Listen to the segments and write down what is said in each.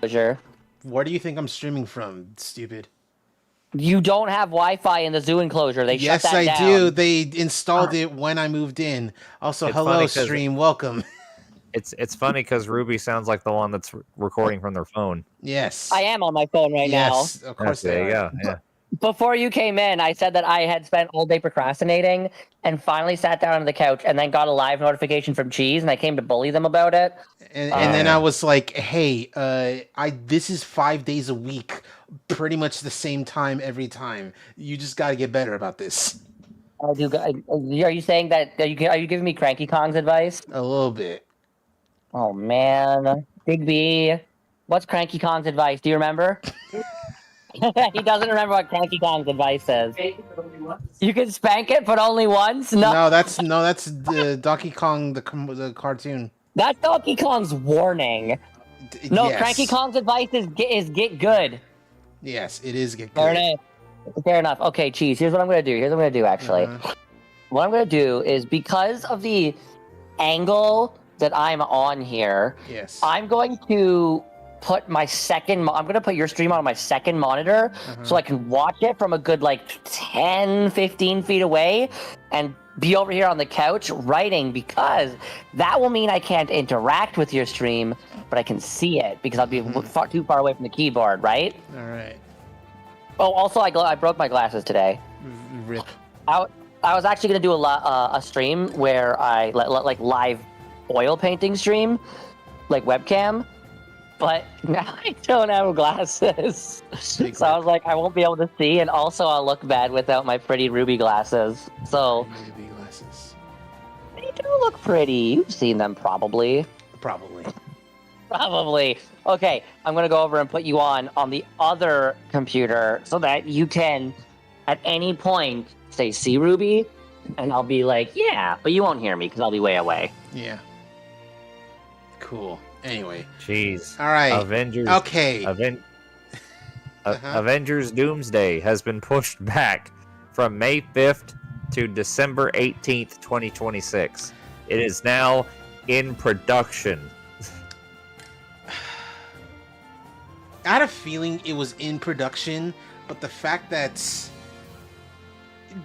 Closure. Where do you think I'm streaming from, stupid? You don't have Wi-Fi in the zoo enclosure. They shut that down. Yes, I do. They installed it when I moved in. Also, hello, stream. Welcome. It's funny because Ruby sounds like the one that's recording from their phone. Yes. I am on my phone right now. Yes, of course there you go. Yeah. Before you came in, I said that I had spent all day procrastinating and finally sat down on the couch and then got a live notification from Cheese, and I came to bully them about it. And then I was like, hey, this is 5 days a week, pretty much the same time every time. You just got to get better about this. Are you saying that, are you giving me Cranky Kong's advice? A little bit. Oh, man. Big B. What's Cranky Kong's advice? Do you remember? He doesn't remember what Cranky Kong's advice is. You can spank it, but only once? No, that's the Donkey Kong, the cartoon. That's Donkey Kong's warning. No, yes. Cranky Kong's advice is get good. Yes, it is get good. Fair enough. Okay, Cheese, here's what I'm going to do. Actually. What I'm going to do is, because of the angle that I'm on here, yes, I'm going to put my I'm going to put your stream on my second monitor so I can watch it from a good, 10, 15 feet away and be over here on the couch writing, because that will mean I can't interact with your stream, but I can see it because I'll be too far away from the keyboard, right? All right. Oh, also, I broke my glasses today. Rip. I was actually going to do a stream where I, live oil painting stream, webcam, but now I don't have glasses. So I was like, I won't be able to see, and also I'll look bad without my pretty ruby glasses. So Ruby glasses. They do look pretty. You've seen them probably. Probably. Okay, I'm gonna go over and put you on the other computer so that you can, at any point, say, "See, Ruby," and I'll be like, "Yeah," but you won't hear me because I'll be way away. Yeah. Cool. Anyway. Jeez. All right. Avengers. Okay. Avengers Doomsday has been pushed back from May 5th to December 18th, 2026. It is now in production. I had a feeling it was in production, but the fact that,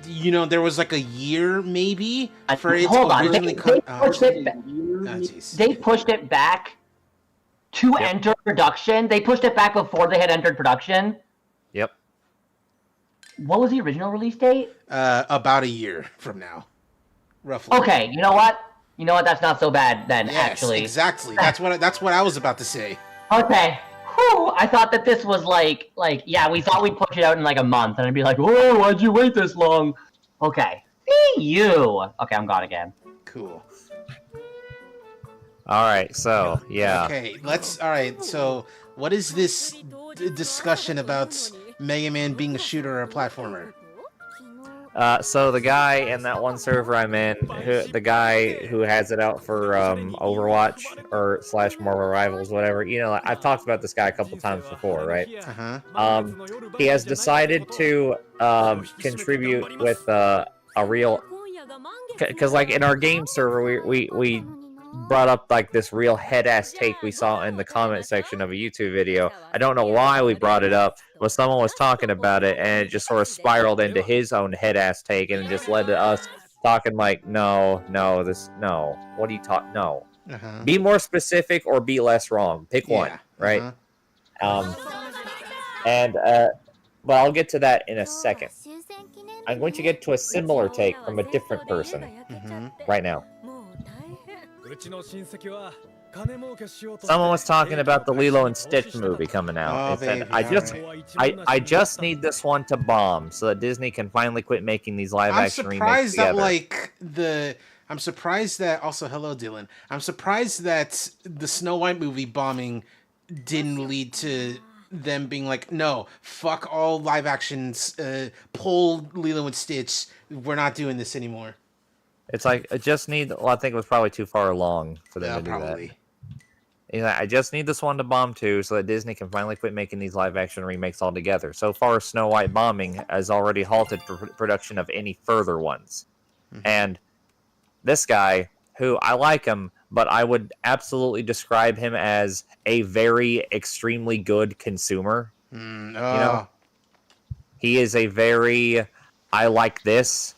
there was a year maybe for it to originally come out. They pushed it back to enter production. They pushed it back before they had entered production. Yep. What was the original release date? About a year from now, roughly. Okay, you know what? That's not so bad then. Yes, actually. Exactly. That's what I was about to say. Okay. Whew, I thought that this was we thought we'd push it out in a month, and I'd be like, whoa, why'd you wait this long? Okay. See you. Okay, I'm gone again. Cool. Alright, so, yeah. Okay, alright, so, what is this discussion about Mega Man being a shooter or a platformer? So the guy in that one server I'm in, the guy who has it out for Overwatch or / Marvel Rivals, whatever. I've talked about this guy a couple times before, right? He has decided to contribute with a real, because in our game server we brought up this real head-ass take we saw in the comment section of a YouTube video. I don't know why we brought it up, but someone was talking about it, and it just sort of spiraled into his own head-ass take, and it just led to us talking no. What do you talk? No. Be more specific or be less wrong. Pick one, right? But I'll get to that in a second. I'm going to get to a similar take from a different person right now. Someone was talking about the Lilo and Stitch movie coming out. Said, I just need this one to bomb so that Disney can finally quit making these live-action remakes together. I'm surprised that... Also, hello, Dylan. I'm surprised that the Snow White movie bombing didn't lead to them being like, no, fuck all live actions, pull Lilo and Stitch, we're not doing this anymore. It's I just need... Well, I think it was probably too far along for them to do that. I just need this one to bomb too, so that Disney can finally quit making these live-action remakes altogether. So far, Snow White bombing has already halted production of any further ones. And this guy, who I like him, but I would absolutely describe him as a very extremely good consumer. You know, he is a very, I like this,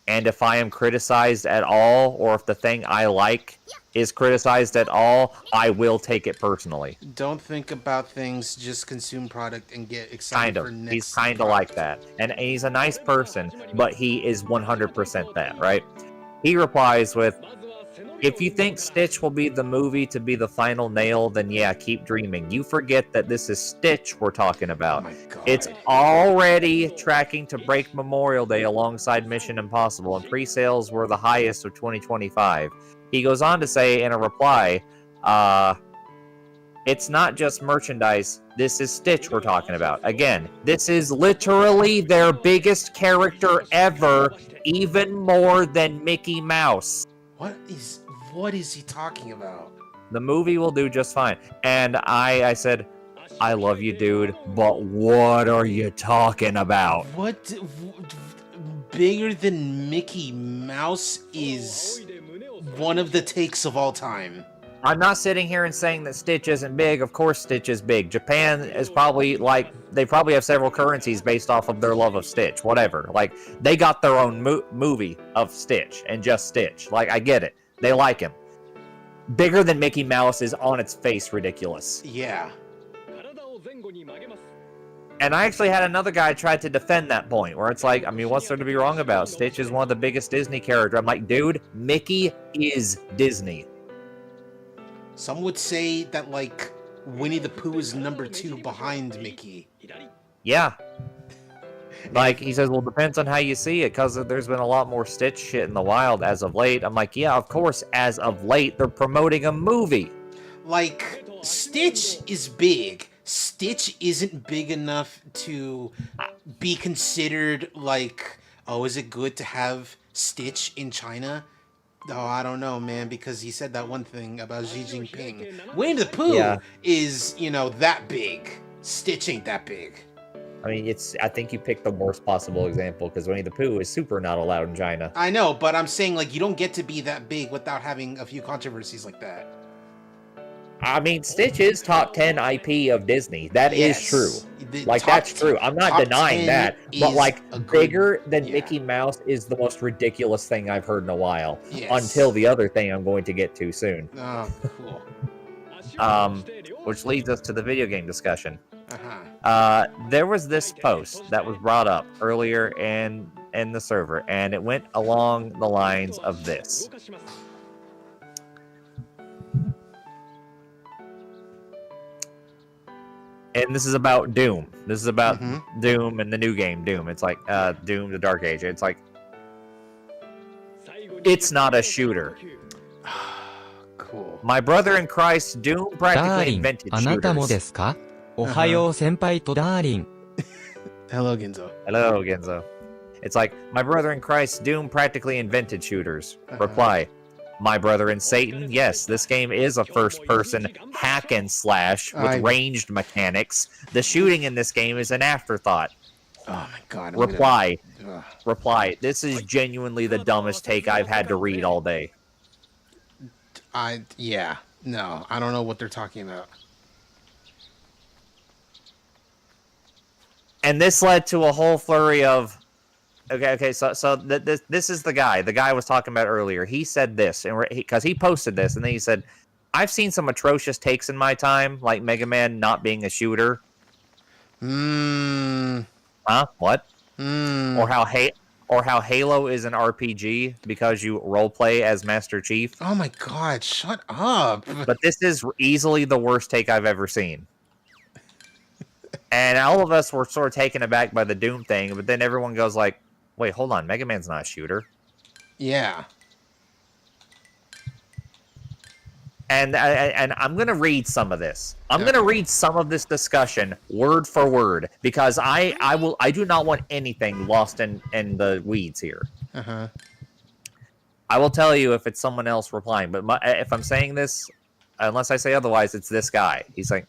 and if I am criticized at all, or if the thing I like is criticized at all, I will take it personally. Don't think about things, just consume product and get excited for next. He's kind of like that. And he's a nice person, but he is 100% that, right? He replies with, if you think Stitch will be the movie to be the final nail, then yeah, keep dreaming. You forget that this is Stitch we're talking about. Oh my God. It's already tracking to break Memorial Day alongside Mission Impossible, and pre-sales were the highest of 2025. He goes on to say in a reply, it's not just merchandise, this is Stitch we're talking about. Again, this is literally their biggest character ever, even more than Mickey Mouse. What is he talking about? The movie will do just fine. And I said, I love you, dude, but what are you talking about? What bigger than Mickey Mouse is one of the takes of all time. I'm not sitting here and saying that Stitch isn't big. Of course Stitch is big. Japan is probably like, they probably have several currencies based off of their love of Stitch, whatever. Like, they got their own movie of Stitch and just Stitch. Like, I get it. They like him. Bigger than Mickey Mouse is on its face ridiculous. Yeah. And I actually had another guy try to defend that point, where it's like, I mean, what's there to be wrong about? Stitch is one of the biggest Disney characters. I'm like, dude, Mickey is Disney. Some would say that, like, Winnie the Pooh is number 2 behind Mickey. Yeah. Like, he says, well, depends on how you see it, because there's been a lot more Stitch shit in the wild as of late. I'm like, yeah, of course, as of late, they're promoting a movie. Like, Stitch is big. Stitch isn't big enough to be considered, like, oh, is it good to have Stitch in China? Oh, I don't know, man, because he said that one thing about Xi Jinping. Winnie the Pooh is, you know, that big. Stitch ain't that big. I mean, I think you picked the worst possible example, because Winnie the Pooh is super not allowed in China. I know, but I'm saying, like, you don't get to be that big without having a few controversies like that. I mean, Stitch is top 10 IP of Disney. That is true. Like, that's true. I'm not denying that. But, like, bigger than Mickey Mouse is the most ridiculous thing I've heard in a while. Until the other thing I'm going to get to soon. Oh, cool. Which leads us to the video game discussion. There was this post that was brought up earlier in the server, and it went along the lines of this. And this is about Doom. This is about Doom and the new game, Doom. It's like Doom, the Dark Age. It's like, it's not a shooter. Cool. My brother in Christ, Doom practically invented shooters. Hello, Ginzo. Hello, Genzo. It's like, my brother in Christ, Doom practically invented shooters. Reply, my brother in Satan, yes, this game is a first-person hack and slash with ranged mechanics. The shooting in this game is an afterthought. Oh my god. Reply, this is genuinely the dumbest take I've had to read all day. Yeah. No, I don't know what they're talking about. And this led to a whole flurry of... Okay, so this is the guy was talking about earlier. He said this, and because he posted this, and then he said, I've seen some atrocious takes in my time, like Mega Man not being a shooter. Huh? What? Or how Halo is an RPG because you roleplay as Master Chief. Oh my god, shut up. But this is easily the worst take I've ever seen. And all of us were sort of taken aback by the Doom thing, but then everyone goes like, wait, hold on, Mega Man's not a shooter. Yeah. And I'm going to read some of this. I'm going to read some of this discussion word for word, because I do not want anything lost in the weeds here. I will tell you if it's someone else replying, but if I'm saying this, unless I say otherwise, it's this guy. He's like,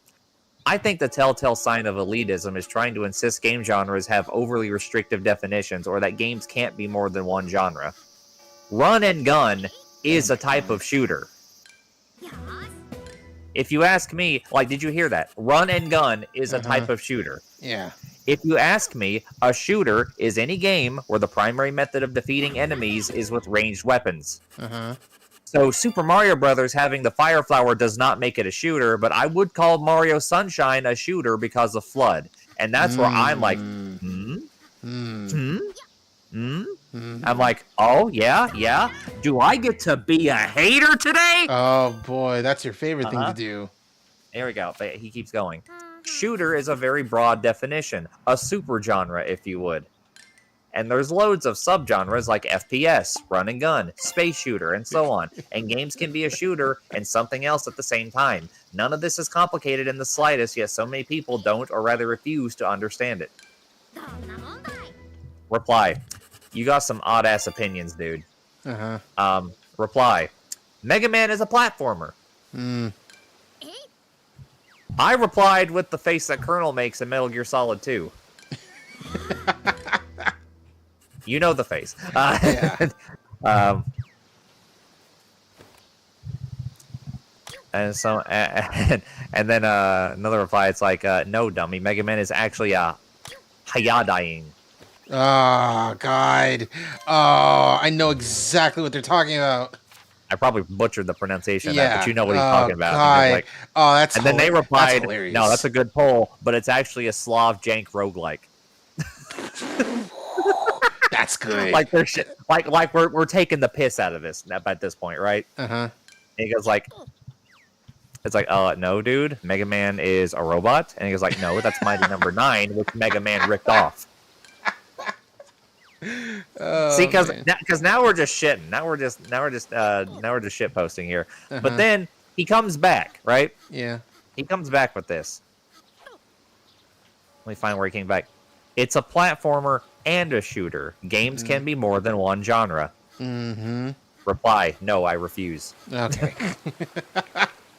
I think the telltale sign of elitism is trying to insist game genres have overly restrictive definitions, or that games can't be more than one genre. Run and gun is a type of shooter. If you ask me, like, did you hear that? Run and gun is a type of shooter. Yeah. If you ask me, a shooter is any game where the primary method of defeating enemies is with ranged weapons. So Super Mario Brothers having the Fire Flower does not make it a shooter, but I would call Mario Sunshine a shooter because of Flood. And that's where I'm like, I'm like, oh, yeah. Do I get to be a hater today? Oh, boy. That's your favorite thing to do. There we go. He keeps going. Shooter is a very broad definition. A super genre, if you would. And there's loads of subgenres like FPS, run and gun, space shooter, and so on. And games can be a shooter and something else at the same time. None of this is complicated in the slightest, yet so many people don't or rather refuse to understand it. Reply. You got some odd-ass opinions, dude. Reply. Mega Man is a platformer. I replied with the face that Colonel makes in Metal Gear Solid 2. You know the face. And so, and then another reply. It's like, no, dummy. Mega Man is actually a Hayadaing. Oh, God. Oh, I know exactly what they're talking about. I probably butchered the pronunciation of that, but you know what he's talking about. God. Like, oh, that's and then they replied, that's no, that's a good poll, but it's actually a Slav jank roguelike. That's good. Like they're shit. Like we're taking the piss out of this at this point, right? And he goes like, it's like, no, dude, Mega Man is a robot, and he goes like, no, that's Mighty Number 9, which Mega Man ripped off. See, because now we're just shitting. Now we're just shit posting here. But then he comes back, right? Yeah. He comes back with this. Let me find where he came back. It's a platformer and a shooter. Games can be more than one genre. Reply, no, I refuse. Okay.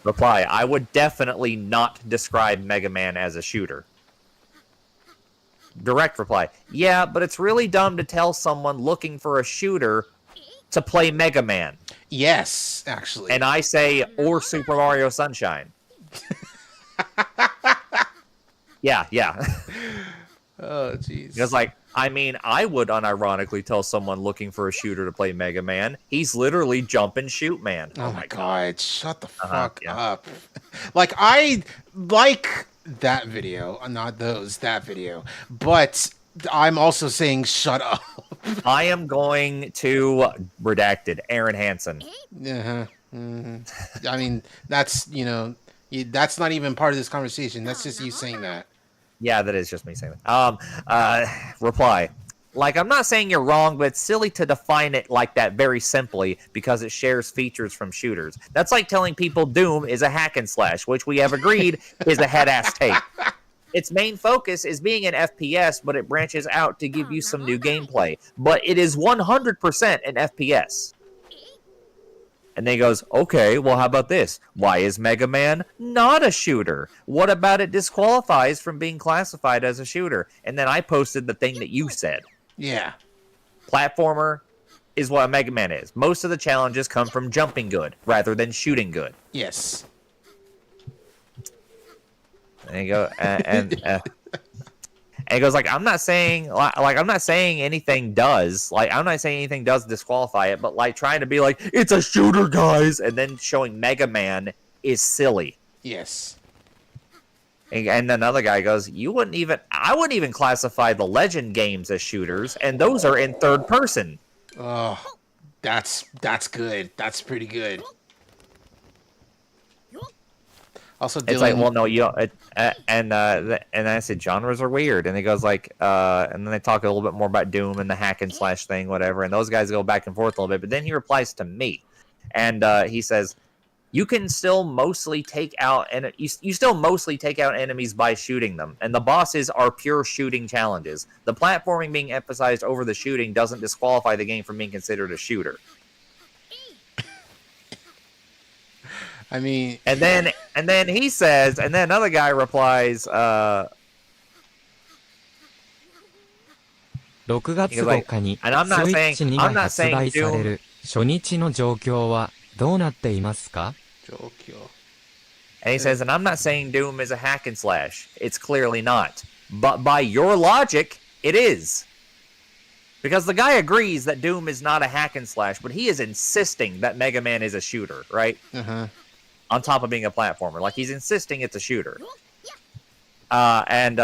Reply, I would definitely not describe Mega Man as a shooter. Direct reply, yeah, but it's really dumb to tell someone looking for a shooter to play Mega Man. Yes, actually. And I say, or Super Mario Sunshine. Yeah. Oh, jeez. Because, like, I mean, I would unironically tell someone looking for a shooter to play Mega Man. He's literally jump and shoot man. Oh my God, shut the fuck up. Like, I like that video, not that video, but I'm also saying shut up. I am going to redacted Aaron Hansen. I mean, that's, that's not even part of this conversation. That's just you saying that. Yeah, that is just me saying that. Reply. Like, I'm not saying you're wrong, but it's silly to define it like that very simply because it shares features from shooters. That's like telling people Doom is a hack and slash, which we have agreed is a head-ass take. Its main focus is being an FPS, but it branches out to give you some new gameplay. But it is 100% an FPS. And then he goes, okay, well, how about this? Why is Mega Man not a shooter? What about it disqualifies from being classified as a shooter? And then I posted the thing that you said. Yeah. Platformer is what a Mega Man is. Most of the challenges come from jumping good rather than shooting good. Yes. And he goes, and he goes like, I'm not saying anything does. Like, I'm not saying anything does disqualify it, but like trying to be like, it's a shooter, guys, and then showing Mega Man is silly. Yes. And another guy goes, I wouldn't even classify the Legend games as shooters, and those are in third person. Oh, that's good. That's pretty good. Also, Dylan... It's like, well, no, you don't. And I said genres are weird, and he goes like, and then they talk a little bit more about Doom and the hack and slash thing, whatever. And those guys go back and forth a little bit, but then he replies to me, and he says, you can still mostly take out enemies by shooting them, and the bosses are pure shooting challenges. The platforming being emphasized over the shooting doesn't disqualify the game from being considered a shooter. I mean, and then he says, and then another guy replies, 6月10日にスイッチ2が発売される初日の状況はどうなっていますか？ And he says, and I'm not saying Doom is a hack and slash. It's clearly not. But by your logic, it is. Because the guy agrees that Doom is not a hack and slash, but he is insisting that Mega Man is a shooter, right? Uh-huh. On top of being a platformer. Like, he's insisting it's a shooter. And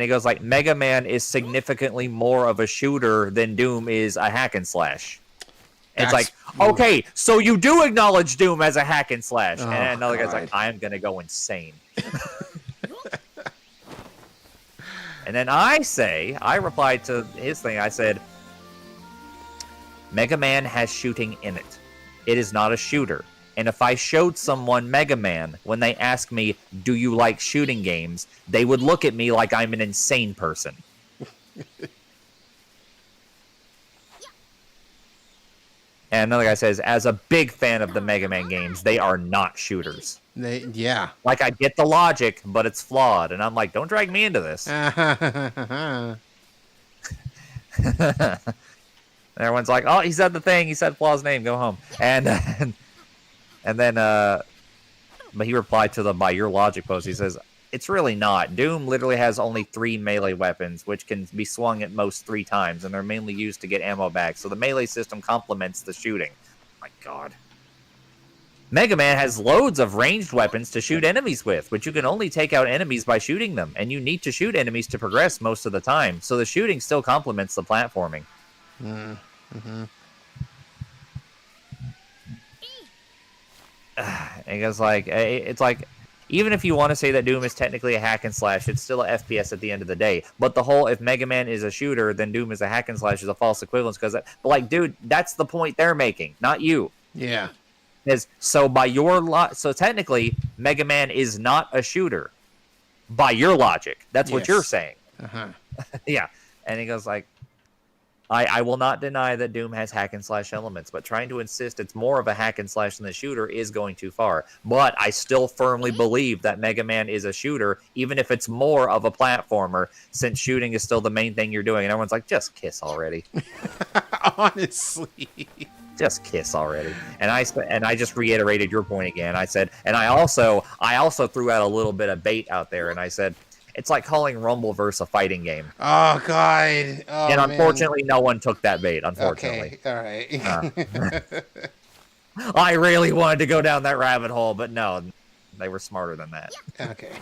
he goes like, Mega Man is significantly more of a shooter than Doom is a hack and slash. It's like, okay, so you do acknowledge Doom as a hack and slash. Oh, and another guy's God. like, I am going to go insane. And then I replied to his thing, I said, Mega Man has shooting in it. It is not a shooter. And if I showed someone Mega Man when they ask me, do you like shooting games, they would look at me like I'm an insane person. And another guy says, as a big fan of the Mega Man games, they are not shooters. Yeah. Like, I get the logic, but it's flawed. And I'm like, don't drag me into this. Everyone's like, oh, he said the thing. He said Flaw's name. Go home. And then, but he replied to the by your logic post. He says, it's really not. Doom literally has only 3 melee weapons, which can be swung at most 3 times, and they're mainly used to get ammo back. So the melee system complements the shooting. My God. Mega Man has loads of ranged weapons to shoot enemies with, but you can only take out enemies by shooting them, and you need to shoot enemies to progress most of the time. So the shooting still complements the platforming. Mm-hmm. And he goes like, it's like, even if you want to say that Doom is technically a hack and slash, it's still a FPS at the end of the day. But the whole, if Mega Man is a shooter, then Doom is a hack and slash is a false equivalence. Because, but like, dude, that's the point they're making, not you. Yeah. So by your so technically, Mega Man is not a shooter. By your logic, that's what you're saying. Uh-huh. Yeah. And he goes like, I will not deny that Doom has hack and slash elements, but trying to insist it's more of a hack and slash than the shooter is going too far. But I still firmly believe that Mega Man is a shooter, even if it's more of a platformer, since shooting is still the main thing you're doing. And everyone's like, just kiss already. Honestly. Just kiss already. And I just reiterated your point again. I said, and I also threw out a little bit of bait out there, and I said, it's like calling Rumbleverse a fighting game. Oh, God. Oh, and unfortunately, no one took that bait, unfortunately. Okay, all right. I really wanted to go down that rabbit hole, but no, they were smarter than that. Okay.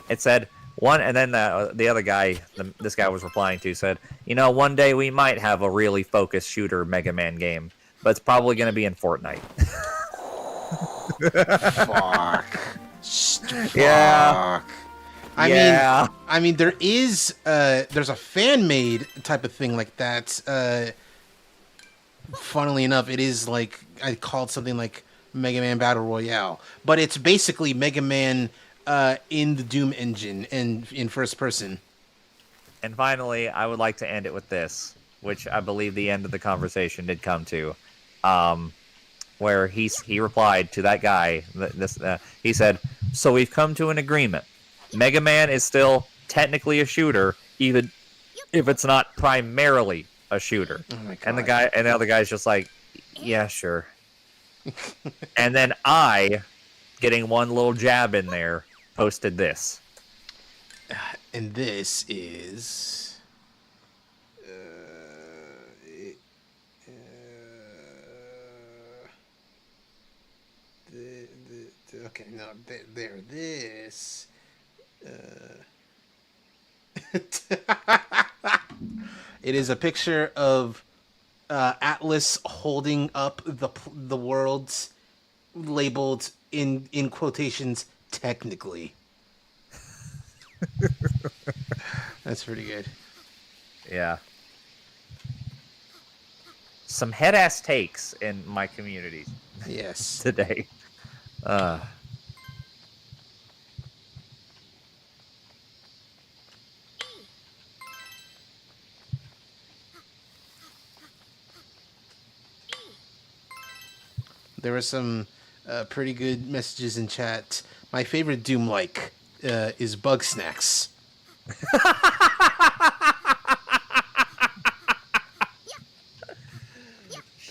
It said, one, and then the other guy, this guy was replying to, said, you know, one day we might have a really focused shooter Mega Man game, but it's probably going to be in Fortnite. Fuck. Yeah. I mean, there's a fan-made type of thing like that. Funnily enough, it is like, I called something like Mega Man Battle Royale, but it's basically Mega Man in the Doom engine and in first person. And finally, I would like to end it with this, which I believe the end of the conversation did come to. Where he replied to that guy, he said, so we've come to an agreement. Mega Man is still technically a shooter, even if it's not primarily a shooter. Oh my God. And the other guy's just like, yeah, sure. And then I, getting one little jab in there, posted this. And this is... Okay, no, there, this. It is a picture of Atlas holding up the worlds, labeled in quotations, technically. That's pretty good. Yeah. Some head-ass takes in my community. Yes. Today. There were some pretty good messages in chat. My favorite Doom-like is Bug Snacks.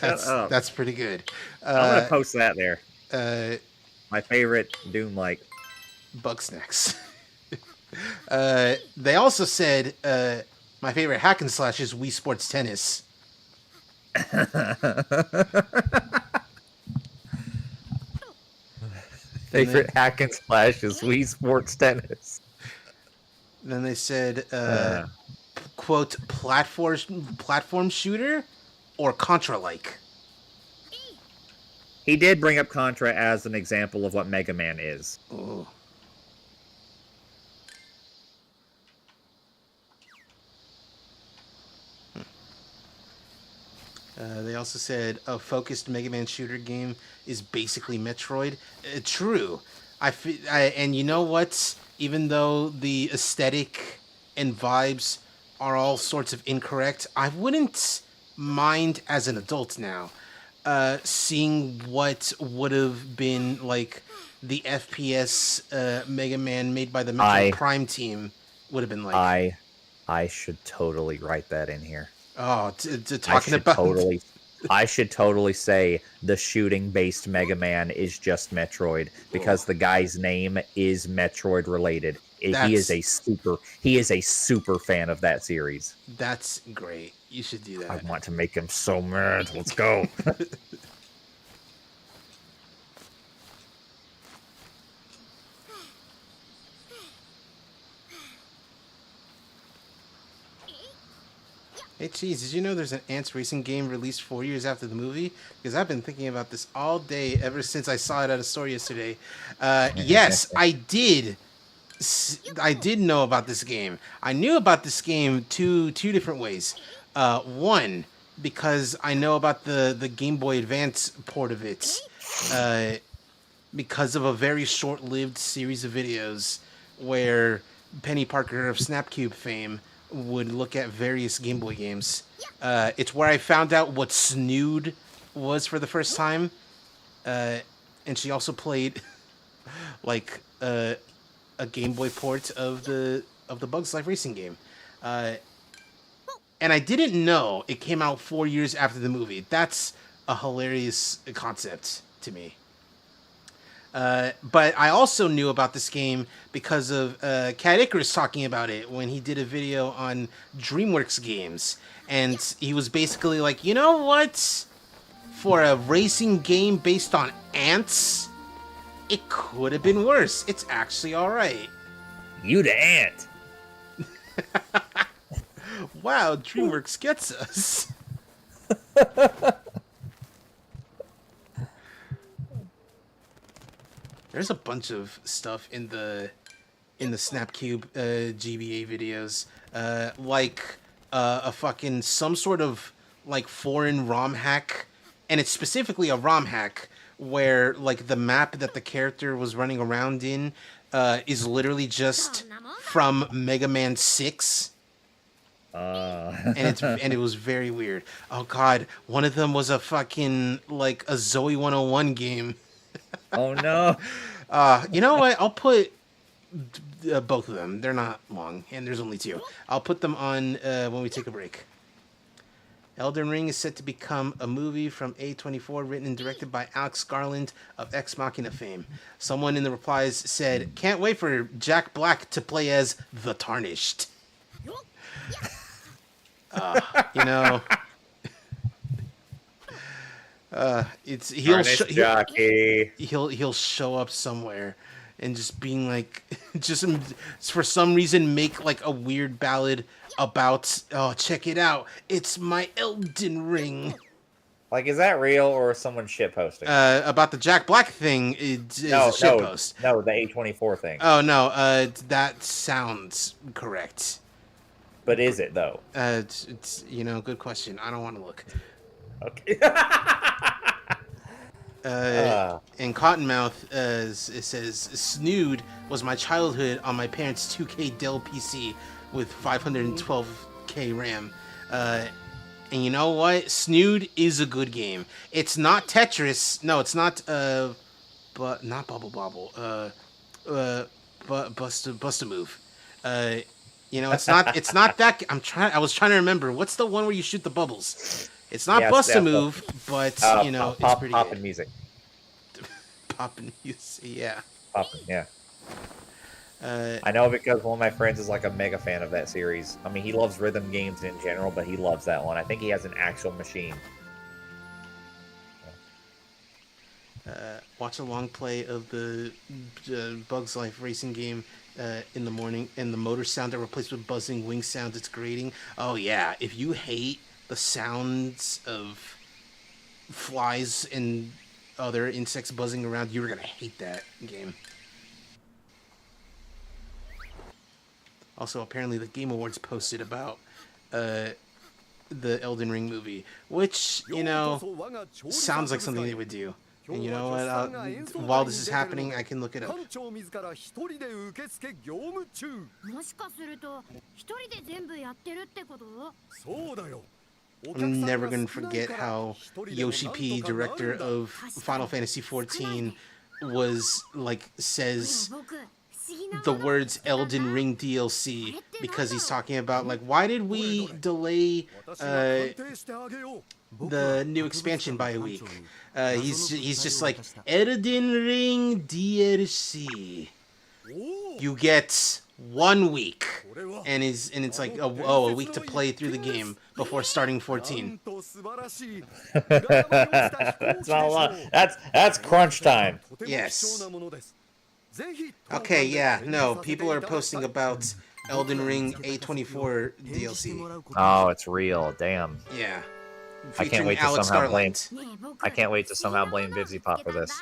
That's pretty good. I'm gonna post that there. My favorite Doom like Bug snacks. They also said my favorite hack and slash is Wii Sports Tennis. Favorite hack and slash is Wii Sports Tennis. Then they said, quote, platform shooter or Contra-like. He did bring up Contra as an example of what Mega Man is. Oh. They also said a focused Mega Man shooter game is basically Metroid. True. And you know what? Even though the aesthetic and vibes are all sorts of incorrect, I wouldn't mind as an adult now seeing what would have been like the FPS Mega Man made by the Metroid Prime team would have been like. I should totally write that in here. Oh, talking about... I should totally say the shooting-based Mega Man is just Metroid because the guy's name is Metroid related. He is a super fan of that series. That's great. You should do that. I want to make him so mad. Let's go. Hey, Cheese, did you know there's an Ants Racing game released 4 years after the movie? Because I've been thinking about this all day ever since I saw it at a store yesterday. Yes, I did. I did know about this game. I knew about this game two different ways. One, because I know about the Game Boy Advance port of it. Because of a very short-lived series of videos where Penny Parker of Snapcube fame would look at various Game Boy games. It's where I found out what Snood was for the first time. And she also played like a Game Boy port of the Bugs Life Racing game. And I didn't know it came out 4 years after the movie. That's a hilarious concept to me. But I also knew about this game because of Cat Icarus talking about it when he did a video on DreamWorks games. And he was basically like, you know what? For a racing game based on ants, it could have been worse. It's actually alright. You the ant. Wow, DreamWorks gets us. There's a bunch of stuff in the Snapcube GBA videos, like a fucking some sort of like foreign ROM hack, and it's specifically a ROM hack where like the map that the character was running around in is literally just from Mega Man 6. And it was very weird. Oh god, one of them was a fucking like a Zoe 101 game. Oh no. You know what? I'll put both of them. They're not long, and there's only two. I'll put them on when we take a break. Elden Ring is set to become a movie from A24, written and directed by Alex Garland of Ex Machina fame. Someone in the replies said, "Can't wait for Jack Black to play as the Tarnished." You know, he'll show up somewhere and just being like, just for some reason make like a weird ballad about, oh, check it out, it's my Elden Ring. Like, is that real or is someone shitposting? About the Jack Black thing, it's a shitpost. No, the A24 thing. Oh no, that sounds correct. But is it though? It's you know, good question. I don't want to look. Okay. And Cottonmouth, it says, Snood was my childhood on my parents' 2K Dell PC with 512K RAM. And you know what? Snood is a good game. It's not Tetris. No, it's not. But not Bubble Bobble. Bust a Move. You know, it's not. It's not that. I was trying to remember. What's the one where you shoot the bubbles? It's not Yes, bust a yes, move, but you know, it's pretty popping good. music. Popping music, yeah. Popping, yeah. Uh, I know because one of my friends is like a mega fan of that series. I mean, he loves rhythm games in general, but he loves that one. I think he has an actual machine. watch a long play of the Bugs Life racing game in the morning, and the motor sound that replaced with buzzing wing sounds. It's grating. Oh yeah, if you hate the sounds of flies and other insects buzzing around, you're gonna hate that game. Also, apparently, the Game Awards posted about the Elden Ring movie, which, you know, sounds like something they would do. And you know what? While this is happening, I can look it up. I'm never going to forget how Yoshi P, director of Final Fantasy XIV, was like, says the words Elden Ring DLC because he's talking about like, why did we delay the new expansion by a week? He's just like, Elden Ring DLC. You get 1 week, and it's like a week to play through the game before starting 14. That's not a lot. That's crunch time. Yes. Okay, yeah, no, people are posting about Elden Ring A24 DLC. Oh, it's real. Damn. Yeah. I can't wait to Alex somehow blame. Garland. I can't wait to somehow blame VivziePop for this.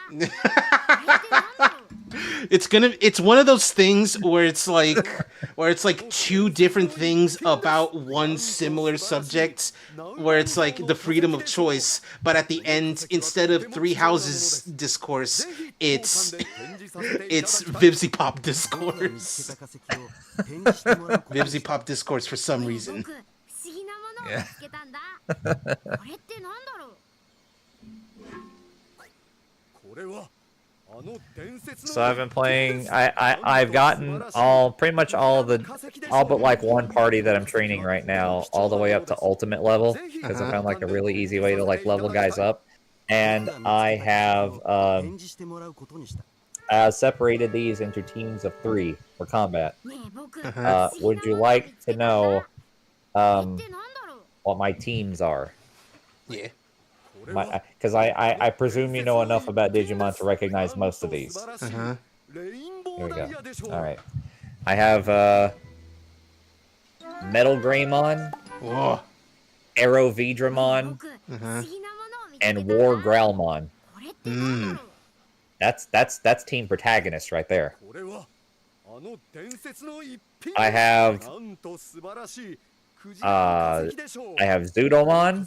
It's one of those things where it's like two different things about one similar subject, where it's like the freedom of choice, but at the end, instead of Three Houses discourse, it's VivziePop discourse. VivziePop discourse for some reason. Yeah. So I've been playing. I've gotten pretty much all but like one party that I'm training right now, all the way up to ultimate level, because I found like a really easy way to like level guys up, and I have separated these into teams of 3 for combat. Would you like to know what my teams are? Yeah. Because I presume you know enough about Digimon to recognize most of these. Here we go. All right. I have Metal Greymon, Arrow Vidramon, and War Growlmon. That's team protagonist right there. I have Zudomon,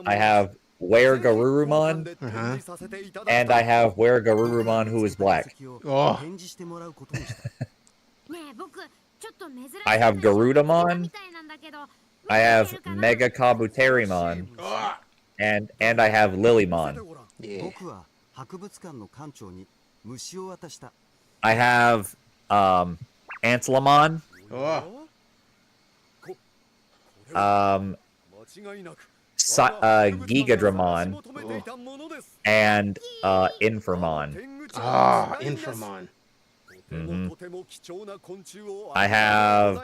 I have Were Garurumon, and I have Were Garurumon who is black. I have Garudamon, I have Mega Kabuterimon, and I have Lilymon. Yeah. I have Antelamon, Gigadramon, and Inframon. Inframon. I have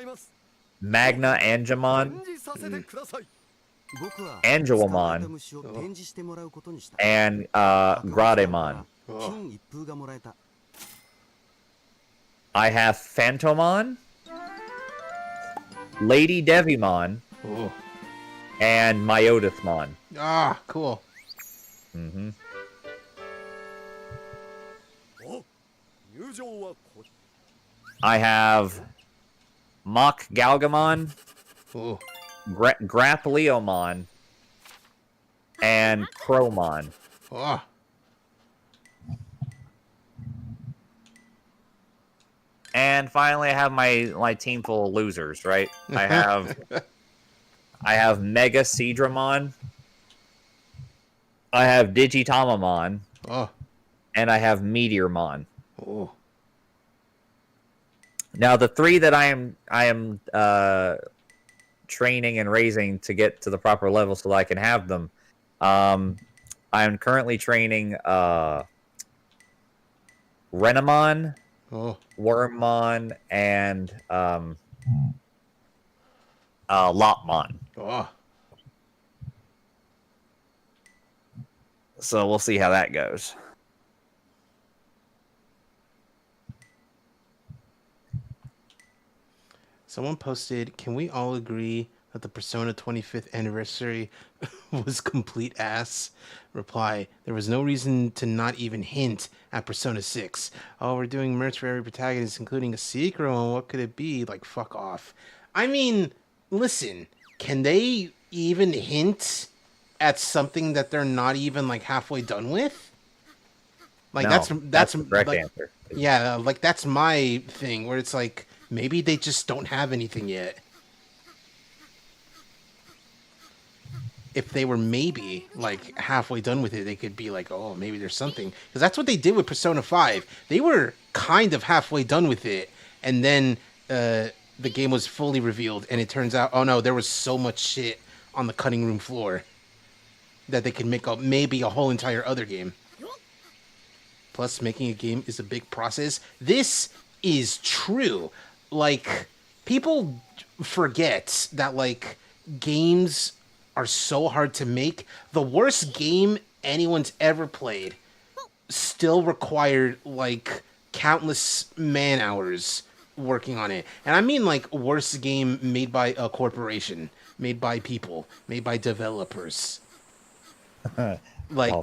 Magna Angemon, Angelomon, and Grademon. I have Phantomon, Lady Devimon, and Myodithmon. Cool. I have Mach Galgamon, Grapleomon, and Cromon. And finally, I have my team full of losers. Right? I have Mega Seadramon, I have Digitamamon, and I have Meteormon. Now, the 3 that I am training and raising to get to the proper level so that I can have them. I'm currently training Renamon, Wormmon, and Lopmon. Oh. So we'll see how that goes. Someone posted, can we all agree that the Persona 25th anniversary was complete ass? Reply, there was no reason to not even hint at Persona 6. Oh, we're doing merch for every protagonist, including a secret one. What could it be? Like, fuck off. I mean, listen, can they even hint at something that they're not even, like, halfway done with? Like, No, that's the correct like, answer. Yeah, like, that's my thing, where it's like, maybe they just don't have anything yet. If they were maybe, like, halfway done with it, they could be like, oh, maybe there's something. Because that's what they did with Persona 5. They were kind of halfway done with it, and then the game was fully revealed, and it turns out, oh no, there was so much shit on the cutting room floor that they could make up maybe a whole entire other game. Plus, making a game is a big process. This is true. Like, people forget that, like, games are so hard to make. The worst game anyone's ever played still required, like, countless man hours working on it. And I mean, like, worst game made by a corporation, made by people, made by developers. Like,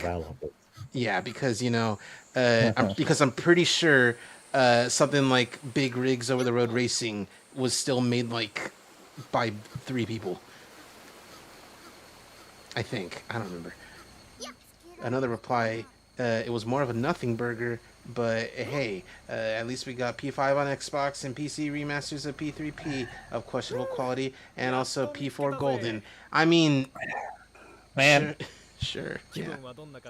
yeah, because, you know, I'm pretty sure something like Big Rigs Over the Road Racing was still made, like, by 3 people. I think. I don't remember. Another reply, it was more of a nothing burger, but hey, at least we got P5 on Xbox and PC remasters of P3P of questionable quality, and also P4 Golden. I mean, man, sure, yeah.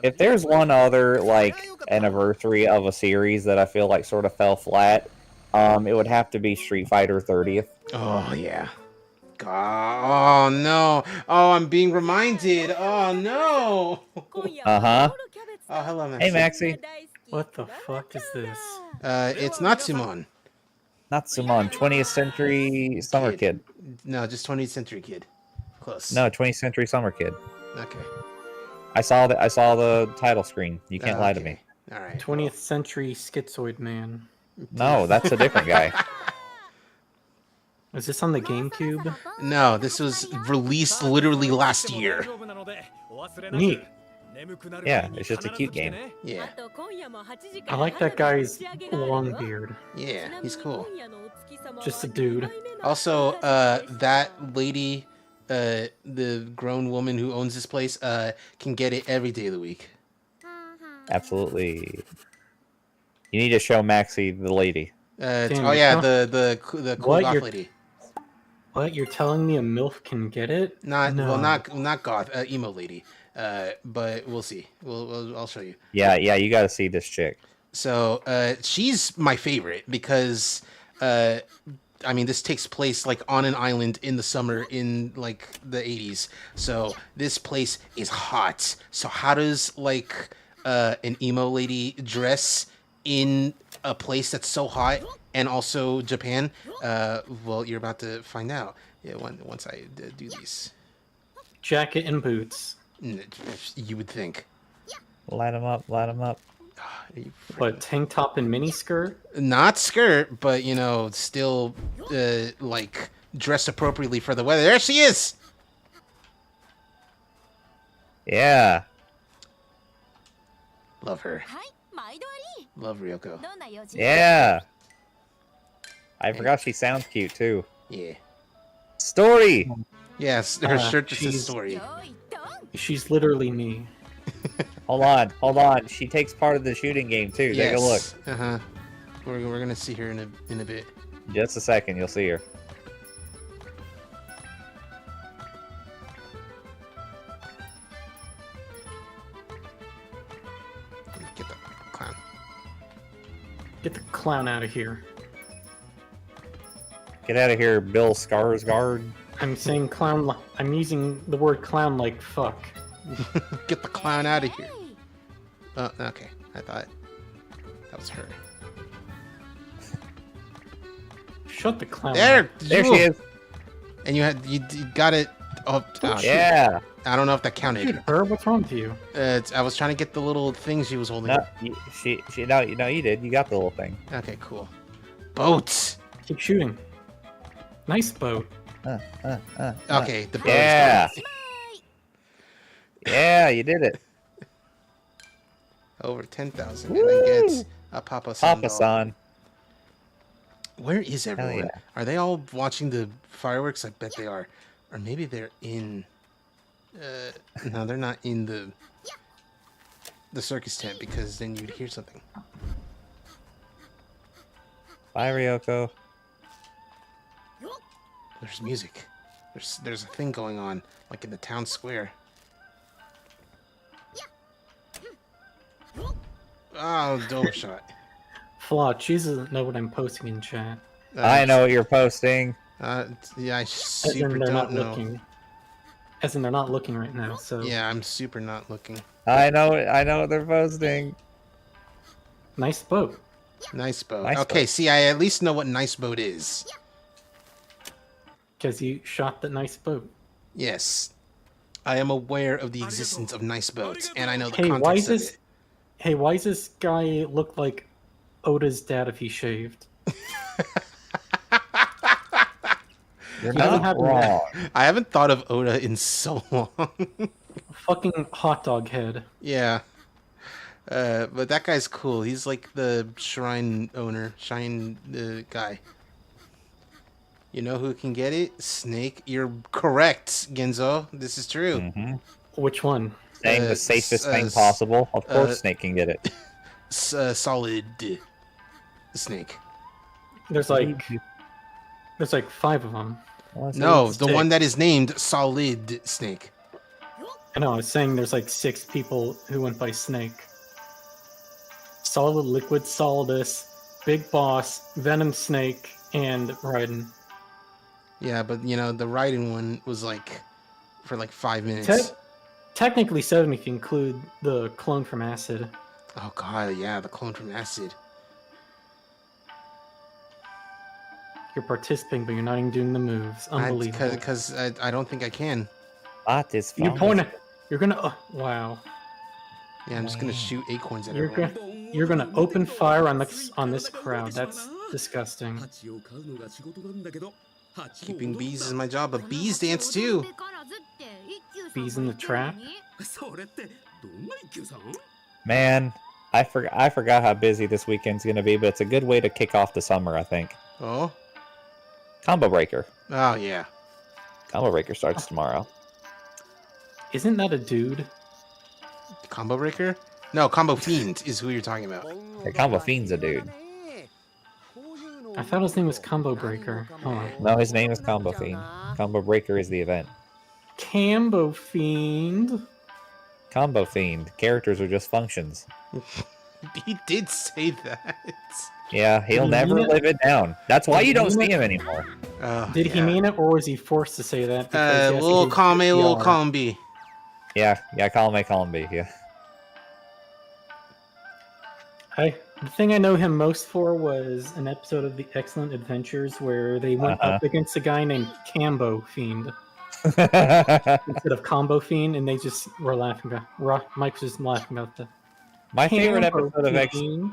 If there's one other, like, anniversary of a series that I feel like sort of fell flat, it would have to be Street Fighter 30th. Oh, yeah. God, oh, no. Oh, I'm being reminded. Oh, no. Uh-huh. Oh, hello, Maxie. Hey, Maxie. What the fuck is this? It's NATSU-MON. NATSU-MON, 20th Century Summer Kid. No, just 20th Century Kid. Close. No, 20th Century Summer Kid. Okay. I saw the title screen. You can't lie to me. All right. 20th Century Schizoid Man. No, that's a different guy. Is this on the GameCube? No, this was released literally last year. Neat. Yeah, it's just a cute game. Yeah. I like that guy's long beard. Yeah, he's cool. Just a dude. Also, that lady, the grown woman who owns this place, can get it every day of the week. Absolutely. You need to show Maxie the lady. Oh yeah, the cool goth lady. What? You're telling me a MILF can get it? Well, not goth, emo lady. But we'll see. I'll show you. Yeah, you got to see this chick. So, she's my favorite because, I mean, this takes place like on an island in the summer in like the 80s. So this place is hot. So how does like an emo lady dress in a place that's so hot and also Japan? Well, you're about to find out. Yeah, once I do these. Jacket and boots. You would think. Light him up, light him up. What, tank top and mini skirt? Not skirt, but, you know, still, like, dressed appropriately for the weather. There she is! Yeah. Love her. Love Ryoko. Yeah. I forgot she sounds cute, too. Yeah. Story! Yes, her shirt just says story. She's literally me. Hold on. She takes part of the shooting game, too. Yes. Take a look. Uh-huh. We're gonna see her in a bit. Just a second, you'll see her. Get the clown. Get the clown out of here. Get out of here, Bill Skarsgård. I'm saying clown. I'm using the word clown like fuck. Get the clown out of here. Oh, okay. I thought that was her. Shut the clown. There There she is. And you got it. Oh, Yeah. I don't know if that counted. Shoot her. What's wrong with you? I was trying to get the little thing she was holding. No, you did. You got the little thing. Okay, cool. Boats. Keep shooting. Nice boat. Okay, the boat. Yeah. Yeah, you did it. Over 10,000, and I get a Papa-san. Papa-san. Where is everyone? Yeah. Are they all watching the fireworks? I bet they are. Or maybe they're in... no, they're not in the circus tent, because then you'd hear something. Bye, Ryoko. There's music. There's a thing going on, like in the town square. Oh, double shot. Flaw. Cheese doesn't know what I'm posting in chat. I know what you're posting. Yeah, I As super in they're don't not know. looking. As in they're not looking right now. So Yeah, I'm super not looking. I know what they're posting. nice boat. Nice boat. Nice Okay, boat. see, I at least know what nice boat is. Because you shot the nice boat. Yes. I am aware of the existence of nice boats, and I know the Hey, why context is this? of it. Hey, why does this guy look like Oda's dad if he shaved? You're He doesn't not have wrong. I haven't thought of Oda in so long. Fucking hot dog head. Yeah. But that guy's cool. He's like the shrine owner, shrine guy. You know who can get it? Snake. You're correct, Genzo. This is true. Mhm. Which one? Saying the safest thing s- possible. Of course, Snake can get it. Solid Snake. There's like 5 of them. No, the Snake. one that is named Solid Snake. I know. I was saying there's like 6 people who went by Snake. Solid, Liquid, Solidus, Big Boss, Venom Snake, and Raiden. Yeah, but you know, the riding one was like for like 5 minutes. Technically 7 if you include the clone from Acid. Oh god, yeah, the clone from Acid. You're participating, but you're not even doing the moves. Unbelievable. Because I don't think I can. What is You fun? point. You're gonna. Wow. Yeah, I'm just gonna shoot acorns at You're everyone. you're gonna open fire on this crowd. That's disgusting. Keeping bees is my job, but bees dance too. Bees in the trap. Man, I forgot how busy this weekend's gonna be, but it's a good way to kick off the summer, I think. Oh? Combo Breaker. Oh, yeah. Combo Breaker starts tomorrow. Isn't that a dude? Combo Breaker? No, Combo Fiend is who you're talking about. The Combo Fiend's a dude. I thought his name was Combo Breaker. Hold on. No, his name is Combo Fiend. Combo Breaker is the event. Cambo Fiend. Combo Fiend. Characters are just functions. He did say that. Yeah, he'll Did he never mean it? live it down. That's why Did you he don't mean see it? him anymore. Did he mean it, or was he forced to say that? because he has to Little give column A, little PR? column B. Yeah, column A, column B, yeah. The thing I know him most for was an episode of The Excellent Adventures where they went up against a guy named Cambo Fiend instead of Combo Fiend, and they just were laughing about. Mike was just laughing about the. My favorite Cambo episode of Fiend.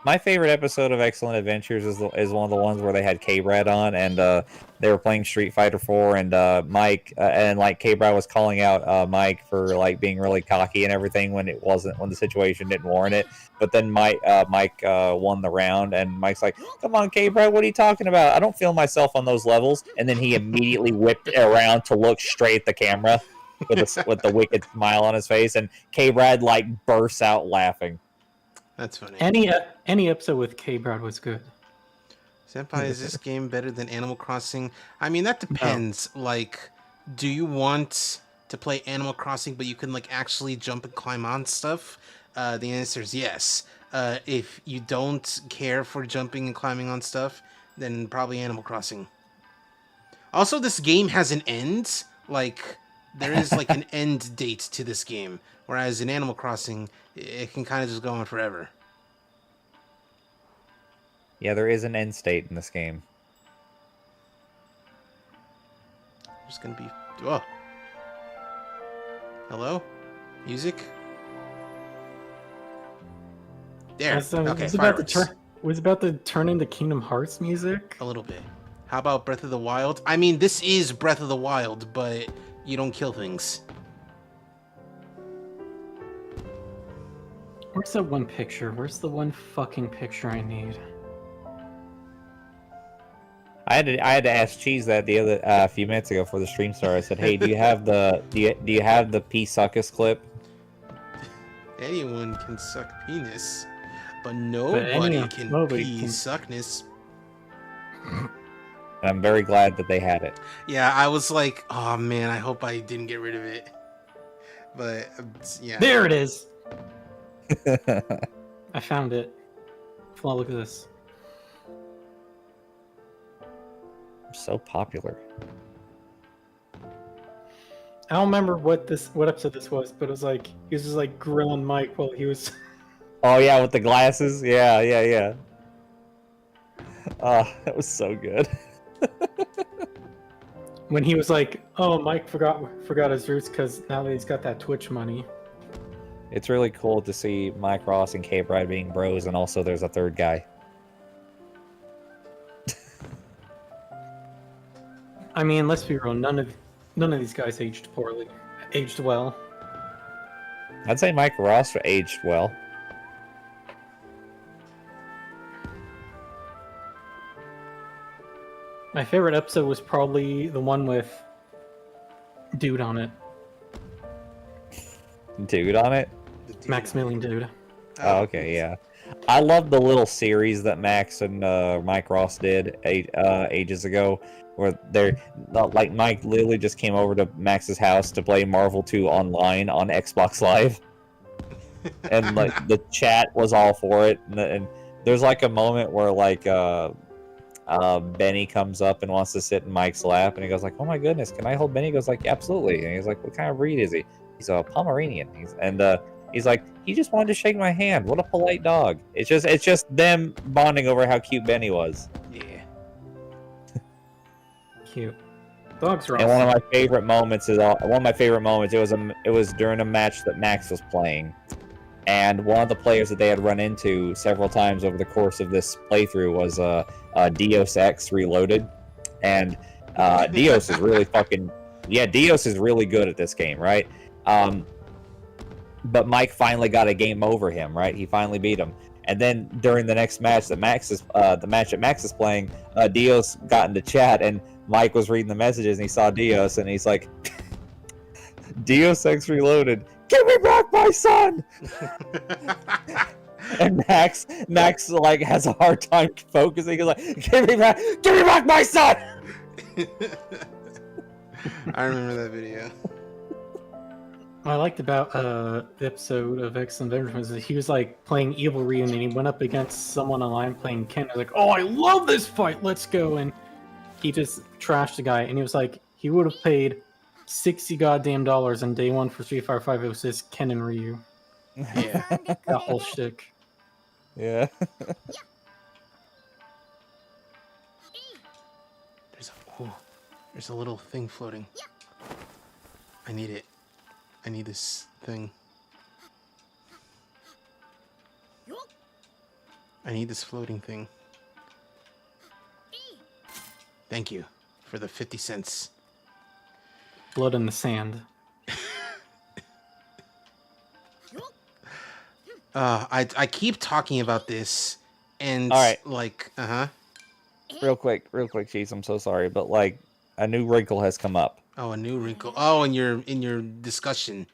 My favorite episode of Excellent Adventures is one of the ones where they had K-Brad on, and they were playing Street Fighter 4, and Mike and like K-Brad was calling out Mike for like being really cocky and everything when the situation didn't warrant it. But then Mike won the round, and Mike's like, "Come on, K-Brad, what are you talking about? I don't feel myself on those levels." And then he immediately whipped it around to look straight at the camera with the wicked smile on his face, and K-Brad like bursts out laughing. That's funny. Any episode with K-Brad was good. Senpai, is this game better than Animal Crossing? I mean, that depends. Like, do you want to play Animal Crossing, but you can like actually jump and climb on stuff? The answer is yes. If you don't care for jumping and climbing on stuff, then probably Animal Crossing. Also, this game has an end. Like, there is like an end date to this game, whereas in Animal Crossing, it can kind of just go on forever. Yeah, there is an end state in this game. There's gonna be. Oh. Hello? Music? There. Okay, fireworks. Was about to turn into Kingdom Hearts music. A little bit. How about Breath of the Wild? I mean, this is Breath of the Wild, but you don't kill things. Where's that one picture? Where's the one fucking picture I need? I had to ask Cheese that the other few minutes ago for the stream started. I said, "Hey, do you have the P Suckus clip?" Anyone can suck penis, but nobody can pee suckness. And I'm very glad that they had it. Yeah, I was like, oh man, I hope I didn't get rid of it. But yeah, there it is. I found it. Well, look at this. So popular. I don't remember what episode this was, but it was like he was just like grilling Mike while he was. Oh yeah, with the glasses. Yeah. Oh, that was so good. When he was like, "Oh, Mike forgot his roots because now that he's got that Twitch money." It's really cool to see Mike Ross and K-Bride being bros, and also there's a third guy. I mean, let's be real. None of these guys aged well. I'd say Mike Ross aged well. My favorite episode was probably the one with Dude on it. Dude on it? Maximilian Dude. Oh, okay, yeah. I love the little series that Max and Mike Ross did ages ago, where they're like Mike literally just came over to Max's house to play Marvel 2 online on Xbox Live, and like the chat was all for it. And there's like a moment where like Benny comes up and wants to sit in Mike's lap, and he goes like, "Oh my goodness, can I hold Benny?" He goes like, "Absolutely." And he's like, "What kind of breed is he?" He's a Pomeranian. He's like, "He just wanted to shake my hand. What a polite dog." It's just them bonding over how cute Benny was. Yeah. Cute. Dogs are And awesome. one of my favorite moments it was during a match that Max was playing, and one of the players that they had run into several times over the course of this playthrough was Dios X Reloaded, and Dios is really Dios is really good at this game, right? But Mike finally got a game over him, right? He finally beat him. And then during the next match that Max is playing, Dios got into chat, and Mike was reading the messages, and he saw Dios, and he's like, "Dios X Reloaded, give me back my son!" And Max like has a hard time focusing. He's like, give me back my son!" I remember that video. What I liked about the episode of Excellent Adventure was that he was like playing Evil Ryu, and he went up against someone online playing Ken. Like, "Oh, I love this fight. Let's go!" And he just trashed the guy, and he was like, he would have paid $60 goddamn on day one for Street Fighter 5. It was just Ken and Ryu. Yeah. That whole shtick. Yeah. There's a little thing floating. I need it. I need this thing. I need this floating thing. Thank you for the 50 cents. Blood in the sand. I keep talking about this, and all right, like, real quick, Cheese. I'm so sorry, but like a new wrinkle has come up. Oh, a new wrinkle. Oh, in your discussion.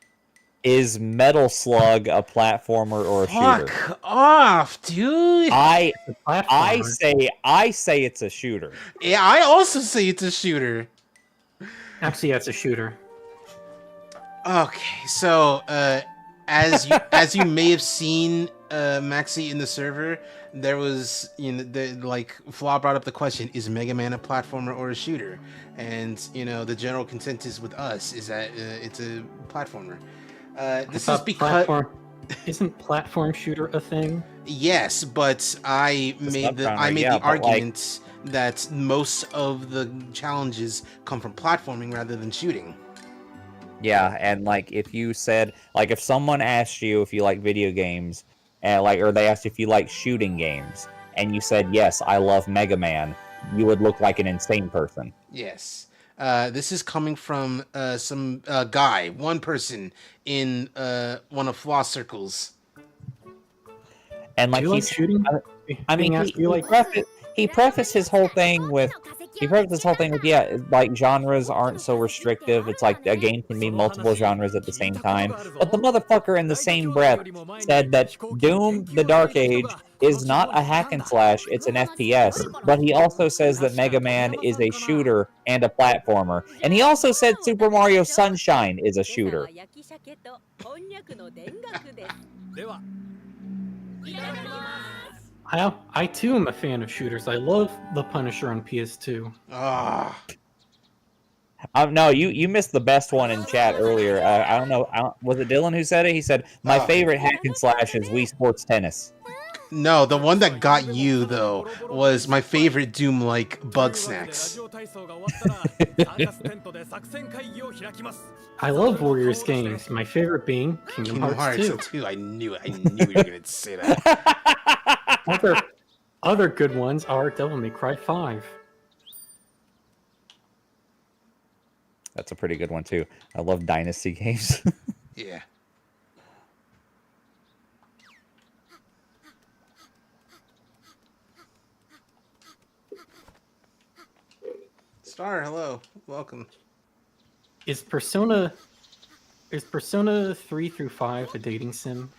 Is Metal Slug a platformer or a shooter? Fuck off, dude. I say it's a shooter. Yeah, I also say it's a shooter. Actually, yeah, it's a shooter. Okay, so as you may have seen, Maxi, in the server, there was, like Flaw brought up the question: is Mega Man a platformer or a shooter? And the general consensus with us is that it's a platformer. This is because isn't platform shooter a thing? Yes, but I made the argument that most of the challenges come from platforming rather than shooting. Yeah, and like if you said, like if someone asked you if you like video games, and or they asked if you like shooting games, and you said yes, I love Mega Man, you would look like an insane person. Yes. This is coming from some guy, one person in one of Flaw circles. And like he's shooting. I mean, he prefaced his whole thing with yeah, like genres aren't so restrictive. It's like a game can be multiple genres at the same time. But the motherfucker in the same breath said that Doom: The Dark Age is not a hack and slash, it's an FPS. But he also says that Mega Man is a shooter and a platformer. And he also said Super Mario Sunshine is a shooter. I too am a fan of shooters. I love The Punisher on PS2. No, you missed the best one in chat earlier. I don't know. Was it Dylan who said it? He said, my favorite hack and slash is Wii Sports Tennis. No, the one that got you, though, was my favorite Doom-like Bug Snacks. I love Warriors games. My favorite being Kingdom Hearts 2. I knew you were going to say that. Other good ones are Devil May Cry 5. That's a pretty good one, too. I love Dynasty games. Yeah. Star, hello. Welcome. Is Persona 3 through 5 a dating sim?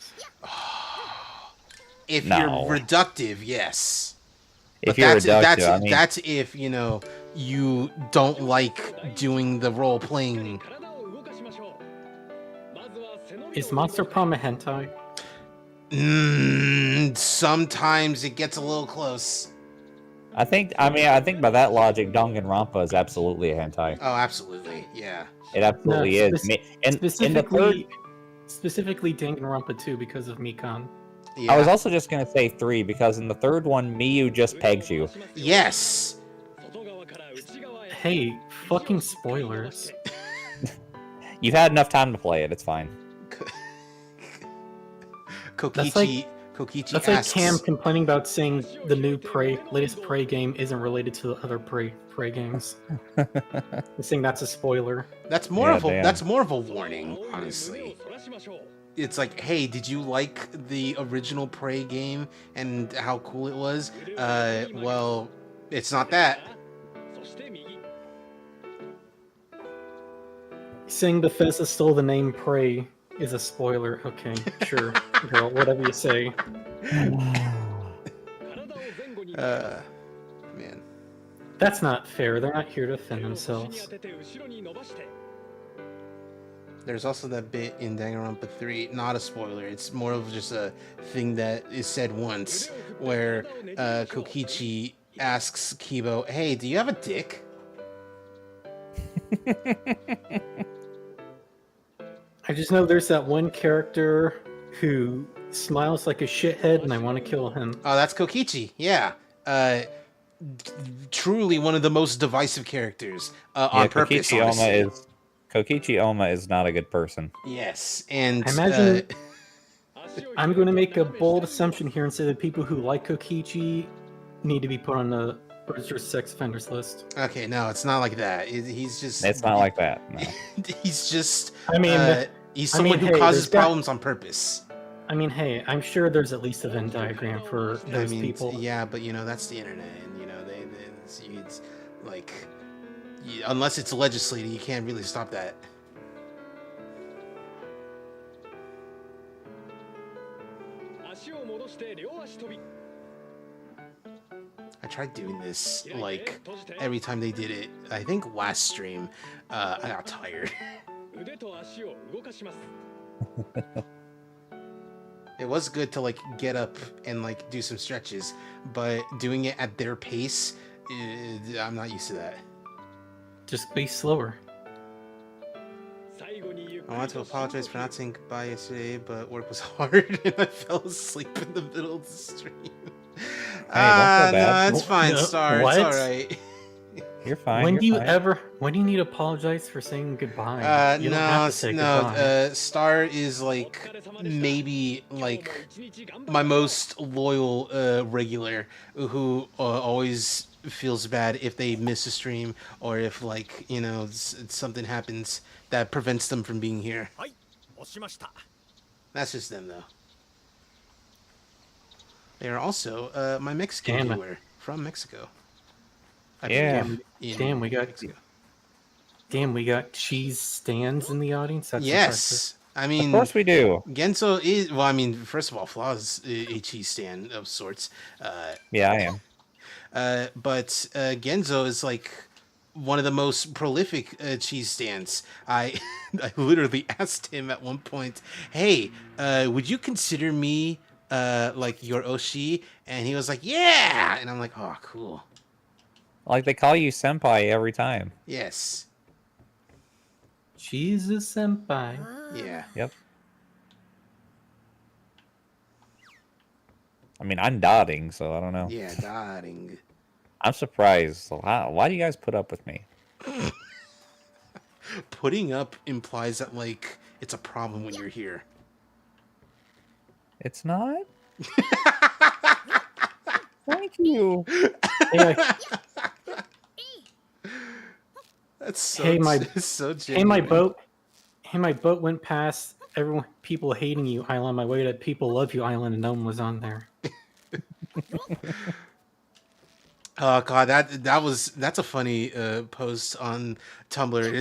If you're reductive, yes. If you're reductive, I mean... that's if, you don't like doing the role playing. Is Monster Prom a hentai? Sometimes it gets a little close. I think by that logic, Danganronpa is absolutely a hentai. Oh, absolutely, yeah. It absolutely is. Specifically Danganronpa 2 because of Mikan. Yeah. I was also just going to say 3 because in the third one, Miyu just pegs you. Yes. Hey, fucking spoilers. You've had enough time to play it. It's fine. Kokichi That's like Cam complaining about saying the new latest Prey game isn't related to the other Prey games. He's saying that's a spoiler. That's more of a warning, honestly. It's like, hey, did you like the original Prey game and how cool it was? Well, it's not that. Saying Bethesda stole the name Prey is a spoiler. Okay, sure. Girl, whatever you say. Man. That's not fair. They're not here to defend themselves. There's also that bit in Danganronpa 3, not a spoiler, it's more of just a thing that is said once, where Kokichi asks Kibo, hey, do you have a dick? I just know there's that one character who smiles like a shithead and I want to kill him. Oh, that's Kokichi, yeah. Truly one of the most divisive characters on purpose, Kokichi Oma is not a good person. Yes, and... I imagine... I'm going to make a bold assumption here and say that people who like Kokichi need to be put on the registered sex offenders list. Okay, no, it's not like that. He's just... It's not like that, no. He's just... he's someone who causes problems on purpose. I mean, hey, I'm sure there's at least a Venn diagram for those people. Yeah, but, that's the internet, and, it's like... Unless it's legislated, you can't really stop that. I tried doing this, like, every time they did it. I think last stream, I got tired. It was good to like get up and like do some stretches, but doing it at their pace, I'm not used to that. Just be slower. I want to apologize for not saying goodbye yesterday, but work was hard and I fell asleep in the middle of the stream. Hey, don't feel bad. No, it's fine, Star. What? It's all right. You're fine. When you're do you fine. ever? When do you need to apologize for saying goodbye? You don't have to say goodbye. Star is like maybe like my most loyal regular who always feels bad if they miss a stream or if like something happens that prevents them from being here. That's just them though. They are also my Mexican viewer from Mexico. Yeah. Damn, we got cheese stands in the audience. That's yes. impressive. I mean, Of course we do. Genzo is, well, I mean, first of all, Flaw is a cheese stand of sorts. Yeah, I am. But Genzo is like one of the most prolific cheese stands. I literally asked him at one point, hey, would you consider me like your Oshi? And he was like, yeah. And I'm like, oh, cool. Like, they call you senpai every time. Yes. Cheese is senpai. Yeah. Yep. I mean, I'm dotting, so I don't know. Yeah, dotting. I'm surprised. So why do you guys put up with me? Putting up implies that, like, it's a problem when you're here. It's not? Thank you. That's so, so genuine. Hey, my boat went past people hating you island on my way to people love you island and no one was on there. Oh god, that's a funny post on Tumblr.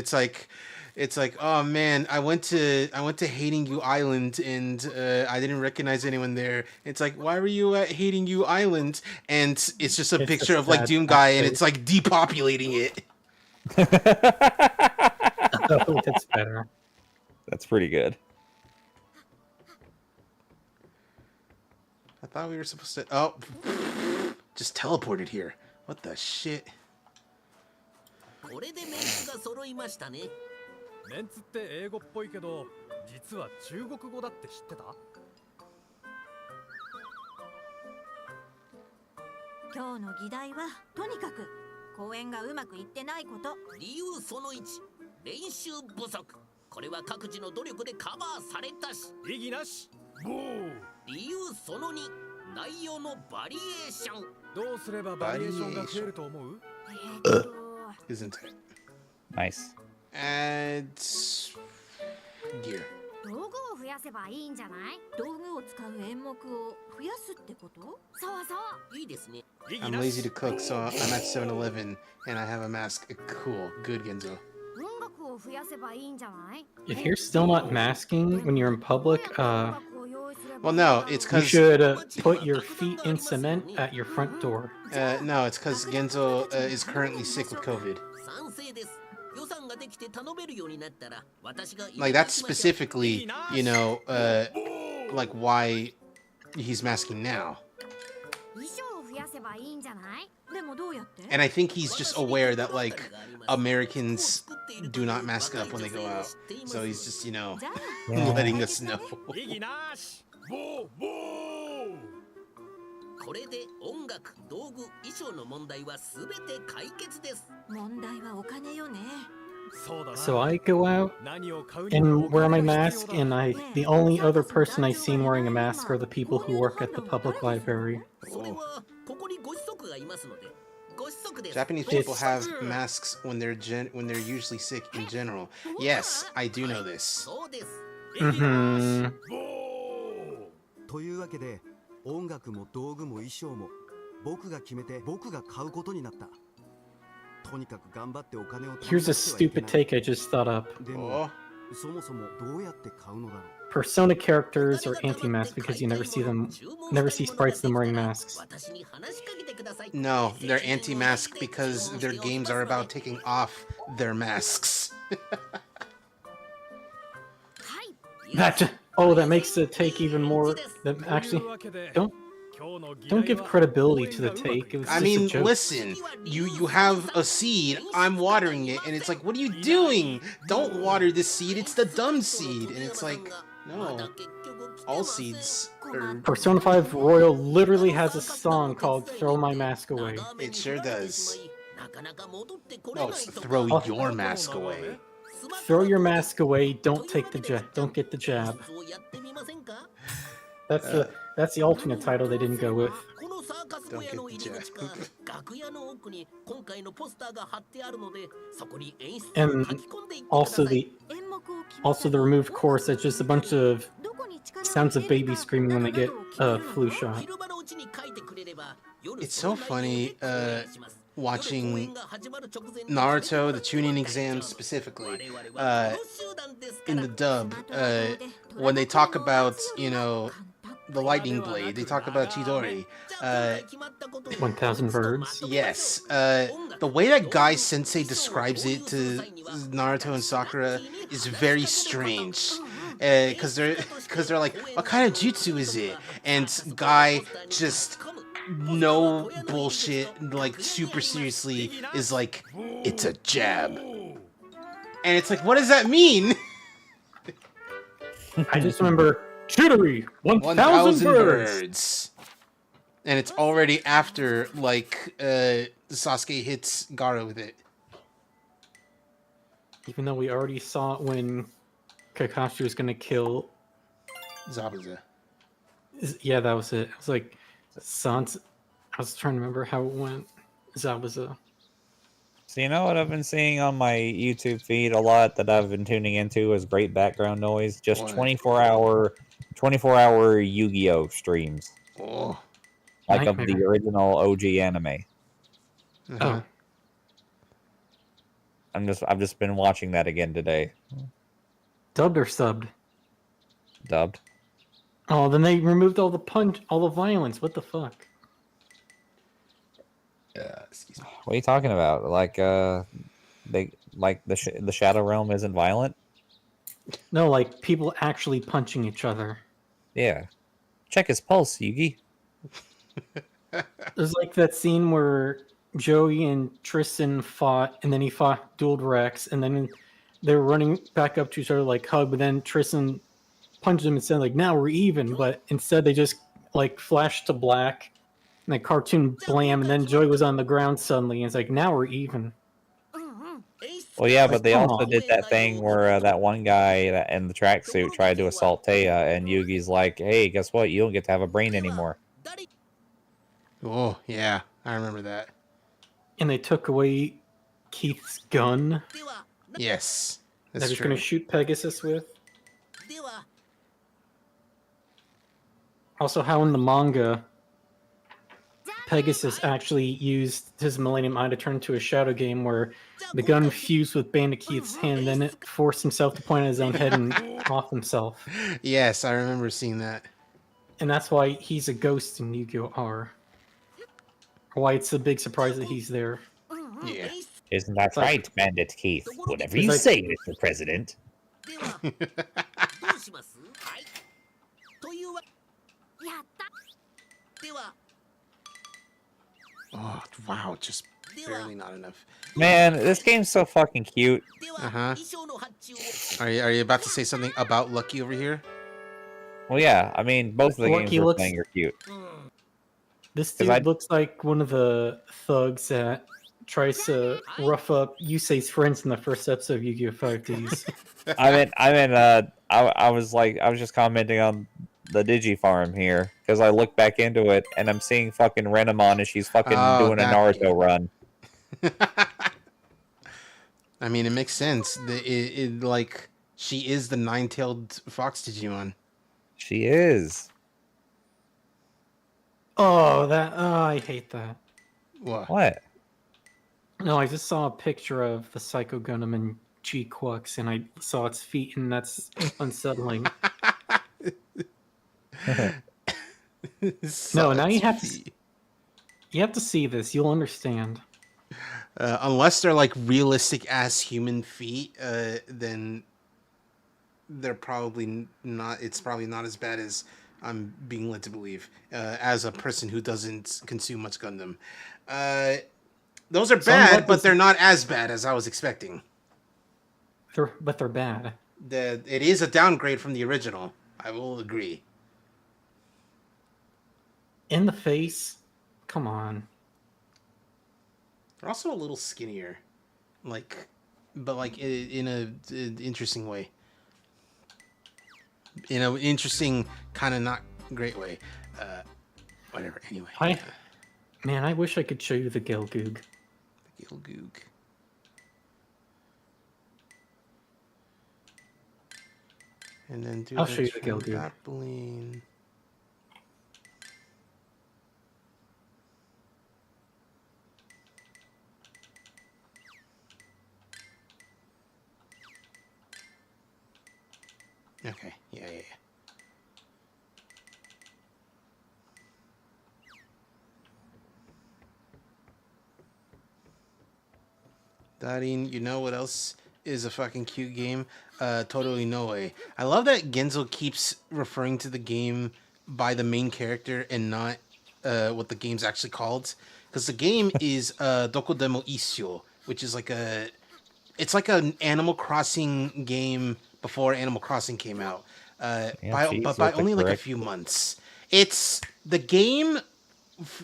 It's like, oh man, I went to Hating You Island and I didn't recognize anyone there. It's like, why were you at Hating You Island? And it's just a picture of like Doom Guy and it's like depopulating it. Oh, that's better. That's pretty good. I thought we were supposed to. Oh, just teleported here. What the shit? これでメンツが揃いましたね。メンツって英語っぽいけど、実は中国語だって知ってた？今日の議題はとにかく公演がうまくいってないこと。理由その1、練習不足。これは各自の努力でカバーされたし。異議なし。ボー。理由その2、内容のバリエーション。どうすればバリエーションが増えると思う？ Isn't it? Nice. Add gear. 道具を増やせばいいんじゃない？道具を使う演目を増やすってこと？そうそう。いいですね。 I'm lazy to cook, so I'm at 7-Eleven and I have a mask. Cool. Good, Genzo. 音楽を増やせばいいんじゃない？ If you're still not masking when you're in public, Well, no, it's you because should put your feet in cement at your front door. no, it's because Genzo is currently sick with COVID. 賛成です。予算ができて頼めるようになったら、私が Like that's specifically, like why he's masking now. 衣装を増やせばいいんじゃない？でもどうやって？ And I think he's just aware that like Americans do not mask up when they go out. So he's just, letting us know. 異議なし。ボーボー。これで音楽、道具、衣装の問題はすべて解決です。問題はお金よね。 So I go out and wear my mask, and the only other person I've seen wearing a mask are the people who work at the public library. Japanese people have masks when they're usually sick in general. Yes, I do know this. というわけで音楽も道具も衣装も僕が決めて僕が買うことになった。とにかく頑張ってお金を。 Here's a stupid take I just thought up. でもそもそもどうやって買うのだろう。 Persona characters are anti-mask because you never see sprites of them wearing masks. No, they're anti-mask because their games are about taking off their masks. Oh, that makes the take even more. That actually don't give credibility to the take. It was I just mean, a joke. listen, you have a seed, I'm watering it, and it's like, what are you doing? Don't water this seed, it's the dumb seed. And it's like, no, all seeds are... Persona 5 Royal literally has a song called "Throw My Mask Away." It sure does. No, it's throw your mask away. Throw your mask away. Don't take the jab. Don't get the jab. That's the alternate title they didn't go with. Don't get the jab. And also the removed chorus. That's just a bunch of sounds of babies screaming when they get a flu shot. It's so funny watching Naruto, the tuning exams specifically, in the dub, when they talk about, you know, the lightning blade, they talk about Chidori. 1,000 birds. Yes. The way that Guy Sensei describes it to Naruto and Sakura is very strange. Because they're like, what kind of jutsu is it? And Guy just... no bullshit, like super seriously, is like, it's a jab. And it's like, what does that mean? I just remember Chidori, 1,000 birds. And it's already after, like, Sasuke hits Gaara with it. Even though we already saw it when Kakashi was gonna kill Zabuza. Yeah, that was it. It was like Sans. I was trying to remember how it went. Zabuza. So you know what I've been seeing on my YouTube feed a lot that I've been tuning into is great background noise. Just 24-hour Yu-Gi-Oh streams. Oh. Like of the original OG anime. Oh. I've just been watching that again today. Dubbed or subbed? Dubbed. Oh, then they removed all the violence. What the fuck? Excuse me. What are you talking about? Like the Shadow Realm isn't violent? No, like people actually punching each other. Yeah. Check his pulse, Yugi. There's like that scene where Joey and Tristan fought, and then he fought dueled Rex, and then they were running back up to each other like hug, but then Tristan punched him and said like, now we're even, but instead they just like flashed to black and the cartoon blam, and then Joey was on the ground suddenly and it's like, now we're even. Well, yeah, but they also did that thing where that one guy in the tracksuit tried to assault Taya, and Yugi's like, hey, guess what? You don't get to have a brain anymore. Oh, yeah. I remember that. And they took away Keith's gun. Yes. That he's going to shoot Pegasus with. Also, how in the manga, Pegasus actually used his Millennium Eye to turn into a shadow game where the gun fused with Bandit Keith's hand, and then it forced himself to point at his own head and off himself. Yes, I remember seeing that. And that's why he's a ghost in Yu-Gi-Oh! R. Why it's a big surprise that he's there. Yeah. Isn't that right, Bandit Keith? Whatever you say, Mr. President. Oh, wow, just barely not enough. Man, this game's so fucking cute. Uh-huh. Are you about to say something about Lucky over here? Well, yeah, I mean, both of the games we're playing are cute. This dude looks like one of the thugs that tries to rough up Yusei's friends in the first episode of Yu-Gi-Oh! 5Ds. I was just commenting on the Digifarm here because I looked back into it and I'm seeing fucking Renamon as she's fucking doing a Naruto run. I mean, it makes sense. Like, she is the nine-tailed fox Digimon. She is. Oh, I hate that. What? No, I just saw a picture of the Psycho Gundam and G-Quux, and I saw its feet, and that's unsettling. No, now you have to see this. You'll understand. Unless they're like realistic ass human feet, then they're probably not. It's probably not as bad as I'm being led to believe. As a person who doesn't consume much Gundam, those are bad, but they're not as bad as I was expecting. But they're bad. It is a downgrade from the original. I will agree. In the face, come on. They're also a little skinnier, but in an interesting way. In an interesting, kind of not great way. Whatever. Anyway. I wish I could show you the Gelgoog. The Gelgoog. And then I'll show you the Gelgoog. Grappling. Okay, yeah. Darin, you know what else is a fucking cute game? Totally Noe. I love that Genzo keeps referring to the game by the main character and not what the game's actually called. Because the game is Doko Demo Issho, which is it's like an Animal Crossing game before Animal Crossing came out. But by only like a few months. It's the game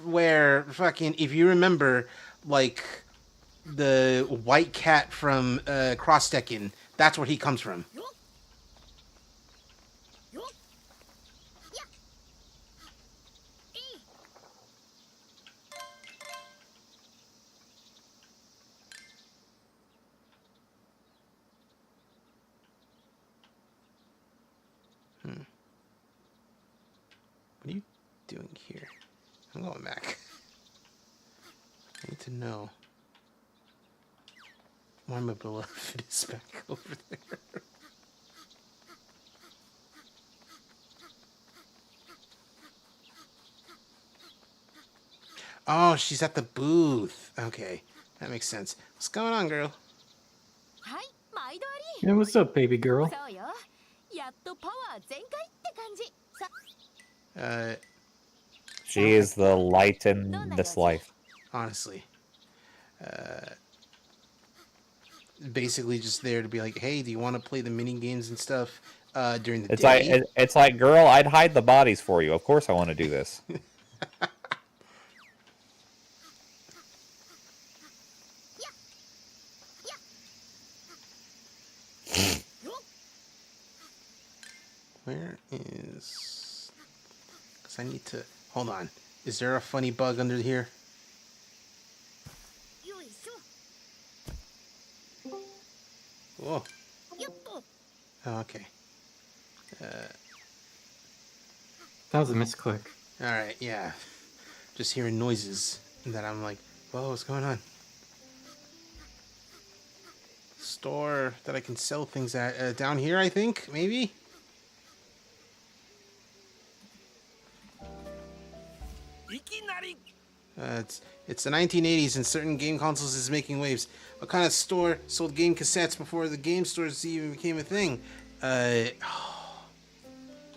where fucking, if you remember, like the white cat from Cross Tekken, that's where he comes from. What are you doing here? I'm going back. I need to know why my beloved is back over there. Oh, she's at the booth. Okay, that makes sense. What's going on, girl? Yeah, what's up, baby girl? She is the light in this life. Honestly. Basically just there to be like, hey, do you want to play the mini games and stuff during the day? It's like, girl, I'd hide the bodies for you. Of course I want to do this. Where is... Because I need to... Hold on. Is there a funny bug under here? Whoa. Oh, okay. That was a misclick. Alright, yeah. Just hearing noises that I'm like, whoa, what's going on? Store that I can sell things at. Down here, I think? Maybe? It's the 1980s and certain game consoles is making waves. What kind of store sold game cassettes before the game stores even became a thing? I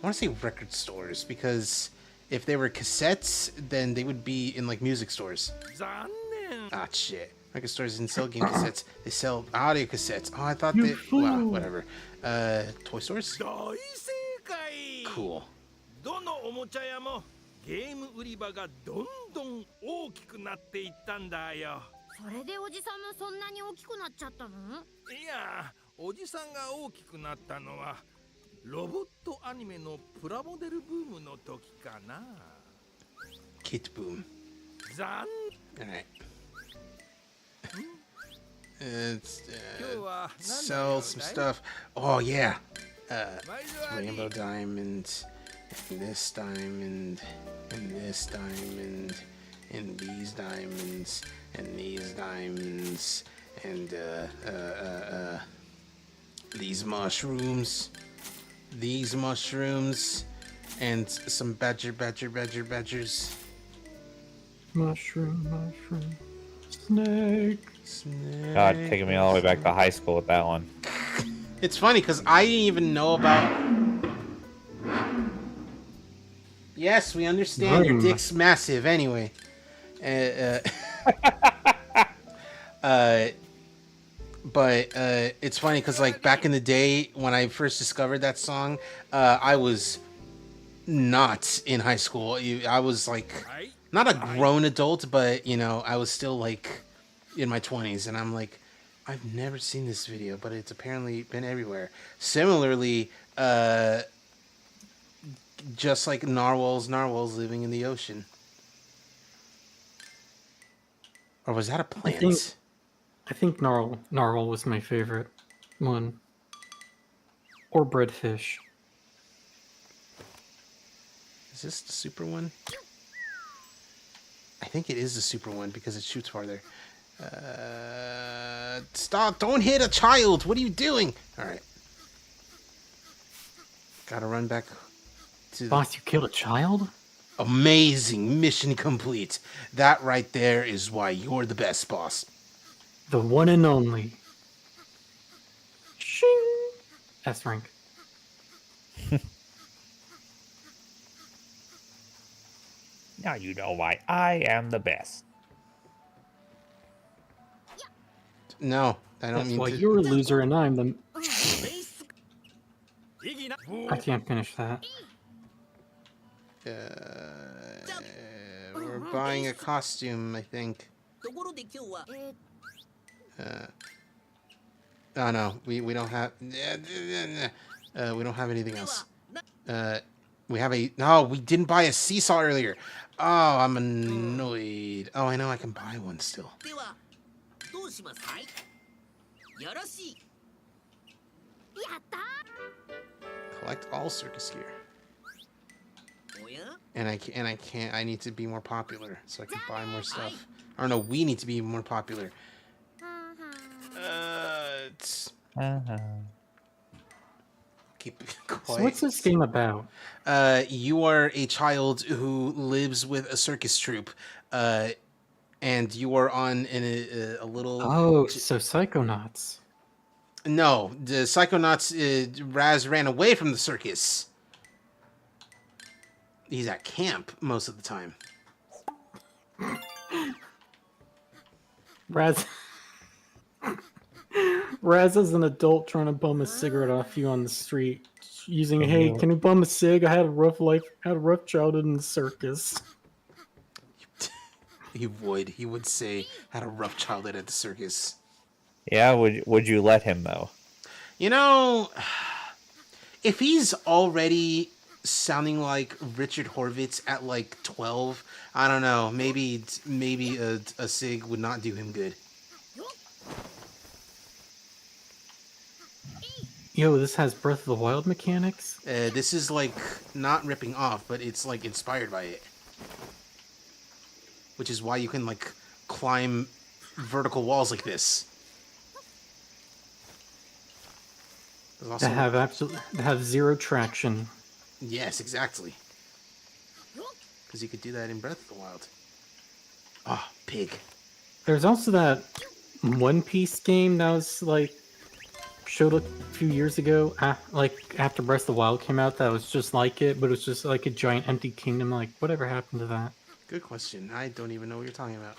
want to say record stores, because if they were cassettes, then they would be in like music stores. Ah, shit. Record stores didn't sell game cassettes. They sell audio cassettes. Oh, I thought they... Wow, whatever. Toy stores? Cool. ゲーム売り場がどんどん大きくなっていったんだよ。それでおじさんもそんなに大きくなっちゃったの？いや、おじさんが大きくなったのはロボットアニメのプラモデルブームの時かな。Kit boom. 残 Alright. Sell some stuff. Oh, yeah. Rainbow diamonds. And this diamond, and this diamond, and these diamonds, and these diamonds, and these mushrooms, and some badgers. Mushroom, snake. God, taking me all the way back to high school with that one. It's funny because I didn't even know about. Yes, we understand your dick's massive. Anyway, but it's funny because like back in the day when I first discovered that song, I was not in high school. I was like not a grown adult, but you know I was still like in my 20s, and I'm like, I've never seen this video, but it's apparently been everywhere. Similarly, just like narwhals living in the ocean. Or was that a plant? I think narwhal was my favorite one. Or breadfish. Is this the super one? I think it is the super one because it shoots farther. Stop! Don't hit a child! What are you doing? Alright. Gotta run back to... Boss, you killed a child? Amazing. Mission complete. That right there is why you're the best, boss. The one and only. Shing! S rank. Now you know why I am the best. No, I don't That's mean why to... you're a loser and I'm the... I can't finish that. We're buying a costume, I think. Oh no, we don't have... we don't have anything else. We have a... No, we didn't buy a seesaw earlier. Oh, I'm annoyed. Oh, I know I can buy one still. Collect all circus gear. And I can't. I need to be more popular so I can buy more stuff. Or no, we need to be more popular. Keep quiet. So what's this game about? You are a child who lives with a circus troupe, and you are on a little. Oh, so Psychonauts. No, the Psychonauts. Raz ran away from the circus. He's at camp most of the time. Raz is an adult trying to bum a cigarette off you on the street, using "Hey, can you bum a cig? I had a rough life, had a rough childhood in the circus." He would say, "Had a rough childhood at the circus." Yeah, would you let him though? You know, if he's already sounding like Richard Horvitz at like 12, I don't know. Maybe a cig would not do him good. Yo, this has Breath of the Wild mechanics? This is like not ripping off, but it's like inspired by it. Which is why you can like climb vertical walls like this. Also... That have zero traction. Yes, exactly. Because you could do that in Breath of the Wild. Oh, pig. There's also that One Piece game that was like showed a few years ago, like after Breath of the Wild came out, that was just like it, but it was just like a giant empty kingdom. Like, whatever happened to that? Good question. I don't even know what you're talking about.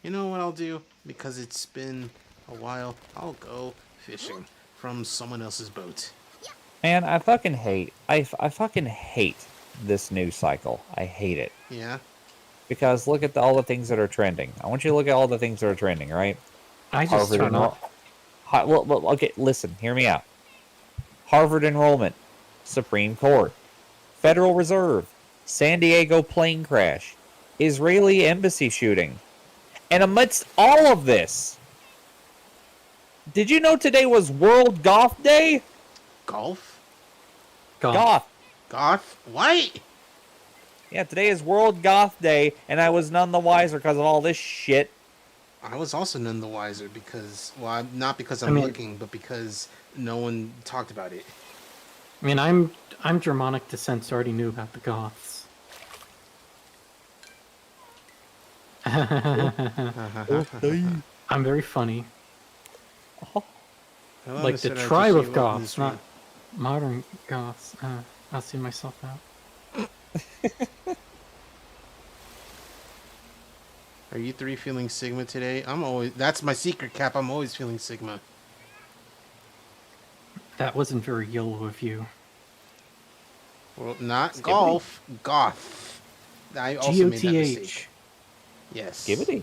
You know what I'll do? Because it's been a while, I'll go fishing from someone else's boat. Man, I fucking hate this news cycle. I hate it. Yeah? Because look at all the things that are trending. I want you to look at all the things that are trending, right? I just turn off. Well, okay, listen, hear me out. Harvard enrollment, Supreme Court, Federal Reserve, San Diego plane crash, Israeli embassy shooting. And amidst all of this, did you know today was World Goth Day? Golf? Goth. Goth? What? Yeah, today is World Goth Day, and I was none the wiser because of all this shit. I was also none the wiser because, well, not because I'm looking, but because no one talked about it. I mean, I'm Germanic descent, so I already knew about the Goths. I'm very funny. Hello, Like the Mr. tribe Artishi, of welcome to the goths, stream. not modern goths. I'll see myself out. Are you three feeling Sigma today? I'm always. That's my secret, Cap. I'm always feeling Sigma. That wasn't very yellow of you. Well, not golf. Goth. I also made that mistake. Goth. Yes. Skibbity.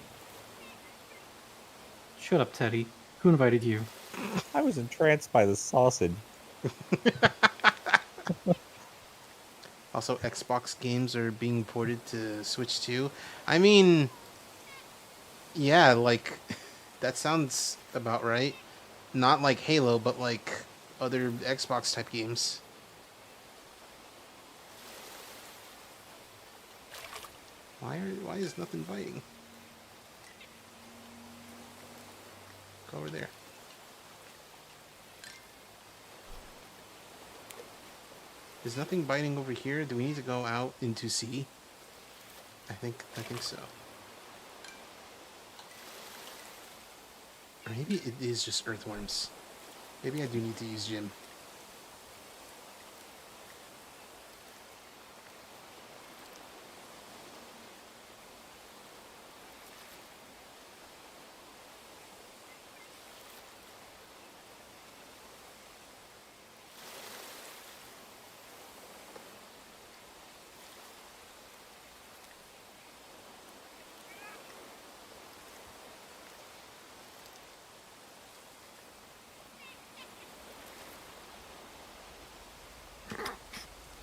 Shut up, Teddy. Who invited you? I was entranced by the sausage. Also, Xbox games are being ported to Switch too. I mean, yeah, like, that sounds about right. Not like Halo, but like other Xbox type games. Why is nothing biting? Go over there. Is nothing biting over here? Do we need to go out into sea? I think so. Or maybe it is just earthworms. Maybe I do need to use Jim.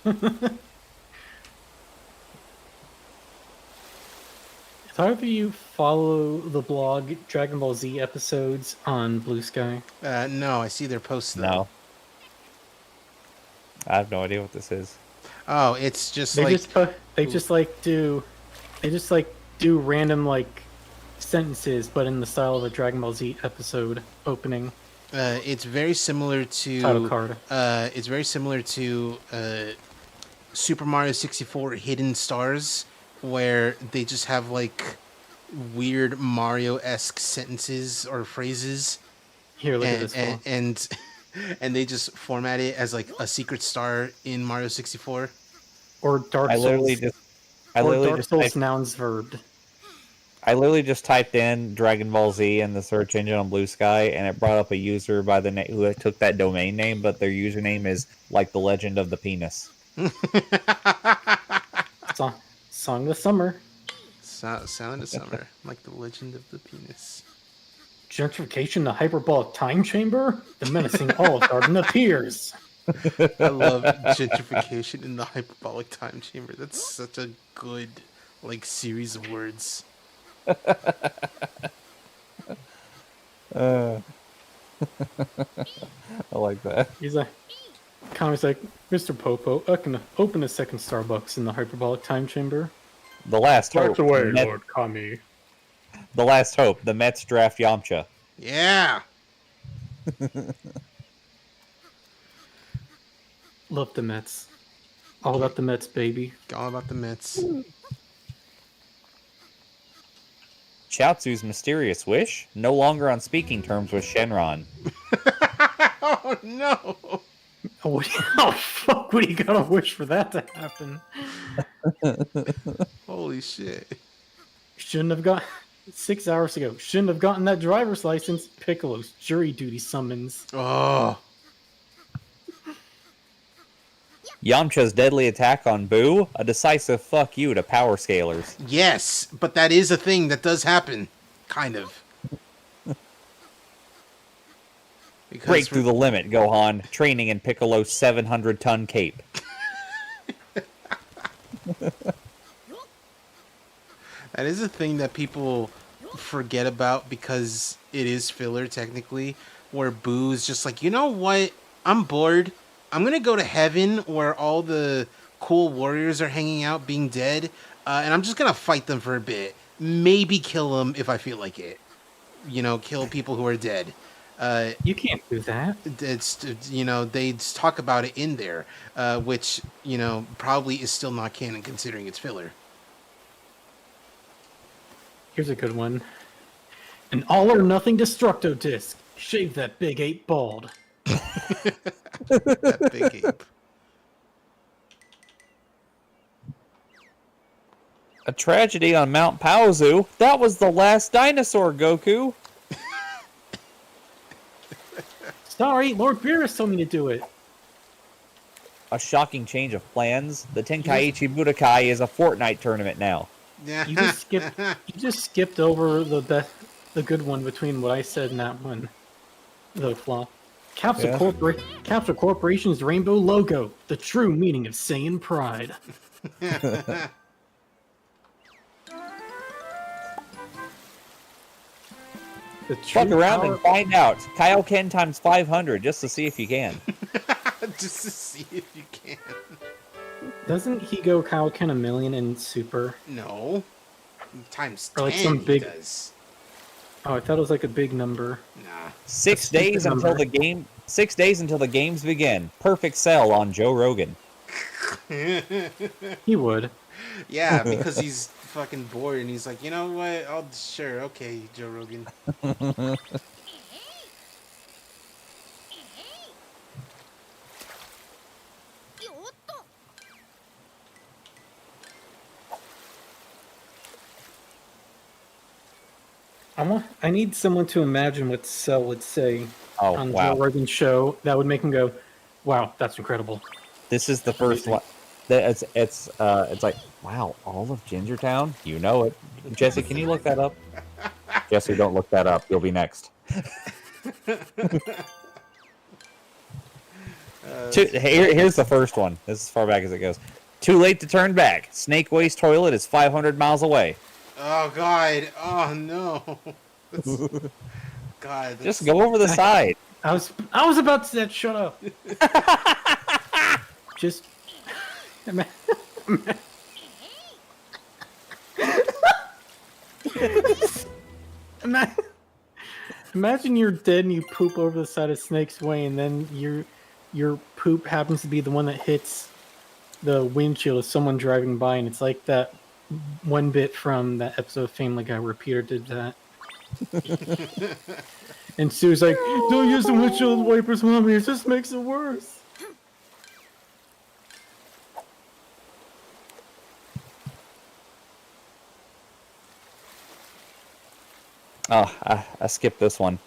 If either of you follow the blog Dragon Ball Z episodes on Blue Sky? No, I see their posts though. No. I have no idea what this is. Oh, it's just They like they just do random like sentences, but in the style of a Dragon Ball Z episode opening. It's very similar to Title card. It's very similar to Super Mario 64 Hidden Stars, where they just have like weird Mario-esque sentences or phrases. Here, look at this one. And they just format it as like a secret star in Mario 64. Or Dark Souls. Dark Souls nouns verbed. I literally just typed in Dragon Ball Z in the search engine on Blue Sky, and it brought up a user by the name who took that domain name, but their username is like the Legend of the Penis. Song of the Summer. Sound of the Summer, like the Legend of the Penis. Gentrification, the hyperbolic time chamber. The menacing Olive Garden appears. I love gentrification in the hyperbolic time chamber. That's such a good like series of words. I like that. He's like, Kami's like, Mr. Popo, I can open a second Starbucks in the hyperbolic time chamber. The last hope. That's away, Lord Kami. The last hope. The Mets draft Yamcha. Yeah. Love the Mets. All about the Mets, baby. All about the Mets. Chiaotzu's mysterious wish? No longer on speaking terms with Shenron. Oh no! Oh fuck! What do you gotta wish for that to happen? Holy shit! Shouldn't have got 6 hours ago. Shouldn't have gotten that driver's license. Piccolo's jury duty summons. Oh. Yamcha's deadly attack on Boo? A decisive fuck you to power scalers. Yes, but that is a thing that does happen. Kind of. Break through the limit, Gohan. Training in Piccolo's 700-ton cape. That is a thing that people forget about because it is filler, technically, where Boo's just like, you know what? I'm bored. I'm going to go to heaven where all the cool warriors are hanging out being dead, and I'm just going to fight them for a bit. Maybe kill them if I feel like it. You know, kill people who are dead. You can't do that. It's, you know, they talk about it in there, which, you know, probably is still not canon considering it's filler. Here's a good one. An all or nothing destructo disc. Shave that big ape bald. That big ape. A tragedy on Mount Paozu. That was the last dinosaur, Goku. Sorry, Lord Beerus told me to do it. A shocking change of plans. The Tenkaichi Budokai is a Fortnite tournament now. Yeah. You just skipped over the good one between what I said and that one. The flaw. Capsule Corporation's rainbow logo. The true meaning of Saiyan pride. Fuck around and find out. Kaioken times 500 just to see if you can. Just to see if you can. Doesn't he go Kaioken 1,000,000 in Super? No. Times 10 or like some big... he does. Oh, I thought it was like a big number. Nah. 6 days until the game. 6 days until the games begin. Perfect sell on Joe Rogan. He would. Yeah, because he's fucking bored and he's like, you know what? Sure, okay, Joe Rogan. I need someone to imagine what Cell would say on wow. Joe Rogan's show. That would make him go, "Wow, that's incredible." This is the first one. It's like, wow, all of Gingertown? You know it. Jesse, can you look that up? Jesse, don't look that up. You'll be next. Here's the first one. This is as far back as it goes. Too late to turn back. Snake Waste Toilet is 500 miles away. Oh, God. Oh, no. God. Just go over the side. I was about to say, shut up. Just... Imagine you're dead and you poop over the side of Snake's Way, and then your poop happens to be the one that hits the windshield of someone driving by, and it's like that one bit from that episode of Family Guy where Peter did that. And Sue's like, "Don't use the windshield wipers, Mommy, it just makes it worse." Oh, I skipped this one.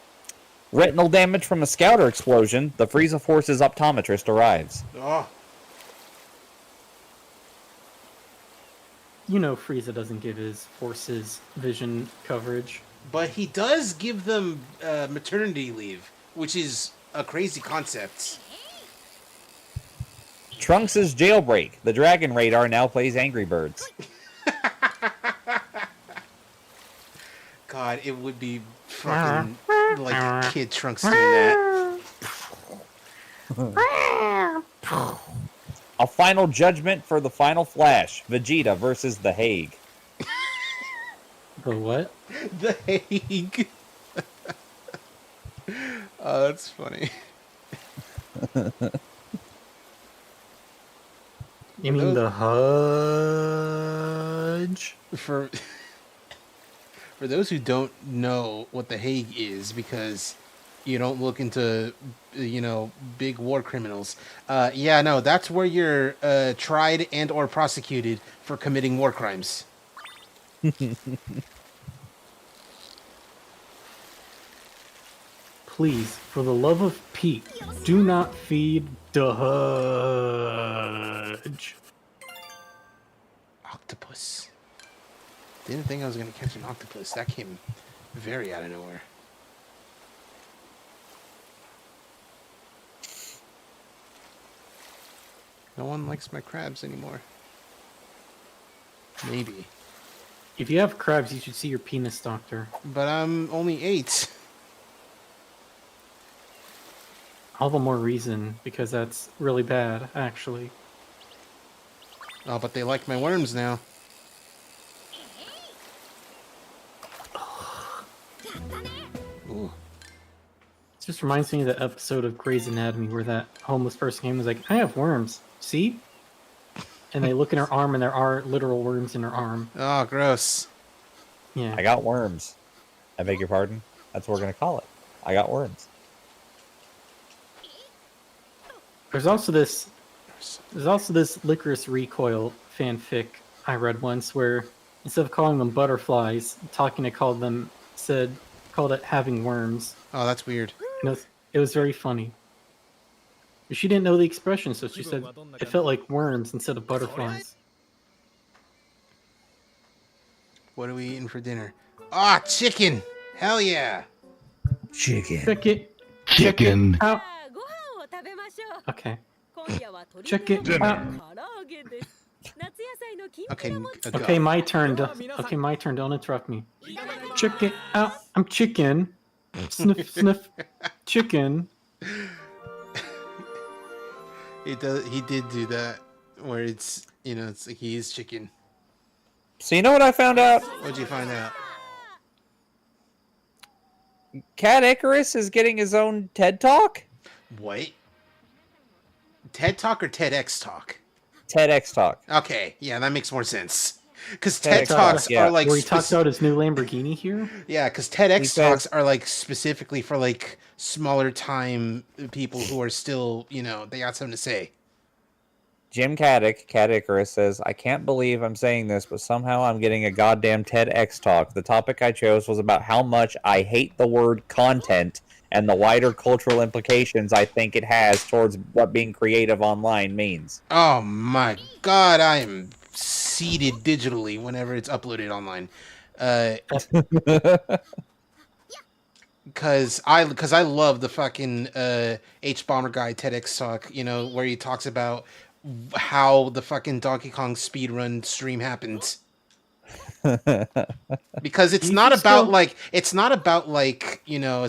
Retinal damage from a scouter explosion. The Frieza Force's optometrist arrives. Oh. You know Frieza doesn't give his forces vision coverage. But he does give them maternity leave, which is a crazy concept. Trunks' jailbreak. The Dragon Radar now plays Angry Birds. God, it would be fucking like Kid Trunks doing that. A final judgment for the final Flash. Vegeta versus The Hague. The what? The Hague. Oh, that's funny. You mean the Hudge? For those who don't know what the Hague is, because you don't look into, big war criminals. No, that's where you're tried and or prosecuted for committing war crimes. Please, for the love of Pete, do not feed the Hudge. Octopus. Didn't think I was going to catch an octopus. That came very out of nowhere. No one likes my crabs anymore. Maybe. If you have crabs, you should see your penis doctor. But I'm only 8. All the more reason, because that's really bad, actually. Oh, but they like my worms now. Ooh. It just reminds me of the episode of Grey's Anatomy where that homeless person came and was like, "I have worms. See?" And they look in her arm and there are literal worms in her arm. Oh, gross. Yeah. I got worms. I beg your pardon? That's what we're going to call it. I got worms. There's also this Licorice Recoil fanfic I read once where instead of calling them butterflies, Takina called it having worms. Oh, that's weird. And it was very funny. She didn't know the expression, so she said it felt like worms instead of butterflies. What are we eating for dinner? Ah, chicken! Hell yeah! Chicken. Check it. Chicken. Check it out. Okay. Check it out. Okay, Okay, my turn. Okay, my turn. Don't interrupt me. Check it out. I'm chicken. Sniff, sniff. Chicken. He did do that, where it's it's like he is chicken. So you know what I found out? What'd you find out? Cat Icarus is getting his own TED Talk? What? TED Talk or TEDx Talk? TEDx Talk. Okay, yeah, that makes more sense. Because TED TED Talks yeah. are like... Where he talks about his new Lamborghini here? Yeah, because TEDx Talks are like specifically for like smaller time people who are still, they got something to say. Jim Caddick, Cat Icarus, says, I can't believe I'm saying this, but somehow I'm getting a goddamn TEDx Talk. The topic I chose was about how much I hate the word content and the wider cultural implications I think it has towards what being creative online means. Oh my god, I am seeded digitally whenever it's uploaded online. Because I love the fucking H Bomber guy TEDx Talk, where he talks about how the fucking Donkey Kong speedrun stream happened. Because it's not about it's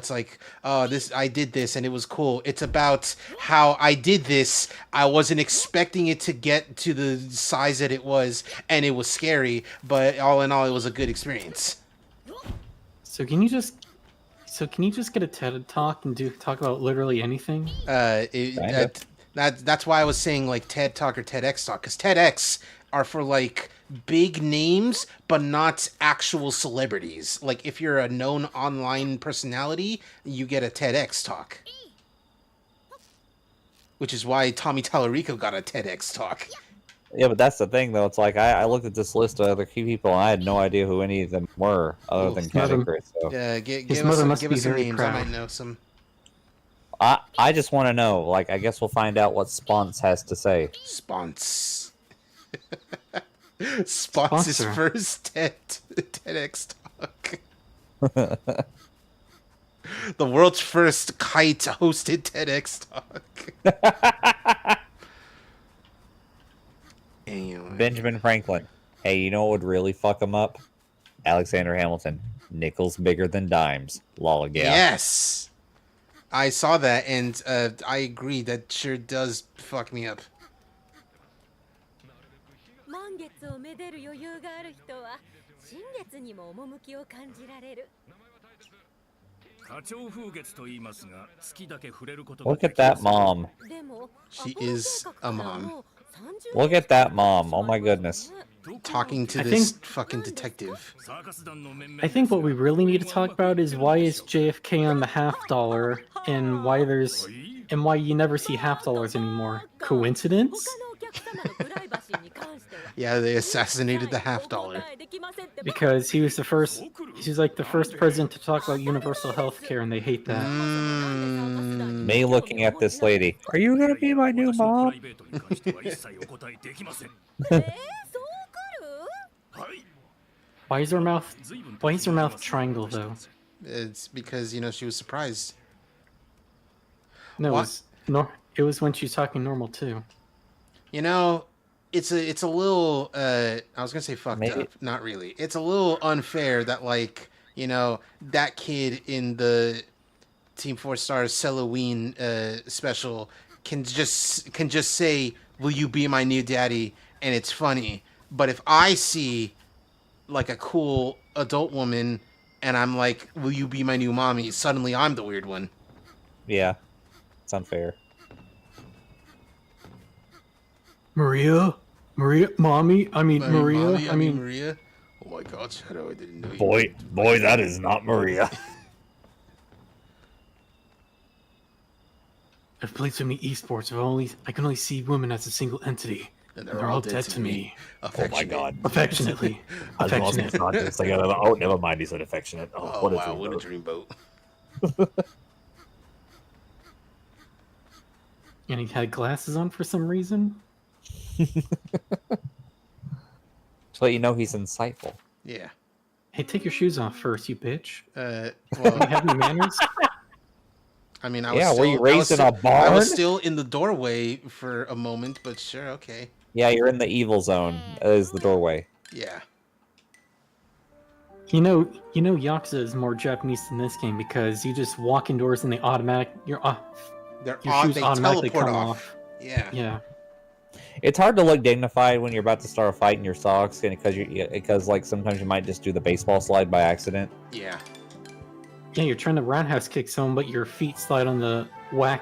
like, oh, this, I did this and it was cool. It's about how I did this. I wasn't expecting it to get to the size that it was, and it was scary, but all in all, it was a good experience. So can you just get a TED Talk and talk about literally anything? That's why I was saying like TED Talk or TEDx Talk, because TEDx are for like big names, but not actual celebrities. Like if you're a known online personality, you get a TEDx Talk. Which is why Tommy Tallarico got a TEDx Talk. Yeah, but that's the thing, though. It's like I looked at this list of other key people, and I had no idea who any of them were, other than Cat Icarus. So. Give us some names. Proud. I might know some. I just want to know. Like, I guess we'll find out what Spons has to say. Spons. Spons' first TEDx Talk. The world's first kite-hosted TEDx Talk. Anyway. Benjamin Franklin. Hey, you know what would really fuck him up? Alexander Hamilton. Nickels bigger than dimes. Lollygag. Yes! I saw that, and I agree. That sure does fuck me up. Look at that mom. She is a mom. Look at that mom. Oh my goodness. Talking to this fucking detective. I think what we really need to talk about is why is JFK on the $half and why you never see $half anymore. Coincidence? Yeah, they assassinated the $half. Because he was like the first president to talk about universal health care, and they hate that. Me looking at this lady. Are you gonna be my new mom? Why is her mouth triangle though? It's because she was surprised. No, it was when she was talking normal too. It's a little I was gonna say fucked up. Not really. It's a little unfair that that kid in the Team 4 Stars Halloween special can just say, "Will you be my new daddy?" and it's funny. But if I see like a cool adult woman and I'm like, "Will you be my new mommy?" suddenly I'm the weird one. Yeah, it's unfair. Maria, mommy. I mean Maria. Mommy, I mean Maria. my God, Shadow, I didn't know you. Boy, that is not Maria. I've played so many esports. I can only see women as a single entity. And They're all dead to me. Oh my God. Affectionately. I was about to say not this. Oh, never mind. He said affectionate. Oh, Oh what a wow, what a dreamboat. dreamboat. And he had glasses on for some reason. So you know he's insightful. Yeah. Hey, take your shoes off first, you bitch. Well, You have any manners? I mean, I was still, were you raised in a barn? I was still in the doorway for a moment, but sure, okay. Yeah, you're in the evil zone. Is the doorway. Yeah. You know, Yakuza is more Japanese than this game because you just walk indoors and your shoes They automatically teleport come off. Yeah. Yeah. It's hard to look dignified when you're about to start a fight in your socks, because like sometimes you might just do the baseball slide by accident. Yeah. Yeah, you're trying to roundhouse kick someone, but your feet slide on the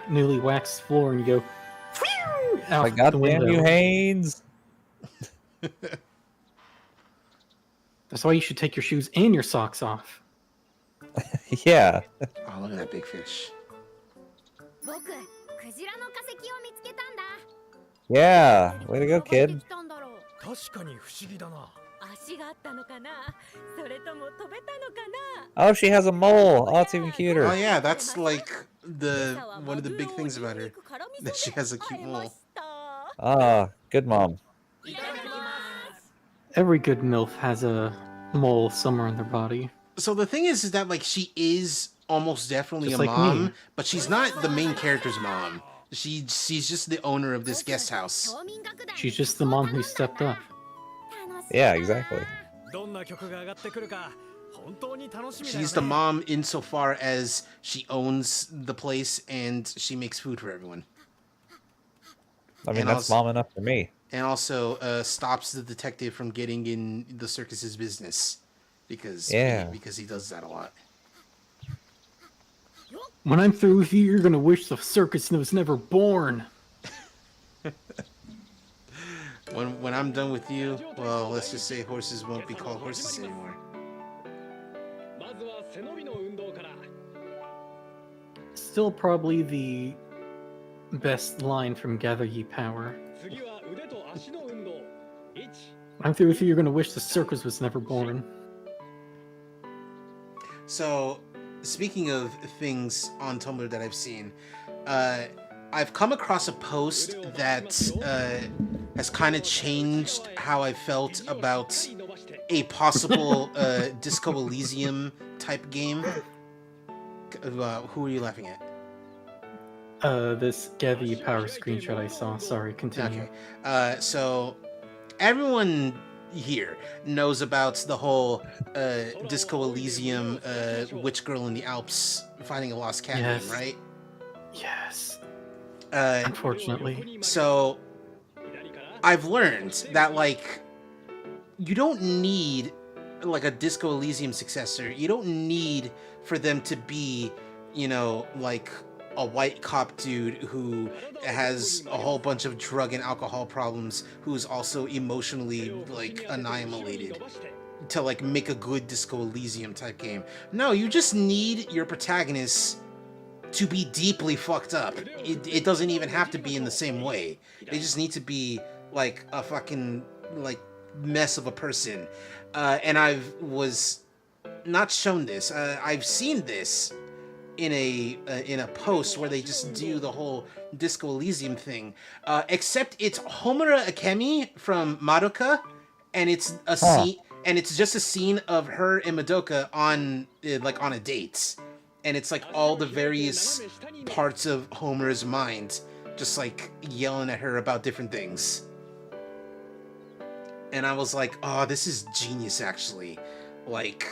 newly waxed floor, and you go. Out Like, God damn you, Haynes! That's why you should take your shoes and your socks off. Yeah. Oh, look at that big fish. Yeah. Way to go, kid. Oh, she has a mole. Oh, it's even cuter. Oh yeah, that's like one of the big things about her, that she has a cute mole. Ah, good mom. Every good MILF has a mole somewhere on their body. So the thing is that like she is almost definitely Just a like mom, me. but she's not the main character's mom. She's just the owner of this guest house. She's just the mom who stepped up. Yeah, exactly. She's the mom insofar as she owns the place and she makes food for everyone. I mean, And that's mom enough for me. And also stops the detective from getting in the circus's business because he does that a lot. When I'm through with you, you're gonna wish the circus was never born. When I'm done with you, well, let's just say horses won't be called horses anymore. Still probably the best line from Gather Ye Power. When I'm through with you, you're gonna wish the circus was never born. So, speaking of things on Tumblr that I've seen, I've come across a post that has kind of changed how I felt about a possible Disco Elysium type game. Who are you laughing at? This Gather Ye Power screenshot I saw. Sorry, continue. Okay. So, everyone here knows about the whole Disco Elysium Witch Girl in the Alps finding a lost cat game, right? Yes. Unfortunately. So, I've learned that, like, you don't need, like, a Disco Elysium successor. You don't need for them to be, you know, like, a white cop dude who has a whole bunch of drug and alcohol problems, who's also emotionally, like, annihilated, to, like, make a good Disco Elysium type game. No, you just need your protagonists to be deeply fucked up. It doesn't even have to be in the same way. They just need to be, like, a fucking, like, mess of a person. And was not shown this. I've seen this in a post where they just do the whole Disco Elysium thing. Except it's Homura Akemi from Madoka, and it's a scene, and it's just a scene of her and Madoka on like on a date, and it's like all the various parts of Homer's mind just like yelling at her about different things. And I was like, oh, this is genius, actually. Like,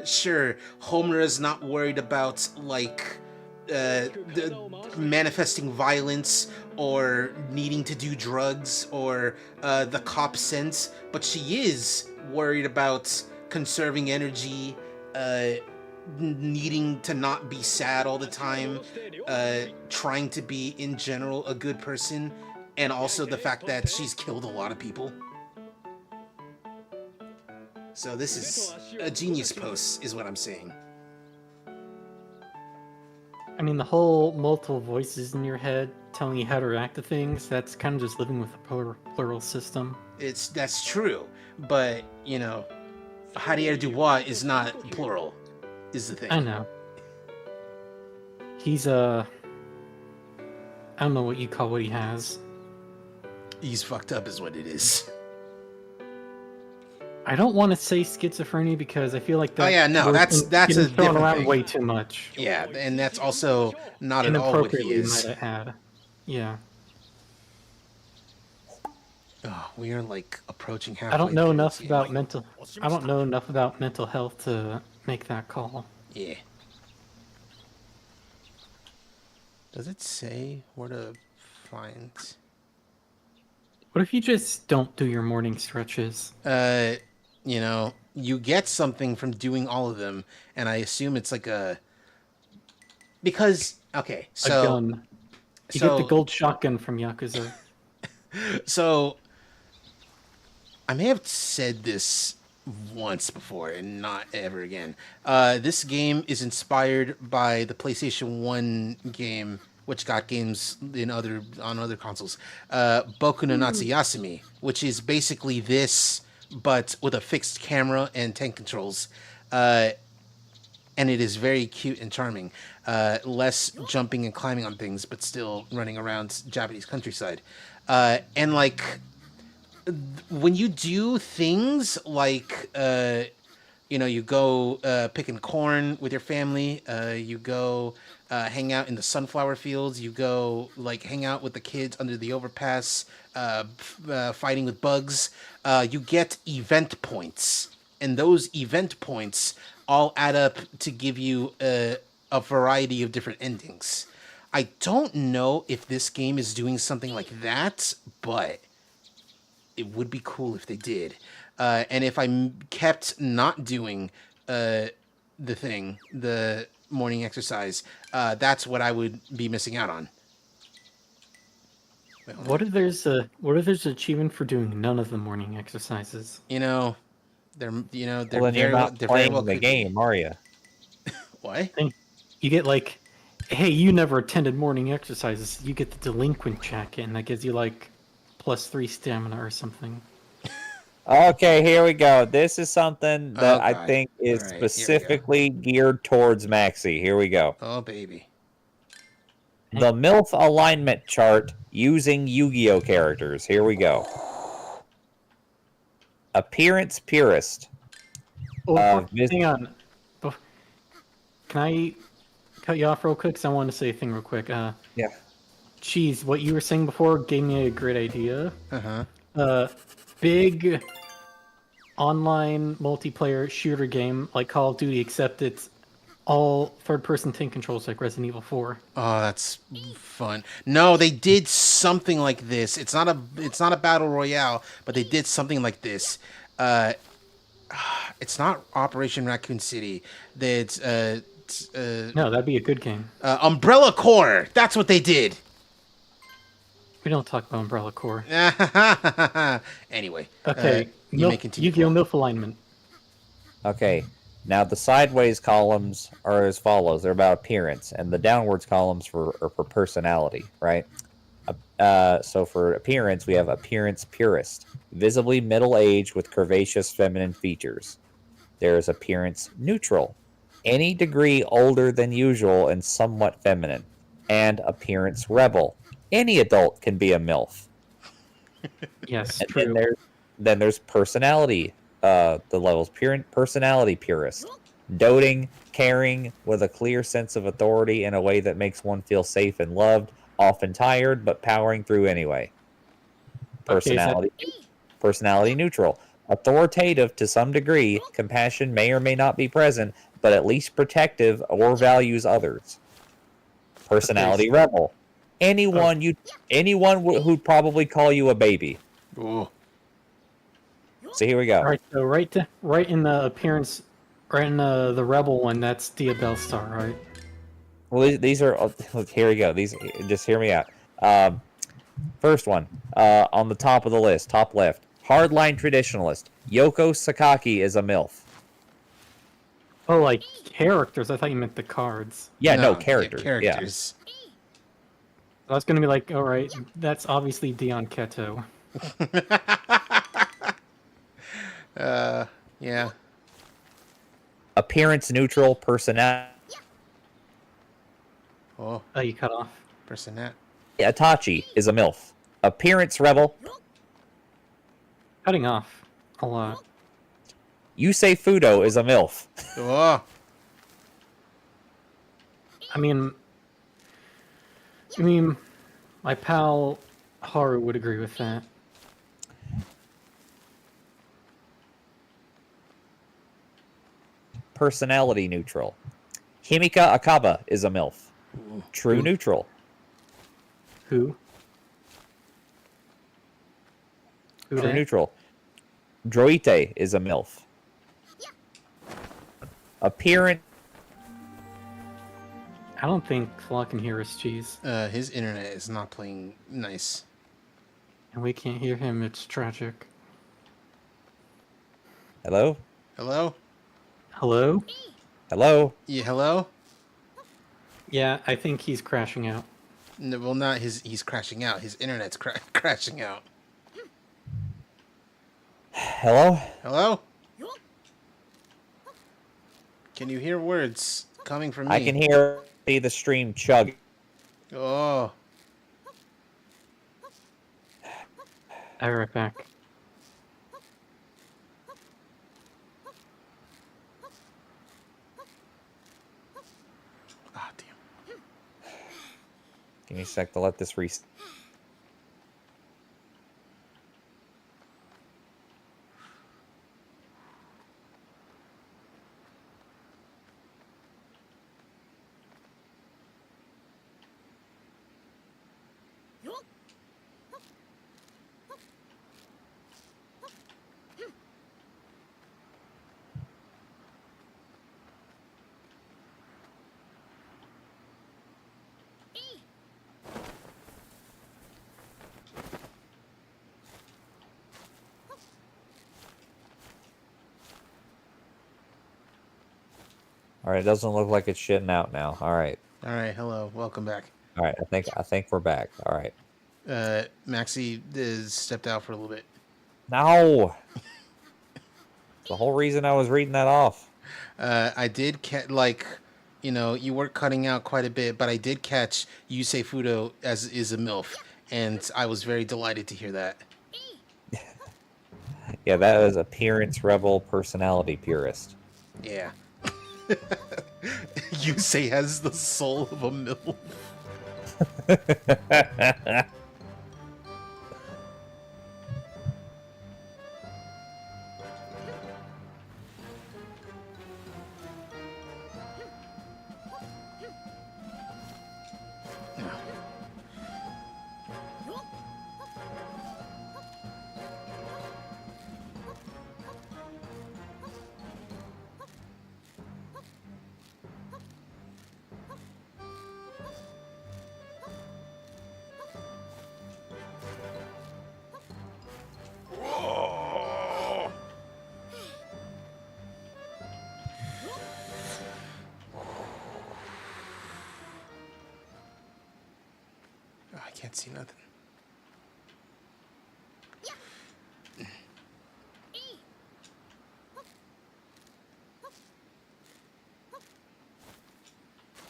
sure, Homer is not worried about, like, manifesting violence or needing to do drugs or the cop sense, but she is worried about conserving energy, needing to not be sad all the time, trying to be, in general, a good person, and also the fact that she's killed a lot of people. So this is a genius post, is what I'm saying. I mean, the whole multiple voices in your head telling you how to react to things, that's kind of just living with a plural system. That's true, but, you know, Javier Dubois is not plural, is the thing. I know. He's I don't know what you call what he has. He's fucked up is what it is. I don't want to say schizophrenia because I feel like that. Oh yeah, no, that's a thrown different around thing. way too much. Yeah, and that's also not at all what he Inappropriately, is. might I add. Yeah. Oh, we are like approaching halfway. I don't know through enough this about game. mental. I don't know enough about mental health to make that call. Yeah. Does it say where to find? What if you just don't do your morning stretches? You know, you get something from doing all of them, and I assume it's like because okay, so A gun. You get the gold shotgun from Yakuza. So I may have said this once before and not ever again. This game is inspired by the PlayStation 1 game, which got games on other consoles. Boku no Natsu-Yasumi, which is basically this, but with a fixed camera and tank controls. And it is very cute and charming. Less jumping and climbing on things, but still running around Japanese countryside. And like, when you do things like, you know, you go picking corn with your family, you go hang out in the sunflower fields, you go like hang out with the kids under the overpass, fighting with bugs, you get event points. And those event points all add up to give you a variety of different endings. I don't know if this game is doing something like that, but it would be cool if they did. And if I kept not doing the morning exercise, that's what I would be missing out on. What if there's an achievement for doing none of the morning exercises? You know, they're Well, then very you're not playing the could game, are you? What? You get like, hey, you never attended morning exercises. You get the delinquent check, and that gives you like +3 stamina or something. Okay, here we go. This is something that I God. think is All right, specifically geared towards Maxi. Here we go. Oh, baby. The MILF alignment chart using Yu-Gi-Oh characters. Here we go. Appearance purist. Hang on. Can I cut you off real quick? Because I want to say a thing real quick. Yeah. Cheese, what you were saying before gave me a great idea. Big online multiplayer shooter game like Call of Duty, except it's all third-person tank controls like Resident Evil 4. Oh, that's fun. No, they did something like this. It's not a battle royale, but they did something like this. It's not Operation Raccoon City. That's no, that'd be a good game. Umbrella Corps. That's what they did. We don't talk about Umbrella Corps. Anyway. Okay. Yu-Gi-Oh! MILF alignment. Okay. Now the sideways columns are as follows. They're about appearance, and the downwards columns are for personality, right? So for appearance, we have appearance purist, visibly middle-aged with curvaceous feminine features. There's appearance neutral, any degree older than usual and somewhat feminine. And appearance rebel, any adult can be a MILF. Yes, and true. Then there's personality, the levels, personality purist, doting, caring, with a clear sense of authority in a way that makes one feel safe and loved, often tired, but powering through anyway. Personality neutral, authoritative to some degree, compassion may or may not be present, but at least protective or values others. Personality rebel, anyone who'd probably call you a baby. Ooh. So here we go. All right, so right in the appearance, right in the rebel one, that's Dia Bellstar, right? Well, these are here we go. These, just hear me out. First one on the top of the list, top left, Hardline traditionalist. Yoko Sakaki is a MILF. Oh, like characters. I thought you meant the cards. Yeah, no, Yeah, characters. characters. I was gonna be like, all right, that's obviously Dion Keto. Yeah. Appearance neutral. Personality. Oh, You cut off. personat. Itachi is a MILF. Appearance rebel. Cutting off a lot. Yusei Fudo is a MILF. Oh. I mean, my pal Haru would agree with that. Personality neutral. Himika Akaba is a MILF. True neutral. Who? True dat? neutral. Droite is a MILF. Appearance. I don't think Flaw can hear us, Cheese. His internet is not playing nice. And we can't hear him. It's tragic. Hello? Hello? Hello? Hello? Yeah, hello? Yeah, I think he's crashing out. No, well, not he's crashing out. His internet's crashing out. Hello? Hello? Can you hear words coming from me? I can hear the stream chug. Oh. I'll be right back. Ah, damn. Give me a sec to let this reset. Alright, it doesn't look like it's shitting out now. Alright. Alright, hello. Welcome back. Alright, I think we're back. Alright. Maxie is stepped out for a little bit. No! The whole reason I was reading that off. I did you were cutting out quite a bit, but I did catch Yusei Fudo is a MILF, and I was very delighted to hear that. Yeah, that was appearance rebel personality purist. Yeah. Yusei has the soul of a MILF. I can't see nothing.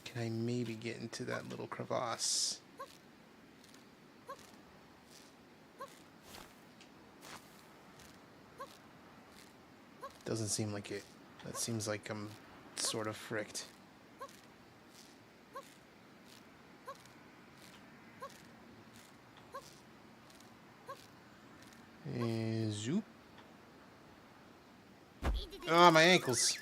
Can I maybe get into that little crevasse? Doesn't seem like it. That seems like I'm sort of fricked. Zoop. Oh, my ankles.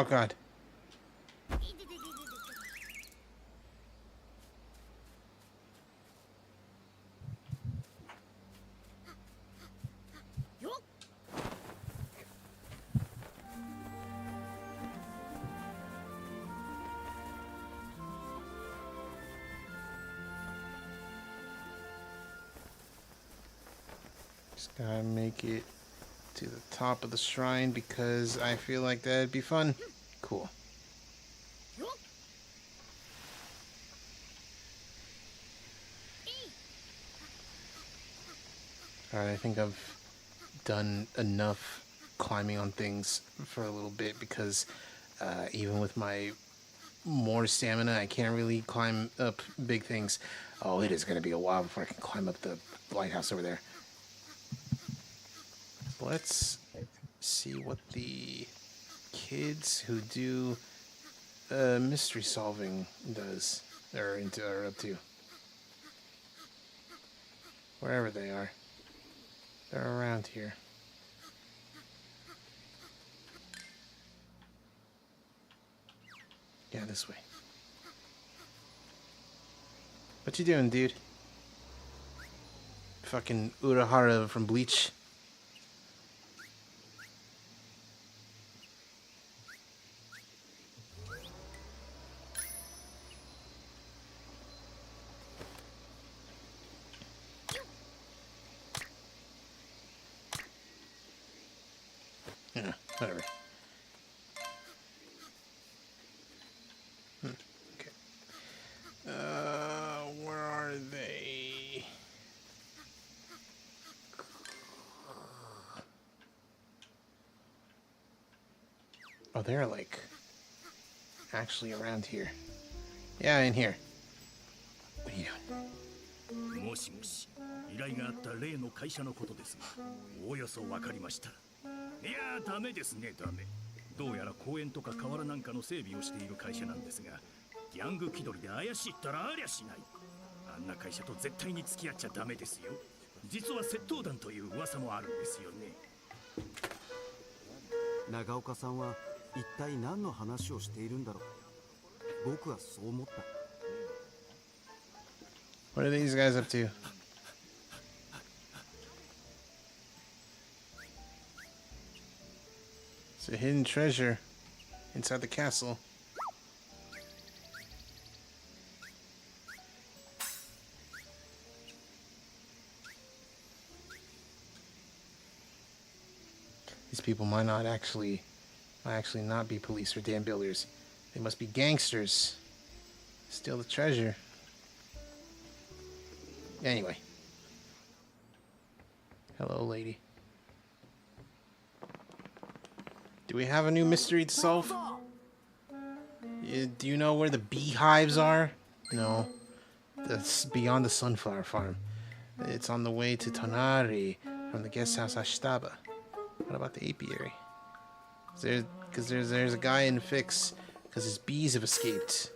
God. Just gotta make it to the top of the shrine because I feel like that'd be fun. Cool. Alright, I think I've done enough climbing on things for a little bit because even with my more stamina, I can't really climb up big things. Oh, it is going to be a while before I can climb up the lighthouse over there. Let's see what the kids who do mystery solving are up to. Wherever they are. They're around here. Yeah, this way. What you doing, dude? Fucking Urahara from Bleach. Yeah, whatever. Okay. Where are they? Oh, they're like actually around here. Yeah, in here. What are you doing? もしもし、依頼があった例の会社のことですが、おおよそわかりました。いやー、ダメですね、ダメ。どうやら公園とか河原なんかの整備をしている会社なんですが、ギャング気取りで怪しいったらありゃしない。あんな会社と絶対に付き合っちゃダメですよ。実は窃盗団という噂もあるんですよね。長岡さんは一体何の話をしているんだろう。僕はそう思った。What are these guys up to? It's a hidden treasure inside the castle. These people might actually not be police or dam builders. They must be gangsters. Steal the treasure. Anyway. Hello, lady. Do we have a new mystery to solve? Do you know where the beehives are? No. That's beyond the sunflower farm. It's on the way to Tonari from the guest house Ashitaba. What about the apiary? Because there's a guy in fix because his bees have escaped.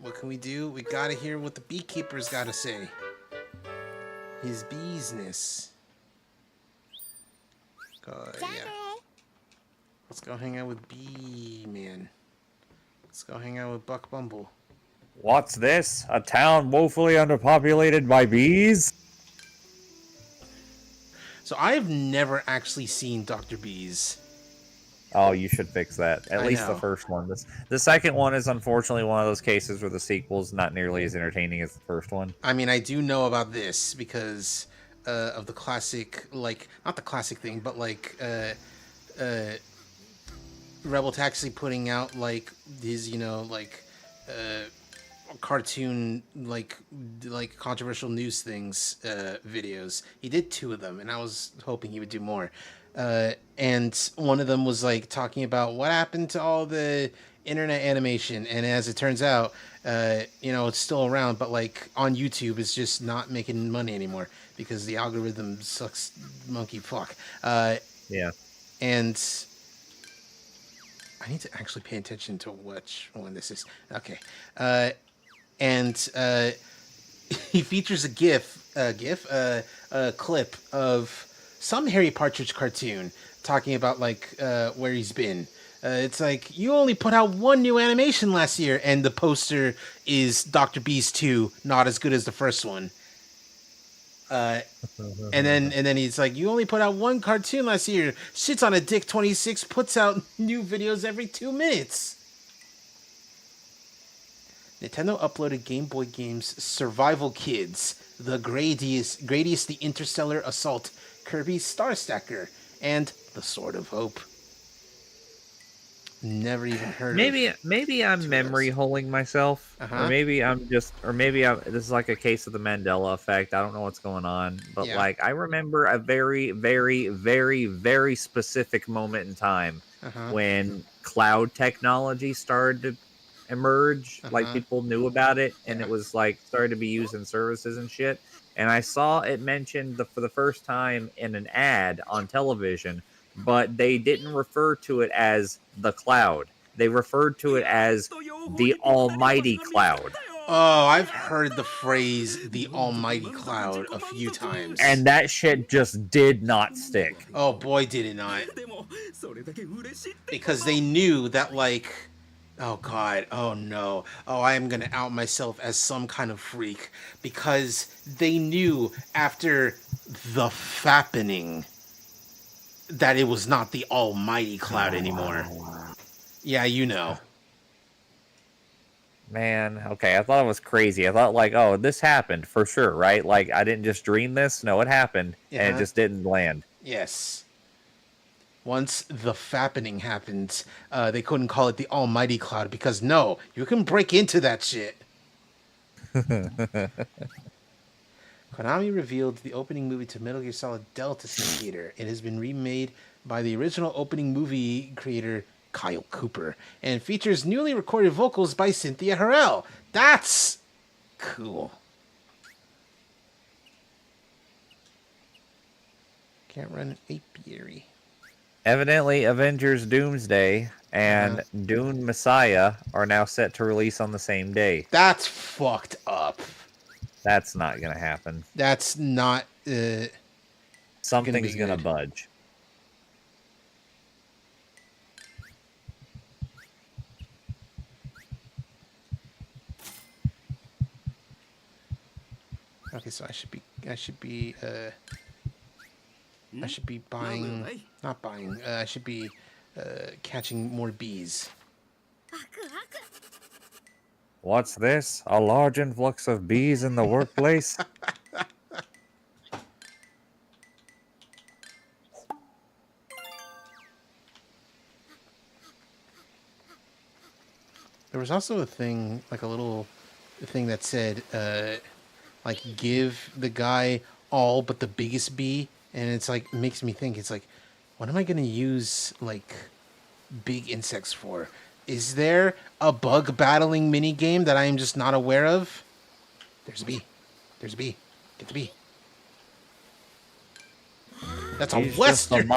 What can we do? We gotta hear what the beekeeper's gotta say. His beesness. Yeah. Let's go hang out with Bee Man. Let's go hang out with Buck Bumble. What's this? A town woefully underpopulated by bees? So I've never actually seen Dr. Bees. Oh, you should fix that. At least know. the first one. The second one is unfortunately one of those cases where the sequel's not nearly as entertaining as the first one. I mean, I do know about this because of the classic, like, not the classic thing, but like Rebel Taxi putting out like his, cartoon like controversial news things videos. He did 2 of them, and I was hoping he would do more. And one of them was like talking about what happened to all the internet animation, and as it turns out, it's still around, but like on YouTube, it's just not making money anymore because the algorithm sucks monkey fuck. Yeah. And I need to actually pay attention to which one this is. Okay. And he features a clip of some Harry Partridge cartoon talking about like where he's been. It's like you only put out one new animation last year, and the poster is Dr. Beast 2, not as good as the first one. And then he's like, you only put out one cartoon last year. Shit's on a dick. 26 puts out new videos every 2 minutes. Nintendo uploaded Game Boy games Survival Kids, The Gradius the Interstellar Assault, Kirby's Star Stacker, and The Sword of Hope. Never even heard of. Maybe I'm memory holing myself, or maybe I'm this is like a case of the Mandela effect. I don't know what's going on, but like I remember a very, very, very, very specific moment in time when cloud technology started to emerge. Like people knew about it, and it was like started to be used in services and shit. And I saw it mentioned for the first time in an ad on television. But they didn't refer to it as the cloud. They referred to it as the almighty cloud. Oh, I've heard the phrase the almighty cloud a few times. And that shit just did not stick. Oh boy, did it not. Because they knew that like, oh god, oh no, oh I am going to out myself as some kind of freak. Because they knew after the fappening that it was not the almighty cloud anymore. Yeah, you know. Man, okay, I thought it was crazy. I thought like, oh, this happened for sure, right? Like I didn't just dream this. No, it happened, and it just didn't land. Yes. Once the fappening happened, they couldn't call it the almighty cloud because no, you can break into that shit. Konami revealed the opening movie to Metal Gear Solid Delta Snake Eater. It has been remade by the original opening movie creator Kyle Cooper and features newly recorded vocals by Cynthia Harrell. That's cool. Can't run an apiary. Evidently, Avengers Doomsday and Dune Messiah are now set to release on the same day. That's fucked up. That's not gonna happen. That's not. Something's gonna budge. Okay, so I should be buying, not buying. I should be catching more bees. What's this? A large influx of bees in the workplace? There was also a thing, like a little thing that said, like, give the guy all but the biggest bee. And it's like, makes me think, it's like, what am I going to use, like, big insects for? Is there a bug battling mini game that I am just not aware of? There's a bee. There's a bee. Get the bee. That's a Western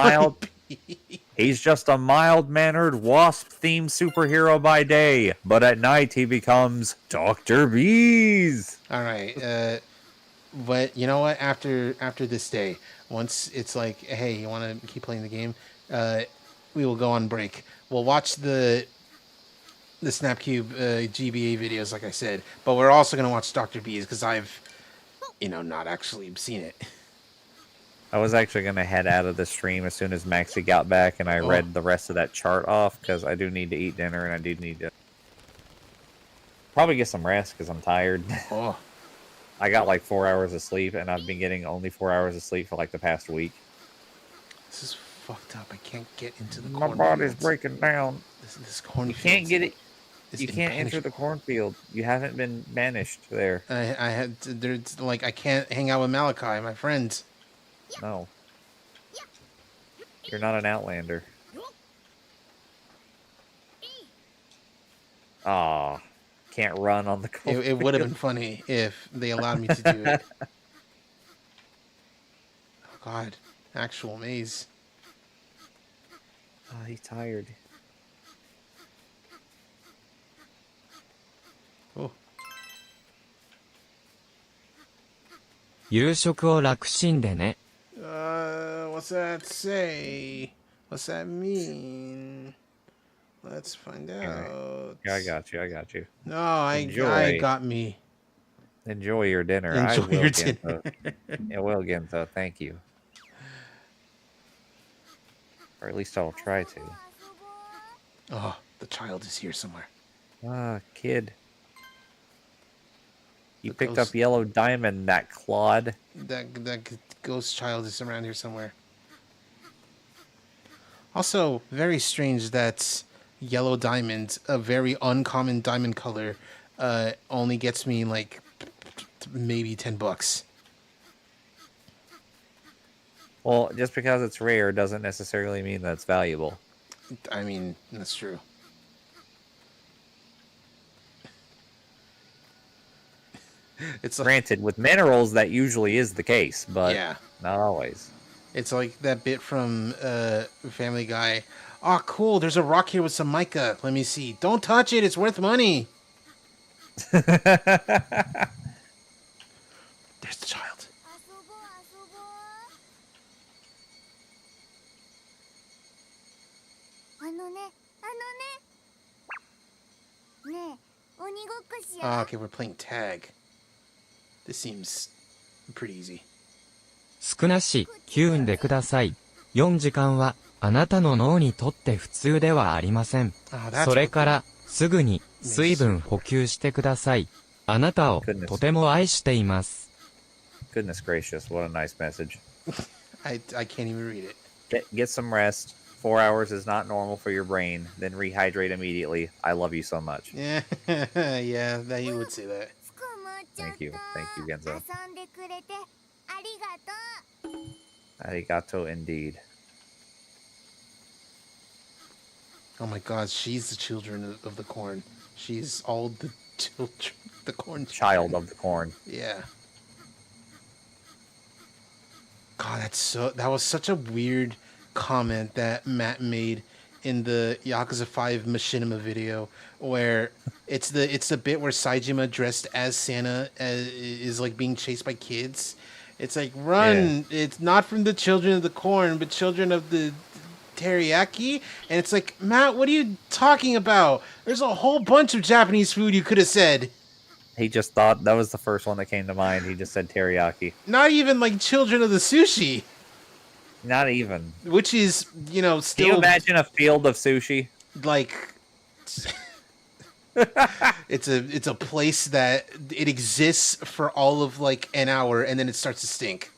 He's just a mild-mannered wasp-themed superhero by day, but at night he becomes Dr. Bees. All right. But you know what? After this day, once it's like, hey, you want to keep playing the game? We will go on break. We'll watch the Snapcube GBA videos, like I said, but we're also going to watch Dr. Bees because I've, not actually seen it. I was actually going to head out of the stream as soon as Maxie got back, and I read the rest of that chart off because I do need to eat dinner, and I do need to probably get some rest because I'm tired. Oh. I got like 4 hours of sleep, and I've been getting only 4 hours of sleep for like the past week. This is fucked up. I can't get into the My body's breaking down. This cornfield. You can't get it. You can't enter the cornfield. You haven't been banished there. I had to, there's like I can't hang out with Malachi, my friend. No. You're not an outlander. Aw. Can't run on the cornfield. It would have been funny if they allowed me to do it. Oh god. Actual maze. Oh, he's tired. Oh. 夕食を楽しんでね。What's that say? What's that mean? Let's find out. I got you. No, I got me. Enjoy your dinner. Enjoy your dinner. I will, Gento. Thank you. Or at least I'll try to. Oh, the child is here somewhere. Ah, kid. You picked up Yellow Diamond, that clod. That ghost child is around here somewhere. Also, very strange that Yellow Diamond, a very uncommon diamond color, only gets me like maybe $10. Well, just because it's rare doesn't necessarily mean that it's valuable. I mean, that's true. It's like, granted, with minerals that usually is the case, but yeah, not always. It's like that bit from Family Guy. Oh, cool! There's a rock here with some mica. Let me see. Don't touch it. It's worth money. There's the child. Okay, we're playing tag. This seems pretty easy. 少なし、キューンでください。4時間は、あなたの脳にとって普通ではありません。それから、すぐに、水分補給してください。あなたを、とても愛しています。Goodness gracious, what a nice message. I can't even read it. Get some rest. 4 hours is not normal for your brain. Then rehydrate immediately. I love you so much. Yeah, yeah, that you would say that. Thank you, Genzo. Arigato indeed. Oh my god, she's the children of the corn. She's all the children, the corn. Child of the corn. Yeah. God, that was such a weird comment that Matt made in the Yakuza 5 Machinima video, where it's the bit where Saejima dressed as Santa is like being chased by kids. It's like, run! Yeah. It's not from the children of the corn, but children of the teriyaki. And it's like, Matt, what are you talking about? There's a whole bunch of Japanese food you could have said. He just thought that was the first one that came to mind. He just said teriyaki. Not even like children of the sushi. Not even. Which is, still... Can you imagine a field of sushi? Like... it's a place that it exists for all of like an hour and then it starts to stink.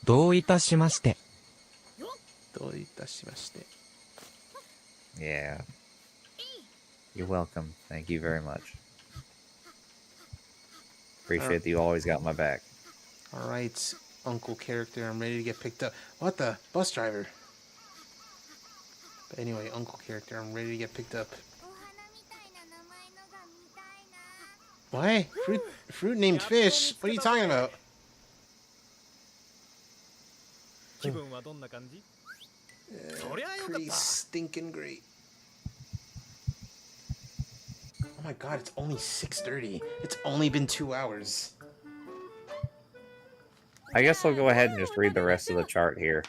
どういたしまして。Yeah. You're welcome. Thank you very much. Appreciate that you always got my back. All right, uncle character, I'm ready to get picked up. What the? Bus driver. But anyway, uncle character, I'm ready to get picked up. What? Fruit named Fish? What are you talking about? Pretty stinking great. Oh my god, it's only 6:30. It's only been 2 hours. I guess I'll go ahead and just read the rest of the chart here.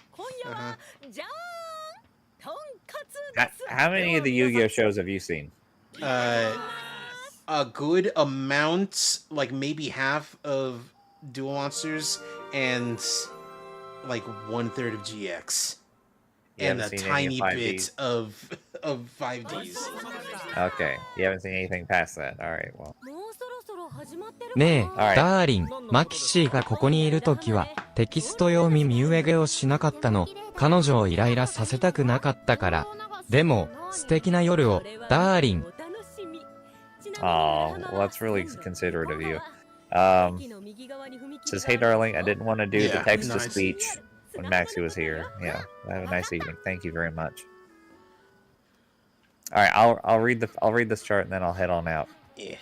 How many of the Yu-Gi-Oh shows have you seen? A good amount, like maybe half of Duel Monsters and like 1/3 of GX. And a tiny bit of 5Ds. Okay, you haven't seen anything past that. All right, well. ねえ、ダーリン、マキシーがここにいるときは、テキスト読み見上げをしなかったの。彼女をイライラさせたくなかったから。でも、素敵な夜を、ダーリン。Oh, well, that's really considerate of you. Says, hey, darling, I didn't want to do the text-to-speech when Maxie was here. Yeah, have a nice evening. Thank you very much. All right, I'll read this chart and then I'll head on out. Yeah.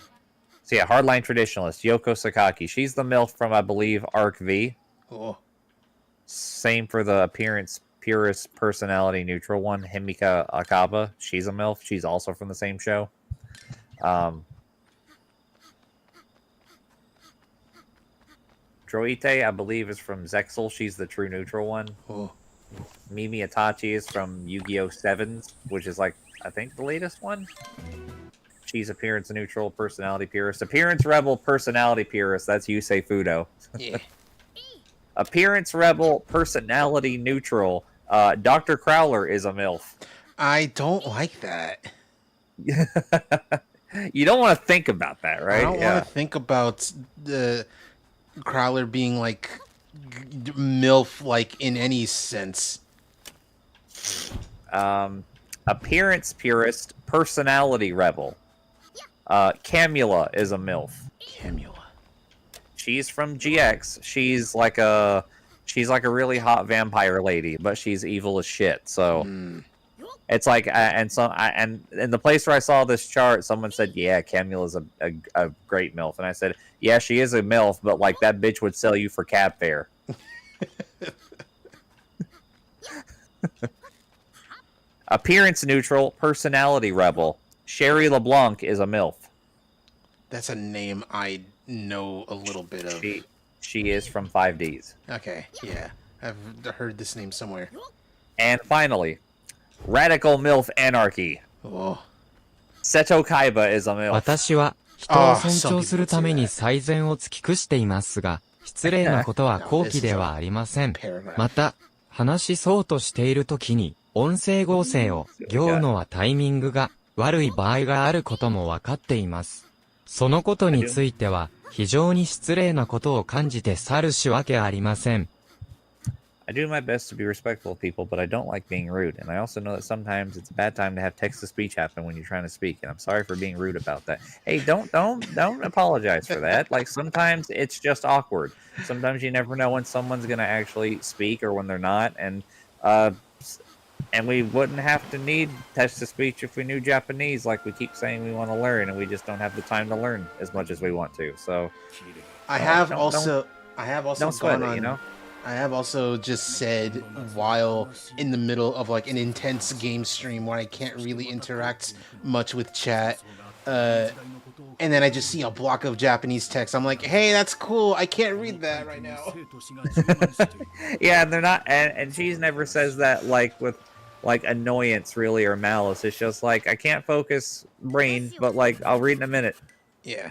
So yeah, hardline traditionalist Yoko Sakaki. She's the MILF from, I believe, Arc V. Oh. Same for the appearance purist personality neutral one, Himika Akaba. She's a MILF. She's also from the same show. Droite, I believe, is from Zexel. She's the true neutral one. Oh. Mimi Itachi is from Yu-Gi-Oh! Sevens, which is like, I think, the latest one. She's appearance neutral, personality purist. Appearance rebel, personality purist. That's Yusei Fudo. Yeah. Appearance rebel, personality neutral. Dr. Crowler is a MILF. I don't like that. You don't want to think about that, right? I don't want to think about the Crowler being like MILF, like in any sense. Appearance purist, personality rebel. Camula is a MILF. Camula. She's from GX. She's like a really hot vampire lady, but she's evil as shit. So it's like, and in the place where I saw this chart, someone said, "Yeah, Camula's a great MILF," and I said, "Yeah, she is a MILF, but like that bitch would sell you for cab fare." Appearance neutral, personality rebel. Sherry LeBlanc is a MILF. That's a name I know a little bit of. She is from 5Ds. Okay, yeah. I've heard this name somewhere. And finally, Radical MILF Anarchy. Oh. Seto Kaiba is a MILF. 私は人を尊重するために最善を尽くしていますが、失礼なことは好奇ではありません。また、話しそうとしているときに、音声合成を行うのはタイミングが悪い場合があることもわかっています。そのことについては、非常に失礼なことを感じて去るしわけありません。I do my best to be respectful of people, but I don't like being rude. And I also know that sometimes it's a bad time to have text-to-speech happen when you're trying to speak. And I'm sorry for being rude about that. Hey, don't apologize for that. Like, sometimes it's just awkward. Sometimes you never know when someone's going to actually speak or when they're not. And we wouldn't have to need text-to-speech if we knew Japanese, like we keep saying we want to learn, and we just don't have the time to learn as much as we want to. So, I have also sweat it, you know? I have also just said while in the middle of like an intense game stream where I can't really interact much with chat, and then I just see a block of Japanese text. I'm like, hey, that's cool. I can't read that right now. Yeah, and they're not, and Cheese never says that like with like annoyance really or malice. It's just like, I can't focus brain, but like I'll read in a minute. Yeah.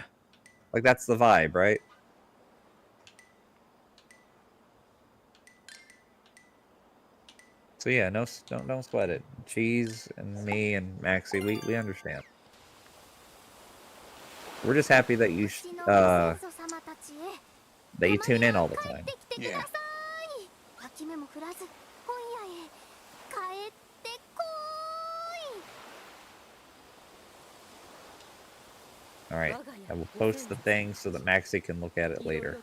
Like that's the vibe, right? So yeah, don't sweat it. Cheese and me and Maxie, we understand. We're just happy that you tune in all the time. Yeah. All right, I will post the thing so that Maxie can look at it later.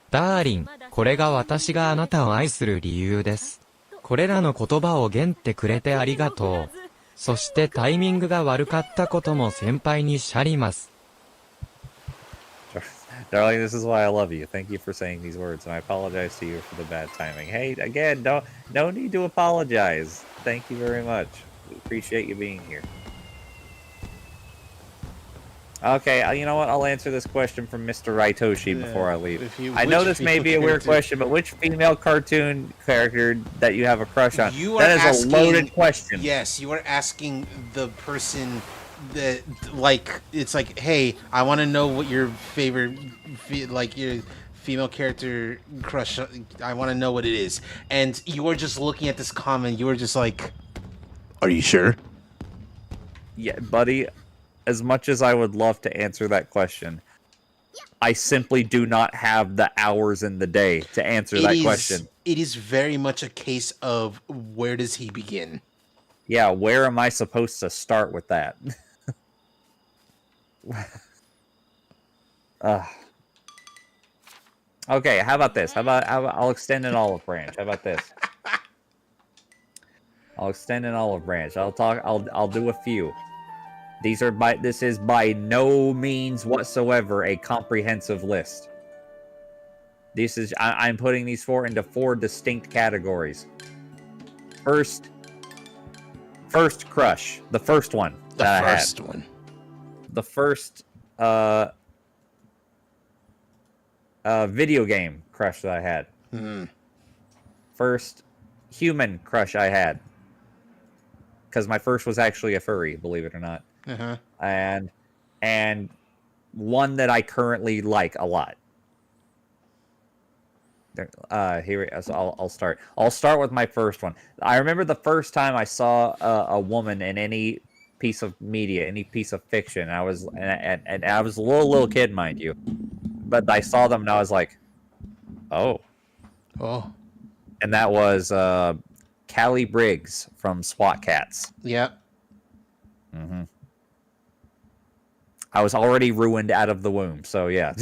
ダーリン、これが私があなたを愛する理由です。これらの言葉を言ってくれてありがとう。そしてタイミングが悪かったことも先輩にシャリます。Darling, this is why I love you. Thank you for saying these words, and I apologize to you for the bad timing. Hey, again, no need to apologize. Thank you very much. We appreciate you being here. Okay, you know what? I'll answer this question from Mr. Raitoshi before I leave. I know this may be a weird question, but which female cartoon character that you have a crush on? That is a loaded question. Yes, you are asking the person that, like, it's like, hey, I want to know what your favorite, like, your female character crush, I want to know what it is. And you are just looking at this comment, you are just like, are you sure? Yeah, buddy. As much as I would love to answer that question, I simply do not have the hours in the day to answer that question. It is very much a case of where does he begin? Yeah, where am I supposed to start with that? Okay, how about this? How about I'll extend an olive branch. How about this? I'll extend an olive branch. I'll do a few. This is by no means whatsoever a comprehensive list. I'm putting these into four distinct categories. First crush, the first one that I had. The first video game crush that I had. first human crush I had. Because my first was actually a furry, believe it or not. Uh-huh. And one that I currently like a lot. So I'll start. I'll start with my first one. I remember the first time I saw a woman in any piece of media, any piece of fiction. And I was a little kid, mind you, but I saw them and I was like, oh, and that was Callie Briggs from SWAT Cats. Yep. Mm-hmm. I was already ruined out of the womb, so yeah.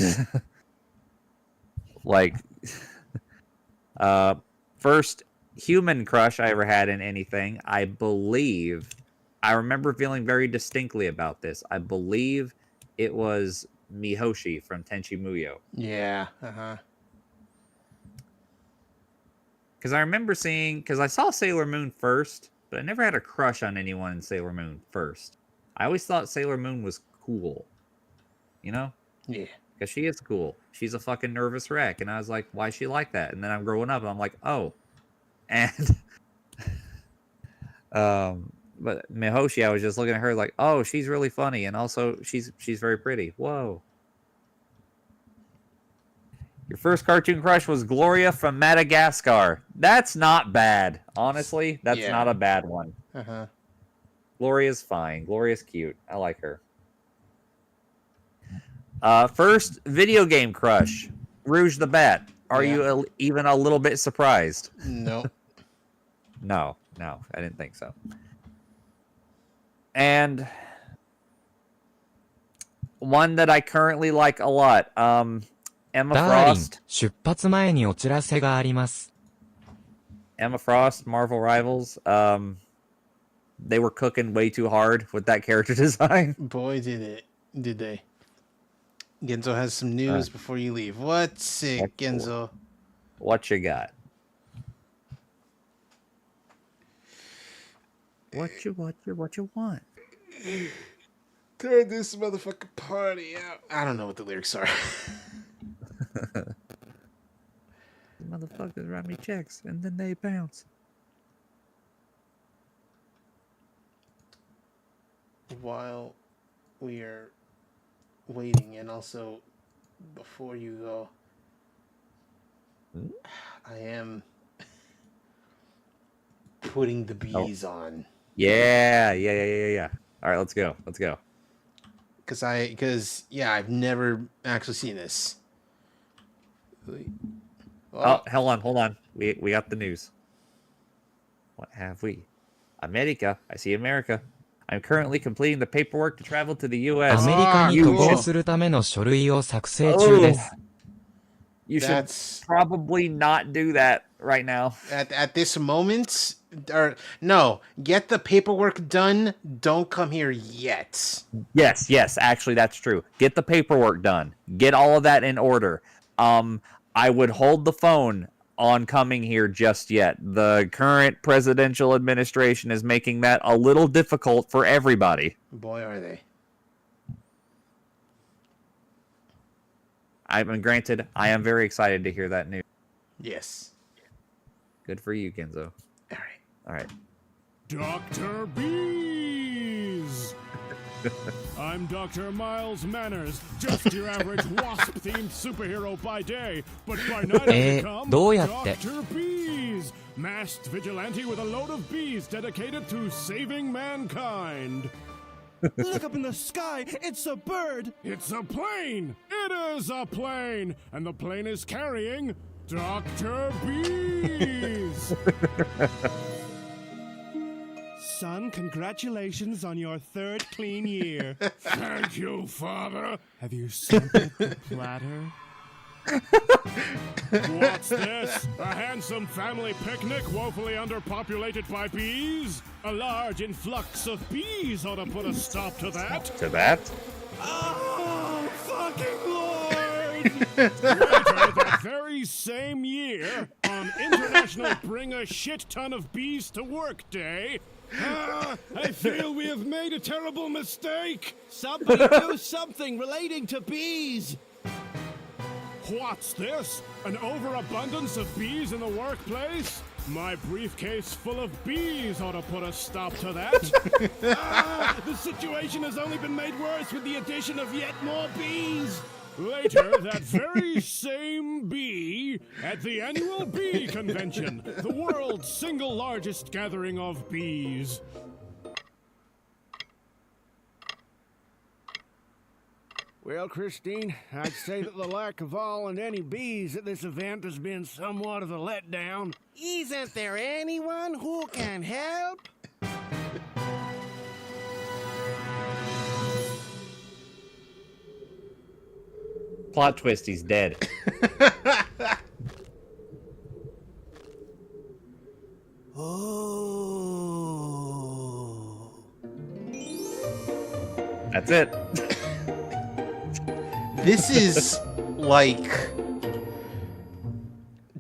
Like, first human crush I ever had in anything, I believe, I remember feeling very distinctly about this. I believe it was Mihoshi from Tenchi Muyo. Yeah, Because I remember because I saw Sailor Moon first, but I never had a crush on anyone in Sailor Moon first. I always thought Sailor Moon was cool. You know? Yeah. Because she is cool. She's a fucking nervous wreck. And I was like, why is she like that? And then I'm growing up and I'm like, oh. And but Mihoshi, I was just looking at her like, oh, she's really funny. And also she's very pretty. Whoa. Your first cartoon crush was Gloria from Madagascar. That's not bad. Honestly, that's not a bad one. Uh-huh. Gloria's fine. Gloria's cute. I like her. First video game crush, Rouge the Bat. Are you even a little bit surprised? No. No, I didn't think so. And one that I currently like a lot, Emma Frost. 出発前にお知らせがあります。Emma Frost, Marvel Rivals. They were cooking way too hard with that character design. Boy, did they. Genzo has some news before you leave. What's it, Genzo? What you got? What you want? Turn this motherfucking party out. I don't know what the lyrics are. Motherfuckers write me checks and then they bounce. While we are waiting, and also before you go, I am putting the bees on. Yeah. All right, let's go. Because I've never actually seen this. Oh, hold on. We got the news. What have we? America. I see America. I'm currently completing the paperwork to travel to the U.S. アメリカに渡航するための書類を作成中です。You should probably not do that right now. At this moment, or no, get the paperwork done. Don't come here yet. Yes, actually that's true. Get the paperwork done. Get all of that in order. I would hold the phone on coming here just yet. The current presidential administration is making that a little difficult for everybody. Boy, are they. Granted, I am very excited to hear that news. Yes. Good for you, Genzo. All right. Dr. Bees! I'm Dr. Miles Manners, just your average wasp-themed superhero by day, but by night I become Dr. Bees, masked vigilante with a load of bees dedicated to saving mankind. Look up in the sky, it's a bird! It's a plane! It is a plane! And the plane is carrying Dr. Bees! Son, congratulations on your third clean year. Thank you, Father. Have you sampled the platter? What's this? A handsome family picnic woefully underpopulated by bees? A large influx of bees ought to put a stop to that. To that? Oh, fucking Lord! Later that very same year, on International Bring a Shit Ton of Bees to Work Day, I feel we have made a terrible mistake. Somebody do something relating to bees. What's this? An overabundance of bees in the workplace? My briefcase full of bees ought to put a stop to that. The situation has only been made worse with the addition of yet more bees. Later, that very same bee at the annual bee convention, the world's single largest gathering of bees. Well, Christine, I'd say that the lack of all and any bees at this event has been somewhat of a letdown. Isn't there anyone who can help? Plot twist, he's dead. Oh. That's it. This is like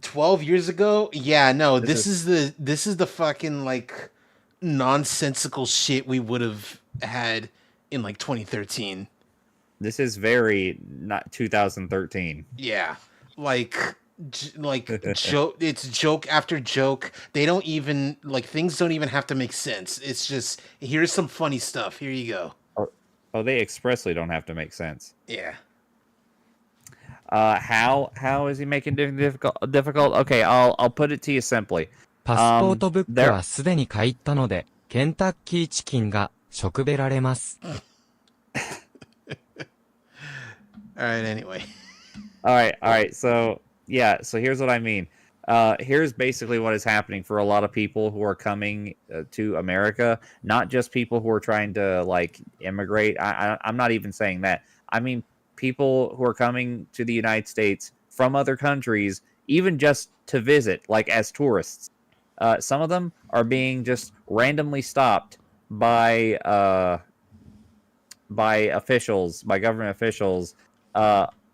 12 years ago. Yeah, no, this is the fucking like nonsensical shit we would have had in like 2013. This is very not 2013. Yeah, like joke. It's joke after joke. They don't even like things. Don't even have to make sense. It's just here's some funny stuff. Here you go. Oh, they expressly don't have to make sense. Yeah. How is he making difficult? Okay, I'll put it to you simply. パスポートブックはすでに買いったので、ケンタッキーチキンが食べられます。Alright, anyway. Alright, so here's what I mean. Here's basically what is happening for a lot of people who are coming to America, not just people who are trying to like immigrate. I'm not even saying that. I mean people who are coming to the United States from other countries, even just to visit, like as tourists. Some of them are being just randomly stopped by government officials,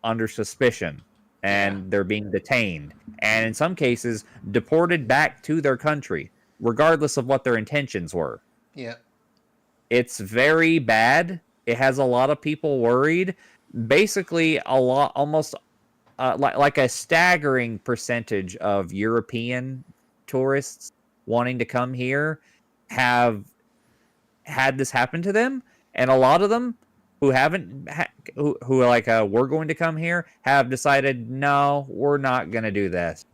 under suspicion, and they're being detained, and in some cases deported back to their country, regardless of what their intentions were. Yeah. It's very bad. It has a lot of people worried. Basically, almost like a staggering percentage of European tourists wanting to come here have had this happen to them, and a lot of them who haven't, who were going to come here, have decided, no, we're not going to do this.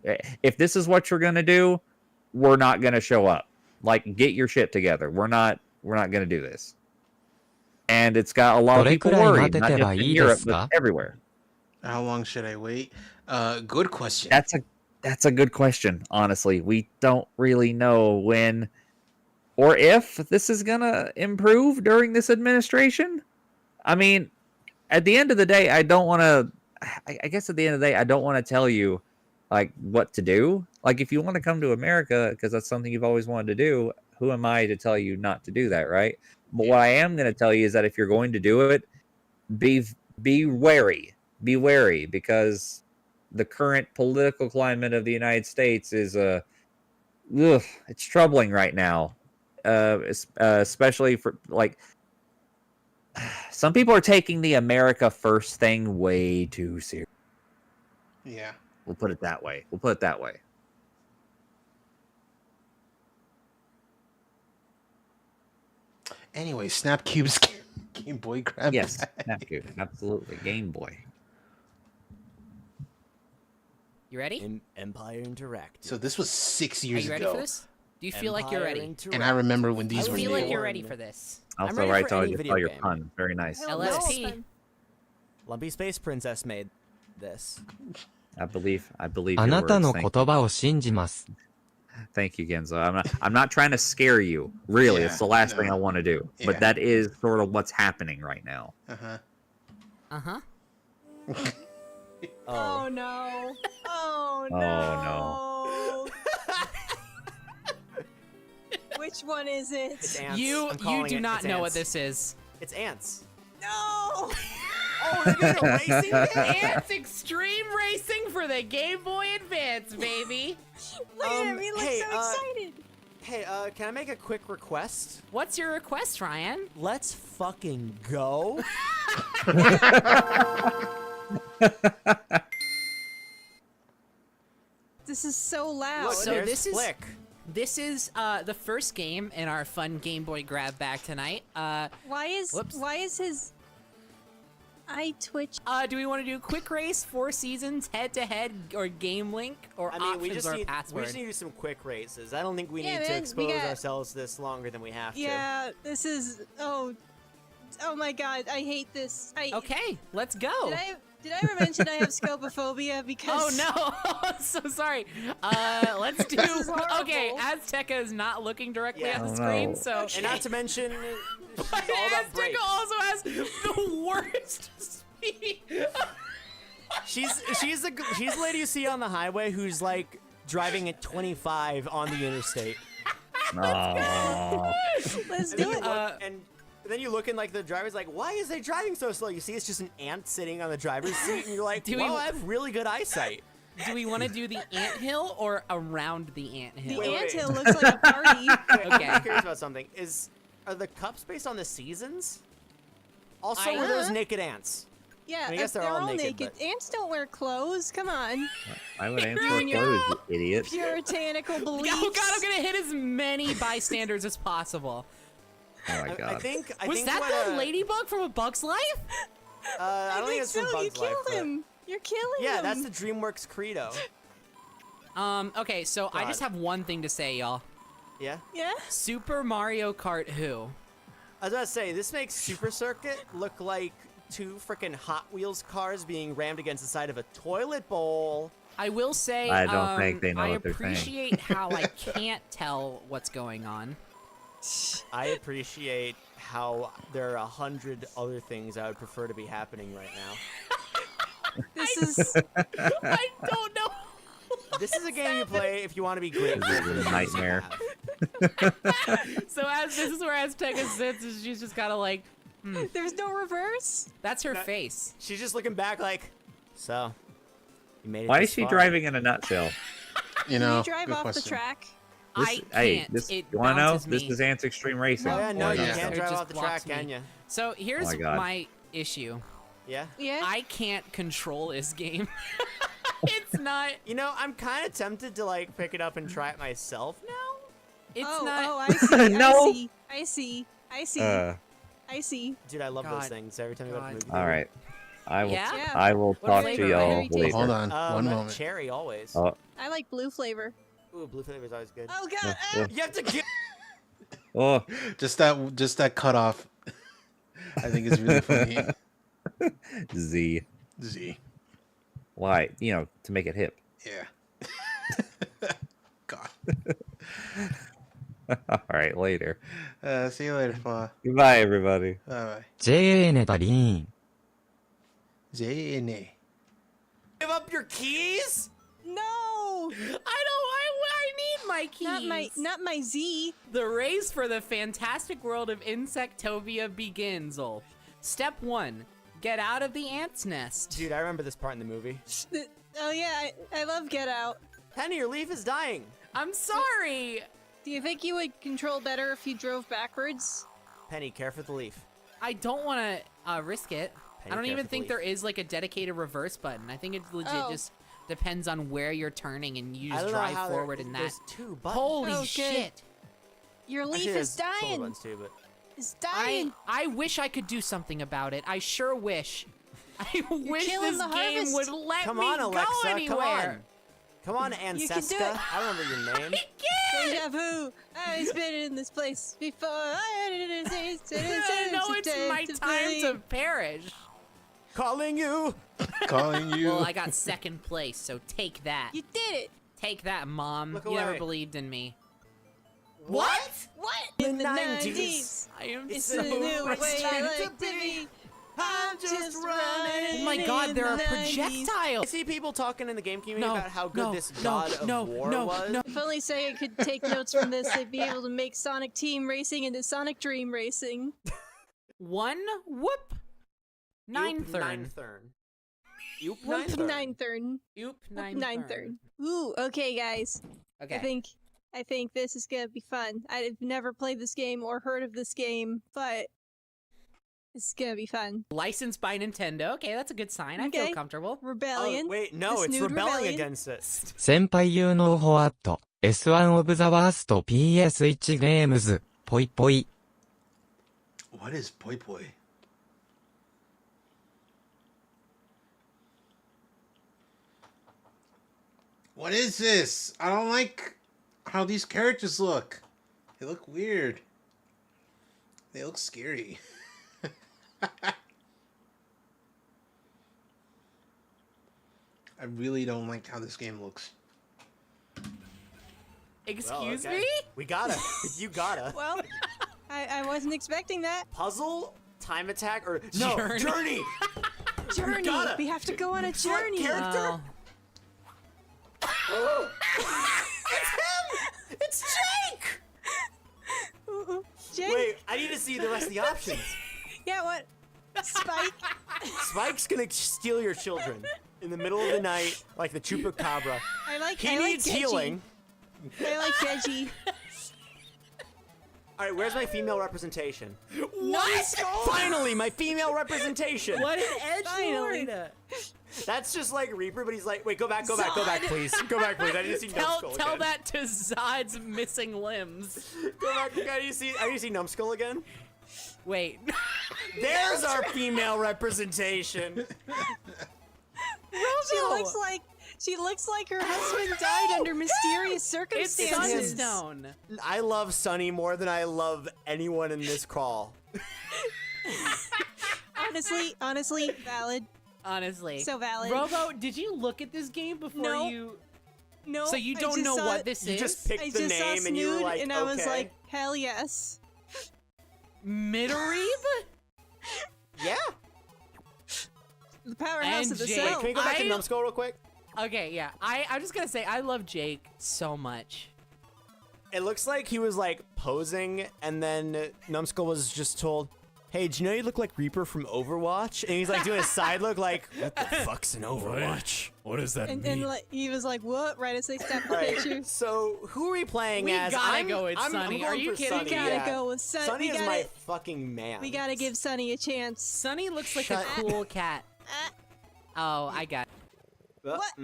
If this is what you're going to do, we're not going to show up. Like, get your shit together. We're not going to do this. And it's got a lot of people worried, not just in Europe, but everywhere. How long should I wait? Good question. That's a good question, honestly. We don't really know when or if this is going to improve during this administration. I mean, at the end of the day, I don't want to tell you like what to do. Like, if you want to come to America because that's something you've always wanted to do, who am I to tell you not to do that, right? But what I am going to tell you is that if you're going to do it, be wary. Be wary, because the current political climate of the United States is it's troubling right now. Especially for like, some people are taking the America First thing way too serious. Yeah. We'll put it that way. Anyway, Snapcube's Game Boy grab. Yes, Snapcube. Absolutely. Game Boy. You ready? Empire Interactive. So this was 6 years ago. Are you ready for this? Do you feel like you're ready? And I remember when these were I feel new. like you're ready for this. Also, right, so I just saw your pun. Very nice. LSP. Lumpy Space Princess made this. I believe あ your なたの words. 言葉を信じます。 Thank you, Genzo. I'm not trying to scare you. Really, it's the last thing I want to do. Yeah. But that is sort of what's happening right now. Uh-huh. Oh no. Oh no. Oh no. Which one is it? It's ants. You calling do it. not It's know what ants. this is. It's ants. No. Oh, they're doing a racing game? Ants Extreme Racing for the Game Boy Advance, baby. Look at him. He looks hey, so excited. Hey, can I make a quick request? What's your request, Ryan? Let's fucking go. This is so loud. Look, So there's this Flick. is the first game in our fun Game Boy grab bag tonight. Why is his eye twitch? Do we want to do quick race, 4 seasons, head to head, or game link, or I mean, options we just or need password? to do some quick races. I don't think we Yeah, need to man, we expose got- ourselves this longer than we have to. Yeah, this is oh my god, I hate this. Okay, let's go. Did I ever mention I have scopophobia? Because Oh no! I'm so sorry. Let's do. This is horrible. Okay, Azteca is not looking directly Yeah. at the Oh, screen, no. so. And not to mention, she's But all about Azteca brakes. also has the worst speed. She's the lady you see on the highway who's like driving at 25 on the interstate. Aw. let's And then do you it. look, and then you look and like the driver's like, why is they driving so slow? You see it's just an ant sitting on the driver's seat, and you're like, Do well, we- I have really good eyesight. Do we want to do the anthill or around the anthill? The wait. anthill looks like a party. Okay. I'm curious about something. Are the cups based on the seasons? Also, were those naked ants? Yeah, I guess they're all naked, but- Ants don't wear clothes. Come on. I would answer Ruin your- clothes, you idiot. Puritanical beliefs. Oh god, I'm gonna hit as many bystanders as possible. Oh my I god. think Was think that what, the ladybug from A Bug's Life? I don't think it's so. from You Bug's Life. killed but- him. You're killing Yeah, him. that's the DreamWorks credo. Okay, so I just have one thing to say, y'all. Yeah? Yeah? Super Mario Kart who? I was about to say, this makes Super Circuit look like 2 frickin' Hot Wheels cars being rammed against the side of a toilet bowl. I will say, I don't think they know I what they're saying. appreciate how I can't tell what's going on. I appreciate how there are 100 other things I would prefer to be happening right now. This is. I don't know. This is a game you play if you want to be great. This is a nightmare. So as this is where Azteca sits, and she's just gotta like, There's no reverse. that's her face. She's just looking back like, so, you made it Why this is she far. driving in a nutshell? You know, you drive good off question. the track. This, I can't. hey, this, It you wanna know? bounces This me. is Ants Extreme Racing. Oh yeah, no, you yeah. can't It drive just off the track, blocks me. can you? So here's my God. my issue. Yeah? Yeah. I can't control this game. It's not. You know, I'm kind of tempted to like pick it up and try it myself now. It's oh, not. Oh, I see. No. I see. I see. I see. Dude, I love those God. things. Every time we go to the God. movie. All right. I will. Yeah? Yeah. I will What talk flavor? to y'all Very tasty. later. Hold on, one moment. Cherry always. Oh, I like blue flavor. Ooh, blue flavor is always good. Oh god. oh, You have to get. oh. Just that cutoff. I think is really funny. Z. Z. Why? You know, to make it hip. Yeah. God. All right, later. See you later, Pa. Goodbye, everybody. Bye bye. JA ネタリーン JNA. Give up your keys? No. I need my keys. Not my Z. The race for the fantastic world of Insectovia begins. Step 1. Get out of the ant's nest. Dude, I remember this part in the movie. Oh yeah, I love Get Out. Penny, your leaf is dying. I'm sorry. Do you think you would control better if you drove backwards? Penny, care for the leaf. I don't want to risk it. Penny, I don't care even for the think leaf. there is like a dedicated reverse button. I think it legit Oh. just depends on where you're turning and you I just don't know drive how forward in that. There's 2 buttons. Holy Okay. shit. Your leaf Actually, is there's total dying. buttons too, but It's dying. I wish I could do something about it. I sure wish. I wish killing this the game harvest. would let come me on, Alexa, go anywhere. come on. Come on, You can do Ancesca. it. I don't remember your name. Deja vu. I've been in this place before. No, it's my time to perish. Calling you. Calling you. Well, I got second place, so take that. You did it. Take that, Mom. Look You never away. believed in me. What? What? The In the 90s. 90s. I am It's so a new way I frustrated. like to be. I'm just running. Oh my god, there are in the 90s. projectiles! I see people talking in the game community No, about how good no, this no, God of no, War no, was. no. If only Sega could take notes from this, they'd be able to make Sonic Team Racing into Sonic Dream Racing. One whoop. Nine Oop, third. Ninethurn. Oop, Whoop Ninethurn. Ninethurn. Oop, Whoop nine Ninethurn. Ooh, okay, guys. Okay. I think this is gonna be fun. I've never played this game or heard of this game, but It's gonna be fun. Licensed by Nintendo. Okay, that's a good sign. I feel comfortable. Rebellion. Oh, wait, no, it's Snood rebelling Rebellion. against it. 先輩有能法アット S1 オブザワースト PS1 ゲームズぽいぽい What is poi poi? What is this? I don't like how these characters look. They look weird. They look scary. I really don't like how this game looks. Excuse Well, okay. me? We gotta. You gotta. Well, I wasn't expecting that. Puzzle, time attack, or no, Journey. Journey. gotta. We have to go on a journey. Character? Oh. It's him! It's Jake! Jake? Wait, I need to see the rest of the options. Yeah, what? Spike? Spike's gonna steal your children in the middle of the night like the Chupacabra. He needs healing. I like Veggie. Alright, where's my female representation? What? Finally, my female representation! What an edgelord! That's just like Reaper, but he's like, wait, go back, please. Go back, please. I need to see Numbskull Tell again. that to Zod's missing limbs. Go back, I need to see Numbskull again. Wait. There's our female representation. She looks like her husband died under mysterious It's circumstances. Sunstone. I love Sunny more than I love anyone in this call. Honestly, valid. Honestly. So valid. Robo, did you look at this game before No. you... No. So you I don't just know saw what it- this You is? just picked the saw name and you were Snood, like, and I was okay. like, hell yes. Midorib? Yeah. The powerhouse And of the Jake. cell. Can we go back to Numbskull real quick? Okay, yeah. I'm just gonna say, I love Jake so much. It looks like he was like posing, and then Numbskull was just told, "Hey, do you know you look like Reaper from Overwatch?" And he's like doing a side look, like, "What the fuck's an Overwatch? What does that And like, he was like, what? Right as they stepped the Right. picture. So who are we playing We as? gotta go with Sunny. I'm Are going you for kidding? Sunny, We gotta yeah. go with Sunny. Sunny We is gotta- my fucking man. We gotta give Sunny a chance. Sunny looks like Shut- a cool cat. Oh, I got it. What?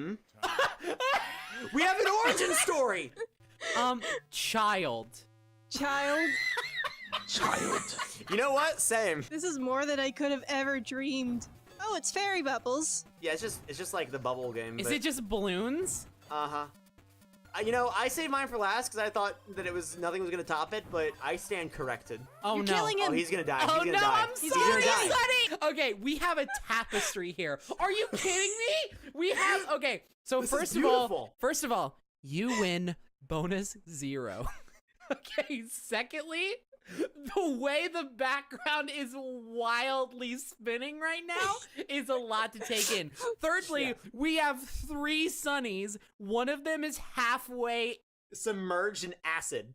We have an origin story. Child. Child. You know what? Same. This is more than I could have ever dreamed. Oh, it's fairy bubbles. Yeah, it's just like the bubble game. Is but- it just balloons? Uh-huh. You know, I saved mine for last because I thought that nothing was gonna top it, but I stand corrected. Oh You're no. killing him. Oh, he's gonna die. Oh he's gonna no, die. I'm He's sorry, gonna die. Sunny! Okay, we have a tapestry here. Are you kidding me? We have, okay, so This is first beautiful. of all, you win bonus 0. Okay, secondly, the way the background is wildly spinning right now is a lot to take in. Thirdly, we have 3 Sunnies. One of them is halfway Submerged in acid.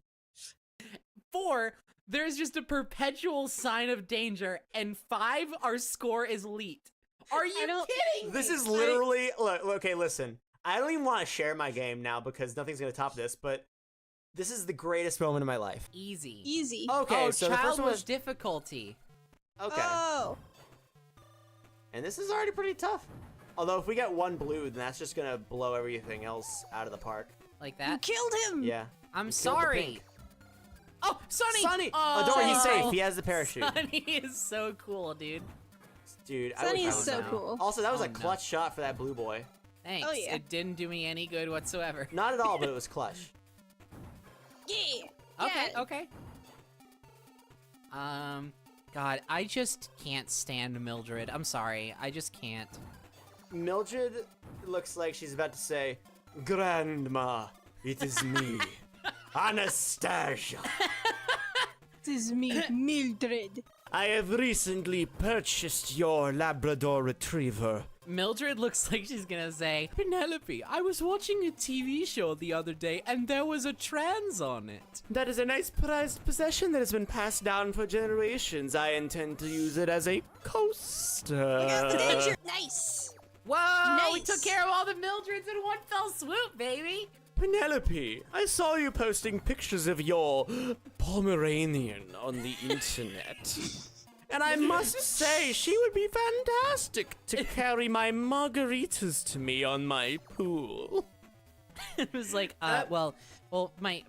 4, there's just a perpetual sign of danger, and 5, our score is elite. Are you kidding me? This is literally look. Okay, listen. I don't even want to share my game now because nothing's gonna top this. But this is the greatest moment of my life. Easy. Easy. Okay, Oh, so the child first one was difficulty. okay, Oh. and this is already pretty tough. Although if we get one blue, then that's just gonna blow everything else out of the park. Like You that? killed him. Yeah. I'm You killed the sorry. pink. Oh, Sunny! Sunny! Oh, don't worry, he's safe. He has the parachute. Sunny is so cool, dude. Dude, Sunny I is wish so I was now. cool. Also, that was Oh, a clutch shot for that blue boy. Thanks. Oh, yeah. It didn't do me any good whatsoever. Not at all, but it was clutch. Yeah. Okay, Yeah. okay. God, I just can't stand Mildred. I'm sorry. I just can't. Mildred looks like she's about to say, "Grandma, it is me, Anastasia. It is me, Mildred. I have recently purchased your Labrador Retriever. Mildred looks like she's gonna say, Penelope, I was watching a TV show the other day and there was a trans on it. That is a nice prized possession that has been passed down for generations. I intend to use it as a coaster. Look out the danger. Nice. Whoa, we Nice. took care of all the Mildreds in one fell swoop, baby. Penelope, I saw you posting pictures of your Pomeranian on the internet. And I must say, she would be fantastic to carry my margaritas to me on my pool. It was like, well, my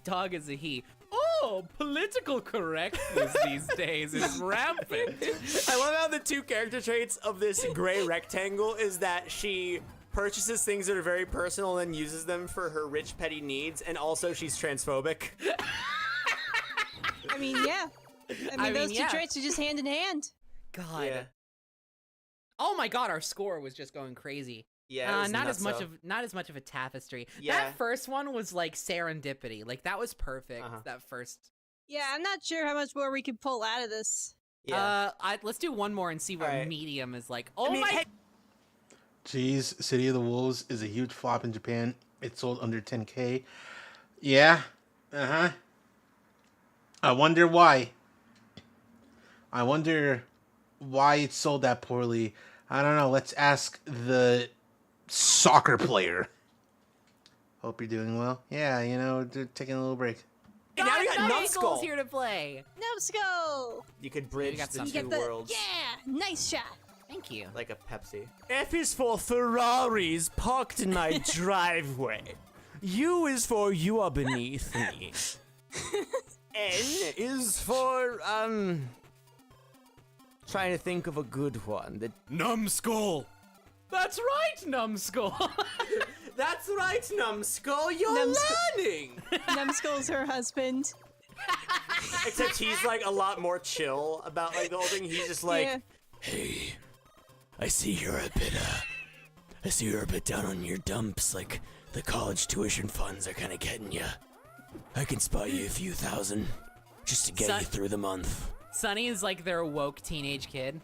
dog is a he. Oh, political correctness these days is rampant. I love how the two character traits of this gray rectangle is that she purchases things that are very personal and uses them for her rich petty needs, and also she's transphobic. I mean, yeah. I mean, those two traits are just hand in hand. God. Yeah. Oh my God, our score was just going crazy. Yeah, not as much of a tapestry. Yeah. That first one was like serendipity. Like that was perfect. That first. Yeah, I'm not sure how much more we can pull out of this. Yeah. Let's do one more and see what medium is like. Oh Jeez, City of the Wolves is a huge flop in Japan. It sold under 10K. Yeah. I wonder why. I wonder why it sold that poorly. I don't know. Let's ask the soccer player. Hope you're doing well. Yeah, you know, taking a little break. And now we got Numbskull here to play. Numbskull! You could bridge the two worlds. Yeah, nice shot. Thank you. Like a Pepsi. F is for Ferraris parked in my driveway. U is for you are beneath me. N is for, trying to think of a good one. Numbskull! That's right, Numbskull! That's right, Numbskull, you're learning! Numbskull's her husband. Except he's like a lot more chill about like the whole thing. He's just like, hey, I see you're a bit down on your dumps. Like the college tuition funds are kind of getting you. I can spot you a few thousand just to get you through the month. Sunny is like their woke teenage kid.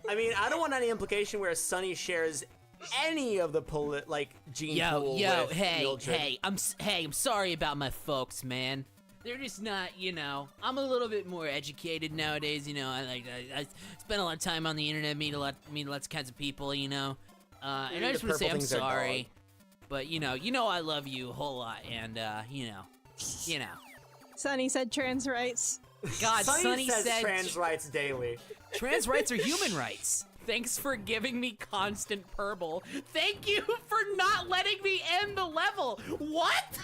I mean, I don't want any implication where Sunny shares any of the gene pool with Mildred. I'm sorry about my folks, man. They're just not, you know. I'm a little bit more educated nowadays, you know. I spend a lot of time on the internet, meet lots of kinds of people, you know. And I just want to say I'm sorry, but you know, I love you a whole lot, and you know. Sunny said trans rights. God, Sunny says trans rights daily. Trans rights are human rights. Thanks for giving me constant purple. Thank you for not letting me end the level. What?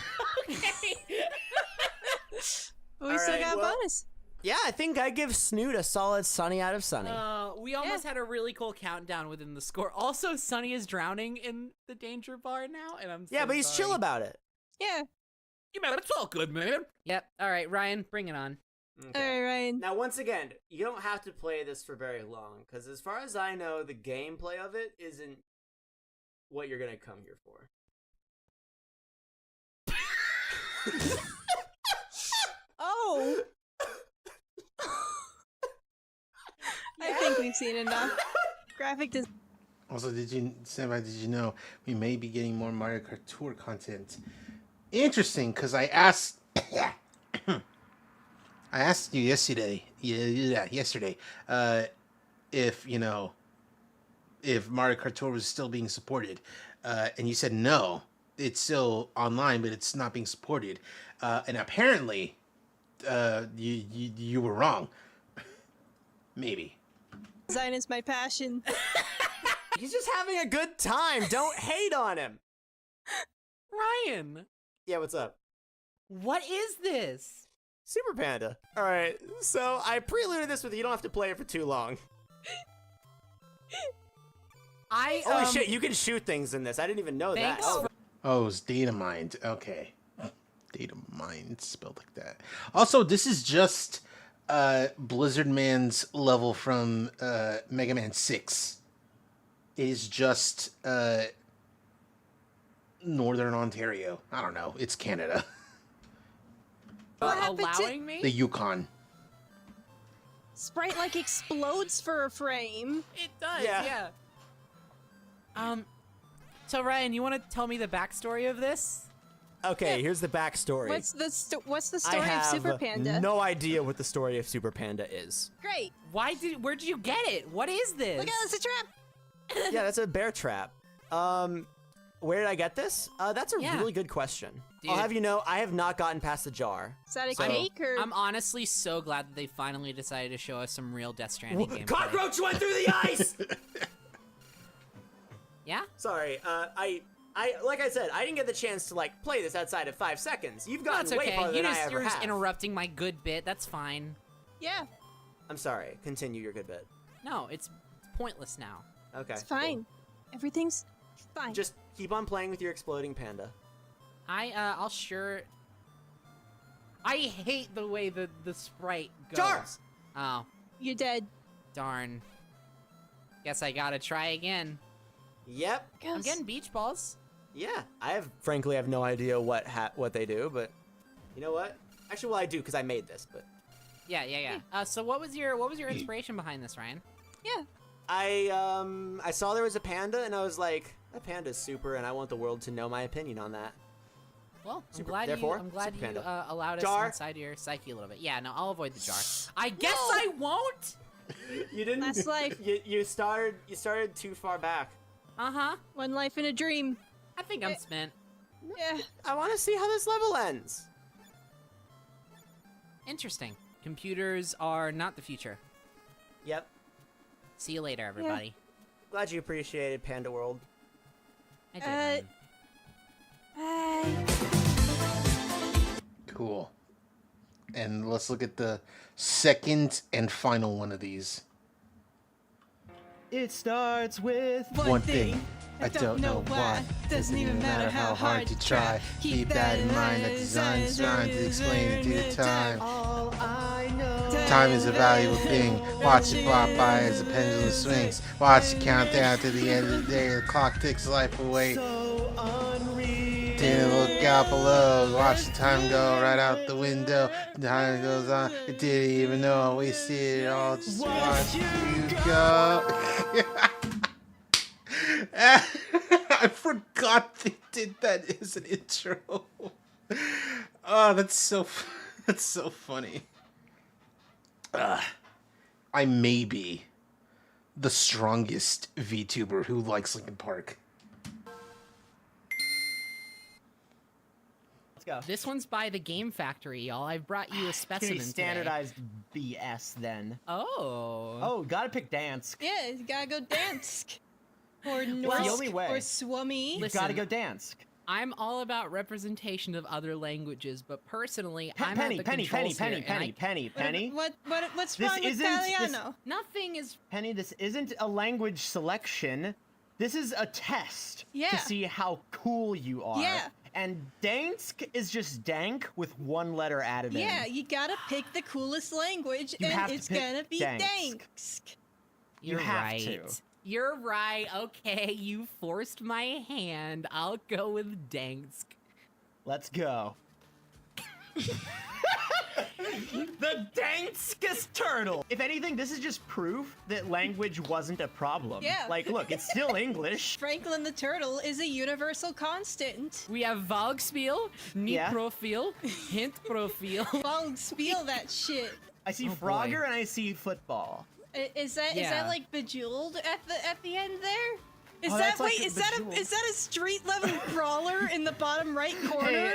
Okay. We still got bonus. Yeah, I think I give Snoot a solid Sunny out of Sunny. We almost had a really cool countdown within the score. Also, Sunny is drowning in the danger bar now, and I'm but he's chill about it. Yeah. Yeah, man, it's all good, man. Yep. All right, Ryan, bring it on. Okay. All right, Ryan. Now, once again, you don't have to play this for very long, because as far as I know, the gameplay of it isn't what you're gonna come here for. Oh! I think we've seen enough. Graphic design. Also, did you know we may be getting more Mario Kart Tour content? Interesting, because I asked you yesterday, if Mario Kart Tour was still being supported, and you said no, it's still online, but it's not being supported, and apparently, you were wrong. Maybe. Design is my passion. He's just having a good time. Don't hate on him. Ryan. Yeah, what's up? What is this? Super Panda. All right, so I preluded this with you don't have to play it for too long. Holy shit, you can shoot things in this. I didn't even know that. Oh, it's data mined. Okay. Data mined, spelled like that. Also, this is just Blizzard Man's level from Mega Man 6. It is just Northern Ontario. I don't know. It's Canada. Allowing me? The Yukon. Sprite like explodes for a frame. It does, yeah. So Ryan, you want to tell me the backstory of this? Okay, here's the backstory. What's the story of Super Panda? I have no idea what the story of Super Panda is. Great. Where'd you get it? What is this? Look out, it's a trap. Yeah, that's a bear trap. where did I get this? That's a really good question. Dude. I'll have you know, I have not gotten past the jar. Is that a So- cake or? I'm honestly so glad that they finally decided to show us some real Death Stranding gameplay. Cockroach went through the ice! Yeah? Sorry, I like I said, I didn't get the chance to like play this outside of 5 seconds. You've gotten That's way okay. farther than I ever You're just have. interrupting my good bit. That's fine. Yeah, I'm sorry. Continue your good bit. No, it's pointless now. Okay. it's fine. Everything's fine. Just keep on playing with your exploding panda. I'll sure. I hate the way the sprite goes. Jars! Oh, You're dead. darn. Guess I gotta try again. Yep. I'm getting beach balls. Yeah. Frankly have no idea what they do, but you know what? Actually, well, I do because I made this, but Yeah. So what was your inspiration behind this, Ryan? Yeah. I saw there was a panda and I was like, that panda's super, and I want the world to know my opinion on that. Well, Super- I'm therefore, glad super you panda. allowed us Jar. inside your psyche a little bit. Yeah, no, I'll avoid the jar. I guess I won't. You didn't. That's life. You started too far back. One life in a dream. I think I'm spent. Yeah. I want to see how this level ends. Interesting. Computers are not the future. Yep. See you later, everybody. Glad you appreciated Panda World. I did. Ryan. Bye. Cool. And let's look at the second and final one of these. It starts with One thing. I don't know why. Doesn't even matter how hard you try. Keep that in mind. That design is trying to explain due time. all I know. Time is a valuable thing. Watch it flop by as the pendulum swings. Watch it count down to the end of the day. The clock ticks life away. So unreal. Didn't look out below. Watch the time go right out the window. Time goes on. It didn't even know I wasted it all. Just watch you go. I forgot they did that as an intro. Oh, that's so funny. I may be the strongest VTuber who likes Linkin Park. Let's go. This one's by the Game Factory, y'all. I've brought you a specimen today. Standardized BS then. Oh. Oh, gotta pick Dansk. Yeah, you gotta go Dansk. Or the Norsk. only way. Or Swami. You gotta go Dansk. I'm all about representation of other languages, but personally, I'm Penny, at the Penny, controls Penny, here, Penny, and Penny, Penny. What's This wrong with isn't- Italiano? Nothing is. Penny, this isn't a language selection. This is a test Yeah. to see how cool you are. Yeah. And Dansk is just dank with one letter added in. Yeah, you gotta pick the coolest language, You have and to it's pick gonna be Dansk. Dansk. You're have right. to. You're right. Okay, you forced my hand. I'll go with Dansk. Let's go. The Danskest turtle! If anything, this is just proof that language wasn't a problem. Yeah. Like, look, it's still English. Franklin the Turtle is a universal constant. We have Volksspiel, Yeah. Profil, Hint Profil. Spiel that shit. I see Oh, boy. Frogger and I see football. Is that Yeah. like Bejeweled at the end there? Is Oh, that that's like is Bejeweled. that a street level brawler in the bottom right corner?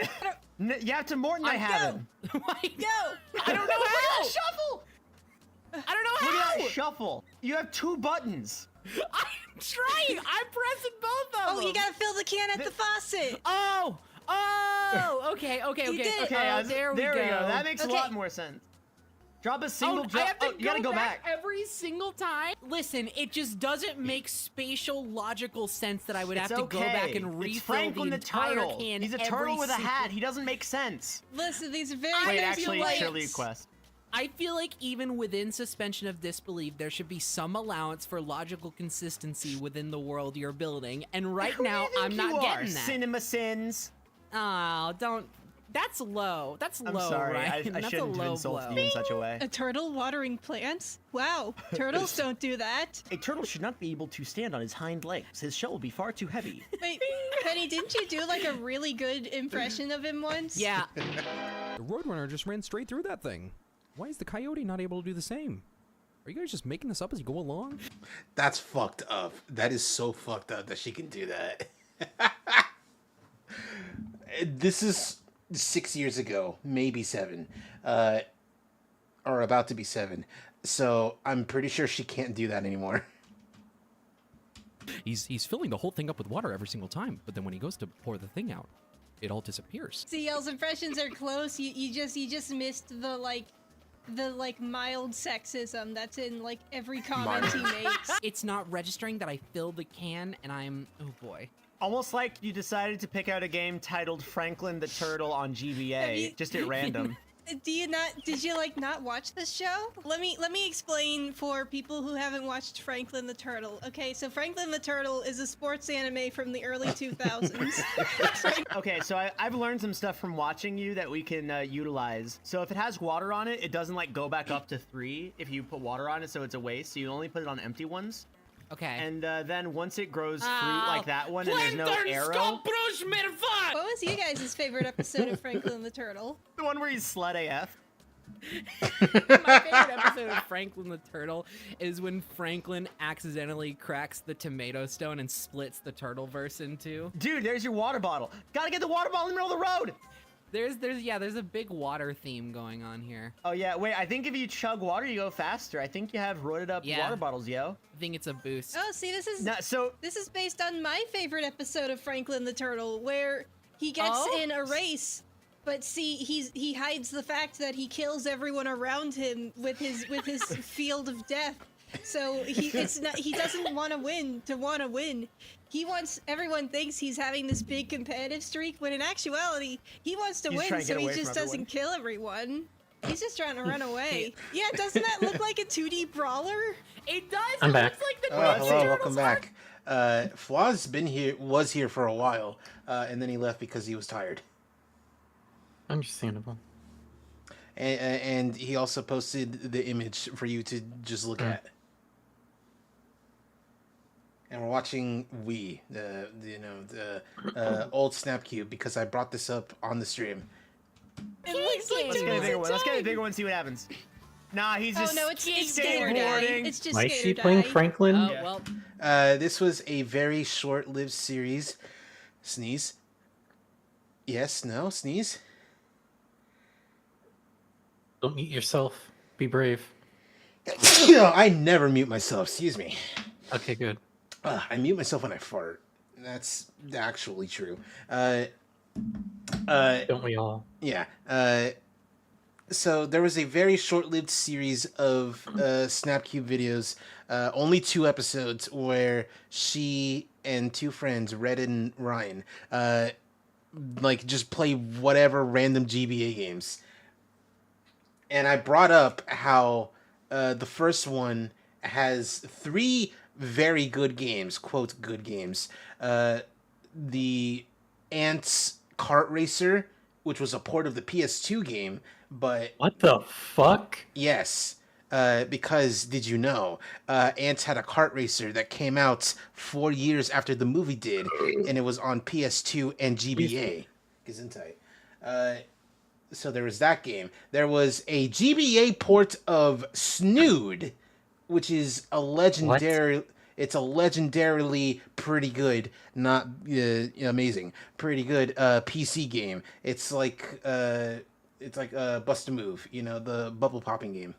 Hey, yeah, to Morton I have him. Go! I don't know how. Shuffle! I don't know Look how. at that shuffle. You have 2 buttons. I'm trying. I'm pressing both of them. Oh, you gotta fill the can at the faucet. Oh. Okay. You did. Okay, there we go. That makes Okay. a lot more sense. Drop a single I drop. have to you gotta go back. every single time. Listen, it just doesn't make spatial logical sense that I would have It's to go back okay. and It's refill Franklin the the entire turtle. can. He's a every turtle with a single- hat. He doesn't make sense. Listen, these are very Wait, feel actually, like- Shirley Quest. I feel like even within suspension of disbelief, there should be some allowance for logical consistency within the world you're building. And right Who do now, you think I'm you not are? getting that. Cinema Sins. Oh, don't. That's low. That's I'm low, sorry. right? I That's shouldn't a have low insulted blow. you in such a way. A turtle watering plants? Wow, turtles don't do that. A turtle should not be able to stand on his hind legs. His shell will be far too heavy. Wait, Penny, didn't you do like a really good impression of him once? Yeah. The Roadrunner just ran straight through that thing. Why is the Coyote not able to do the same? Are you guys just making this up as you go along? That's fucked up. That is so fucked up that she can do that. This is 6 years ago, maybe 7, or about to be 7. So I'm pretty sure she can't do that anymore. He's filling the whole thing up with water every single time, but then when he goes to pour the thing out, it all disappears. CL's impressions are close. You just missed the mild sexism that's in like every comment he makes. It's not registering that I filled the can and I'm, oh boy. Almost like you decided to pick out a game titled Franklin the Turtle on GBA, just at random. Did you not watch this show? Let me explain for people who haven't watched Franklin the Turtle. Okay, so Franklin the Turtle is a sports anime from the early 2000s. Okay, so I've learned some stuff from watching you that we can utilize. So if it has water on it, it doesn't go back up to 3 if you put water on it, so it's a waste. So you only put it on empty ones. Okay. And then once it grows fruit like that one and there's no arrow. What was you guys' favorite episode of Franklin the Turtle? The one where he's slut AF. My favorite episode of Franklin the Turtle is when Franklin accidentally cracks the tomato stone and splits the turtle verse in two. Dude, there's your water bottle. Gotta get the water bottle in the middle of the road. There's a big water theme going on here. Oh yeah, wait, I think if you chug water, you go faster. I think you have roided up water bottles, yo. I think it's a boost. Oh, see, this is this is based on my favorite episode of Franklin the Turtle, where he gets in a race, but see, he hides the fact that he kills everyone around him with his field of death. So he doesn't want to win to want to win. Everyone thinks he's having this big competitive streak, when in actuality, he wants to win, so he just doesn't kill everyone. He's just trying to run away. Yeah, doesn't that look like a 2D brawler? It does. I'm back. Looks like the Hello, welcome back. Flaw's was here for a while, and then he left because he was tired. Understandable. And he also posted the image for you to just look at. And we're watching the old Snapcube, because I brought this up on the stream. It looks like Let's get a bigger one. Let's get a bigger one. See what happens. Nah, he's just it's skateboarding. It's just Why is she playing Franklin? Oh, well. This was a very short-lived series. Sneeze. Yes, no, sneeze. Don't mute yourself. Be brave. I never mute myself. Excuse me. Okay, good. I mute myself when I fart. That's actually true. Don't we all? Yeah. So there was a very short-lived series of Snapcube videos, only 2 episodes, where she and 2 friends, Red and Ryan, just play whatever random GBA games. And I brought up how the first one has 3 very good games, quote, good games. The Ants Kart Racer, which was a port of the PS2 game, but... What the fuck? Yes, because, did you know, Ants had a kart racer that came out 4 years after the movie did, and it was on PS2 and GBA. Gesundheit. So there was that game. There was a GBA port of Snood, which is a legendary... What? It's a legendarily pretty good, not amazing, pretty good PC game. It's like Bust a Move, the bubble popping game.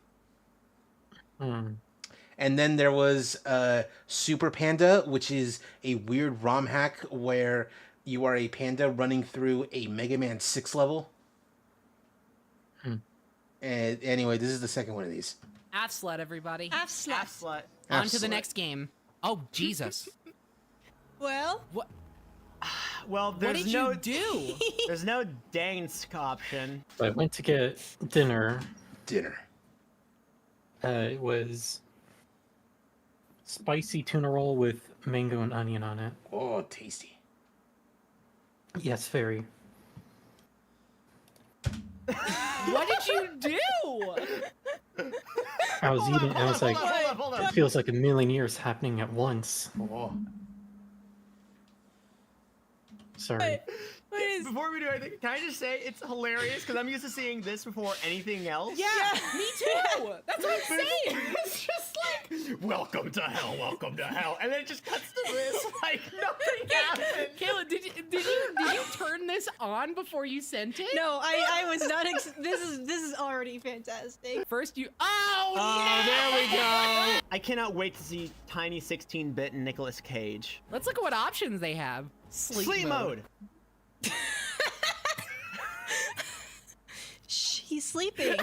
And then there was Super Panda, which is a weird ROM hack where you are a panda running through a Mega Man 6 level. And anyway, this is the second one of these. Slut, everybody. Slut. On to the next game. Oh, Jesus. Well? What? Well, What did you do? There's no dance option. I went to get dinner. Dinner. It was spicy tuna roll with mango and onion on it. Oh, tasty. Yes, very. What did you do? I was eating, and I was like, hold on. it feels like a million years happening at once. Oh. Sorry. Before we do anything, can I just say it's hilarious because I'm used to seeing this before anything else. Yeah, me too. That's what I'm saying. It's just like welcome to hell, and then it just cuts to this like nothing happened. Kayla, did you turn this on before you sent it? No, I was not. This is already fantastic. First you. There we go. I cannot wait to see tiny 16-bit Nicolas Cage. Let's look at what options they have. Sleep mode. Shh, he's sleeping.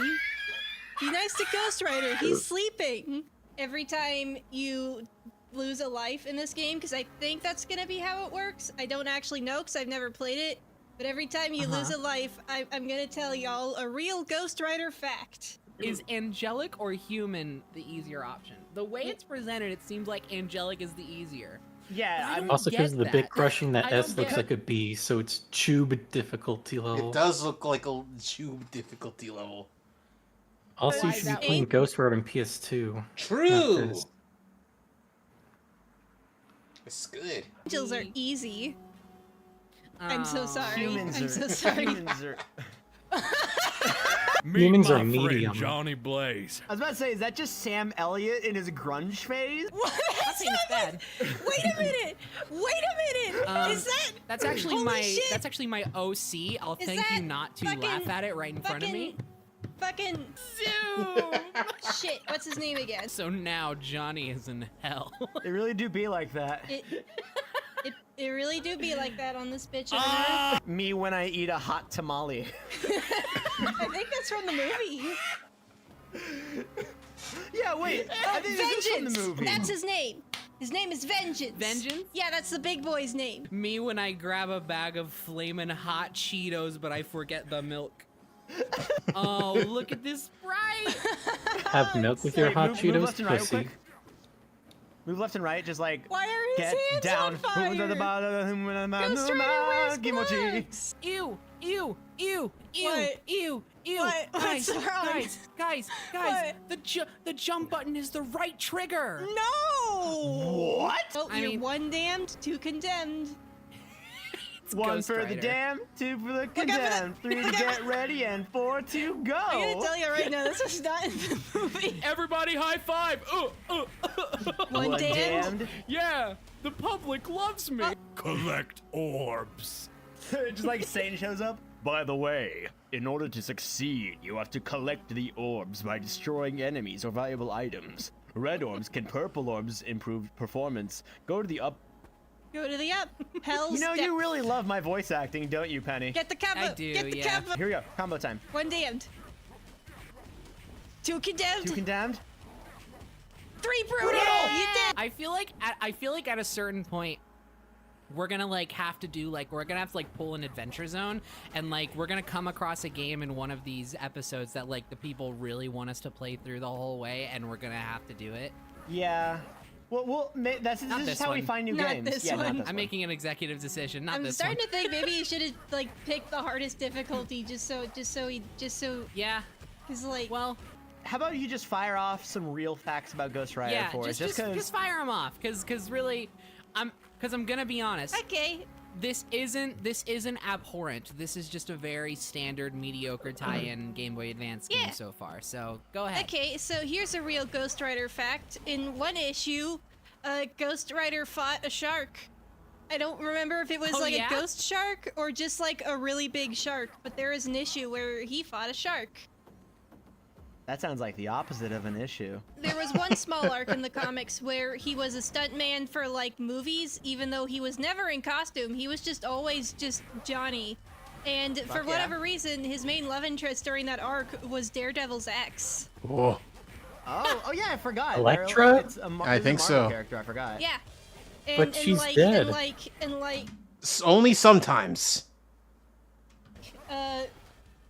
Be nice to Ghost Rider. He's sleeping. Every time you lose a life in this game, because I think that's gonna be how it works. I don't actually know because I've never played it. But every time you lose a life, I'm gonna tell y'all a real Ghost Rider fact. Is angelic or human the easier option? The way it's presented, it seems like angelic is the easier. Yeah, Also, because of the bit crushing, that S looks like a B, so it's tube difficulty level. It does look like a tube difficulty level. Also, you should be playing Ghost Rider on PS2. True! It's good. Angels are easy. I'm so sorry. Humans I'm so sorry. Humans are my friend medium. Johnny Blaze. I was about to say, is that just Sam Elliott in his grunge phase? What? That seems bad. Wait a minute! Is that? That's actually Holy shit. That's actually my OC. I'll Is thank you that not to fucking- laugh at it right in front of me. Fucking Zoom. shit. What's his name again? So now Johnny is in hell. They really do be like that. It really do be like that on this bitch. Me when I eat a hot tamale. I think that's from the movie. Yeah, wait. I think this is from the Vengeance. movie. That's his name. His name is Vengeance. Vengeance? Yeah, that's the big boy's name. Me when I grab a bag of flamin' hot Cheetos, but I forget the milk. Oh, look at this Sprite! Have milk with your Wait, hot move Cheetos, left and right real pussy. quick. Move left and right, just like Why are his get hands down. on fire? Ghost Rider wears gloves. Ew, ew, ew, ew, What? ew, ew. What? Guys, What's wrong? guys, What? the jump button is the right trigger. No! What? Oh, I you're mean- one damned, two condemned. One Ghost for the Rider. damned, two for the out for the- condemned, three to look out get ready, and four to go. I'm gonna tell you right now, this was not in the movie. Everybody high five. One damned. Yeah, the public loves me. Collect orbs. Just like Satan shows up. By the way, in order to succeed, you have to collect the orbs by destroying enemies or valuable items. Red orbs can purple orbs improve performance. Go to the up. Go to the up. Hell's You know, step. you really love my voice acting, don't you, Penny? Get the combo. I do, Get the yeah. combo. Here we go. Combo time. One damned. Two condemned. Two condemned. Three brutal. You did. I feel like at a certain point, we're gonna like have to do like we're gonna have to like pull an adventure zone, and like we're gonna come across a game in one of these episodes that like the people really want us to play through the whole way, and we're gonna have to do it. Yeah. Well, this Not is this how we one. find new Not games. this Yeah, not one. this I'm one. making an executive decision, not I'm this starting one. to think maybe you should have like picked the hardest difficulty just so Yeah. Cause like Well, How about you just fire off some real facts about Ghost Rider yeah. for us? Just fire them off, cause really, I'm gonna be honest. okay. This isn't abhorrent. This is just a very standard, mediocre tie-in Game Boy Advance game Yeah. so far. So go ahead. Okay, so here's a real Ghost Rider fact. In one issue, Ghost Rider fought a shark. I don't remember if it was Oh, like yeah? a ghost shark or just like a really big shark, but there is an issue where he fought a shark. That sounds like the opposite of an issue. There was one small arc in the comics where he was a stuntman for like movies, even though he was never in costume. He was just always just Johnny. And for yeah. whatever reason, his main love interest during that arc was Daredevil's ex. Oh. Oh yeah, I forgot. Electra? It's a I it's a think Marvel so. Character, I forgot. Yeah. And, But she's like, dead. And like, Only sometimes.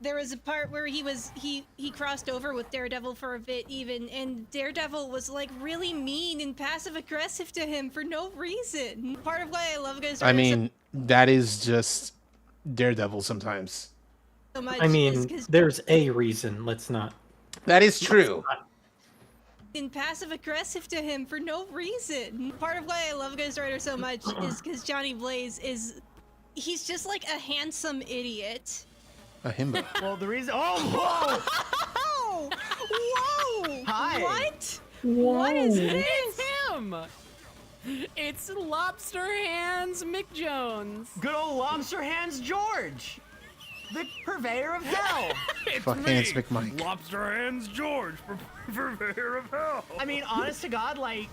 there was a part where he crossed over with Daredevil for a bit even, and Daredevil was like really mean and passive aggressive to him for no reason. Part of why I love Ghost Rider I mean, that is just Daredevil sometimes. so much I is mean, 'cause there's a reason. Let's not. That is true. and passive aggressive to him for no reason. Part of why I love Ghost Rider so much is because Johnny Blaze he's just like a handsome idiot. A himbo. Well, the reason. Oh, whoa! Oh! Whoa! Hi. What? What is Whoa. this? It's him! It's Lobster Hands Mick Jones. Good old Lobster Hands George! The purveyor of hell! Fuck Hands McMike. Lobster Hands George, purveyor of hell. I mean, honest to God, like,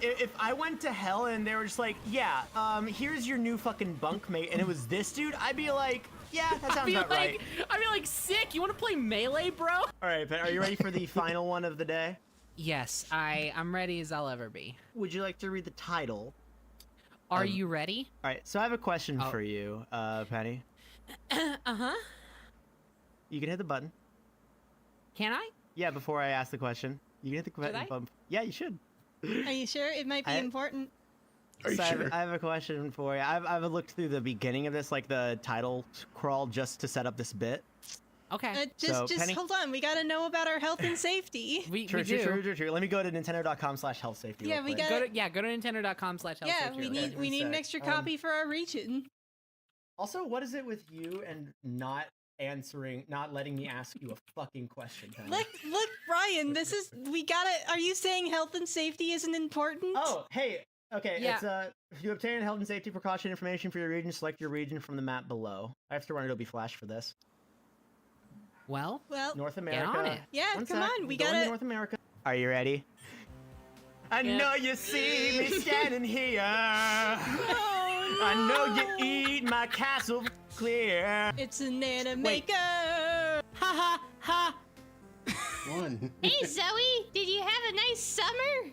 if I went to hell and they were just like, yeah, here's your new fucking bunkmate, and it was this dude, I'd be like, yeah, that sounds about right. I'd be like, sick, you wanna play Melee, bro? Alright, Ben, are you ready for the final one of the day? Yes, I'm ready as I'll ever be. Would you like to read the title? Are you ready? Alright, so I have a question for you, Penny. Uh-huh. You can hit the button. Can I? Yeah, before I ask the question. You can hit the button. Yeah, you should. Are you sure? It might be important. Are you sure? I have a question for you. I've looked through the beginning of this, like the title crawl, just to set up this bit. Okay. Just Penny? hold on. We gotta know about our health and safety. True. Let me go to nintendo.com/health safety. Yeah, we gotta. Go to nintendo.com/health. Yeah, we need an extra copy for our region. Also, what is it with you and not letting me ask you a fucking question, Penny? Look, Brian. We gotta. Are you saying health and safety isn't important? Oh, hey. Okay, Yeah. it's if you obtain health and safety precaution information for your region, select your region from the map below. I have to run Adobe Flash for this. Well, North America. get on it. Yeah, One come sec, on. We going to gotta. North America. Are you ready? I know you see me standing here. I know you eat my castle clear. It's an anime maker. Ha ha ha. One. Hey Zoe, did you have a nice summer?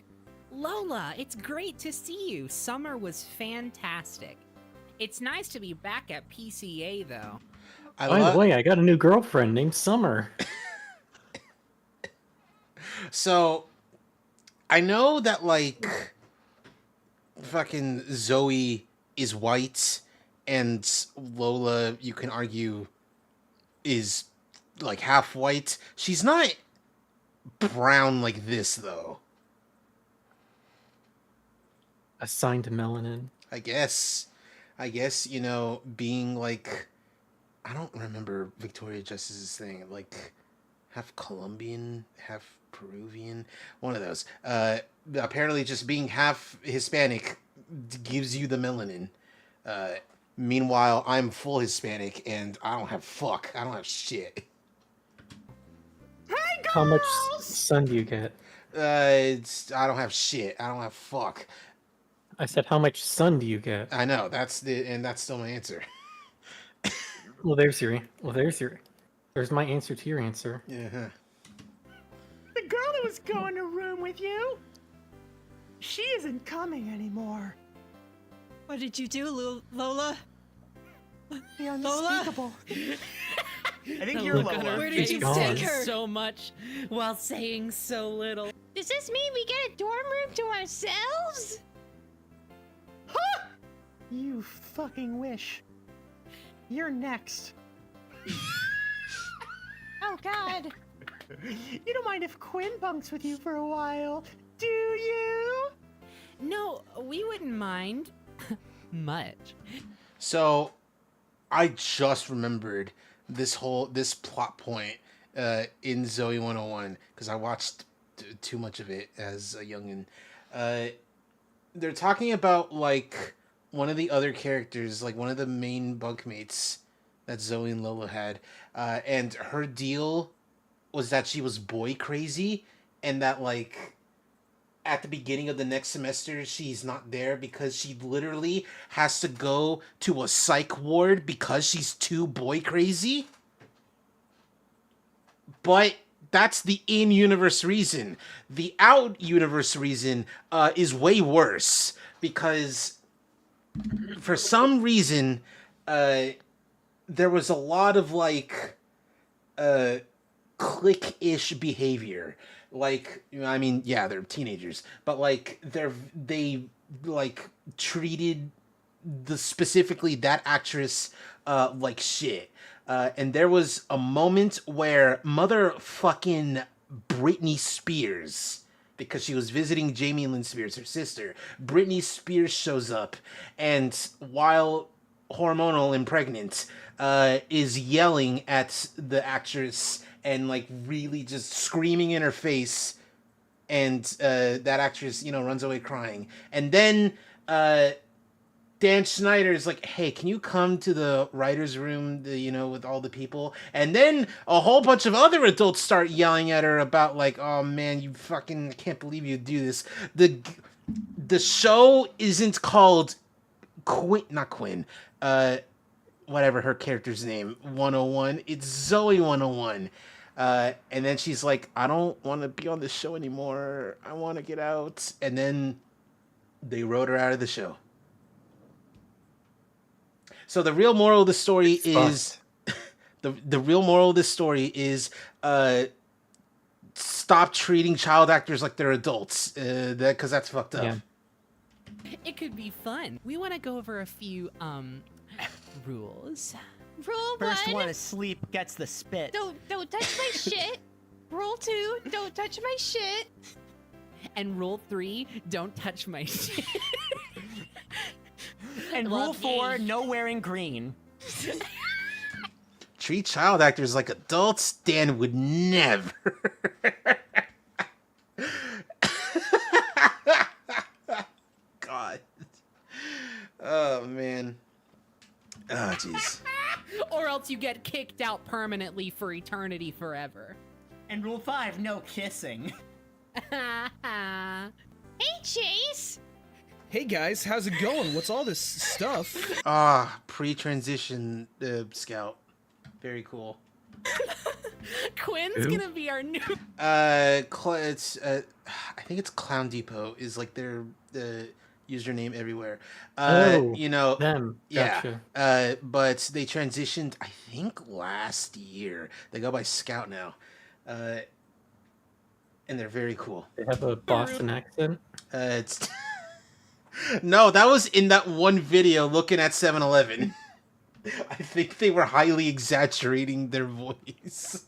Lola, it's great to see you. Summer was fantastic. It's nice to be back at PCA though. By the way, I got a new girlfriend named Summer. So, I know that, like, fucking Zoe is white, and Lola, you can argue, is, like, half white. She's not brown like this, though. Assigned to melanin. I guess, you know, being, like, I don't remember Victoria Justice's thing, like, half Colombian, half Peruvian, one of those. Apparently just being half Hispanic gives you the melanin. Meanwhile, I'm full Hispanic, and I don't have fuck. I don't have shit. How much sun do you get? I don't have shit. I don't have fuck. I said, how much sun do you get? I know, that's still my answer. Well, there's my answer to your answer. Yeah. The girl who was going to room with you, she isn't coming anymore. What did you do, Lola? The unspeakable. I think The you're look on Lola. her Where did you face take says her? so much while saying so little. Does this mean we get a dorm room to ourselves? You fucking wish. You're next. Oh God. You don't mind if Quinn bunks with you for a while, do you? No, we wouldn't mind. Much. So, I just remembered this plot point in Zoe 101 because I watched too much of it as a youngin. They're talking about, like, one of the other characters, like one of the main bunkmates that Zoe and Lola had, and her deal was that she was boy crazy, and that, like, at the beginning of the next semester, she's not there because she literally has to go to a psych ward because she's too boy crazy. But that's the in-universe reason. The out-universe reason is way worse because for some reason, there was a lot of, like, clique-ish behavior. Like, I mean, yeah, they're teenagers, but, like, they like, treated specifically that actress, like shit. And there was a moment where motherfucking Britney Spears, because she was visiting Jamie Lynn Spears, her sister, Britney Spears shows up, and while hormonal and pregnant, is yelling at the actress and, like, really just screaming in her face and that actress, runs away crying. And then Dan Schneider is like, hey, can you come to the writer's room, with all the people? And then a whole bunch of other adults start yelling at her about like, oh man, you fucking, I can't believe you do this. The show isn't called Quinn, whatever her character's name, 101. It's Zoe 101. And then she's like, I don't want to be on this show anymore. I want to get out. And then they wrote her out of the show. So the real moral of the story is the real moral of this story is stop treating child actors like they're adults. Because that's fucked up. Yeah. It could be fun. We want to go over a few rules. Rule First 1. one asleep gets the spit. Don't touch my shit. Rule 2. Don't touch my shit. And rule 3, don't touch my shit. And rule 4, no wearing green. Treat child actors like adults? Dan would never. God. Oh, man. Oh, jeez. Or else you get kicked out permanently for eternity forever. And rule 5, no kissing. Hey, Chase. Hey guys, how's it going? What's all this stuff? Pre-transition scout. Very cool. Quinn's gonna be our new. It's I think it's Clown Depot is like their username everywhere. Them. Yeah. Gotcha. But they transitioned, I think, last year. They go by Scout now, and they're very cool. They have a Boston accent. It's no, that was in that one video looking at 7-Eleven. I think they were highly exaggerating their voice.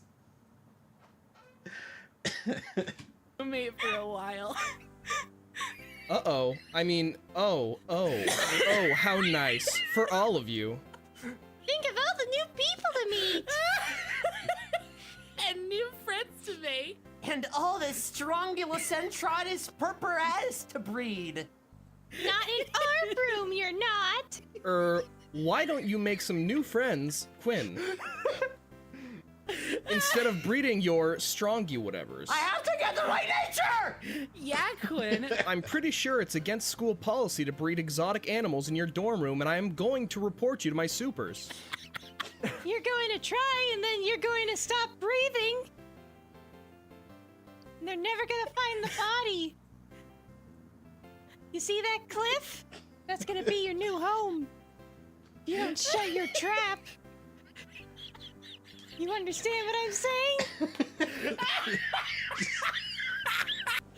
Mate for a while. Uh-oh. I mean, oh, how nice. For all of you. Think of all the new people to meet. And new friends to make. And all the Strongylocentrotis purpuratus to breed. Not in our room, you're not. Why don't you make some new friends, Quinn? Instead of breeding your strongy whatevers. I have to get the right nature! Yeah, Quinn. I'm pretty sure it's against school policy to breed exotic animals in your dorm room, and I am going to report you to my supers. You're going to try, and then you're going to stop breathing. And they're never going to find the body. You see that cliff? That's going to be your new home. You don't shut your trap. You understand what I'm saying?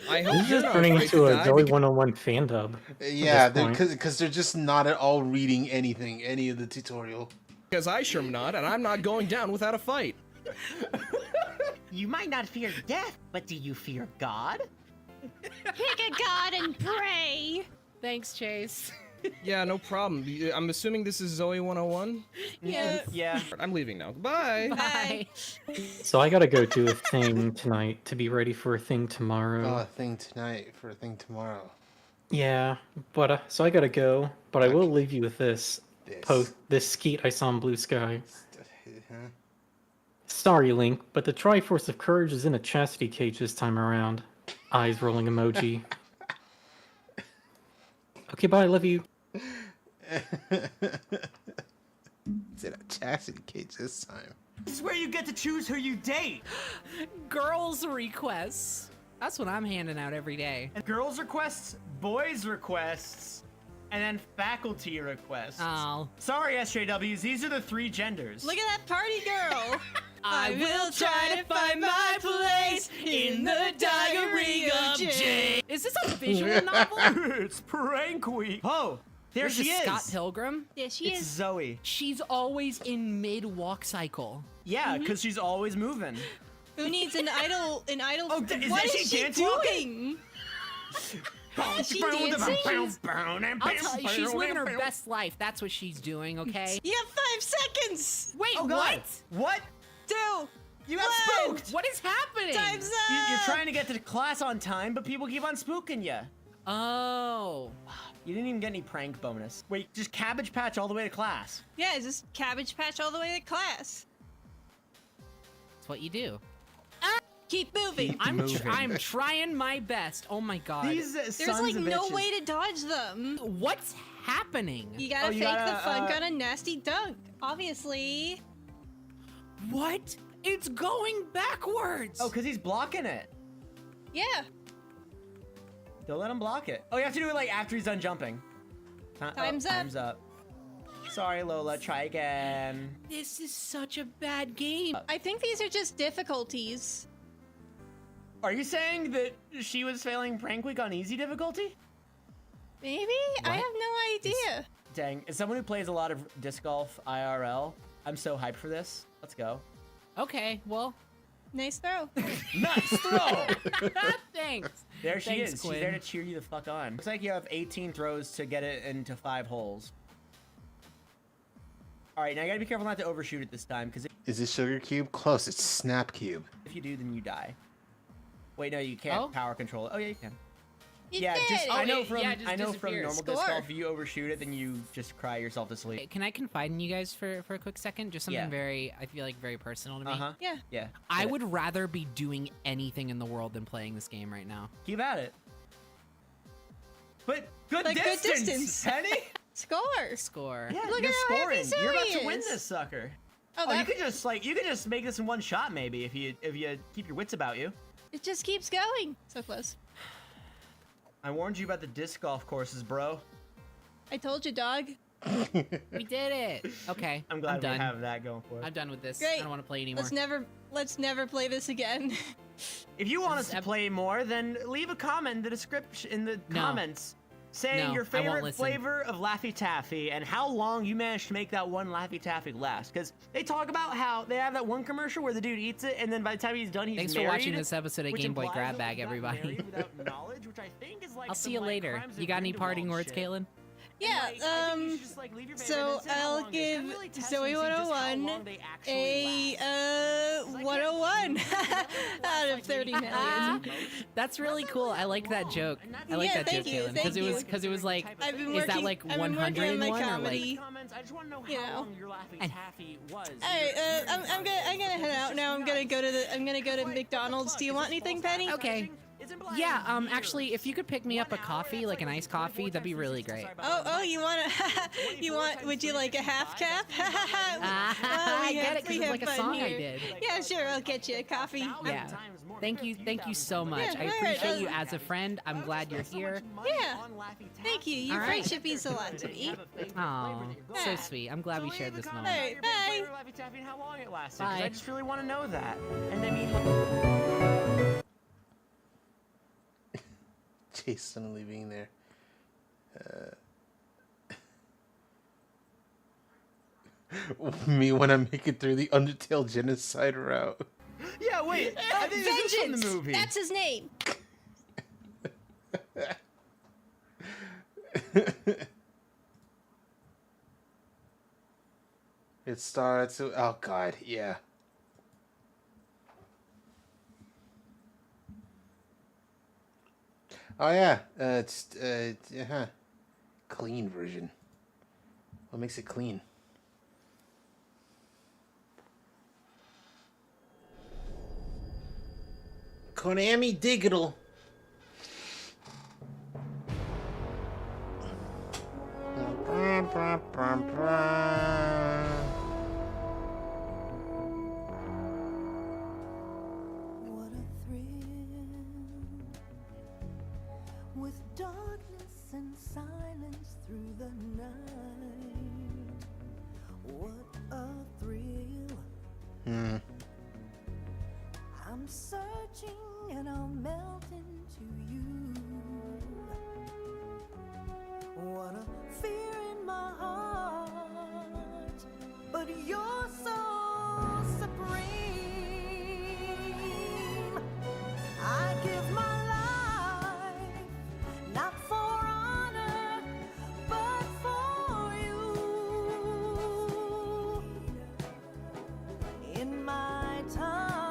I hope this is just turning into a Zoe 101 fan dub. Yeah, because they're just not at all reading any of the tutorial. Because I sure am not, and I'm not going down without a fight. You might not fear death, but do you fear God? Pick a god and pray. Thanks, Chase. Yeah, no problem. I'm assuming this is Zoe 101? Yeah. I'm leaving now. Bye. Bye. So I gotta go do a thing tonight to be ready for a thing tomorrow. Oh, a thing tonight for a thing tomorrow. Yeah, but so I gotta go. But I will leave you with this. This skeet I saw in Blue Sky. Sorry, Link, but the Triforce of Courage is in a chastity cage this time around. Eyes rolling emoji. Okay, bye. I love you. It's in a chastity cage this time. This is where you get to choose who you date. Girls' requests. That's what I'm handing out every day. And girls' requests, boys' requests, and then faculty requests. Oh. Sorry, SJWs, these are the 3 genders. Look at that party girl. I will try to find my place in the diary of Jane. Is this a visual novel? It's prank week. Oh, there she is. Scott Pilgrim? Yeah, she It's is. Zoe. She's always in mid-walk cycle. Yeah, because she's always moving. Who needs an idol? Oh, what is is she she dancing? doing? Is she dancing? I'll tell you, she's living her best life. That's what she's doing, okay? You have 5 seconds. Wait, Oh, God. what? What? 2, You got spooked! What is happening? Time's You're up! trying to get to class on time, but people keep on spooking you. Oh. You didn't even get any prank bonus. Wait, just Cabbage Patch all the way to class. Yeah, just Cabbage Patch all the way to class. That's what you do. Keep moving. I'm trying my best. Oh my god. There's like no way to dodge them. What's happening? You gotta fake the funk on a nasty dunk, obviously. What? It's going backwards. Oh, because he's blocking it. Yeah. Don't let him block it. Oh, you have to do it like after he's done jumping. Time's up. Time's up. Sorry, Lola. Try again. This is such a bad game. I think these are just difficulties. Are you saying that she was failing Prank Week on easy difficulty? Maybe? I have no idea. Dang, as someone who plays a lot of disc golf IRL, I'm so hyped for this. Let's go. Okay, well. Nice throw. Nice throw! Thanks. There she Thanks, is. Quinn. She's there to cheer you the fuck on. Looks like you have 18 throws to get it into 5 holes. All right, now you gotta be careful not to overshoot it this time, because Is it Sugar Cube? Close. It's Snap Cube. if you do, then you die. Wait, no, you can't power control it. Oh yeah, you can. You yeah, did. just Oh, I know it- from yeah, it just I know from disappears. normal disc Score. golf, if you overshoot it, then you just cry yourself to sleep. Can I confide in you guys for a quick second? Just something Yeah. very, I feel like, very personal to me. Yeah. Yeah. I would rather be doing anything in the world than playing this game right now. Keep at it. But good Like, good distance, distance. Penny. Score. Score. Yeah, Look you're at how happy scoring. You're about to Zoe win is. this sucker. Oh, you that, could just make this in one shot maybe if you keep your wits about you. it just keeps going. So close. I warned you about the disc golf courses, bro. I told you, dog. We did it. Okay. I'm glad we done. have that going for us. I'm done with this. Great. I don't want to play anymore. Let's never play this again. If you want us to play more, then leave a comment in the description comments saying No, your I won't favorite listen. flavor of Laffy Taffy and how long you managed to make that one Laffy Taffy last. Because they talk about how they have that one commercial where the dude eats it and then by the time he's done, he's Thanks married. for watching this episode of which Game Boy implies Grab that Bag, he got everybody. married without knowledge, which I think is like I'll see some, you like, later. Crimes You of got any Grindelwald parting words, shit. Caitlin? Yeah, Like, I think you should just, like, leave your favorite so and say how I'll long it is. Kinda give really test Zoe and see just how 101 long they actually a 101 out of 30 million. That's really cool. I like that joke. I like Yeah, that joke, thank you, Caitlin, thank you. because it was like, I've been is that working- like I've been working on my 101 or comedy. like? I just want to know You how know. long your Laffy Taffy was. Alright, I'm gonna head out now. I'm gonna go to McDonald's. Do you want anything, Penny? Okay. Yeah. Actually, if you could pick me up a coffee, like an iced coffee, that'd be really great. Oh, you would you like a half cap? I get it because it's like a song I did. Yeah, sure, I'll get you a coffee. Yeah. Thank you so much. Yeah, I alright, appreciate you as a friend. I'm glad you're here. Yeah. Thank you. Your All right. friendship means a lot to me. Oh, so Yeah. sweet. I'm glad we shared this moment. Alright, bye. Laffy Taffy and how long it lasted. 'Cause Bye. I just really want to know that. And I mean, Chase suddenly being there. Me when I make it through the Undertale genocide route. yeah, wait. I think this is from the Vengeance! movie. That's his name. It starts. Oh God, yeah. Oh yeah, it's clean version. What makes it clean? Konami Digital. What a thrill with darkness and silence through the night. What a thrill. I'm searching and I'll melt into you. What a fear in my heart, but you're so supreme. I give my life, not for honor, but for you. In my time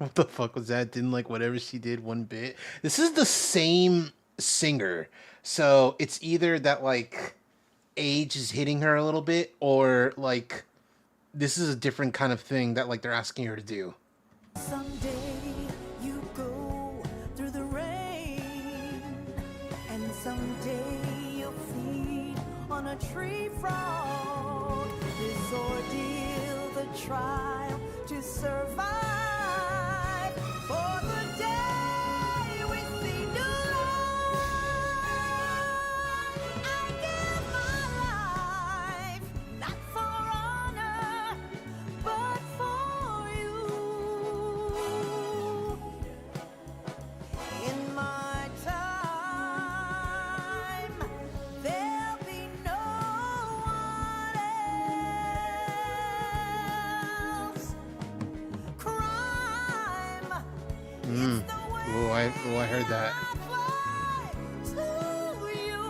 What the fuck was that? Didn't like whatever she did one bit. This is the same singer. So it's either that like age is hitting her a little bit, or like this is a different kind of thing that like they're asking her to do. Someday you go through the rain, and someday you'll feed on a tree frog. This ordeal, the trial to survive. For the day we see new life, I give my life, not for honor, but for you. In my time, there'll be no one else. Crime Oh, I heard that. to you.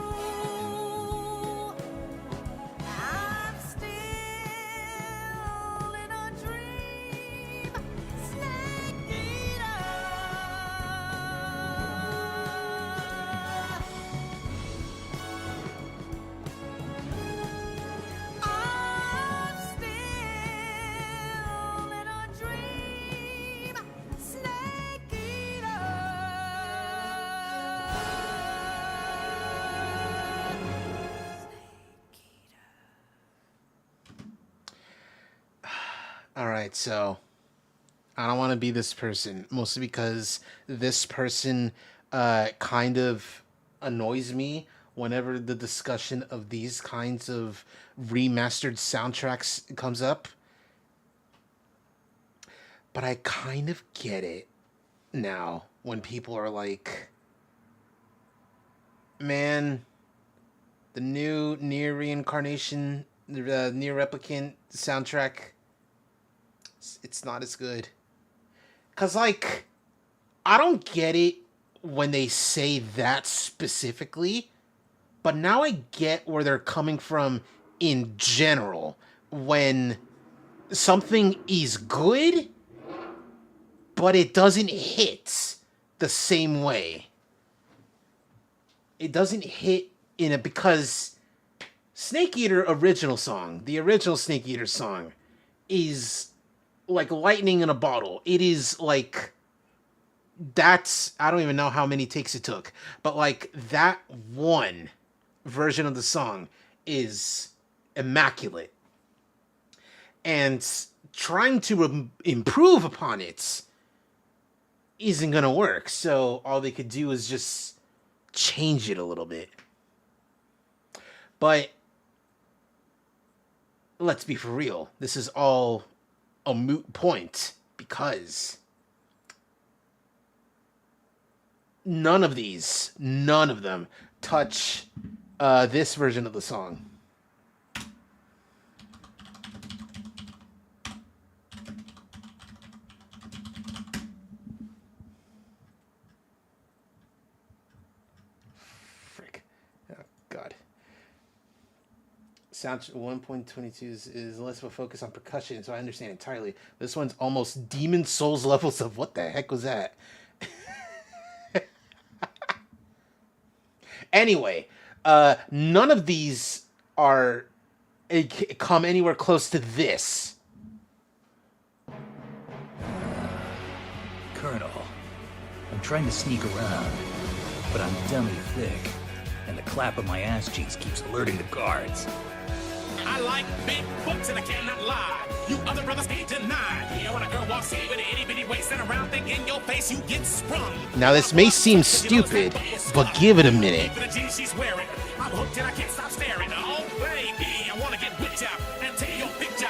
I'm still in a dream, snake eater. I'm still in a dream, snake eater. All right, so I don't want to be this person, mostly because this person kind of annoys me whenever the discussion of these kinds of remastered soundtracks comes up. But I kind of get it now when people are like, man, the new Near Reincarnation, the Near Replicant soundtrack, it's not as good. Cause like, I don't get it when they say that specifically, but now I get where they're coming from in general. When something is good, but it doesn't hit the same way. It doesn't hit in a, because Snake Eater original song, the original Snake Eater song, is like lightning in a bottle. It is like, that's, I don't even know how many takes it took, but like that one version of the song is immaculate. And trying to improve upon it isn't gonna work. So all they could do is just change it a little bit. But let's be for real. This is all a moot point because none of them touch this version of the song. Frick. Oh, God. Sound 1.22 is less of a focus on percussion, so I understand entirely. This one's almost Demon Souls levels of what the heck was that? Anyway, none of these are come anywhere close to this. Colonel, I'm trying to sneak around, but I'm dummy thick, and the clap of my ass cheeks keeps alerting the guards. I like big books and I cannot lie. You other brothers can't deny. You know when a girl walks in with an itty bitty waist and a round thing in your face, you get sprung. Now this may seem stupid, but give it a minute. The jeans she's wearing, I'm hooked and I can't stop staring. Oh baby, I wanna get whipped out and take your picture.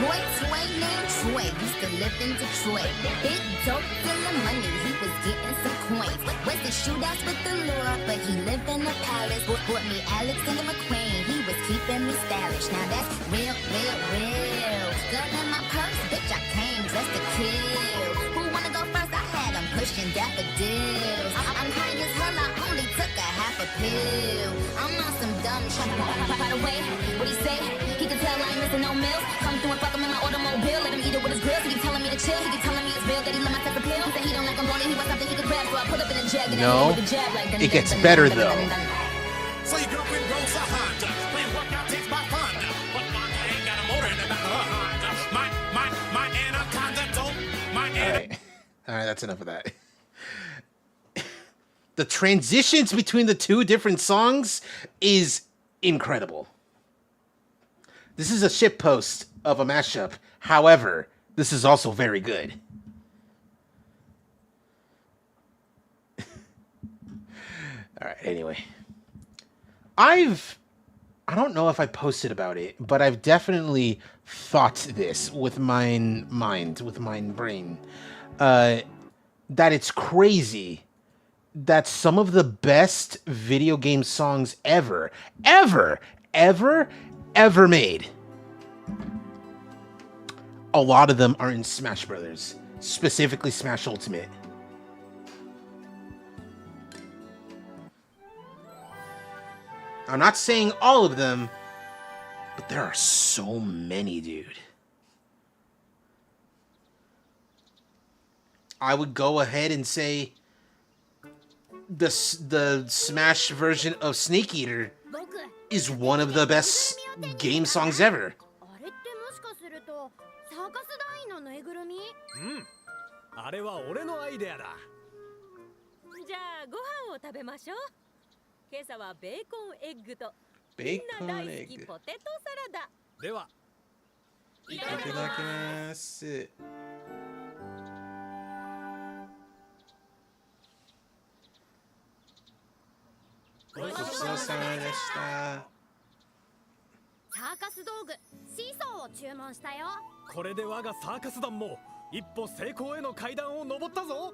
Boy toy named Troy used to live in Detroit. Big dope dealing money, he was getting some coins. Was the shootouts with the lure, but he lived in a palace. Bought me Alexander McQueen, he was keeping me stylish. Now that's real, real, real. Gun in my purse, bitch, I came dressed to kill. Who wanna go first? I had him pushing daffodils. I'm high as hell, I only took a half a pill. I'm on some dumb shit. By the way, what he say? He can tell I ain't missing no meals. Come through and fuck him in my automobile. Let him eat it with his grills. He keep telling me to chill. He keep telling me it's real that he love my sex appeal. He said he don't like I'm bony. He wants something he can grab. So I put up in a jag and No, with the jab like it gets better though. So your girlfriend rolls a Honda, playing workout takes my fun. But Honda ain't got a motor in the back of her Honda. My anaconda don't. All right, that's enough of that. The transitions between the two different songs is incredible. This is a shitpost of a mashup. However, this is also very good. All right, anyway. I don't know if I posted about it, but I've definitely thought this with mine brain. That it's crazy that some of the best video game songs ever made, a lot of them are in Smash Brothers, specifically Smash Ultimate. I'm not saying all of them, but there are so many, dude. I would go ahead and say the Smash version of Snake Eater is one of the best game songs ever. あれは俺のアイデアだ。じゃあご飯を食べましょう。今朝はベーコンエッグとベーコンエッグみんな大好きポテトサラダ。では、いただきます。ごちそうさまでした。サーカス道具シーソーを注文したよ。これで我がサーカス団も一歩成功への階段を登ったぞ。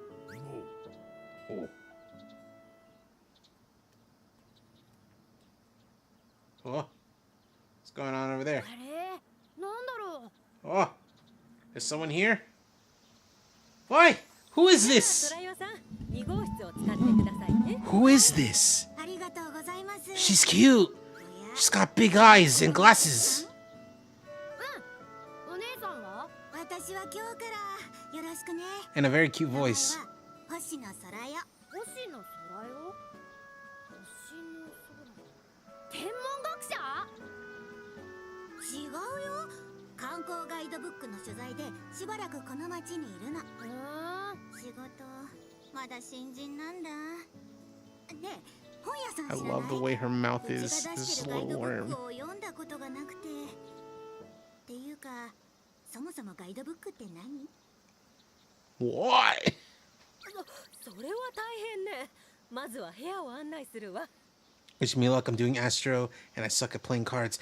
Oh, what's going on over there? あれ、なんだろう。 Oh, there's someone here. Why? Who is this? トライワさん、2号室を使ってくださいね。 Who is this? ありがとうございます。 She's cute. She's got big eyes and glasses. お姉さんは？私は今日からよろしくね。 And a very cute voice. 星の空よ。星の空よ。星の空。天文学者？違うよ。観光ガイドブックの取材でしばらくこの町にいるの。仕事まだ新人なんだ。ねえ、本屋さん I 知らない？ love the way her mouth う is. ちが出 This してるガイ little ドブッ worm. クを読んだことがなくて。っていうか、そもそもガイドブックって何？ What? それは大変ね。まずは部屋を案内するわ。 Wish me luck. I'm doing Astro, and I suck at playing cards.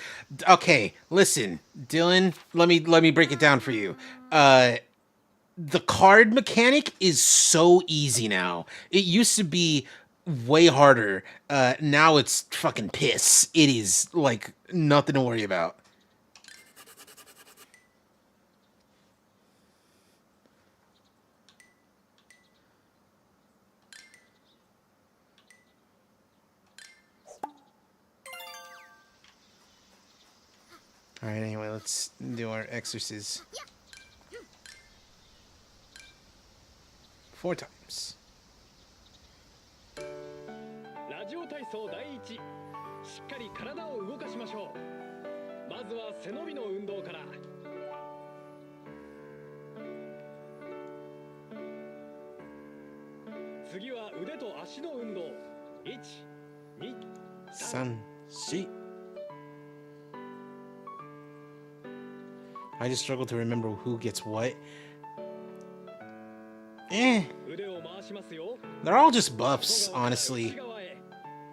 Okay, listen, Dylan. Let me break it down for you. The card mechanic is so easy now. It used to be way harder. Now it's fucking piss. It is like nothing to worry about. All right, anyway, let's do our exorcisms. 4 times. ラジオ体操第一、しっかり体を動かしましょう。まずは背伸びの運動から。次は腕と足の運動。1、2、3、 4. I just struggle to remember who gets what. Eh. 腕を回しますよ。 They're all just buffs, honestly.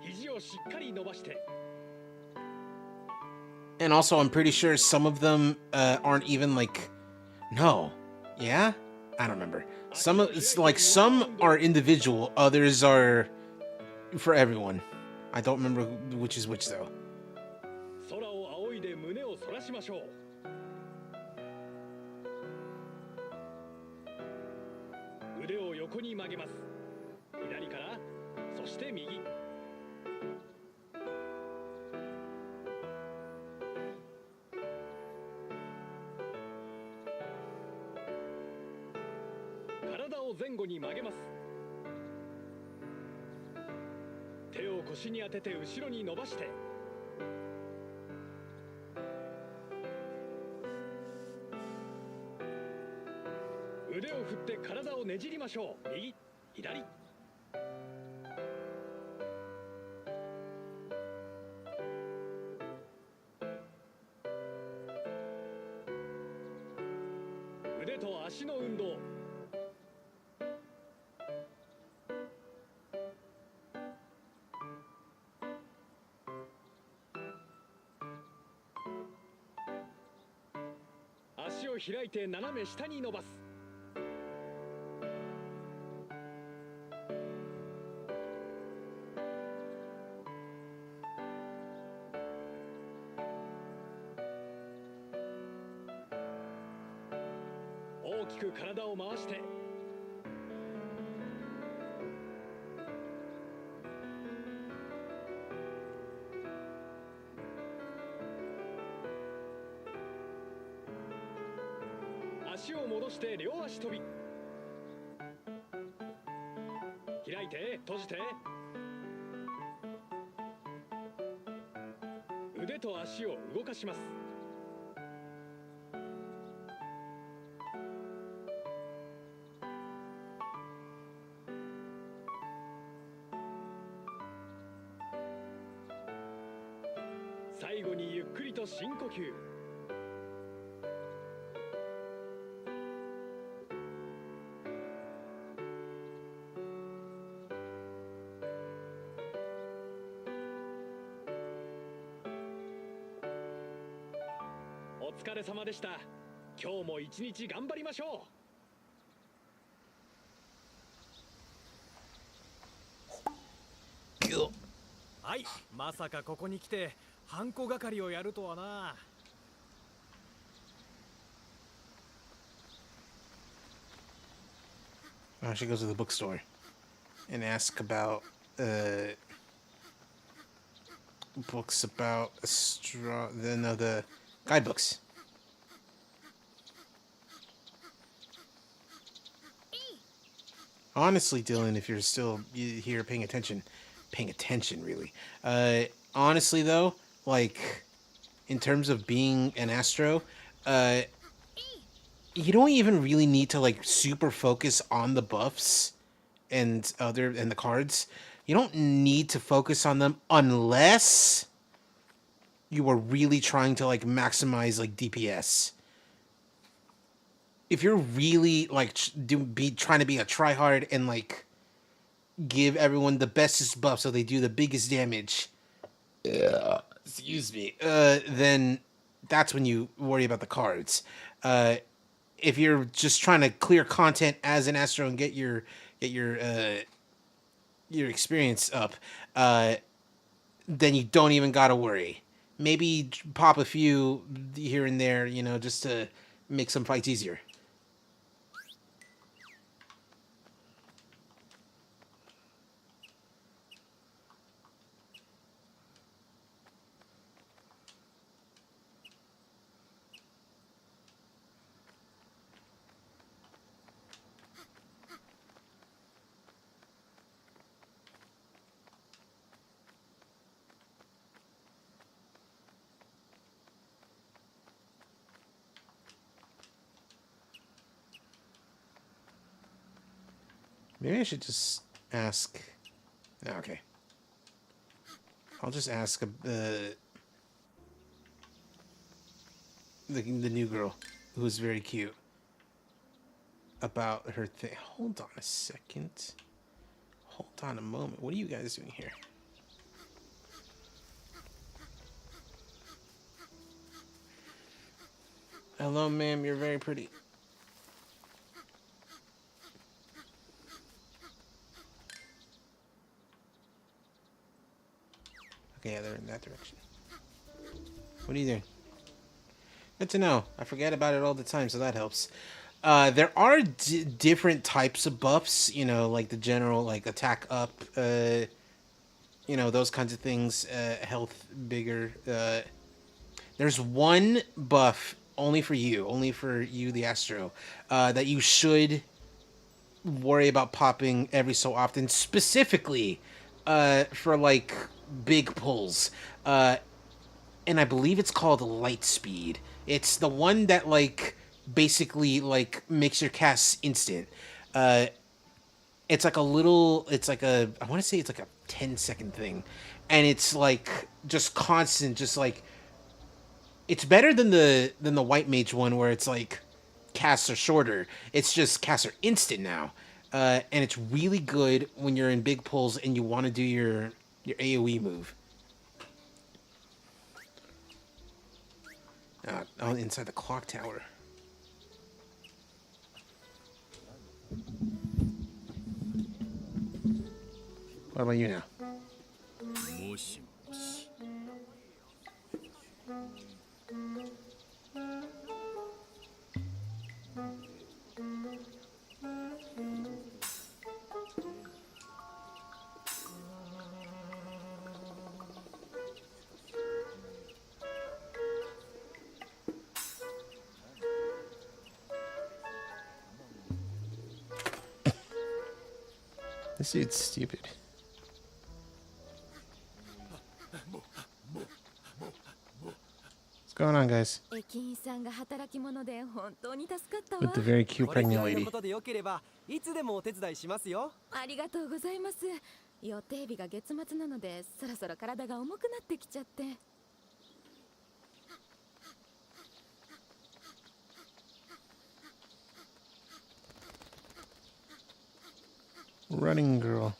肘をしっかり伸ばして。 And also, I'm pretty sure some of them aren't even like... No. Yeah? I don't remember. Some are individual, others are for everyone. I don't remember which is which, though. 空を仰いで胸を反らしましょう。 腕を横に曲げます。左から、そして右。を前後に曲げます。手を腰に当てて後ろに伸ばして、腕を振って体をねじりましょう。右、左。腕と足の運動。足を開いて斜め下に伸ばす。大きく体を回して、足を戻して両足跳び。開いて閉じて。腕と足を動かします。最後にゆっくりと深呼吸。お疲れ様でした。今日も一日頑張りましょう。はい、まさかここに来てハンコ係をやるとはな。She goes to the bookstore and asks about books about the guidebooks. Honestly, Dylan, if you're still here paying attention really. Honestly though, like in terms of being an Astro, you don't even really need to like super focus on the buffs and the cards. You don't need to focus on them unless you are really trying to like maximize like DPS. If you're really like trying to be a tryhard and like give everyone the bestest buff so they do the biggest damage, excuse me, then that's when you worry about the cards. If you're just trying to clear content as an Astro and get your experience up, then you don't even gotta worry. Maybe pop a few here and there, you know, just to make some fights easier. Maybe I should just ask. No, okay. I'll just ask the new girl, who's very cute, about her thing. Hold on a second. Hold on a moment. What are you guys doing here? Hello, ma'am. You're very pretty. Okay, yeah, they're in that direction. What are you doing? Good to know. I forget about it all the time, so that helps. There are different types of buffs, you know, like the general, like attack up, you know, those kinds of things, health bigger. There's one buff only for you, the Astro, that you should worry about popping every so often, specifically for like big pulls. And I believe it's called Light Speed. It's the one that like basically like makes your casts instant. It's like a little, it's like a, I want to say it's like a 10-second thing, and it's like just constant, just like, it's better than the white mage one where it's like casts are shorter. It's just casts are instant now, and it's really good when you're in big pulls and you want to do your AOE move. Inside the clock tower. What about you now? This dude's stupid. What's going on, guys? With the very cute pregnant lady. ありがとうございます。予定日が月末なので、そろそろ体が重くなってきちゃって。Running girl.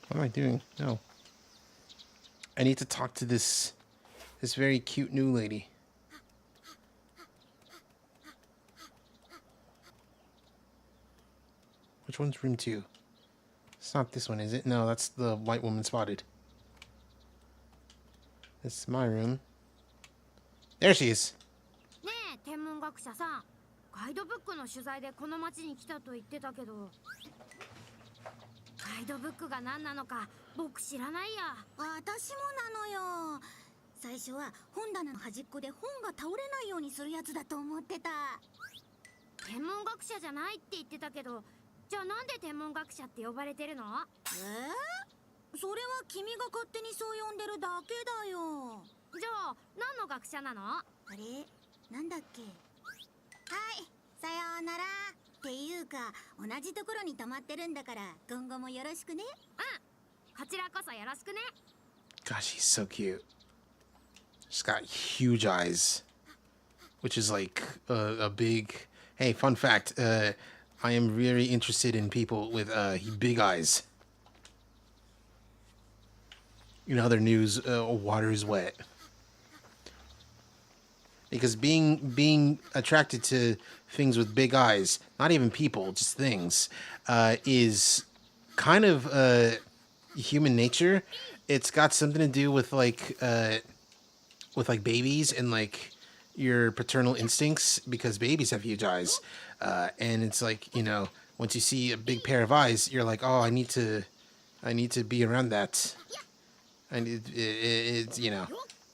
What am I doing? No. I need to talk to this very cute new lady. Which one's room 2? It's not this one, is it? No, that's the white woman spotted. This is my room. There she is. ねえ、天文学者さん。ガイドブックの取材でこの町に来たと言ってたけど、ガイドブックが何なのか僕知らないや。私もなのよ。最初は本棚の端っこで本が倒れないようにするやつだと思ってた。天文学者じゃないって言ってたけど、じゃあなんで天文学者って呼ばれてるの？それは君が勝手にそう呼んでるだけだよ。じゃあ何の学者なの？あれ、なんだっけ？はい、さようなら。っていうか、同じところに泊まってるんだから、今後もよろしくね。うん、こちらこそよろしくね。Gosh, she's so cute. She's got huge eyes, which is like a big. Hey, fun fact. I am very interested in people with big eyes. In other news, water is wet. Because being attracted to things with big eyes, not even people, just things, is kind of human nature. It's got something to do with like babies and like your paternal instincts, because babies have huge eyes, and it's like, you know, once you see a big pair of eyes, you're like, oh, I need to be around that. And it's, you know,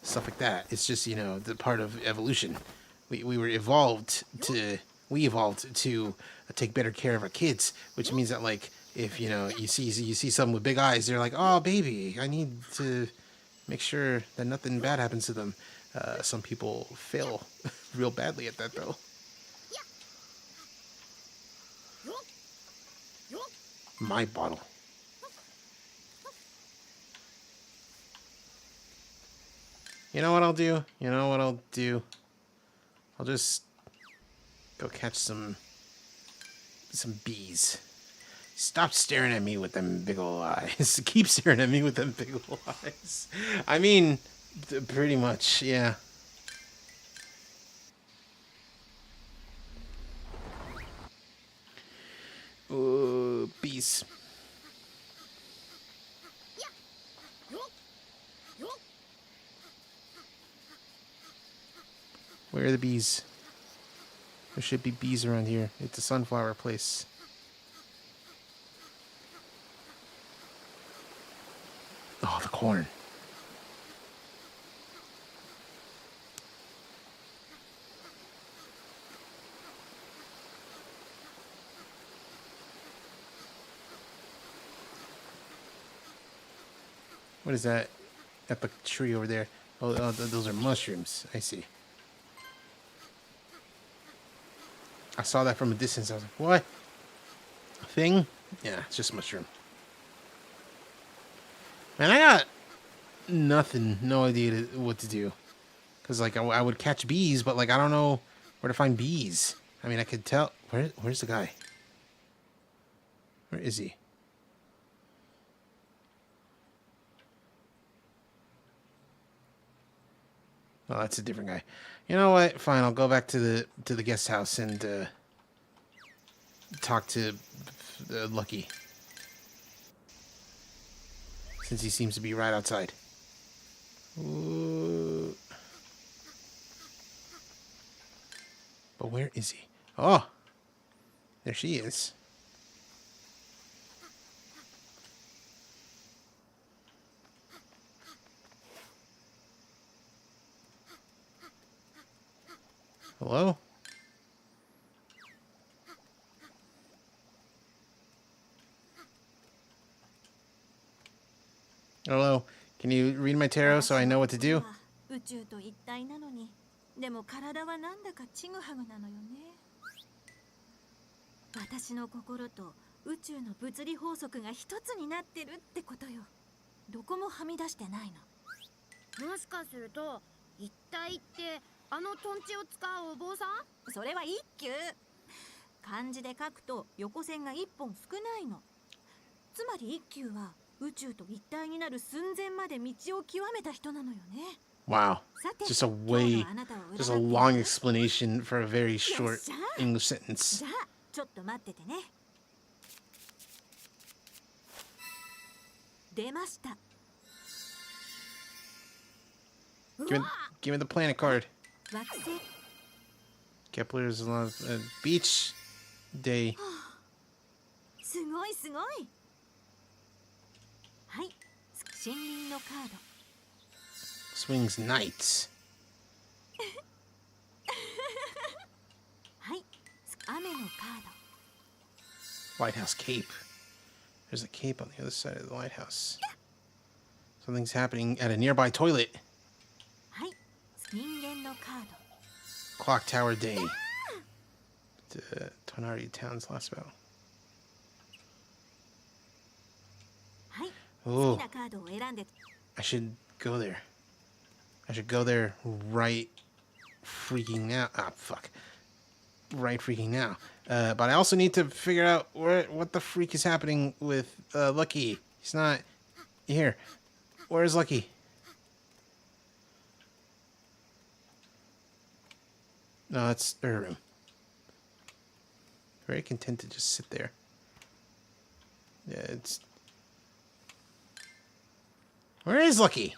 stuff like that. It's just, you know, the part of evolution. We evolved to take better care of our kids, which means that, like, if, you know, you see someone with big eyes, they're like, oh, baby, I need to make sure that nothing bad happens to them. Some people fail real badly at that, though. My bottle. You know what I'll do? I'll just go catch some bees. Stop staring at me with them big ol' eyes. Keep staring at me with them big ol' eyes. I mean, pretty much, yeah. Bees. Where are the bees? There should be bees around here. It's a sunflower place. Oh, the corn. What is that? Epic tree over there. Oh, those are mushrooms. I see. I saw that from a distance. I was like, what? A thing? Yeah, it's just mushroom. Man, I got nothing. No idea what to do. Because, like, I would catch bees, but, like, I don't know where to find bees. I mean, I could tell. Where's the guy? Where is he? Oh, that's a different guy. You know what? Fine, I'll go back to the guest house and talk to Lucky, since he seems to be right outside. Ooh. But where is he? Oh, there she is. Hello? Hello. Can you read my tarot so I know what to do? 宇宙と一体なのに、でも体はなんだかちぐはぐなのよね。私の心と宇宙の物理法則が一つになってるってことよ。どこもはみ出してないの。もしかすると一体ってあのトンチを使うお坊さん？それは一休。漢字で書くと横線が一本少ないの。つまり一休は宇宙と一体になる寸前まで道を極めた人なのよね。Wow. Just a long explanation for a very short English sentence. じゃあちょっと待っててね。出ました。Give me the planet card. 惑星。Kepler's beach day. すごいすごい。はい、森林のカード。Swings knights. はい、雨のカード。 Lighthouse cape. There's a cape on the other side of the lighthouse. Something's happening at a nearby toilet. はい、人間のカード。 Clock tower day. The Tonari town's last battle. はい、 Oh, 好きなカードを選んで。 I should go there. I should go there right freaking now. Ah, fuck. Right freaking now. But I also need to figure out what the freak is happening with Lucky. He's not here. Where's Lucky? No, that's her room. Very content to just sit there. Yeah, it's... Where is Lucky?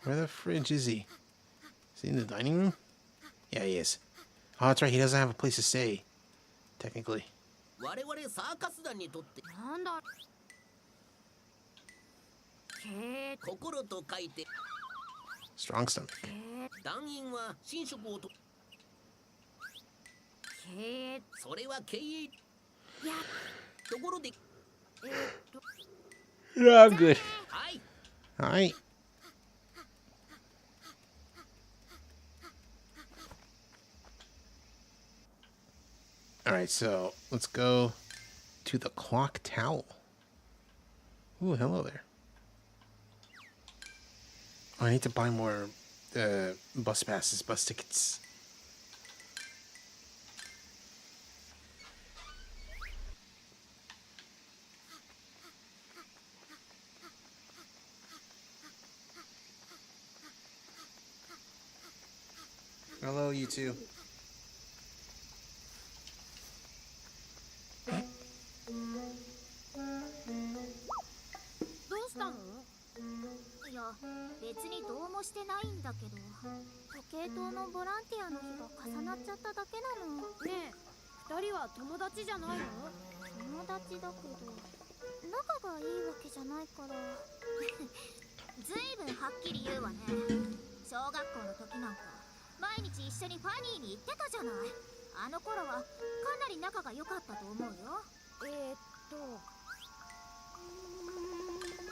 Where the fridge is he? Is he in the dining room? Yeah, he is. Oh, that's right. He doesn't have a place to stay. Technically. 我々サーカス団にとってなんだ。心と書いて Strong stomach. 団員は寝食をとそれは経営ところで Yeah, I'm good. はい Alright. Alright, so let's go to the clock tower. Ooh, hello there. Oh, I need to buy more bus passes, bus tickets. Hello, you two. 別にどうもしてないんだけど、時計塔のボランティアの日が重なっちゃっただけなの。ねえ、2人は友達じゃないの？友達だけど仲がいいわけじゃないから。ずいぶんはっきり言うわね。小学校の時なんか毎日一緒にファニーに行ってたじゃない。あの頃はかなり仲が良かったと思うよ。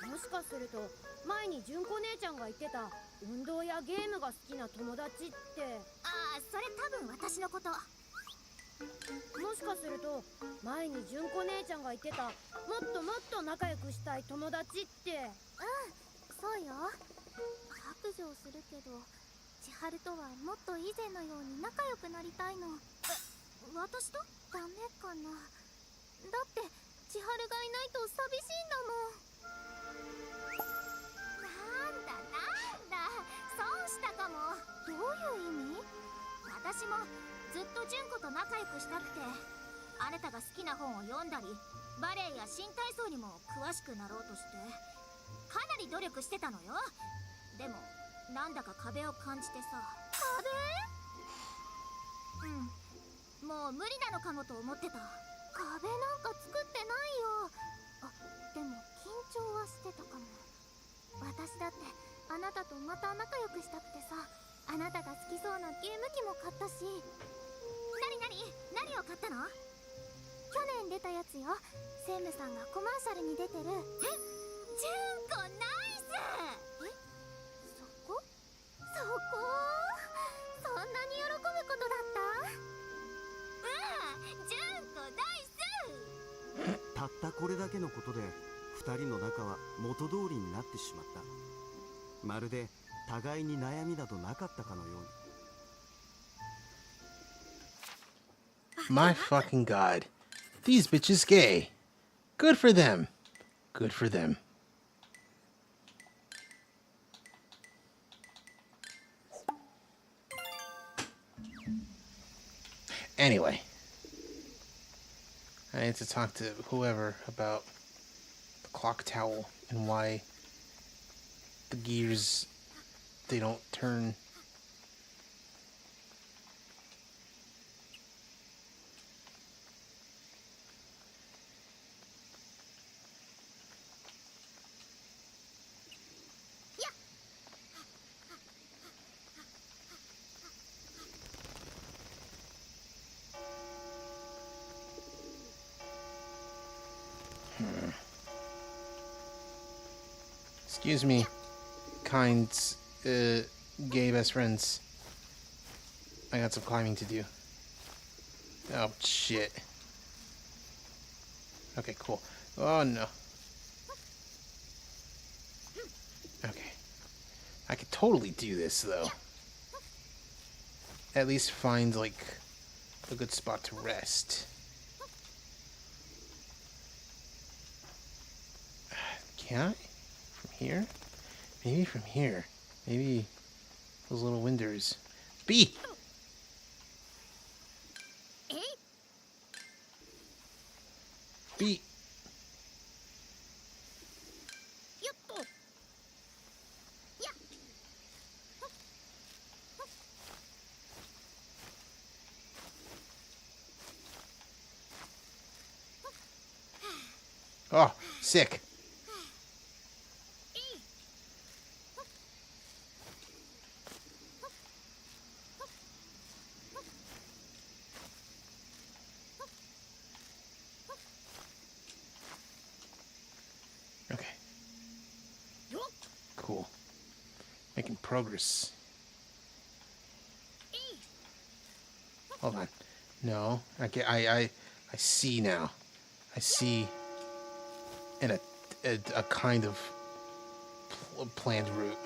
もしかすると前に純子姉ちゃんが言ってた運動やゲームが好きな友達って。ああ、それ多分私のこと。もしかすると前に純子姉ちゃんが言ってたもっともっと仲良くしたい友達って。そうよ。白状するけど、千春とはもっと以前のように仲良くなりたいの。私と？ダメかな。だって千春がいないと寂しいんだもん。なんだ損したかも。どういう意味？私もずっと純子と仲良くしたくて、あなたが好きな本を読んだりバレエや新体操にも詳しくなろうとしてかなり努力してたのよ。でもなんだか壁を感じてさ。壁？もう無理なのかもと思ってた。壁なんか作ってないよ。でも緊張はしてたかも。私だってあなたとまた仲良くしたくてさ、あなたが好きそうなゲーム機も買ったし。何を買ったの？去年出たやつよ。専務さんがコマーシャルに出てる。純子ナイス！そこ？そんなに喜ぶことだった？純子ナイス！たったこれだけのことで2人の仲は元通りになってしまった。まるで互いに悩みなどなかったかのように。My fucking god. These bitches gay. Good for them. Good for them. Anyway. I need to talk to whoever about the clock towel and why the gears, they don't turn. Excuse me, kind, gay best friends. I got some climbing to do. Oh, shit. Okay, cool. Oh, no. Okay. I could totally do this, though. At least find, like, a good spot to rest. Can I? From here? Maybe from here. Maybe those little windows. B! B! Oh, sick. Okay. Cool. Making progress. Hold on. No. Okay, I see now. I see in a kind of planned route.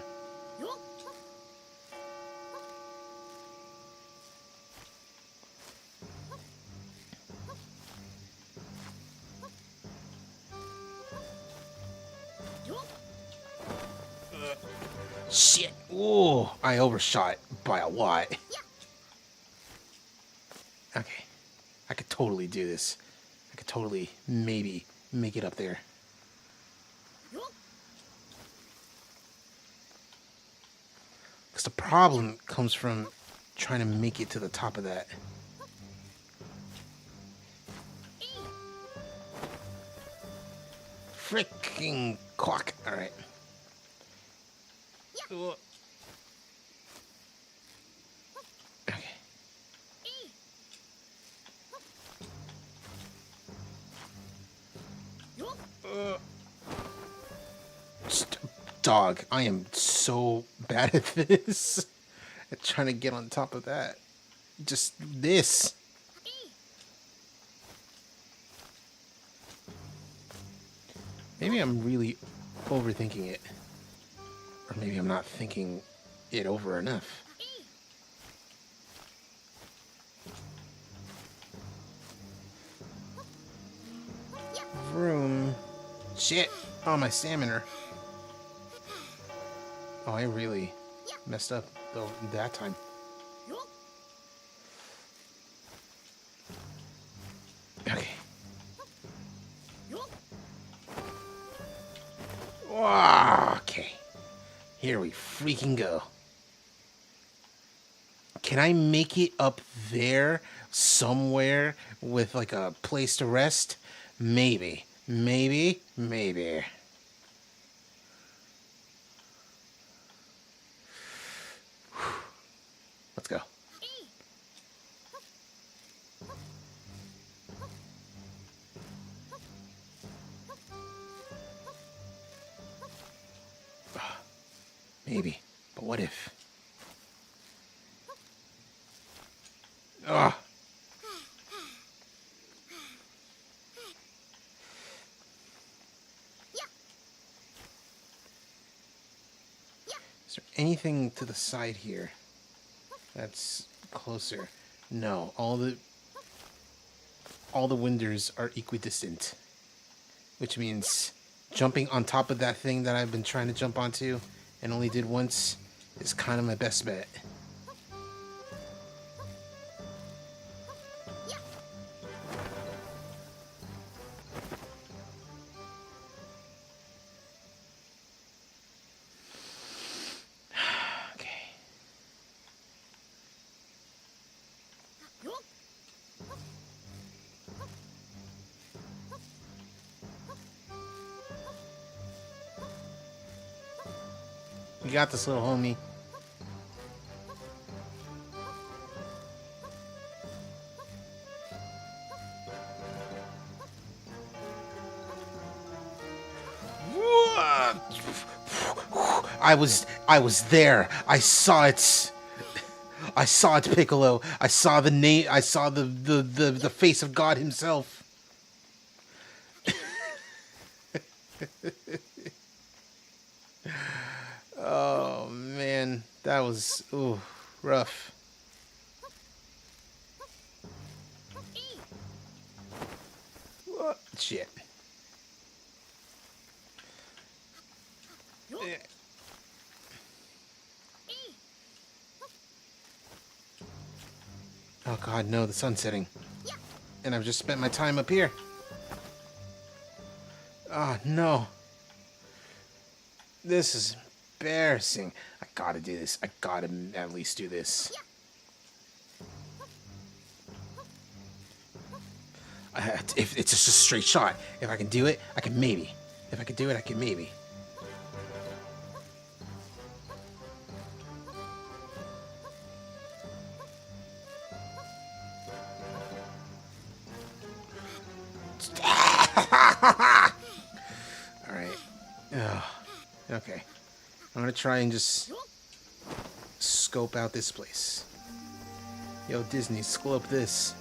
Shit. Ooh, I overshot by a lot. Okay. I could totally do this. I could totally, maybe, make it up there. Because the problem comes from trying to make it to the top of that. Freaking clock. Alright. Dog, I am so bad at this. At trying to get on top of that. Just this. Maybe I'm really overthinking it. Or maybe I'm not thinking it over enough. Vroom. Shit. Oh, my stamina. Oh, I really messed up though that time. Okay. Okay. Here we freaking go. Can I make it up there somewhere with like a place to rest? Maybe. Maybe. Maybe. Let's go. Maybe. But what if? Ugh. Is there anything to the side here that's closer? No. All the windows are equidistant. Which means jumping on top of that thing that I've been trying to jump onto and only did once is kind of my best bet. You got this, little homie. I was there. I saw it. I saw it, Piccolo. I saw the name. I saw the face of God himself. Oh man, that was rough. What? Shit. Oh god, no, the sun's setting. And I've just spent my time up here. Oh no. This is embarrassing. I gotta do this. I gotta at least do this. If it's just a straight shot. If I can do it, I can maybe. If I can do it, I can maybe. Alright. Okay. I'm gonna try and just scope out this place. Yo, Disney, scope this.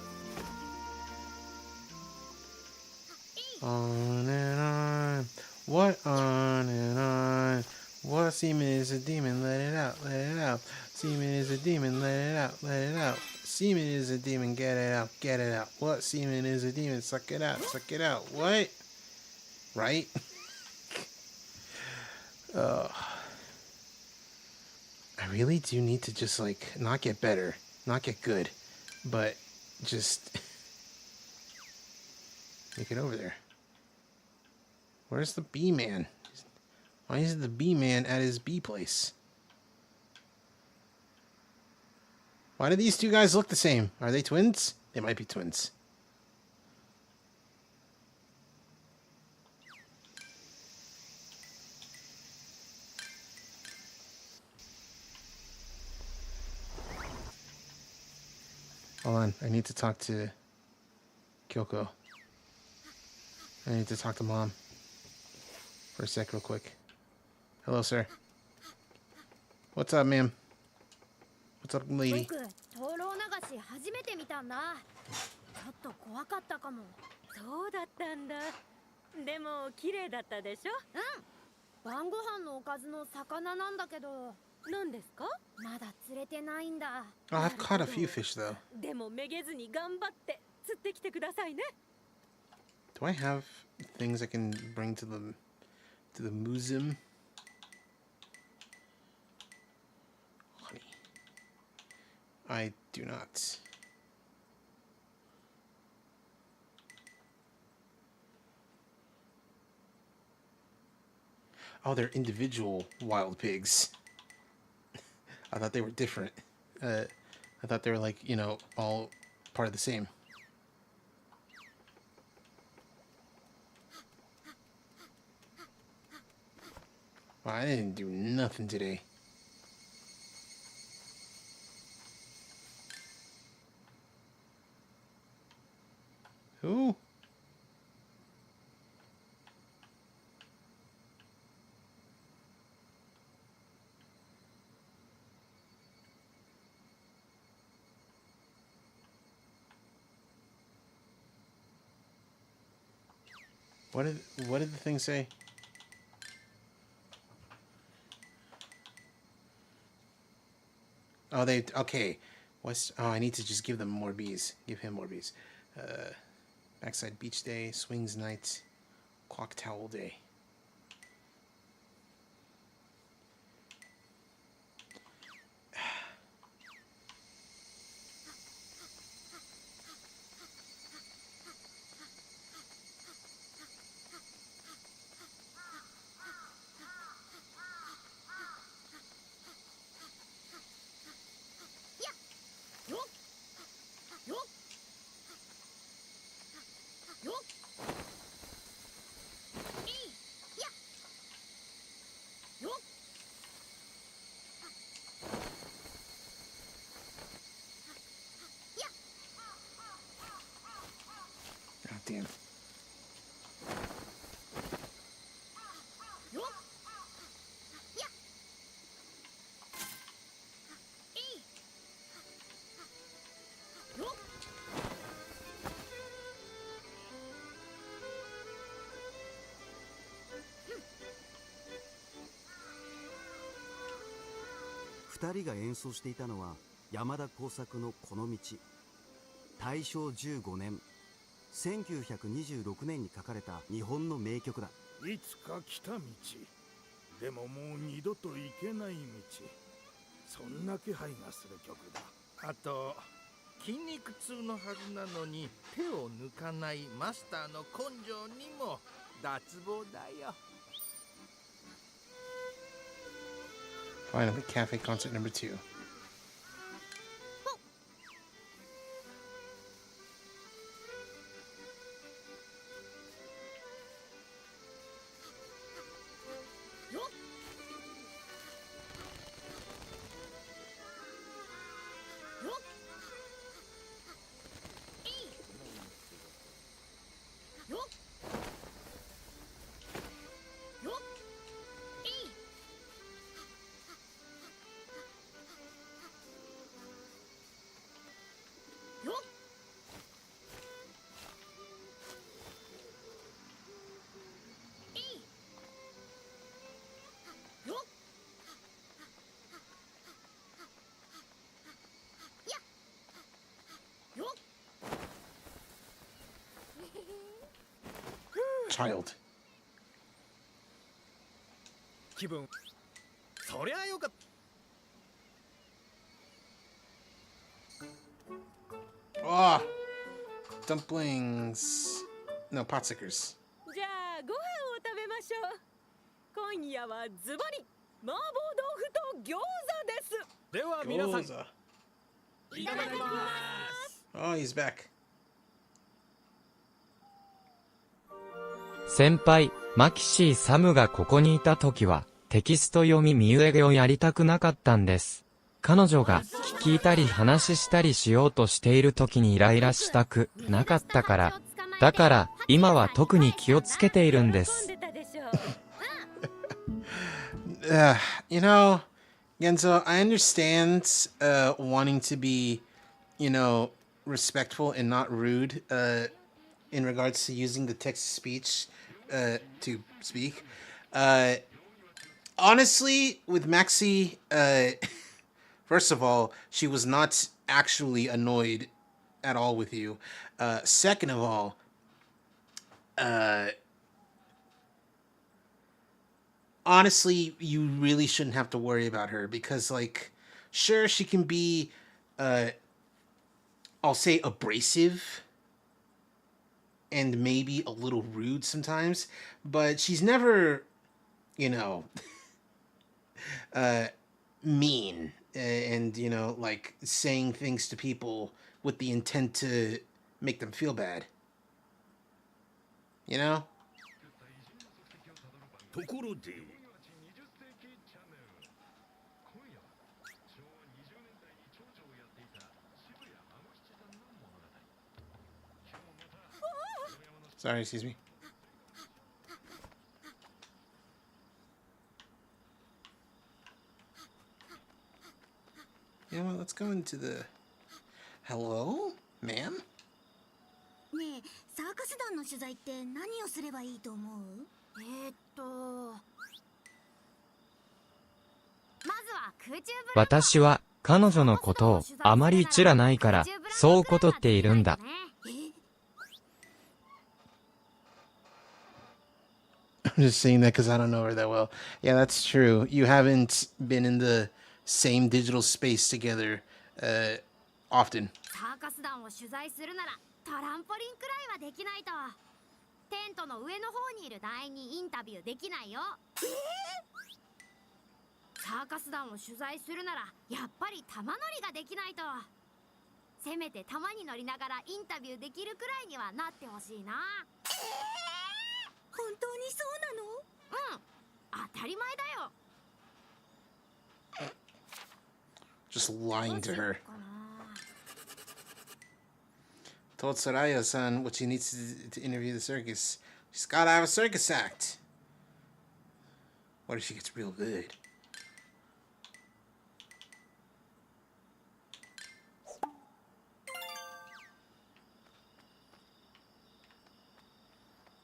On and on. What on and on? What semen is a demon? Let it out, let it out. Semen is a demon, let it out, let it out. Semen is a demon, get it out, get it out. What semen is a demon? Suck it out, suck it out. What? Right? I really do need to just, like, not get better, not get good, but just make it over there. Where's the bee man? Why is the bee man at his bee place? Why do these two guys look the same? Are they twins? They might be twins. Hold on, I need to talk to Kyoko. I need to talk to Mom for a sec real quick. Hello, sir. What's up, ma'am? What's up, lady? 僕灯籠流し初めて見たんだ。ちょっと怖かったかも。そうだったんだ。でも綺麗だったでしょ。うん。晩ご飯のおかずの魚なんだけど。何ですか？まだ釣れてないんだ。Oh, I've caught a few fish though. でもめげずに頑張って釣ってきてくださいね。Do I have things I can bring to the museum? Honey. I do not. Oh, they're individual wild pigs. I thought they were different. I thought they were like, you know, all part of the same. Wow, I didn't do nothing today. Who? What did the thing say? Oh, okay. I need to just give them more bees. Give him more bees. Backside beach day, swings night, clock towel day. God damn.2人が演奏していたのは山田耕作のこの道。大正15年1926年に書かれた日本の名曲だ。いつか来た道、でももう二度と行けない道、そんな気配がする曲だ。あと筋肉痛のはずなのに手を抜かないマスターの根性にも脱帽だよ。Finally, cafe concert number 2. Child. 気分、そりゃよかった。Ah, dumplings. No, potsickers. じゃあご飯を食べましょう。今夜はズバリ麻婆豆腐と餃子です。では皆さん、Oh, he's back. 先輩、マキシー・サムがここにいた時は、テキスト読み見上げをやりたくなかったんです。彼女が聞いたり話したりしようとしている時にイライラしたくなかったから。だから今は特に気をつけているんです。You know, Genzo, I understand wanting to be, you know, respectful and not rude in regards to using the text-to-speech to speak. Honestly, with Maxie, first of all, she was not actually annoyed at all with you. Second of all, honestly, you really shouldn't have to worry about her because, like, sure, she can be, I'll say abrasive and maybe a little rude sometimes, but she's never, you know, mean and, you know, like saying things to people with the intent to make them feel bad. You know? Sorry, excuse me. You know what, let's go into the... Hello, ma'am? ねえ、サーカス団の取材って何をすればいいと思う？まずは空中ブランコ。私は彼女のことをあまり知らないからそうことっているんだ。I'm just saying that because I don't know her that well. Yeah, that's true. You haven't been in the same digital space together often. サーカス団を取材するならトランポリンくらいはできないと。テントの上の方にいる団員にインタビューできないよ。サーカス団を取材するならやっぱり玉乗りができないと。せめて玉に乗りながらインタビューできるくらいにはなってほしいな。本当にそうなの？うん、当たり前だよ。Just lying to her. Told Soraya-san what she needs to interview the circus. She's gotta have a circus act. What if she gets real good?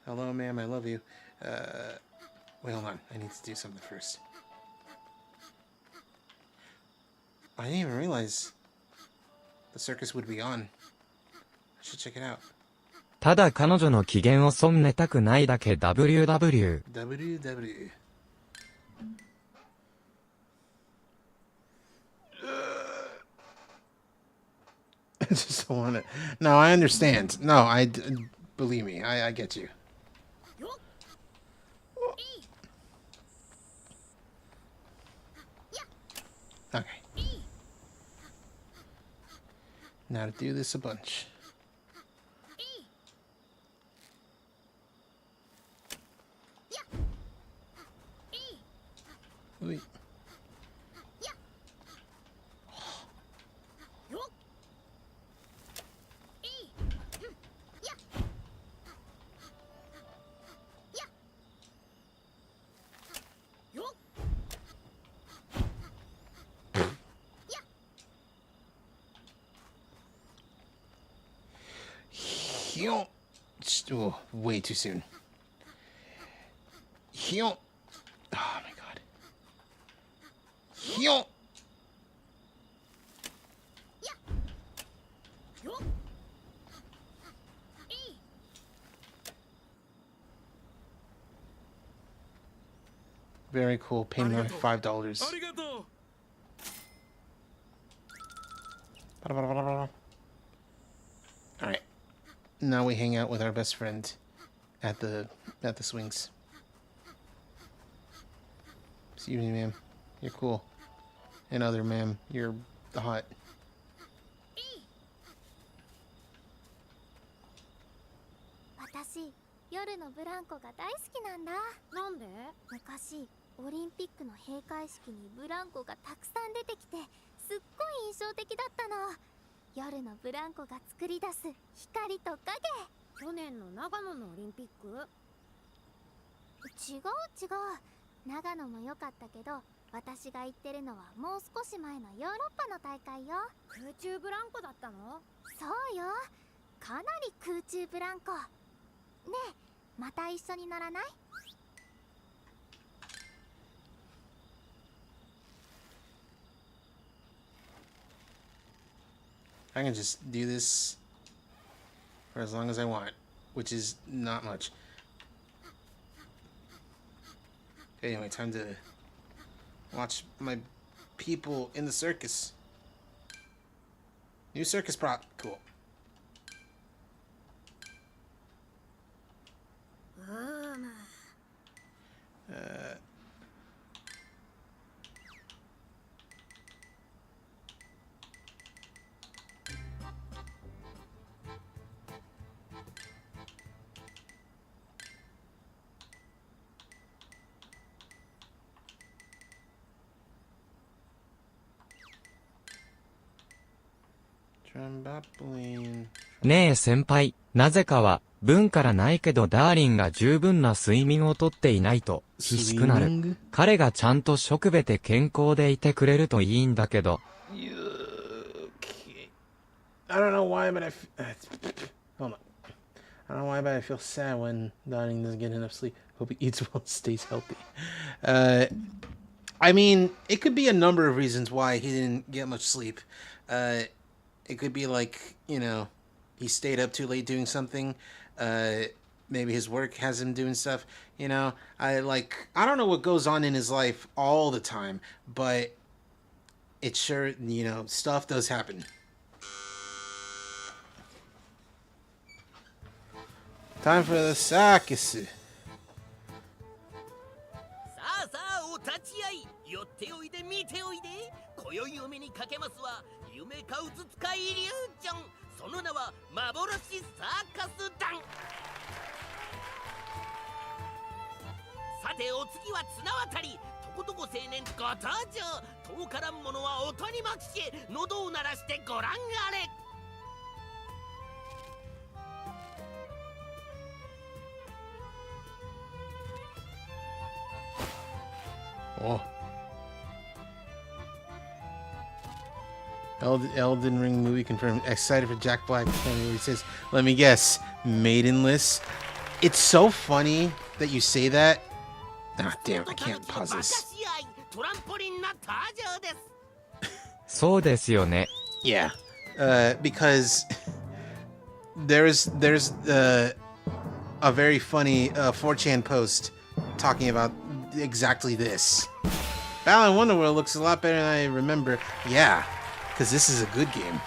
Hello, ma'am, I love you. Wait, hold on. I need to do something first. I didn't even realize the circus would be on. I should check it out. ただ彼女の機嫌を損ねたくないだけ WW。WW. I just don't want to. No, I understand. No, believe me. I get you. Okay. Now to do this a bunch. Wait. Oh, way too soon. Oh my god. Very cool. Pay me $5. Alright. Now we hang out with our best friend at the swings. Excuse me, ma'am. You're cool. And other ma'am, you're the hot. ランコが大好きなんだ。なんで？昔オリンピックの閉会式にブランコがたくさん出てきてすっごい印象的だったの。夜のブランコが作り出す光と影。去年の長野のオリンピック？違う。長野も良かったけど、私が言ってるのはもう少し前のヨーロッパの大会よ。空中ブランコだったの？そうよ。かなり空中ブランコ。ねえ、また一緒に乗らない？ I can just do this for as long as I want, which is not much. Okay, anyway, time to watch my people in the circus. New circus prop. Cool. Trampoline. ねえ先輩、なぜかは、文からないけどダーリンが十分な睡眠をとっていないと、悲しくなる。彼がちゃんと食べて健康でいてくれるといいんだけど。I don't know why, but hold on. I don't know why, but I feel sad when Darling doesn't get enough sleep. Hope he eats well and stays healthy. I mean, it could be a number of reasons why he didn't get much sleep. It could be like, you know, he stayed up too late doing something. Maybe his work has him doing stuff. You know, I don't know what goes on in his life all the time, but it sure, you know, stuff does happen. Time for the circus. さあさあお立ち会い、寄っておいで見ておいで。今宵お目にかけますは夢かうつつかイリュージョン。その名は幻サーカス団。さてお次は綱渡り。とことこ青年ご登場。遠からん者は音にまきけ、喉を鳴らしてご覧あれ。Oh. Elden Ring movie confirmed. Excited for Jack Black. He says, let me guess, maidenless. It's so funny that you say that. Ah, damn, I can't pause this. そうですよね。 Yeah, because there's a very funny 4chan post talking about exactly this. Battle in Wonderworld looks a lot better than I remember. Yeah, because this is a good game.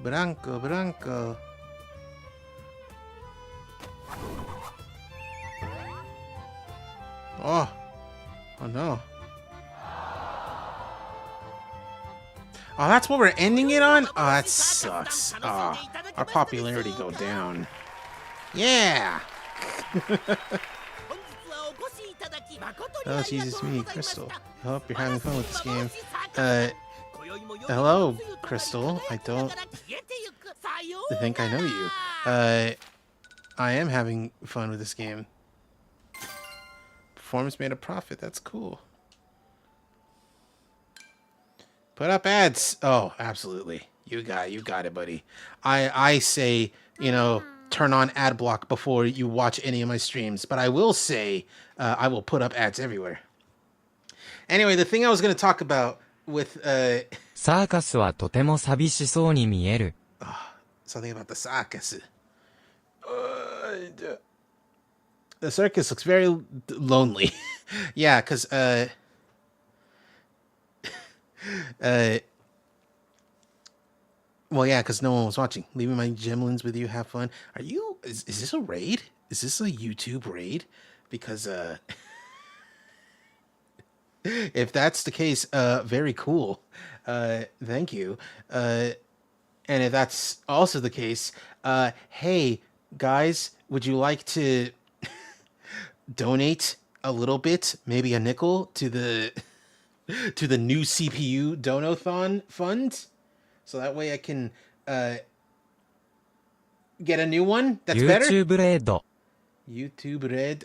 Branco. Oh no. Oh, that's what we're ending it on? Oh, that sucks. Oh, our popularity go down. Yeah! Oh, Jesus, me, Crystal. I hope you're having fun with this game. Hello, Crystal. I don't think I know you. I am having fun with this game. Performance made a profit. That's cool. Put up ads. Oh, absolutely. You got it, buddy. I say, you know, turn on ad block before you watch any of my streams, but I will say I will put up ads everywhere. Anyway, the thing I was going to talk about with サーカスはとても寂しそうに見える。 something about the circus. The circus looks very lonely. Yeah, because well, yeah, because no one was watching. Leaving my gemlins with you, have fun. Are you? Is this a raid? Is this a YouTube raid? Because if that's the case, very cool. Thank you. And if that's also the case, hey guys, would you like to donate a little bit, maybe a nickel, to the new CPU Donathon fund, so that way I can get a new one that's better? YouTube Red. YouTube Red.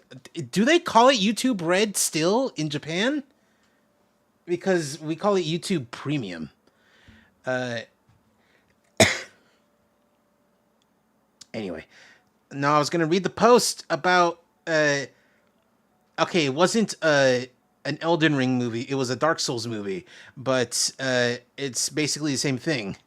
Do they call it YouTube Red still in Japan? Because we call it YouTube Premium. Anyway, no, I was gonna read the post about. Okay, it wasn't an Elden Ring movie. It was a Dark Souls movie, but it's basically the same thing.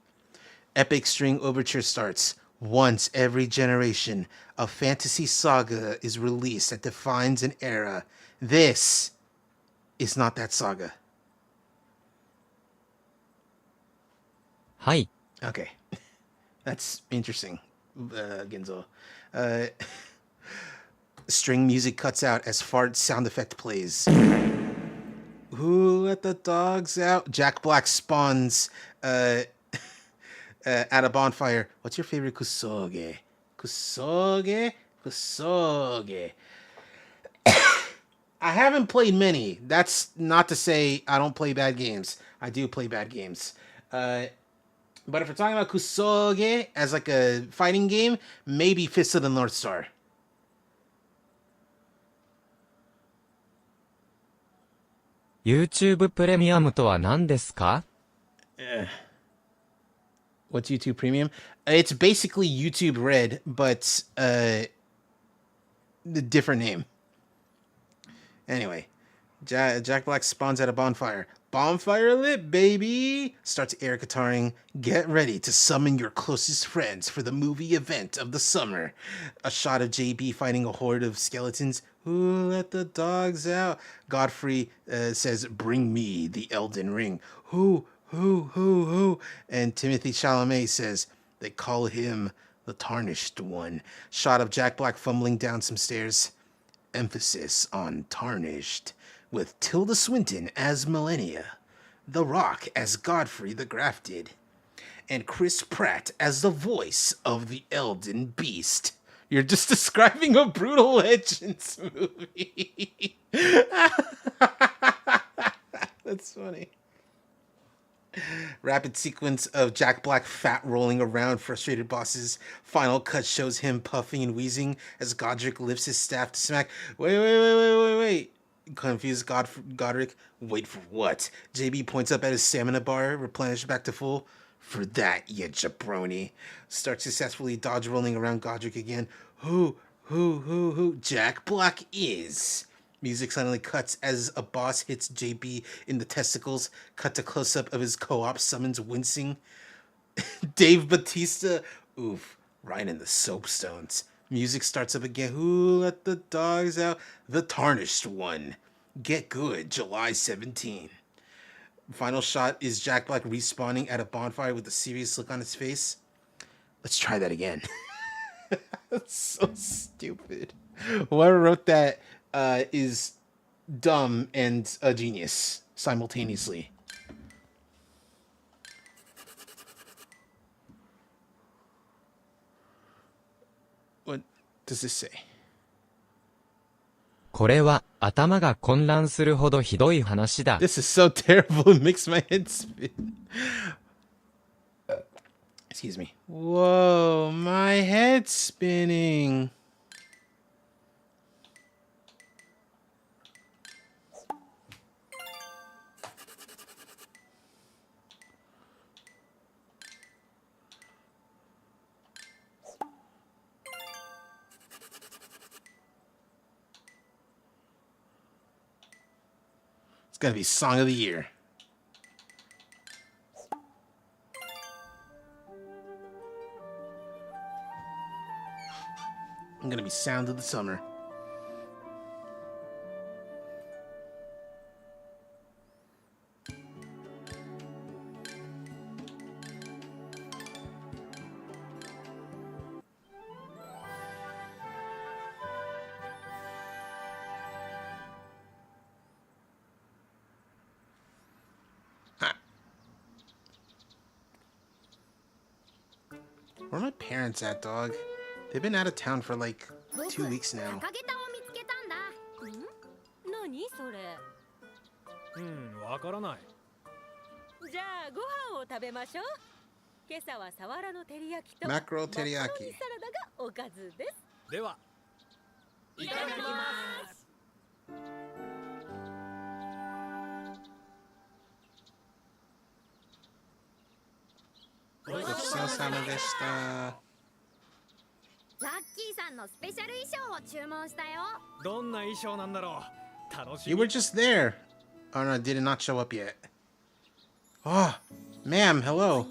Epic String Overture starts. Once every generation, a fantasy saga is released that defines an era. This is not that saga. Hi. Okay. That's interesting, Ginzo. String music cuts out as fart sound effect plays. Who let the dogs out? Jack Black spawns at a bonfire. What's your favorite kusoge? Kusoge? Kusoge. I haven't played many. That's not to say I don't play bad games. I do play bad games. But if we're talking about kusoge as like a fighting game, maybe Fist of the North Star. YouTube プレミアムとは何ですか? What's YouTube Premium? It's basically YouTube Red, but the different name. Anyway, Jack Black spawns at a bonfire. Bonfire lit, baby! Starts air guitaring. Get ready to summon your closest friends for the movie event of the summer. A shot of JB fighting a horde of skeletons. Who let the dogs out? Godfrey says, bring me the Elden Ring. Who? And Timothy Chalamet says, they call him the Tarnished One. Shot of Jack Black fumbling down some stairs. Emphasis on tarnished, with Tilda Swinton as Millennia, The Rock as Godfrey the Grafted, and Chris Pratt as the voice of the Elden Beast. You're just describing a Brutal Legends movie. That's funny. Rapid sequence of Jack Black fat rolling around frustrated bosses. Final cut shows him puffing and wheezing as Godric lifts his staff to smack. Wait. Confused Godric. Wait for what? JB points up at his stamina bar, replenished back to full. For that, you jabroni. Starts successfully dodge rolling around Godric again. Who? Jack Black is. Music suddenly cuts as a boss hits JB in the testicles. Cut to close-up of his co-op summons wincing. Dave Bautista. Oof, right in the soapstones. Music starts up again. Who let the dogs out? The Tarnished One. Get good, July 17. Final shot is Jack Black respawning at a bonfire with a serious look on his face. Let's try that again. That's so stupid. Whoever wrote that is dumb and a genius simultaneously. What does this say? これは頭が混乱するほどひどい話だ。 This is so terrible, it makes my head spin. Excuse me. Whoa, my head's spinning. It's gonna be Song of the Year. I'm gonna be Sound of the Summer. parents at, dog? They've been out of town for like 2 weeks now. 高げたを見つけたんだ。何それ。わからない。じゃあご飯を食べましょう。今朝はサワラの照り焼きと Mackerel teriyaki マカロニサラダがおかずです。では、いただきます。ごちそうさまでした。ラッキーさんのスペシャル衣装を注文したよ。どんな衣装なんだろう。楽しみ。 You were just there. Oh no, did it not show up yet? Oh, ma'am, hello.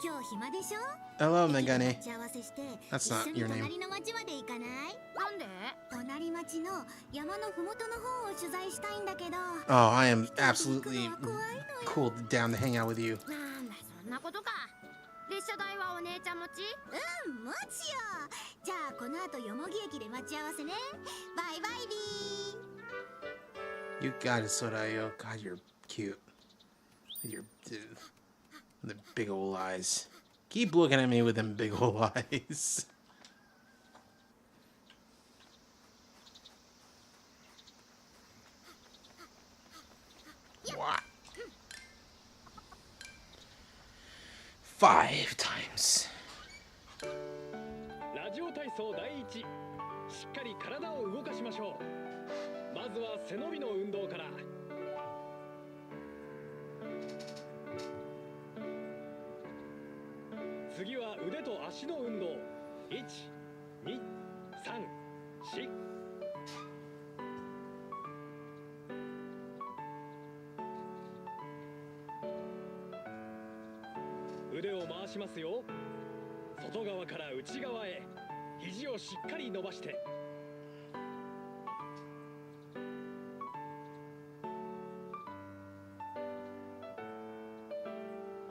今日暇でしょ Hello, Megane. 打ち合わせして That's 一 not 緒に your name. 隣の町まで行かないなんで隣町の山のふもとの方を取材したいんだけど Oh, I am absolutely cool down to hang out with you. なんだそんなことか。列車代はお姉ちゃん持ち？うん、もちよじゃあこの後よもぎ駅で待ち合わせねバイバイビー You got it, Sorayo. God, you're cute. You're the big old eyes. Keep looking at me with them big old eyes. What? 5 times. ラジオ体操第一。しっかり体を動かしましょう。まずは背伸びの運動から。次は腕と足の運動。1、2、3、4。腕を回しますよ。外側から内側へ。肘をしっかり伸ばして。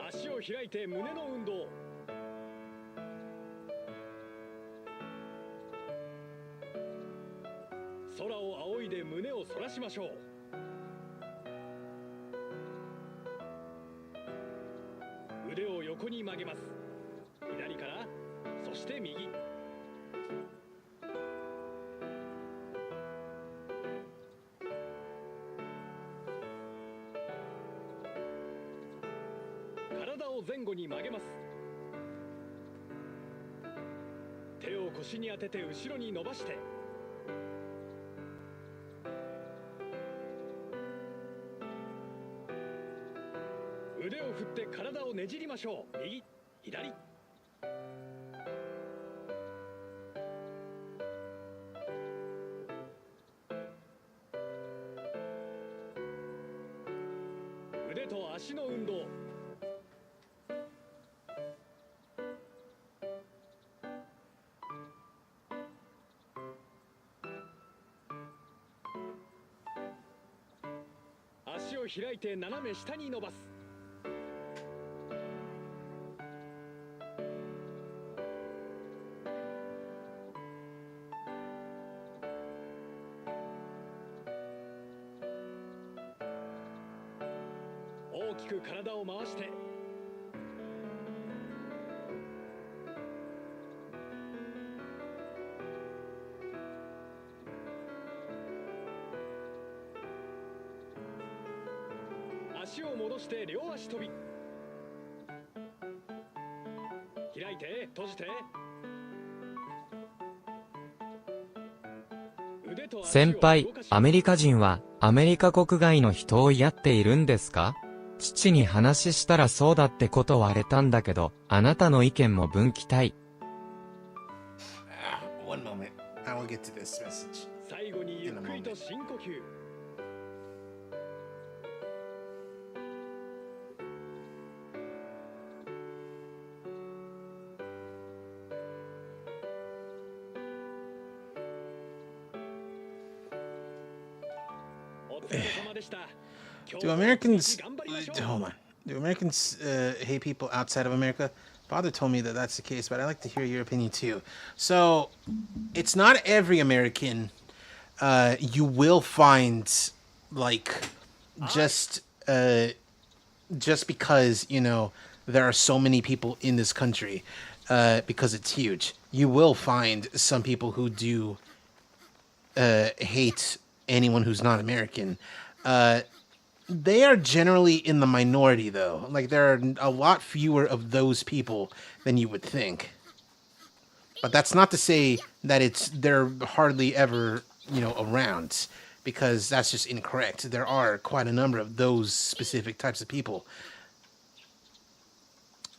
足を開いて胸の運動。空を仰いで胸を反らしましょう。腕を横に曲げます。左から、そして右。体を前後に曲げます。手を腰に当てて後ろに伸ばして。腕を振って体をねじりましょう。右、左。腕と足の運動。足を開いて斜め下に伸ばす。大きく体を回して。足を戻して両足跳び。開いて閉じて。腕と足を先輩、アメリカ人はアメリカ国外の人を嫌っているんですか？父に話したらそうだってこと割れたんだけど、あなたの意見も分岐たい。One moment. I will get to this message. 最後にゆっくりと深呼吸。お疲れ様でした。 Do Americans hold on? Do Americans hate people outside of America? Father told me that that's the case, but I'd like to hear your opinion too. So, it's not every American. You will find like just because there are so many people in this country. because it's huge. You will find some people who do hate anyone who's not American. They are generally in the minority, though. Like, there are a lot fewer of those people than you would think. But that's not to say that they're hardly ever, around, because that's just incorrect. There are quite a number of those specific types of people.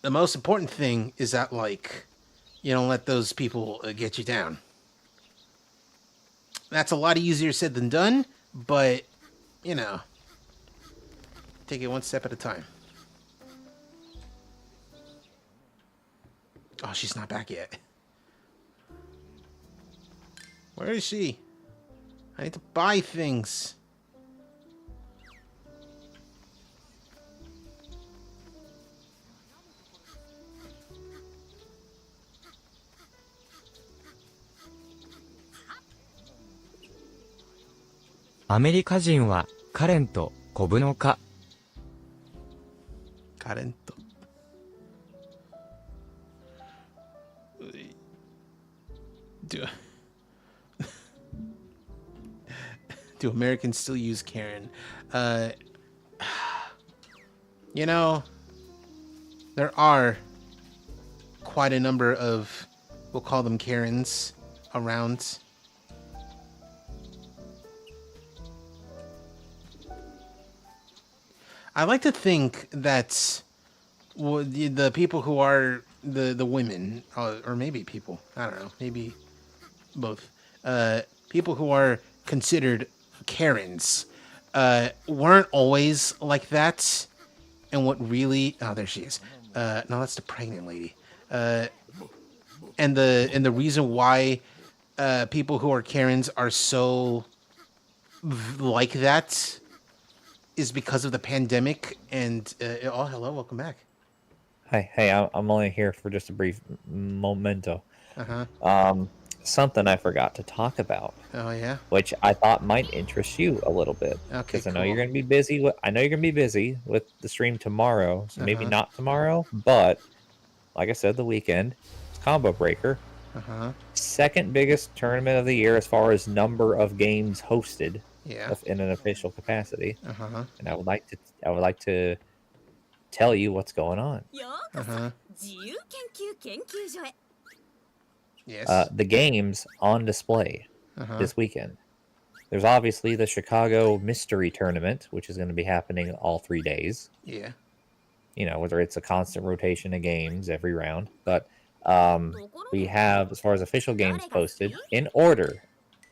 The most important thing is that, like, you don't let those people get you down. That's a lot easier said than done, but, take it one step at a time. Oh, she's not back yet. Where is she? I need to buy things. American はカレンとコブのか。カレンと。Do Americans still use Karen? There are quite a number of, we'll call them Karens, around. I like to think that the people who are the women, or maybe people, I don't know, maybe both, people who are considered Karens weren't always like that. And what really, oh, there she is. No, that's the pregnant lady. And the reason why people who are Karens are so like that is because of the pandemic. And oh, hello, welcome back. Hey, I'm only here for just a brief momento. Uh-huh. Something I forgot to talk about. Oh yeah. Which I thought might interest you a little bit. Okay. Because I know cool. you're gonna be busy. I know you're gonna be busy with the stream tomorrow. So maybe Uh-huh. not tomorrow, but like I said, the weekend. It's Combo Breaker. Uh-huh. Second biggest tournament of the year as far as number of games hosted. Yeah. In an official capacity. Uh-huh. And I would like to tell you what's going on. Uh-huh. Yes. The games on display Uh-huh. this weekend. There's obviously the Chicago Mystery Tournament, which is going to be happening all 3 days. Yeah. Whether it's a constant rotation of games every round. But we have, as far as official games posted, in order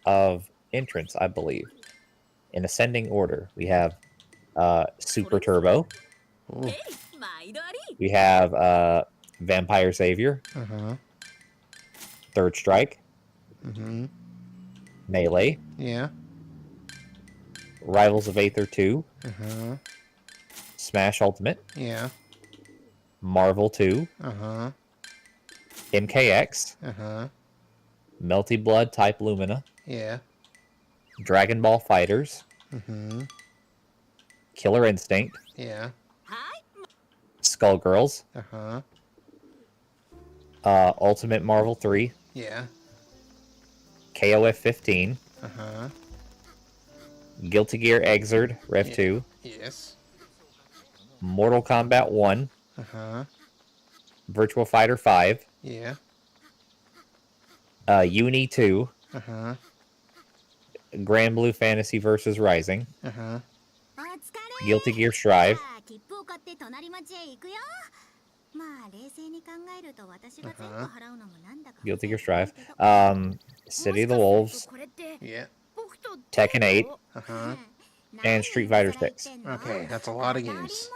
of entrance, I believe, in ascending order, we have Super Turbo. Ooh. We have Vampire Savior. Uh-huh. Third Strike. Mm-hmm. Melee. Yeah. Rivals of Aether 2. Uh-huh. Smash Ultimate. Yeah. Marvel 2. Uh-huh. MKX. Uh-huh. Melty Blood Type Lumina. Yeah. Dragon Ball Fighters. Mm-hmm. Killer Instinct. Yeah. Skullgirls. Uh-huh. Ultimate Marvel 3. Yeah. KOF 15. Uh-huh. Guilty Gear Exerd Rev 2. Yes. Mortal Kombat 1. Uh-huh. Virtua Fighter 5. Yeah. Uni 2. Uh-huh. Grand Blue Fantasy vs. Rising. Uh-huh. Guilty Gear Strive. Guilty Gear Strive. City of the Wolves. Yeah. Tekken 8. Uh-huh. And Street Fighter 6. Okay, that's a lot of games.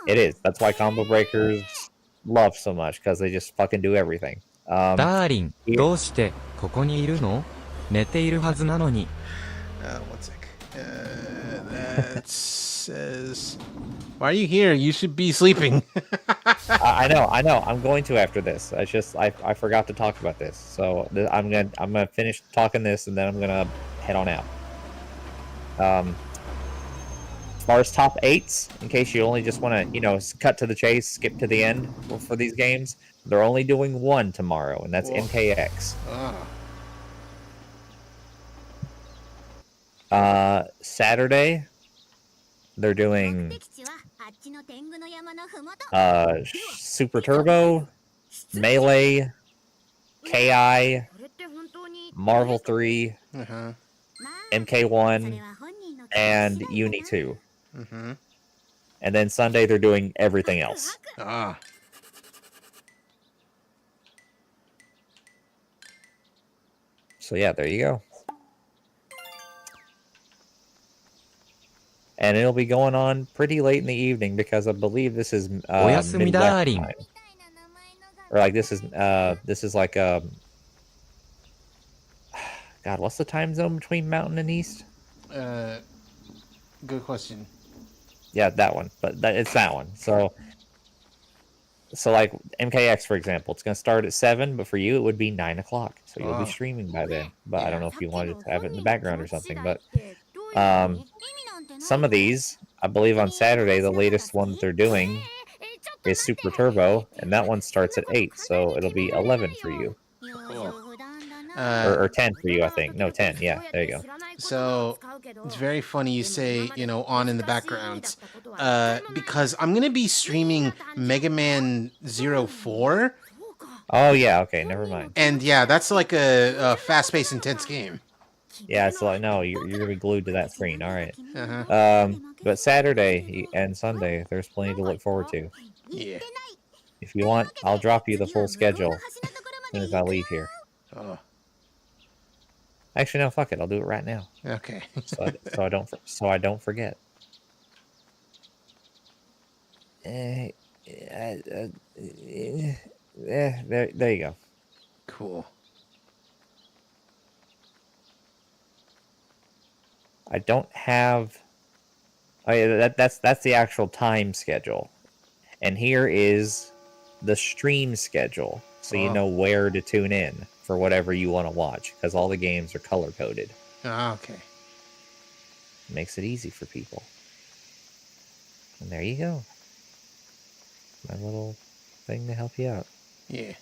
It is. That's why Combo Breakers love so much, because they just fucking do everything. ダーリン、どうしてここにいるの？寝ているはずなのに。One sec. That says... Why are you here? You should be sleeping. I know. I'm going to after this. I forgot to talk about this. So I'm gonna finish talking this, and then I'm gonna head on out. far as top 8s, in case you only just want to, cut to the chase, skip to the end for these games, they're only doing one tomorrow, and that's MKX. Saturday, they're doing Super Turbo, Melee, KI, Marvel 3, MK1, and Uni 2. And then Sunday they're doing everything else. So yeah, there you go. And it'll be going on pretty late in the evening because I believe this is Midwest time. Or like this is like God, what's the time zone between Mountain and East? Good question. Yeah, that one. But it's that one. So like MKX, for example, it's gonna start at 7, but for you it would be 9 o'clock. So you'll be streaming by then. But I don't know if you wanted to have it in the background or something. But some of these, I believe on Saturday, the latest one that they're doing is Super Turbo, and that one starts at 8, so it'll be 11 for you. Or 10 for you, I think. No, 10. Yeah, there you go. So it's very funny you say, on in the background, because I'm going to be streaming Mega Man 04. Oh, yeah, okay, never mind. And yeah, that's like a fast-paced, intense game. Yeah, it's like, no, you're going to be glued to that screen, all right. But Saturday and Sunday, there's plenty to look forward to. Yeah. If you want, I'll drop you the full schedule as soon as I leave here. Oh. Actually, no, fuck it. I'll do it right now. Okay. so I don't forget. There you go. Cool. I don't have. Oh yeah, that's the actual time schedule, and here is the stream schedule, so you know where to tune in for whatever you want to watch, because all the games are color coded. Okay. Makes it easy for people. And there you go. My little thing to help you out. Yeah.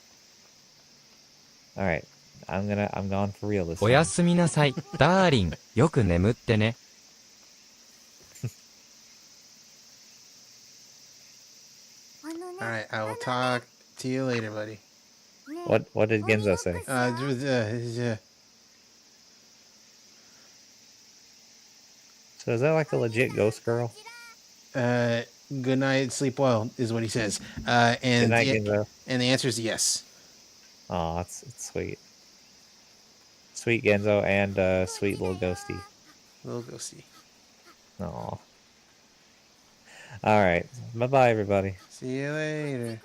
All right. I'm gone for real this time. おやすみなさい、ダーリン。よく眠ってね。All right, I will talk to you later, buddy. What did Genzo say? So is that like a legit ghost girl? Good night, sleep well, is what he says. And Good night, Genzo. And the answer is yes. Oh, it's sweet. Sweet Genzo and sweet little ghosty. Little ghosty. Aw. Alright. Bye-bye, everybody. See you later.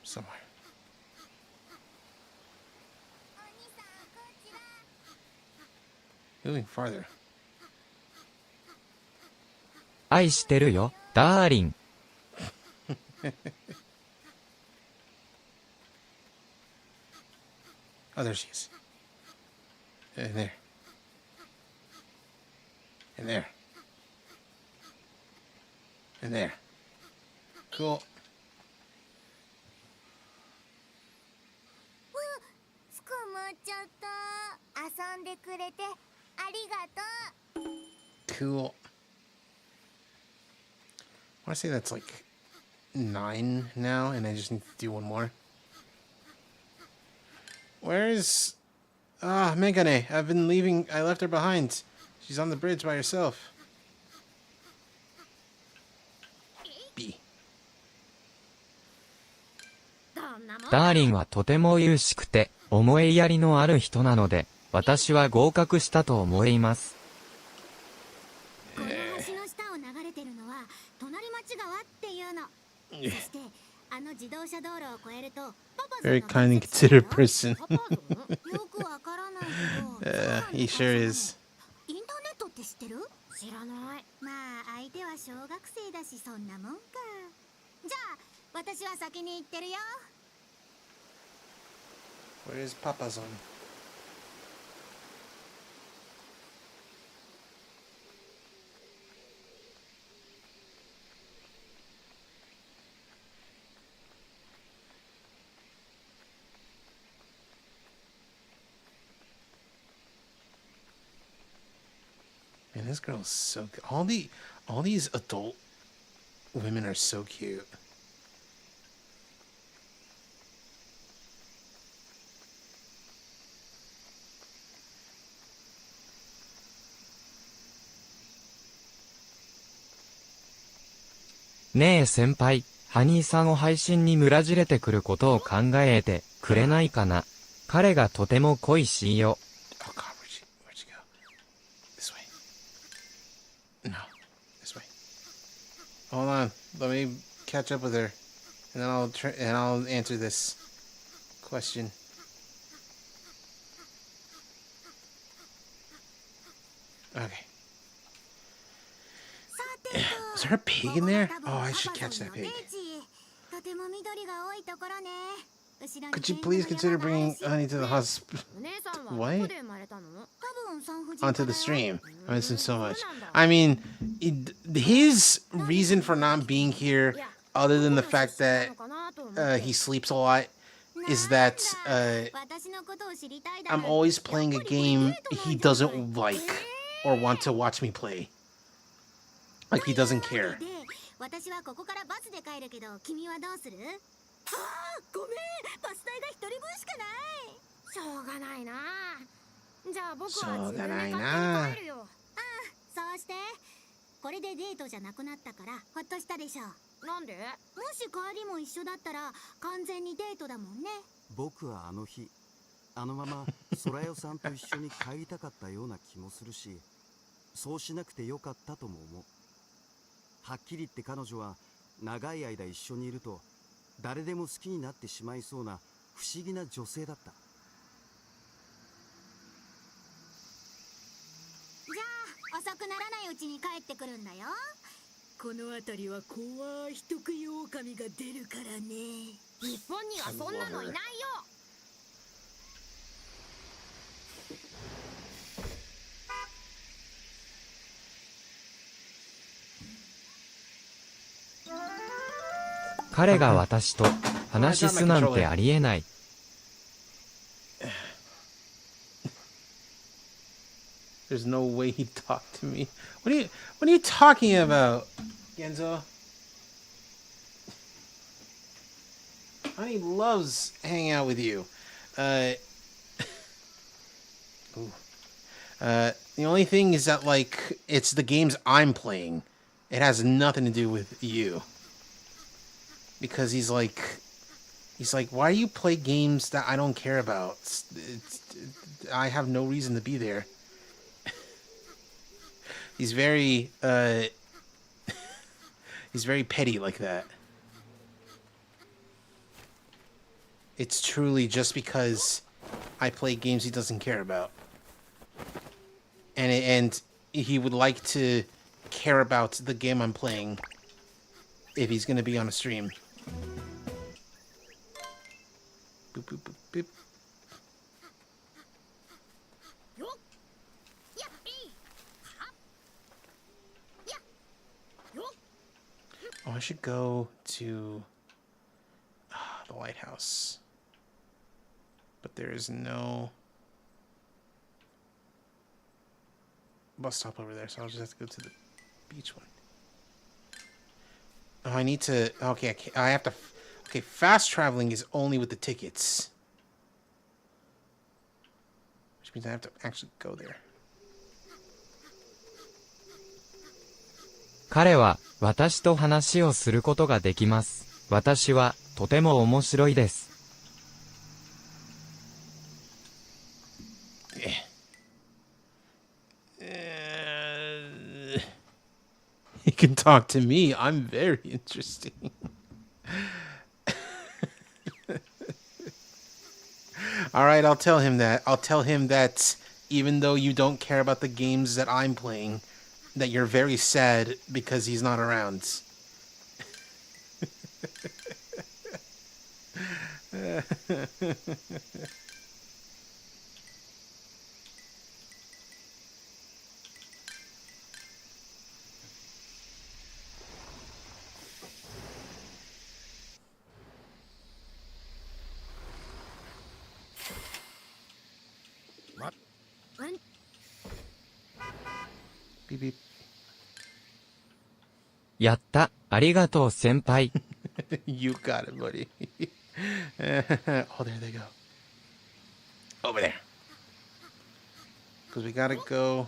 Somewhere. Moving farther. 愛してるよ、ダーリン。Oh, there she is. And there. And there. And there. Cool. 捕まっちゃった。遊んでくれてありがとう。 Cool. I want to say that's like 9 now, and I just need to do one more. Where's... Megane. I left her behind. She's on the bridge by herself. B. ダーリンはとても優しくて、思いやりのある人なので、私は合格したと思います。この橋の下を流れてるのは隣町川っていうの。そしてあの自動車道路を越えると Very kind and considerate person. よくわからないけど。He sure is. インターネットって知ってる？知らない。まあ相手は小学生だしそんなもんか。じゃあ私は先に行ってるよ。 Where is Papa's on? Man, this girl is so good. All these adult women are so cute. "ねえ先輩、ハニーさんを配信に村じれてくることを考えてくれないかな。彼がとても恋しいよ。" Oh God, where'd she go? This way. No, this way. Hold on, let me catch up with her, and then I'll answer this question. Okay. Was there a pig in there? Oh, I should catch that pig. とても緑が多いところね。後ろに Could you please consider bringing Honey to the hospital? お姉さんは What? どこで生まれたの？ 多分産婦人科 Onto だ the よ。 stream. I miss him so much. I mean, his reason for not being here, other than the fact that he sleeps a lot, is that I'm always playing a game he doesn't like or want to watch me play. Like he doesn't care. で、私はここからバスで帰るけど、君はどうする？ああ、ごめん、バス代が一人分しかない。しょうがないな。じゃあ僕しょうは自分でがないな。買って帰るよ。ああ、そうして。これでデートじゃなくなったから、ほっとしたでしょ。なんで？もし帰りも一緒だったら、完全にデートだもんね。僕はあの日あのまま空代さんと一緒に帰りたかったような気もするし、そうしなくてよかったとも思う。はっきり言って彼女は長い間一緒にいると誰でも好きになってしまいそうな不思議な女性だった。じゃあ遅くならないうちに帰ってくるんだよ。この辺りは怖い人食い狼が出るからね。日本にはそんなのいないよ。彼が私と話すなんてありえない。There's no way he'd talk to me. What are you talking about, Genzo? Honey loves hanging out with you. The only thing is that, like, it's the games I'm playing. It has nothing to do with you. Because he's like, why do you play games that I don't care about? I have no reason to be there. He's very petty like that. It's truly just because I play games he doesn't care about. And he would like to care about the game I'm playing if he's gonna be on a stream. Boop, boop, boop, boop. Oh, I should go to the lighthouse. But there is no bus stop over there, so I'll just have to go to the beach one. Oh, I need to... Okay, I have to... Okay, fast traveling is only with the tickets. Which means I have to actually go there. 彼は私と話をすることができます。私はとても面白いです。He can talk to me. I'm very interesting. All right, I'll tell him that. I'll tell him that even though you don't care about the games that I'm playing, that you're very sad because he's not around. Beep beep. やった、ありがとう先輩。You got it, buddy. Oh, there they go. Over there. Because we gotta go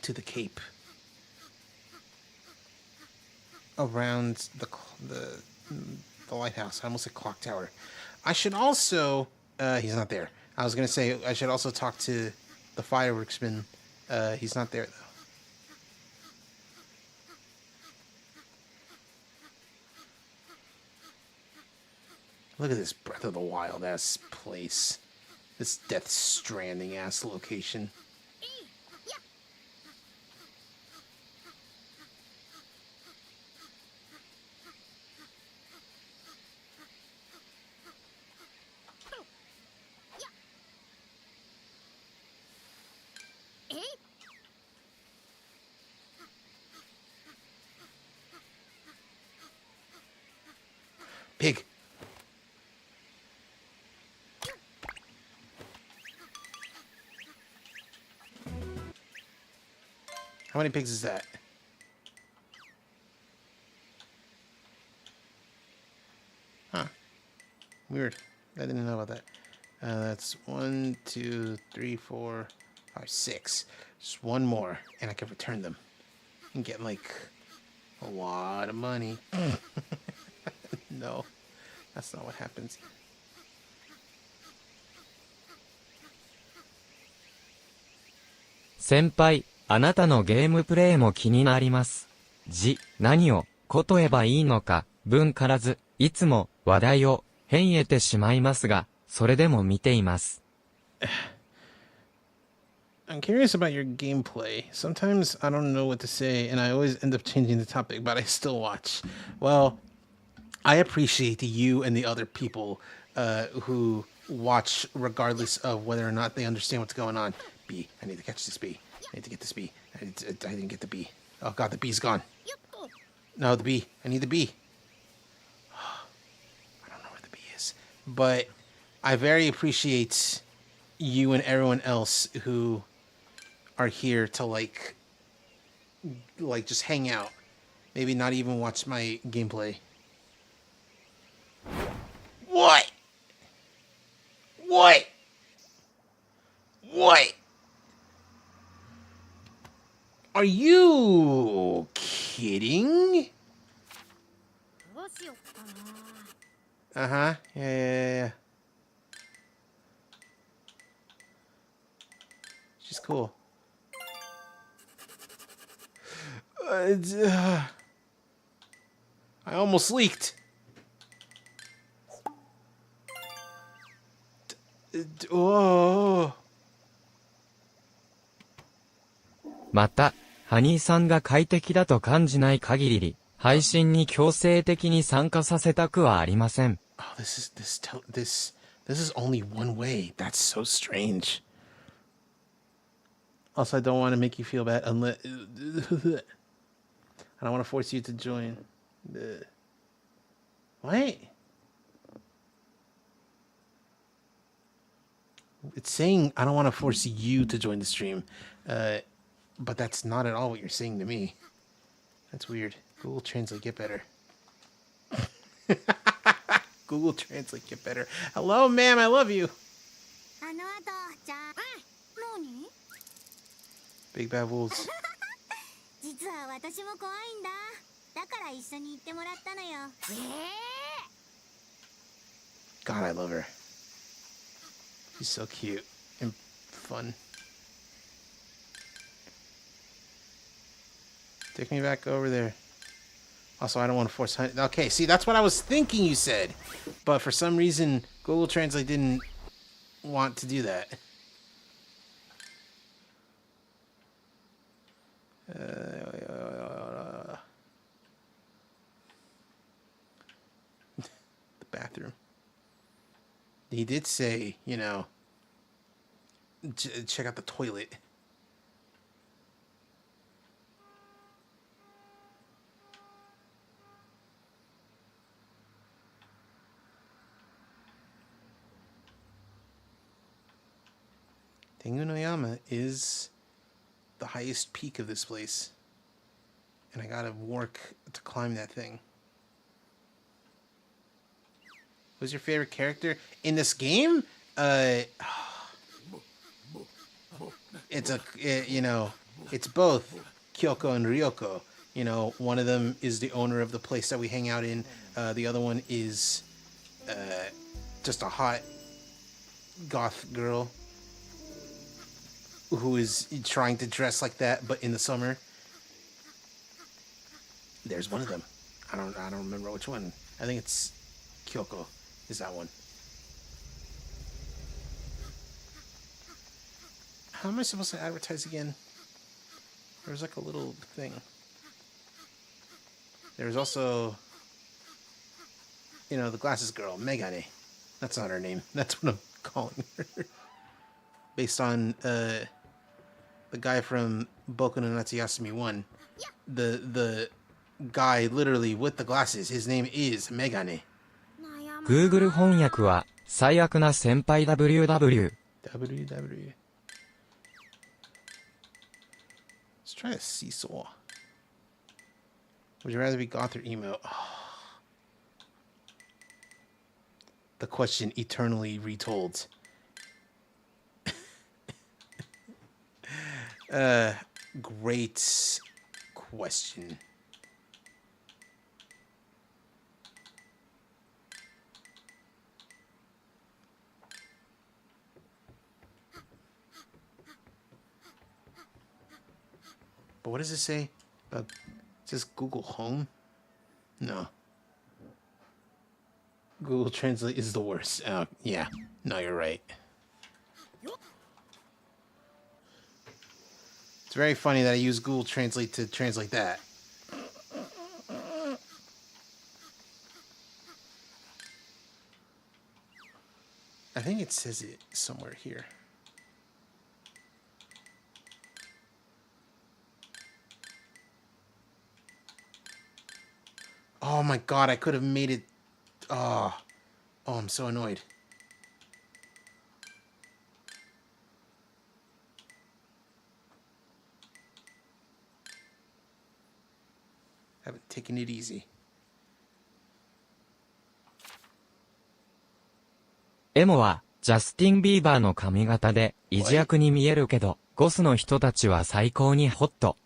to the cape. Around the lighthouse. I almost said clock tower. I should also... he's not there. I was gonna say, I should also talk to the fireworksman. He's not there, though. Look at this Breath of the Wild ass place. This Death Stranding ass location. Pig. How many pigs is that? Huh. Weird. I didn't know about that. That's 1, 2, 3, 4, 5, 6. Just one more, and I can return them. And get, like, a lot of money. No, that's not what happens. Senpai, あなたのゲームプレイも気になります。何を、ことえばいいのか、分からず、いつも、話題を、変えてしまいますが、それでも見ています。I'm curious about your gameplay. Sometimes I don't know what to say, and I always end up changing the topic, but I still watch. Well, I appreciate you and the other people who watch regardless of whether or not they understand what's going on. B, I need to catch this bee. I need to get this bee. I didn't get the bee. Oh god, the bee's gone. No, the bee. I need the bee. I don't know where the bee is. But I very appreciate you and everyone else who are here to like just hang out. Maybe not even watch my gameplay. What? What? What? Are you kidding? Uh-huh. Yeah. She's cool. I almost leaked. Oh. また、ハニーさんが快適だと感じない限り、配信に強制的に参加させたくはありません。Oh, this is only one way. That's so strange. Also, I don't want to make you feel bad unless I don't want to force you to join. What? It's saying I don't want to force you to join the stream. But that's not at all what you're saying to me. That's weird. Google Translate, get better. Google Translate, get better. Hello, ma'am, I love you. Big bad wolves. God, I love her. She's so cute and fun. Take me back over there. Also, I don't want to force hunt. Okay, see, that's what I was thinking you said. But for some reason, Google Translate didn't want to do that. The He did say, you know, check out the toilet. Tengu no Yama is the highest peak of this place. And I gotta work to climb that thing. Who's your favorite character in this game? It's you know, it's both Kyoko and Ryoko. You know, one of them is the owner of the place that we hang out in. The other one is just a hot goth girl who is trying to dress like that, but in the summer. There's one of them. I don't remember which one. I think it's Kyoko. Is that one? How am I supposed to advertise again? There's like a little thing. There's also, you know, the glasses girl, Megane. That's not her name. That's what I'm calling her. Based on the guy from Boku no Natsu-MON. The guy literally with the glasses, his name is Megane. Google 翻訳は最悪な先輩 WW。 WW. Let's try a seesaw. Would you rather be goth or emo? Oh. The question eternally retold. Great question. But what does it say? It says Google Home? No. Google Translate is the worst. Yeah. No, you're right. It's very funny that I use Google Translate to translate that. I think it says it somewhere here. Oh my god, I could have made it... Oh, I'm so annoyed. Haven't taken it easy. エモはジャスティン・ビーバーの髪型で異児役に見えるけど、ゴスの人たちは最高にホット。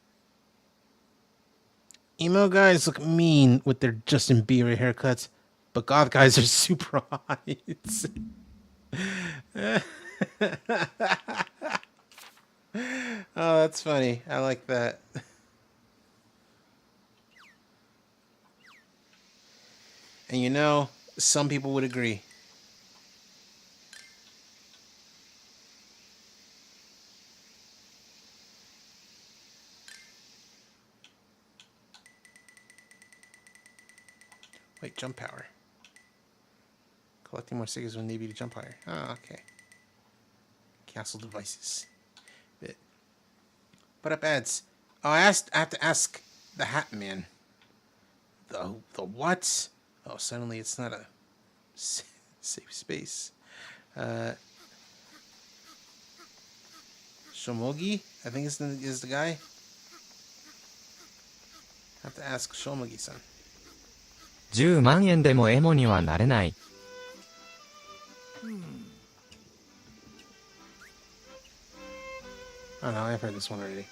Emo guys look mean with their Justin Bieber haircuts, but goth guys are super hot. Oh, that's funny. I like that. And you know, some people would agree. Wait, jump power. Collecting more stickers will enable you to jump higher. Oh, okay. Castle devices. Put up ads. Oh, I have to ask the Hat Man. The what? Oh, suddenly it's not a safe space. Shomogi, I think is the guy. I have to ask Shomogi-san. 10万円でもエモにはなれない。Oh no, I've heard this one already.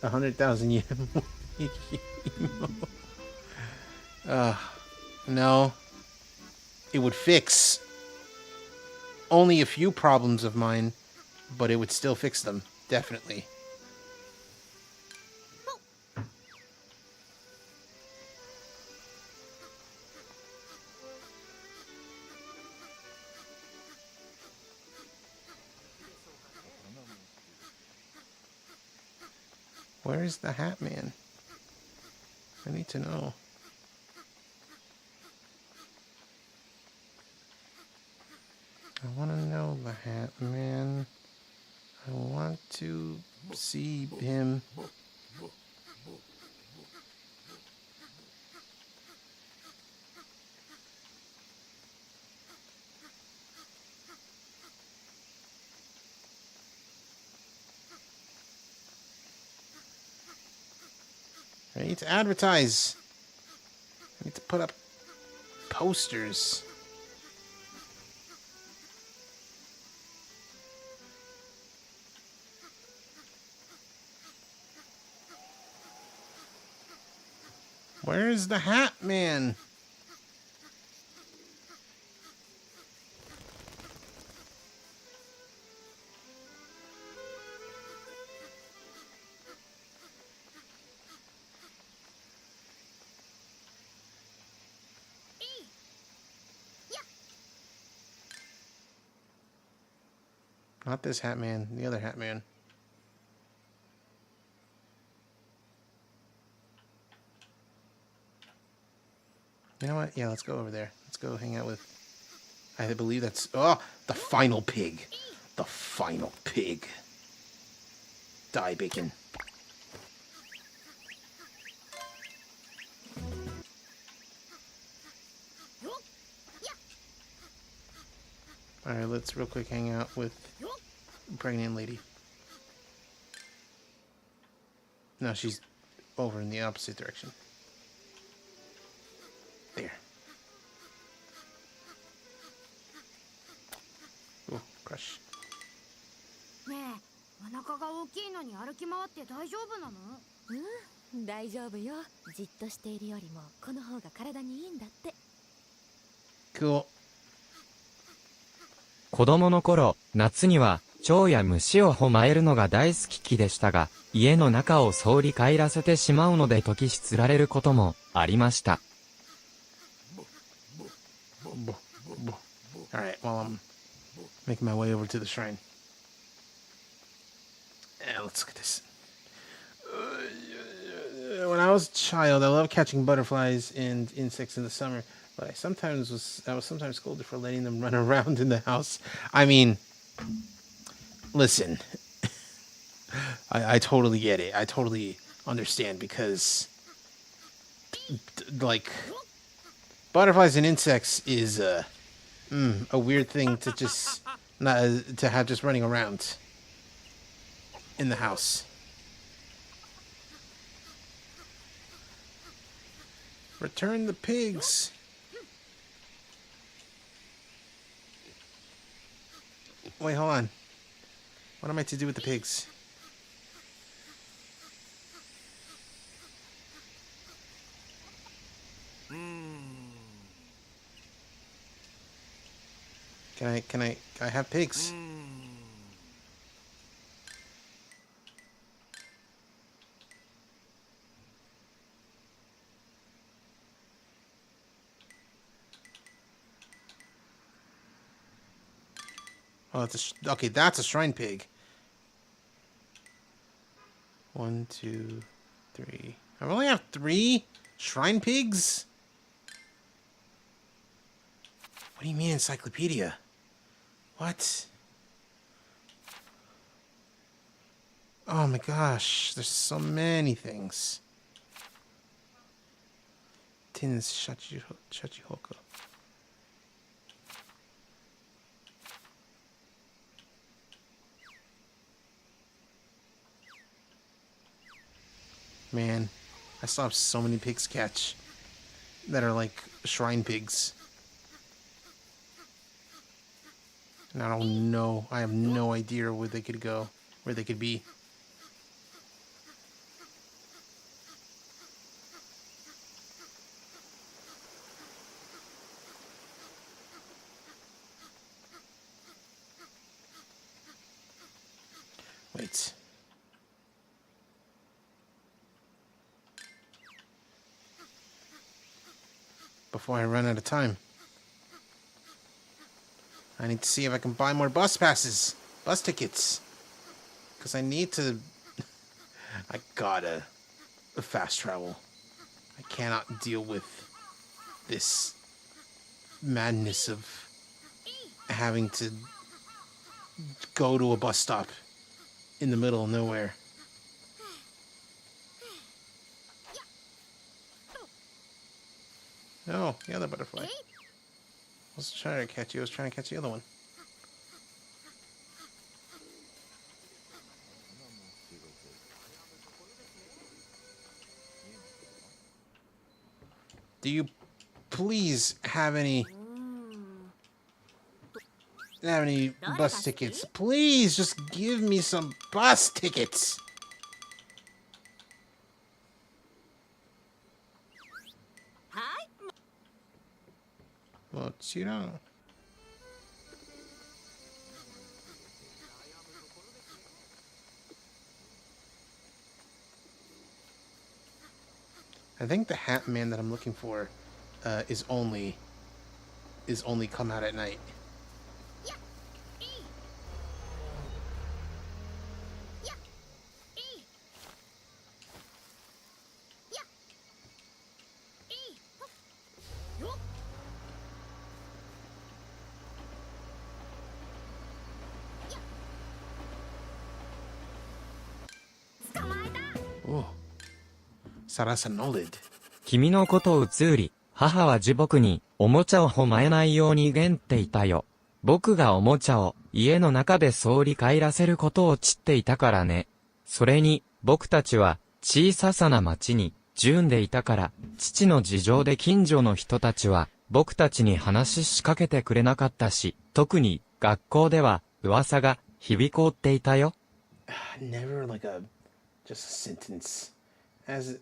100,000 yen. No. It would fix only a few problems of mine, but it would still fix them, definitely. Where is the Hat Man? I need to know. Hat Man. I want to see him. I need to advertise. I need to put up posters. Where's the Hat Man? Not this Hat Man, the other Hat Man. You know what? Yeah, let's go over there. Let's go hang out with... I believe that's... Oh, the final pig. The final pig. Die, bacon. Alright, let's real quick hang out with pregnant lady. No, she's over in the opposite direction. There. Oh, crush. ねえ、お腹が大きいのに歩き回って大丈夫なの？うん、大丈夫よ。じっとしているよりもこの方が体にいいんだって。Cool. 子供の頃、夏には蝶や虫を捕まえるのが大好き気でしたが、家の中を総理帰らせてしまうので時しつられることもありました。Alright, well, I'm making my way over to the shrine. Let's look at this. When I was a child, I loved catching butterflies and insects in the summer, but I was sometimes scolded for letting them run around in the house. I mean, listen, I totally get it. I totally understand because, like, butterflies and insects is a weird thing to just to have just running around in the house. Return the pigs. Wait, hold on. What am I to do with the pigs? Can I have pigs? Oh, okay, that's a shrine pig. 1, 2, 3. I only have 3 shrine pigs? What do you mean encyclopedia? What? Oh my gosh, there's so many things. Tin's Shachihoko. Man, I still have so many pigs to catch that are like shrine pigs. And I don't know. I have no idea where they could go, where they could be. Wait. Before I run out of time. I need to see if I can buy more bus passes. Bus tickets. Because I need to... I gotta fast travel. I cannot deal with this madness of having to go to a bus stop in the middle of nowhere. Oh, the other butterfly. I was trying to catch you. I was trying to catch the other one. Do you please have any bus tickets? Please just give me some bus tickets. Well, you know. I think the Hat Man that I'm looking for is only come out at night. Oh, Sarasa Nolid. 君のことをつうり、母は自僕に、おもちゃを褒めないように言っていたよ。僕がおもちゃを、家の中で総理帰らせることを知っていたからね。それに、僕たちは、小さな町に、住んでいたから、父の事情で近所の人たちは、僕たちに話しかけてくれなかったし、特に、学校では、噂が、響こっていたよ。Never like just a sentence. As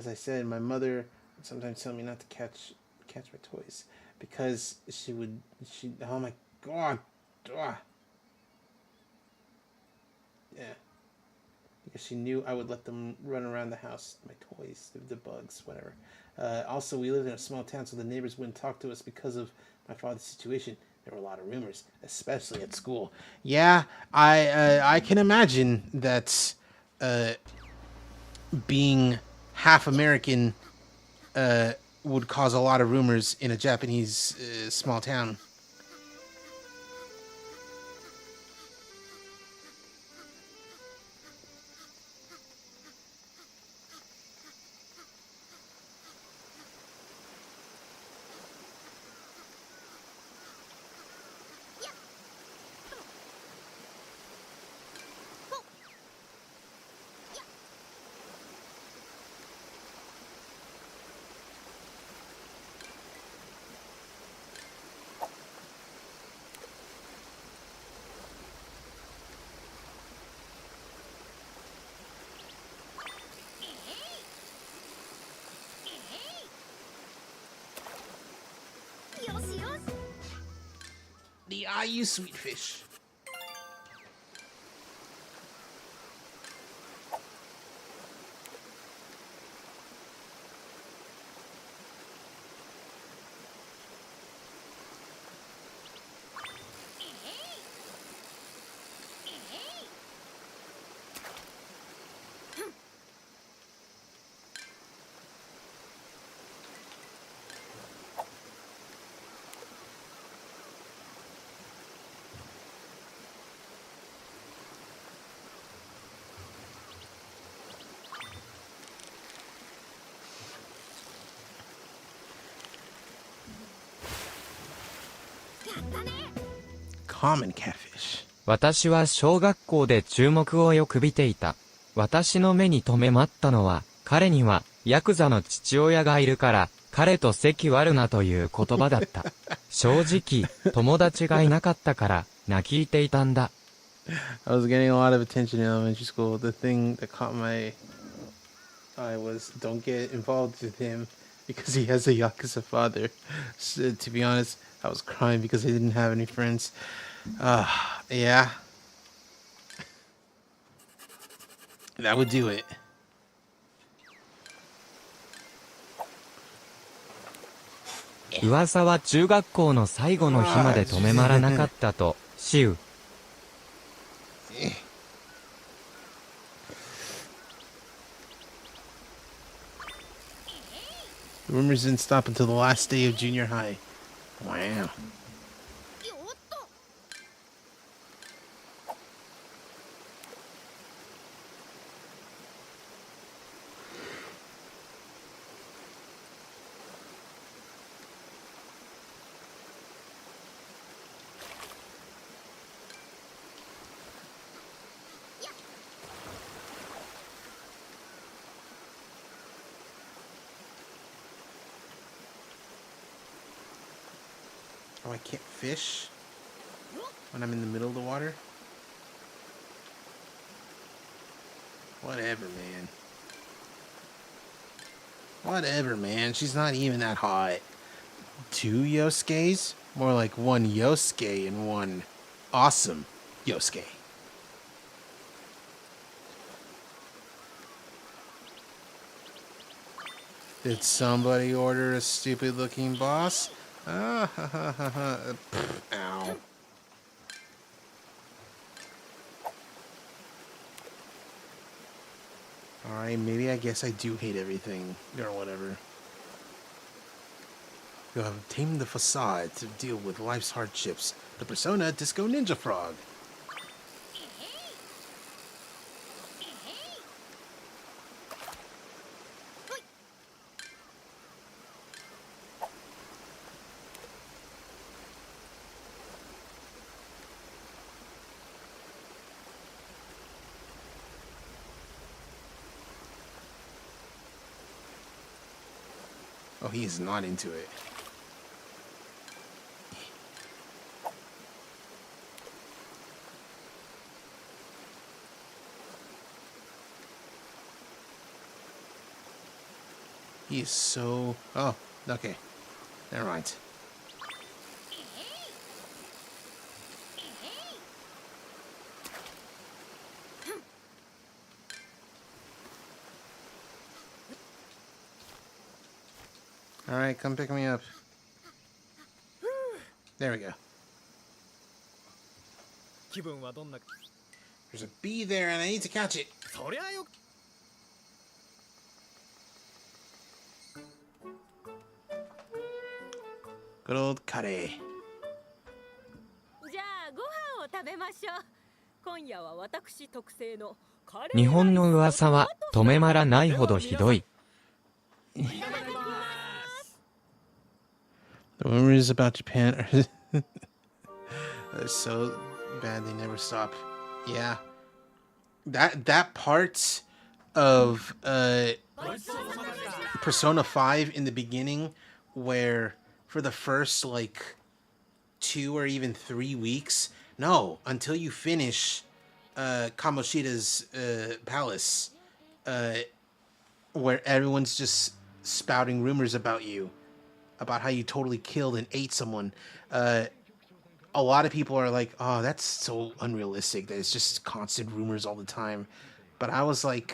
I said, my mother would sometimes tell me not to catch my toys because oh my god. Yeah. Because she knew I would let them run around the house, my toys, the bugs, whatever. Also, we lived in a small town, so the neighbors wouldn't talk to us because of my father's situation. There were a lot of rumors, especially at school. Yeah, I can imagine that being half American would cause a lot of rumors in a Japanese small town. The IU sweet fish. Common catfish. 私は小学校で注目をよく見ていた。私の目に留めまったのは、彼にはヤクザの父親がいるから、彼と席割るなという言葉だった。正直、友達がいなかったから泣いていたんだ。I was getting a lot of attention in elementary school. The thing that caught my eye was don't get involved with him because he has a Yakuza father. So, to be honest, I was crying because I didn't have any friends. Yeah. That would do it. 噂は中学校の最後の日まで止めまらなかったと、シウ。The rumors didn't stop until the last day of junior high. Wow. Oh, I can't fish when I'm in the middle of the water? Whatever, man. Whatever, man. She's not even that hot. 2 Yosuke's? More like 1 Yosuke and 1 awesome Yosuke. Did somebody order a stupid looking boss? Ah, ha, ha, ha, ha. Ow. Alright, maybe I guess I do hate everything, or whatever. You have tamed the facade to deal with life's hardships. The persona Disco Ninja Frog. Oh, he is not into it. He is so... Oh, okay. Never mind. Alright, come pick me up. There we go. There's a bee there and I need to catch it. Good old curry. じゃあご飯を食べましょう。今夜は私特製のカレー日本の噂は止めまらないほどひどい。The rumors about Japan are so bad they never stop. Yeah. That part of Persona 5 in the beginning where for the first like 2 or even 3 weeks, no, until you finish Kamoshida's palace, where everyone's just spouting rumors about you, about how you totally killed and ate someone. A lot of people are like, oh, that's so unrealistic that it's just constant rumors all the time. But I was like,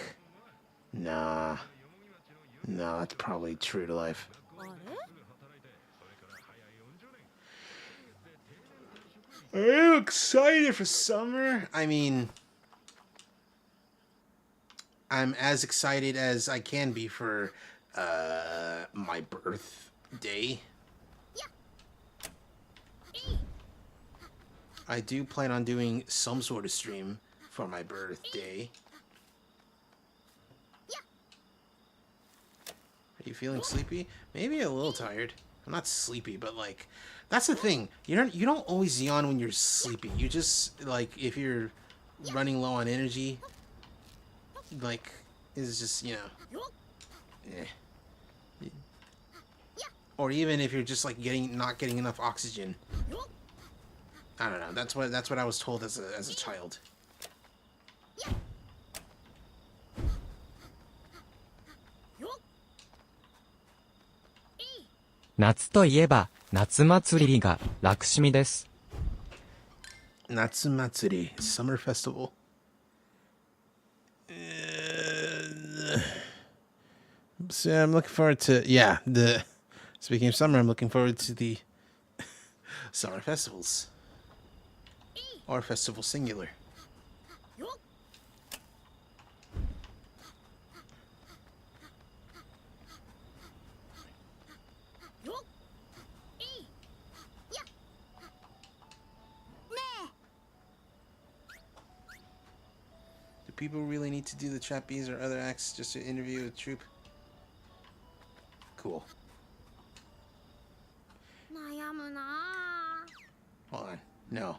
nah, that's probably true to life. Are you excited for summer? I mean, I'm as excited as I can be for my birthday. I do plan on doing some sort of stream for my birthday. Are you feeling sleepy? Maybe a little tired. I'm not sleepy, but like, that's the thing. You don't always yawn when you're sleepy. You just, like, if you're running low on energy, like, it's just, you know, or even if you're just like not getting enough oxygen. I don't know. That's what I was told as a child. 夏といえば夏祭りが楽しみです。NATSU-MON Summer Festival. So I'm looking forward to speaking of summer, I'm looking forward to the summer festivals. Or festival singular. people really need to do the trapeze or other acts just to interview a troupe? Cool. Hold on. No.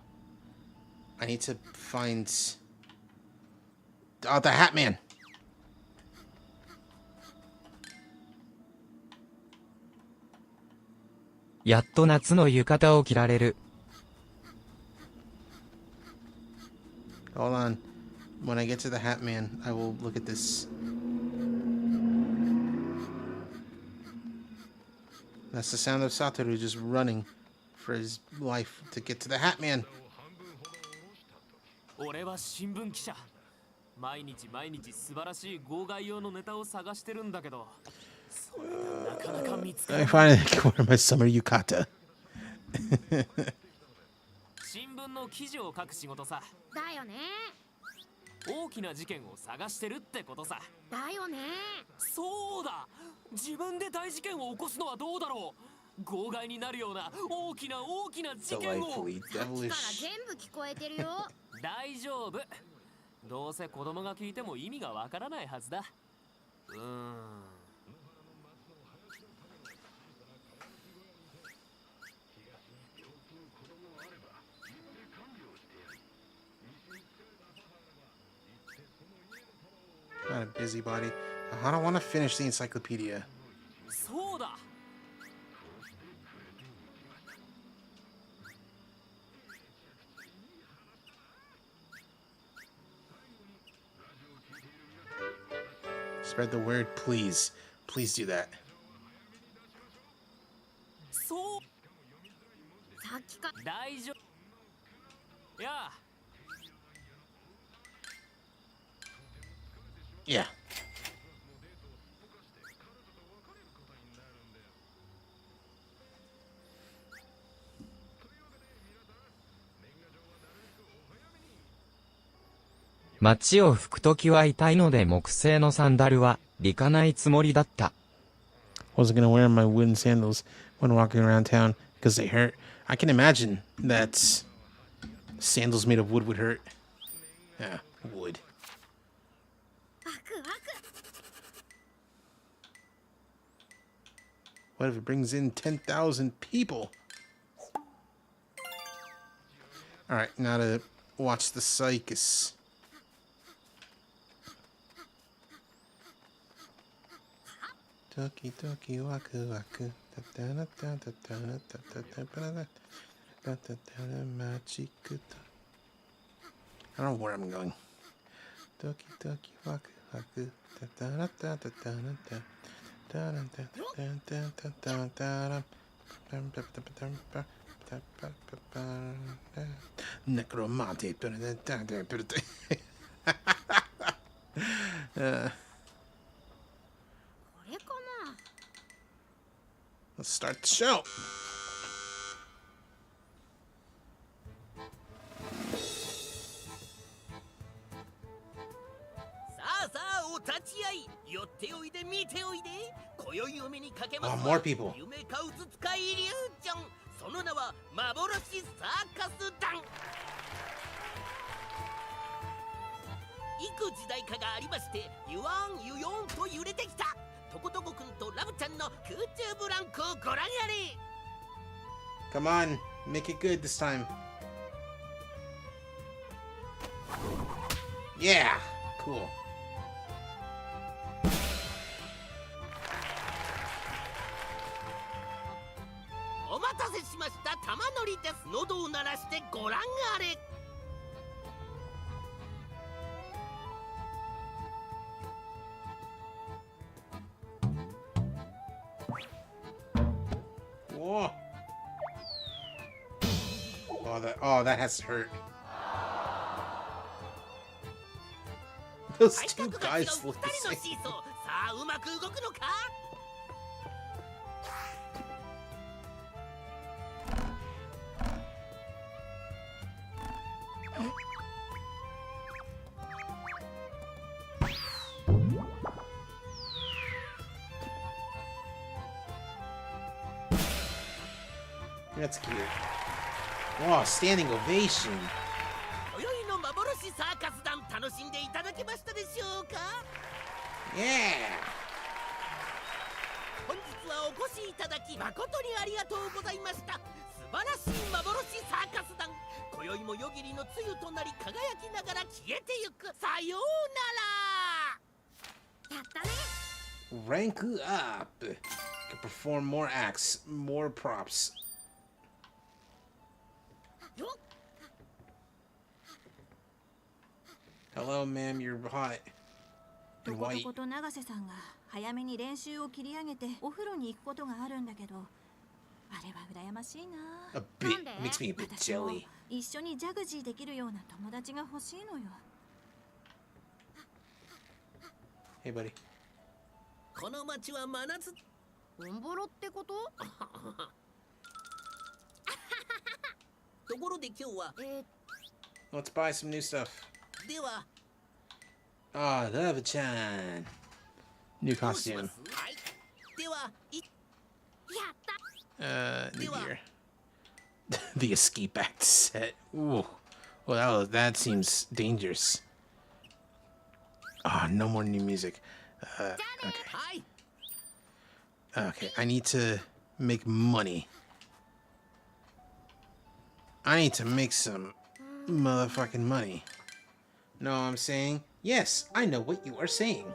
I need to find... Oh, the Hat Man!やっと夏の浴衣を着られる。Hold on. When I get to the Hat Man, I will look at this. That's the sound of Satoru just running for his life to get to the Hat Man. 俺は新聞記者。毎日毎日素晴らしい号外用のネタを探してるんだけど、それがなかなか見つからない。I finally can wear my summer yukata. 新聞の記事を書く仕事さ。だよね。大きな事件を探してるってことさ。だよね。そうだ。自分で大事件を起こすのはどうだろう。号外になるような大きな事件を。さっきから全部聞こえてるよ。大丈夫。どうせ子供が聞いても意味がわからないはずだ。Not a busybody. I don't want to finish the encyclopedia. そうだ。Spread the word, please. Please do that. そう。さっきか。大丈夫。いや。Yeah. "街を拭くときは痛いので木製のサンダルは履かないつもりだった。Wasn't gonna wear my wooden sandals when walking around town because they hurt. I can imagine that sandals made of wood would hurt. Yeah, wood. What if it brings in 10,000 people? Alright, now to watch the circus. Toki toki waku waku. I don't know where I'm going. Toki toki waku waku. Necromante. Let's start the show. Oh, more people. その名は幻サーカス団。幾時代かがありまして、ゆわんゆよんと揺れてきたトコトコくんとラブちゃんの空中ブランコをご覧あれ。 Come on, make it good this time. Yeah, cool.お待たせしました、玉乗りです。喉を鳴らしてご覧あれ。Whoa. Oh, that has to hurt. Those two guys look the same. さあ、うまく動くのか。That's cute. Wow, standing ovation. 今宵の幻サーカス団楽しんでいただけましたでしょうか。 Yeah. 本日はお越しいただき誠にありがとうございました。素晴らしい幻サーカス団、今宵も夜霧の露となり輝きながら消えてゆく。さようなら。やったね。 Rank up. Can perform more acts, more props. Hello, ma'am. You're hot と and こと white. こと永瀬さんが早めに練習を切り上げてお風呂に行くことがあるんだけど、あれは羨ましいな。 A bit makes me a bit 私も jelly. 一緒にジャグジーできるような友達が欲しいのよ。 Hey, buddy. この街は真夏。オンボロってこと？ところで今日は、Let's buy some new stuff. では Ah, Love-chan. New costume. はい。では、やった。 New gear. The escape act set. Ooh. Well, that seems dangerous. Ah, no more new music. Okay. Okay, I need to make money. I need to make some motherfucking money. Know what I'm saying? Yes, I know what you are saying.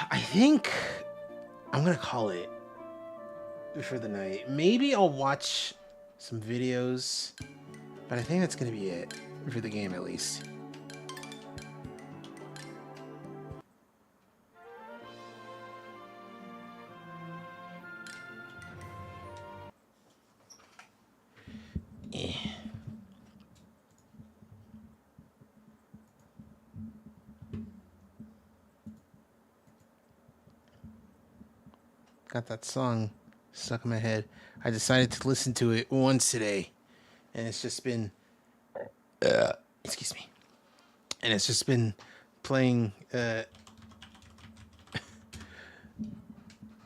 I think I'm gonna call it for the night. Maybe I'll watch some videos, but I think that's gonna be it for the game at least. Got that song stuck in my head. I decided to listen to it once today, and it's just been excuse me, and it's just been playing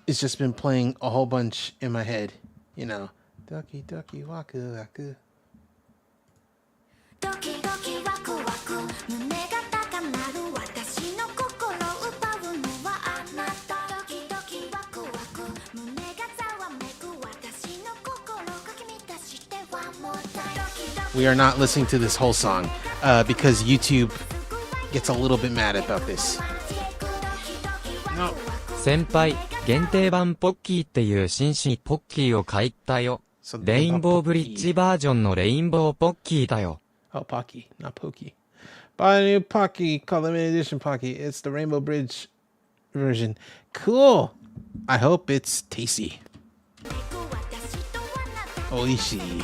it's just been playing a whole bunch in my head, you know. Ducky ducky waku waku. ドキドキワクワク胸が高鳴る私の心を奪うのはあなた。ドキドキワクワク胸がざわめく私の心かき乱して One more time。 We are not listening to this whole song because YouTube gets a little bit mad about this. No. 先輩、限定版ポッキーっていう新種ポッキーを買ったよ。レインボーブリッジバージョンのレインボーポッキーだよ。Oh, Pocky, not Pokey. Buy a new Pocky, call it limited edition Pocky. It's the Rainbow Bridge version. Cool. I hope it's tasty. Oishi.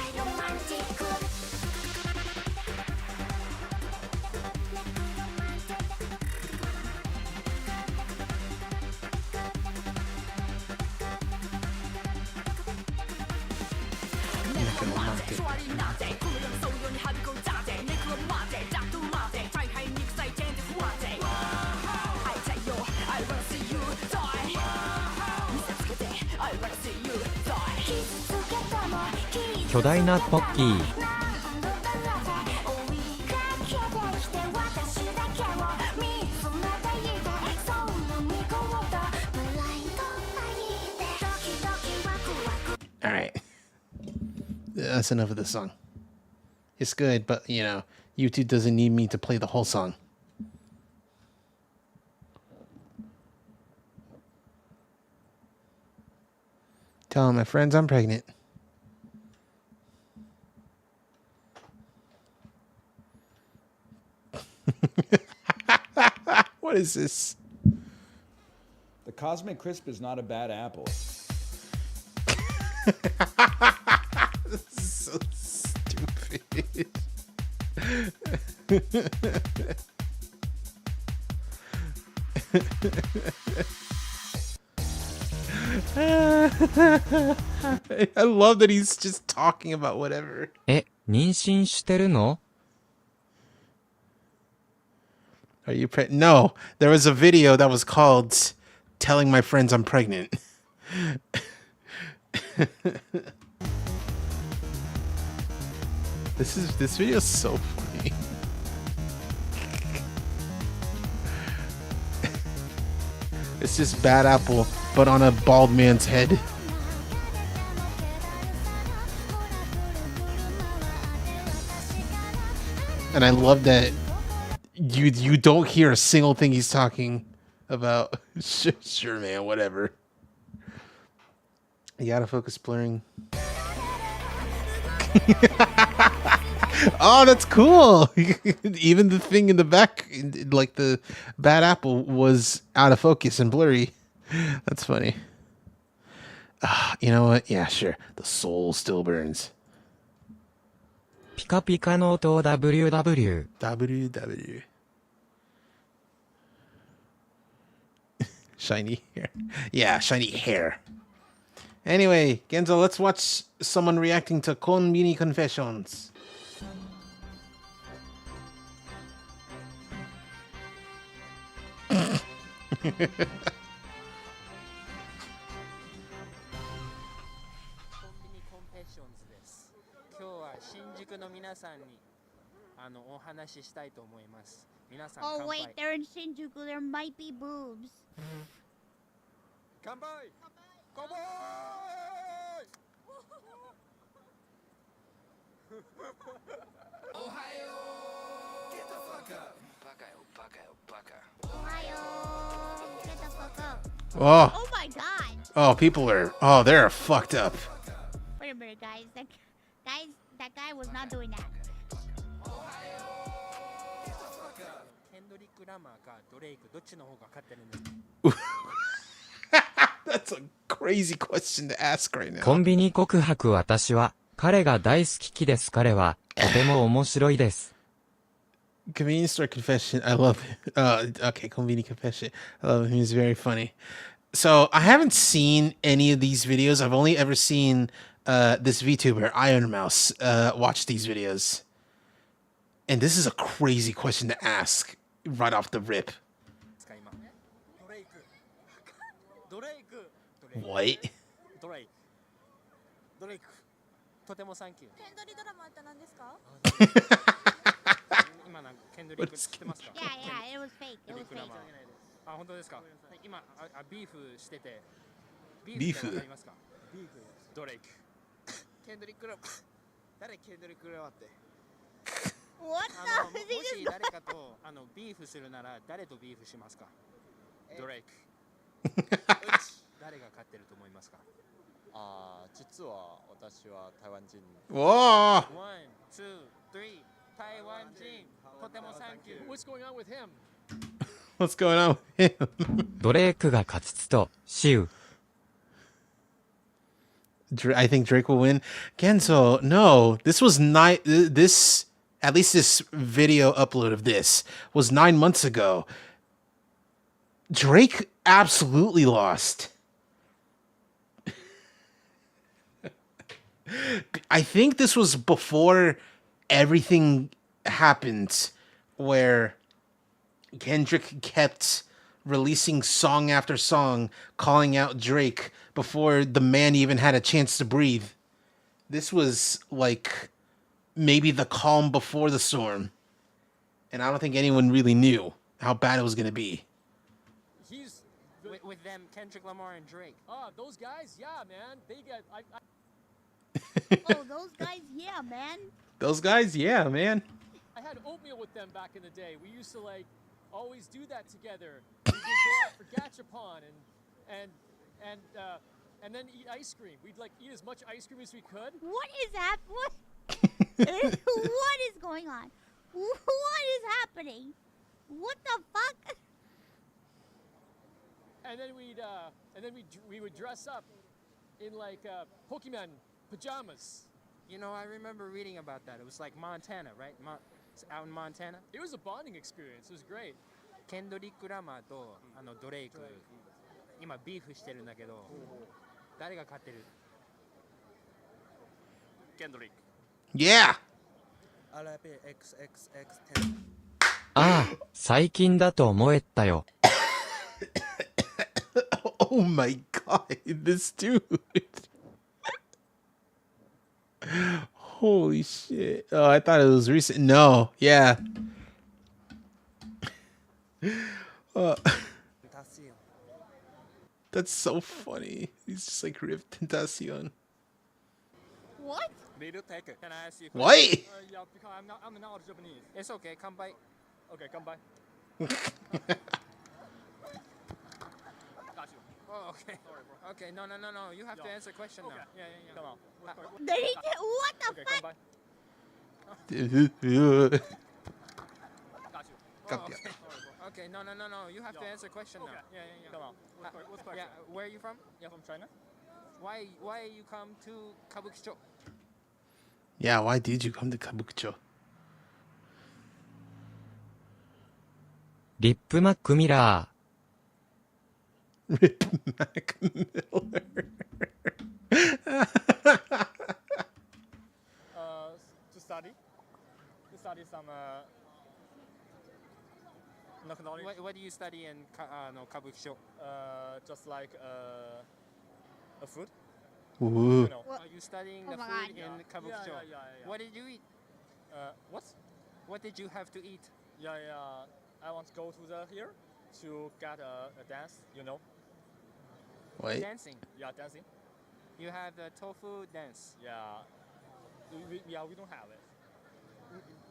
Kiss 巨大なポッキー。All right. That's enough of this song. It's good, but, you know, YouTube doesn't need me to play the whole song. Tell my friends I'm pregnant. What is this? The Cosmic Crisp is not a bad apple. This is so stupid. I love that he's just talking about whatever. 妊娠してるの? Are you pregnant? No, there was a video that was called "Telling My Friends I'm Pregnant." This video is so funny. It's just Bad Apple, but on a bald man's head. And I love that you don't hear a single thing he's talking about. Sure, man, whatever. You gotta focus blurring. Oh, that's cool. Even the thing in the back, like the Bad Apple, was out of focus and blurry. That's funny. You know what? Yeah, sure. The soul still burns. ピカピカの音 WW。WW. Shiny hair. Yeah, shiny hair. Anyway, Genzo, let's watch someone reacting to Konbini Confessions. Oh wait, they're in Shinjuku. There might be boobs. Kanpai! Get the fuck up. Get the fuck up. Oh. Oh my god. Oh, people are. Oh, they're fucked up. Wait a minute, guys. That guy was not doing that. That's a crazy question to ask right now. コンビニ告白私は、彼が大好きです彼は、とても面白いです。Convenience store confession. I love it. Okay, convenient confession. I love him. He's very funny. So I haven't seen any of these videos. I've only ever seen this VTuber, Iron Mouse, watch these videos. And this is a crazy question to ask right off the rip. What? とてもサンキュー。ケンドリドラマって何ですか？今なんかケンドリック知ってますか？ Yeah, it was fake. It was fake. あ、本当ですか？今ビーフしてて。ビーフ。わかりますか？ビーフ。ドレイク。ケンドリックラマ。誰ケンドリックラマって。What the? もし誰かとビーフするなら誰とビーフしますか？ドレイク。誰が勝ってると思いますか？実は私は台湾人。Whoa! 1, 2, 3, 台湾人。とてもサンキュー。What's going on with him? What's going on with him? ドレイクが勝つつと、シウ。I think Drake will win. Genzo, no. This was at least this video upload of this was 9 months ago. Drake absolutely lost. I think this was before everything happened where Kendrick kept releasing song after song, calling out Drake before the man even had a chance to breathe. This was like maybe the calm before the storm. And I don't think anyone really knew how bad it was going to be. He's with them, Kendrick Lamar and Drake. Oh, those guys? Yeah, man. They get... Oh, those guys? Yeah, man. Those guys? Yeah, man. I had oatmeal with them back in the day. We used to, like, always do that together. We would go out for gachapon and then eat ice cream. We'd, like, eat as much ice cream as we could. What is that? What? What is going on? What is happening? What the fuck? And then we would dress up in like Pokemon pajamas. You know, I remember reading about that. It was like Montana, right? Out in Montana. It was a bonding experience. It was great. Kendrick Lamar とドレイク今ビーフしてるんだけど誰が勝ってる？Kendrick. Yeah. RPXXX10. ああ、最近だと思えたよ。Oh my god, this dude. Holy shit. Oh, I thought it was recent. No, yeah. That's so funny. He's just like Rip Tentacion. What? Can I ask you a What? question? Yeah, because I'm not Japanese. It's okay, come by. Okay, come by. Got you. Oh, okay. Sorry, bro. Okay, no. You have to answer question now. Yeah. Come on. What the Okay, fuck? come by. Yeah. Got you. Got Oh, ya. okay. Sorry, bro. Okay, no. You have to answer question now. Yeah. Come on. What's question? Yeah, where are you from? Yeah, from China. Why you come to Kabukicho? Yeah, why did you come to Kabukicho? リップマックミラ Rip Mac Miller. To study some knowledge. What do you study in Kabukicho? Just like a food. Ooh. You know. Are you studying the food in Kabukicho? Yeah. What did you eat? What? What did you have to eat? Yeah. I want to go to here to get a dance. You know. Wait. Dancing. Yeah, dancing. You have the tofu dance. Yeah. We don't have it.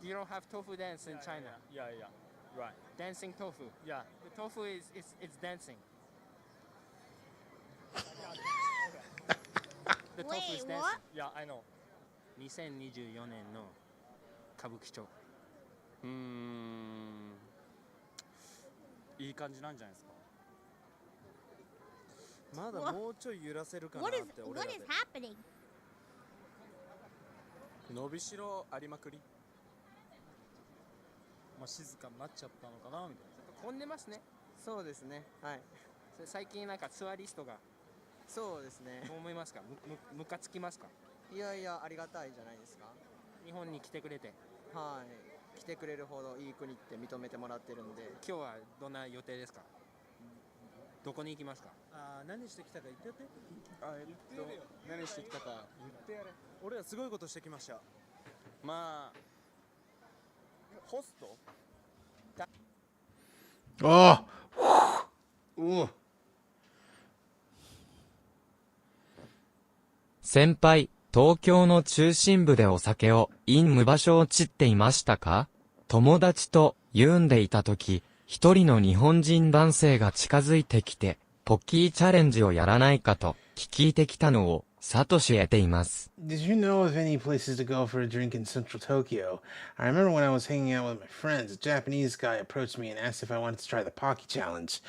You don't have tofu dance in China. Yeah. Right. Dancing tofu. Yeah. The tofu is dancing. The tofu is dancing. What? Yeah, I know. 2024年の歌舞伎町。いい感じなんじゃないですか。まだもうちょい揺らせるかなって俺らで。What is happening? 伸びしろありまくり。まあ静かになっちゃったのかなみたいな。混んでますね。そうですね。はい。最近なんかツアリストが。そうですね。どう思いますか？ムカつきますか？いやありがたいじゃないですか。日本に来てくれて。はい。来てくれるほどいい国って認めてもらってるんで。今日はどんな予定ですか？どこに行きますか？何してきたか言ってて。何してきたか言ってやれ。俺はすごいことしてきました。まあホスト。Oh. Ooh. 先輩、東京の中心部でお酒を無場所を散っていましたか？友達とユンでいたとき、一人の日本人男性が近づいてきて、ポッキーチャレンジをやらないかと聞いてきたのをサトシ得ています。Did you know of any places to go for a drink in central Tokyo? I remember when I was hanging out with my friends, a Japanese guy approached me and asked if I wanted to try the Pocky Challenge.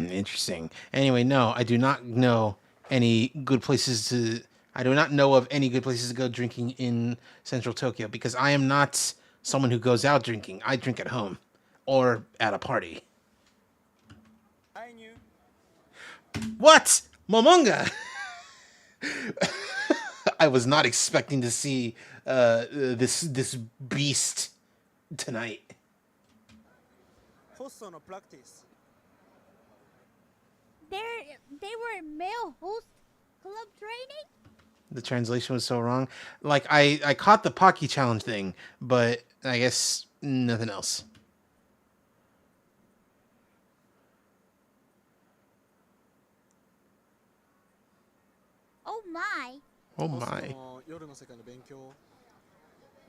Interesting. Anyway, no, I do not know any good places to... I do not know of any good places to go drinking in central Tokyo because I am not someone who goes out drinking. I drink at home or at a party. I knew. What? Momonga! I was not expecting to see this beast tonight. Hosto no practice. They were male host club training? The translation was so wrong. Like, I caught the Pocky Challenge thing, but I guess nothing else. Oh my. Oh my. 夜の世界の勉強。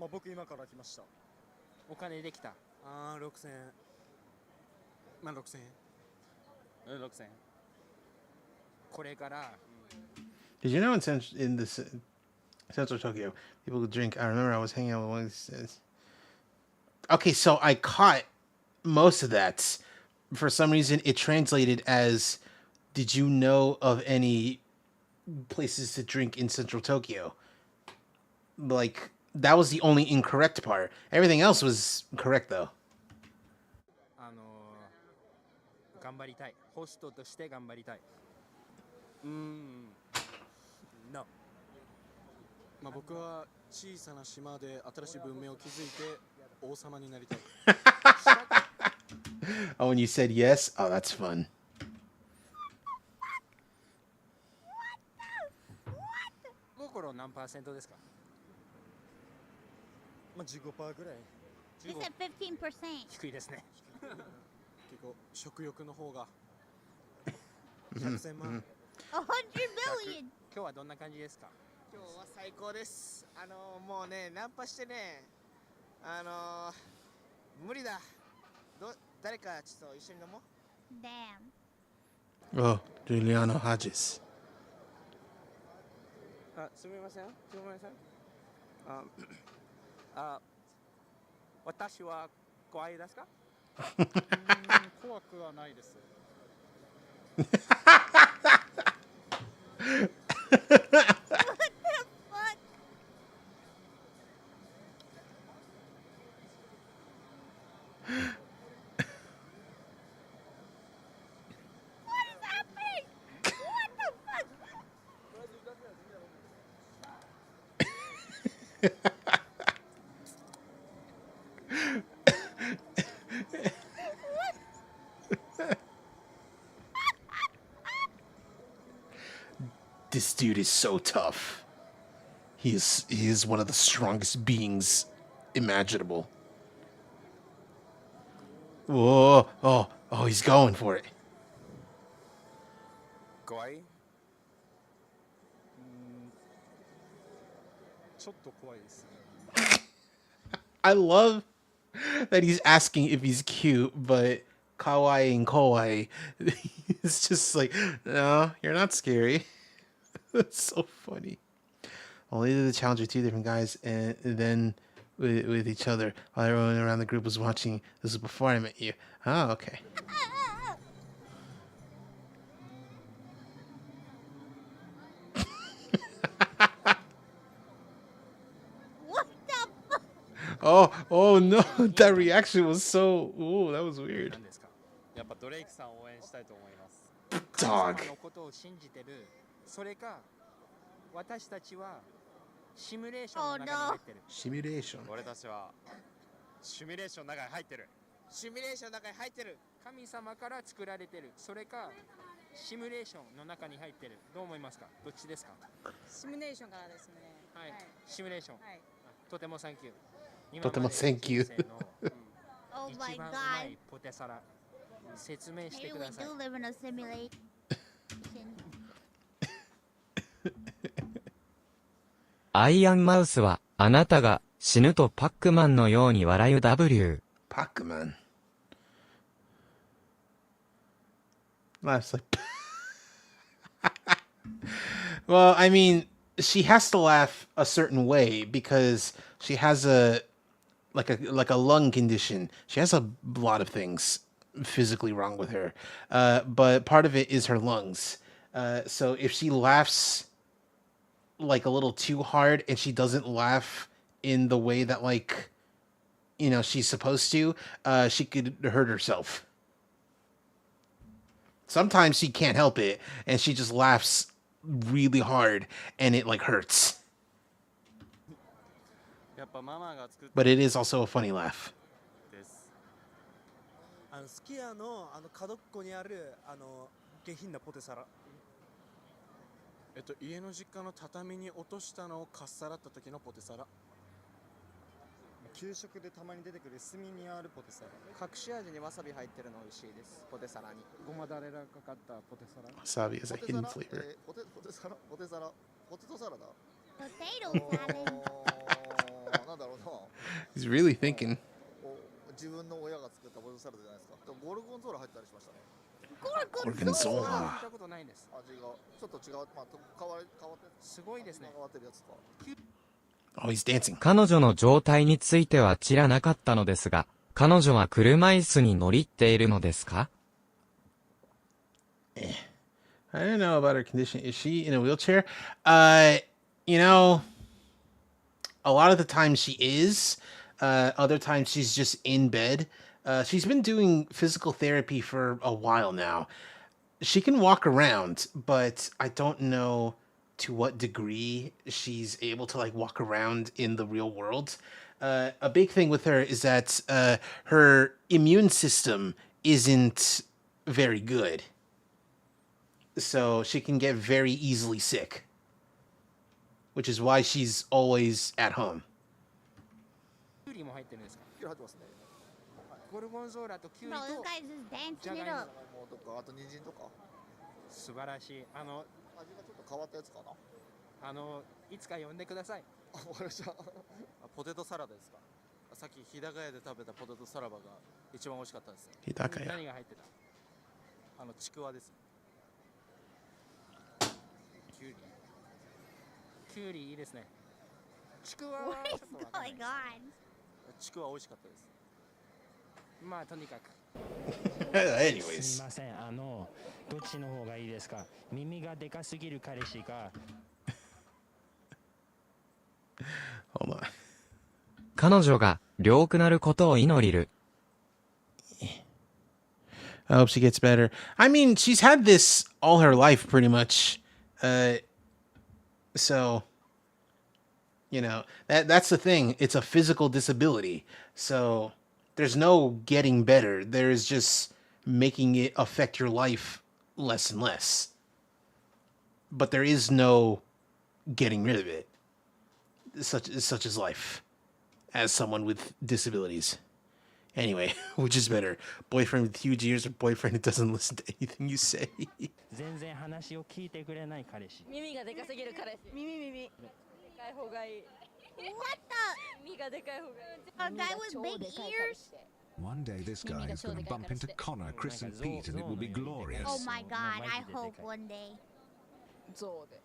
まあ僕今から来ました。お金できた。6000円。まあ6000円。6000円。これから。Did you know in Central Tokyo, people drink? I remember I was hanging out with one of these. Okay, so I caught most of that. For some reason, it translated as, "Did you know of any places to drink in Central Tokyo?" Like, that was the only incorrect part. Everything else was correct, though. 頑張りたい。ホストとして頑張りたい。No. まあ僕は小さな島で新しい文明を築いて王様になりたい。Oh, when you said yes? Oh, that's fun. What? 何%ですか？まあ15%ぐらい。He said 15%. 低いですね。結結構食欲の方が100,000万。100 million! 今日はどんな感じですか？今日は最高です。もうね、ナンパしてね、無理だ。誰かちょっと一緒に飲もう。 Damn. Oh, Juliano Hodges. すみません。私は怖いですか？怖くはないです。This dude is so tough. He is one of the strongest beings imaginable. Whoa! Oh, he's going for it. 怖い？ちょっと怖いです。 I love that he's asking if he's cute, but kawaii and kawaii, it's just like, no, you're not scary. That's so funny. Only did the challenge with two different guys, and then with each other. While everyone around the group was watching. This was before I met you. Oh, okay. What the fuck? Oh no, that reaction was so, ooh, that was weird. やっぱドレイクさんを応援したいと思います。 Dog. 神様のことを信じてる。それか私たちはシミュレーションの中に入ってる。シミュレーション。俺たちはシミュレーションの中に入ってる。シミュレーションの中に入ってる。神様から作られてる。それかシミュレーションの中に入ってる。どう思いますか？どっちですか？シミュレーションからですね。はい。シミュレーション。はい。とてもサンキュー。とても thank you. Oh 一 my 番う god. まいポテサラ説明して Maybe く we ださい。 do live in a simulation. アイアンマウスは、あなたが死ぬとパックマンのように笑う W。Pac-Man. Laughs like. Well, I mean, she has to laugh a certain way because she has a lung condition. She has a lot of things physically wrong with her, but part of it is her lungs. So if she laughs like a little too hard and she doesn't laugh in the way that, like, you know, she's supposed to, she could hurt herself. Sometimes she can't help it and she just laughs really hard and it like hurts. But it is also a funny laugh. すき家の角っこにある下品なポテサラ。家の実家の畳に落としたのをかっさらった時のポテサラ。給食でたまに出てくる炭にあるポテサラ。隠し味にわさび入ってるの美味しいです。ポテサラに。ごまだれがかかったポテサラ。Wasabi is a hidden flavor. ポテサラポテトサラダ。 Potato salad. なんだろうな。 He's really thinking. 自分の親が作ったポテトサラダじゃないですか。ゴルゴンゾーラ入ったりしましたね。Gorgonzola. 見たことないです。味がちょっと違う。まあ変わってすごいですね。変わってるやつか。 Oh, he's dancing. 彼女の状態については知らなかったのですが、彼女は車椅子に乗りっているのですか？ I don't know about her condition. Is she in a wheelchair? You know, a lot of the time she is. Other times she's just in bed. She's been doing physical therapy for a while now. She can walk around, but I don't know to what degree she's able to like walk around in the real world. A big thing with her is that her immune system isn't very good. So she can get very easily sick, which is why she's always at home. キュウリも入ってるんですか？キュウリ入ってますね。ゴルゴンゾーラとキュウリ Bro, と this guy's just じゃ dancing が it いも up. とかあと人参とか素晴らしい。味がちょっと変わったやつかな。いつか呼んでください。あ、わかりました。ポテトサラダですか。さっき日高屋で食べたポテトサラダが一番美味しかったです。日高屋。何が入ってた？ちくわです。キュウリ。キュウリいいですね。ちくわは What ちょ is っとわかんない going です。 on? ちくわ美味しかったです。まあとにかく。Anyways. すみません、どっちの方がいいですか？耳がでかすぎる彼氏か。Hold on. 彼女が良くなることを祈りる。I hope she gets better. I mean, she's had this all her life, pretty much. So, you know, that's the thing. It's a physical disability. So, there's no getting better. There's just making it affect your life less and less. But there is no getting rid of it. Such as life. As someone with disabilities. Anyway, which is better? Boyfriend with huge ears or boyfriend who doesn't listen to anything you say? 全然話を聞いてくれない彼氏。耳がでかすぎる彼氏。耳。でかい方がいい。What the? 耳がでかい方がいい。 A guy with big ears? One day this guy is going to bump into Connor, Chris and Pete and it will be glorious. Oh my god, I hope one day. ゾウで。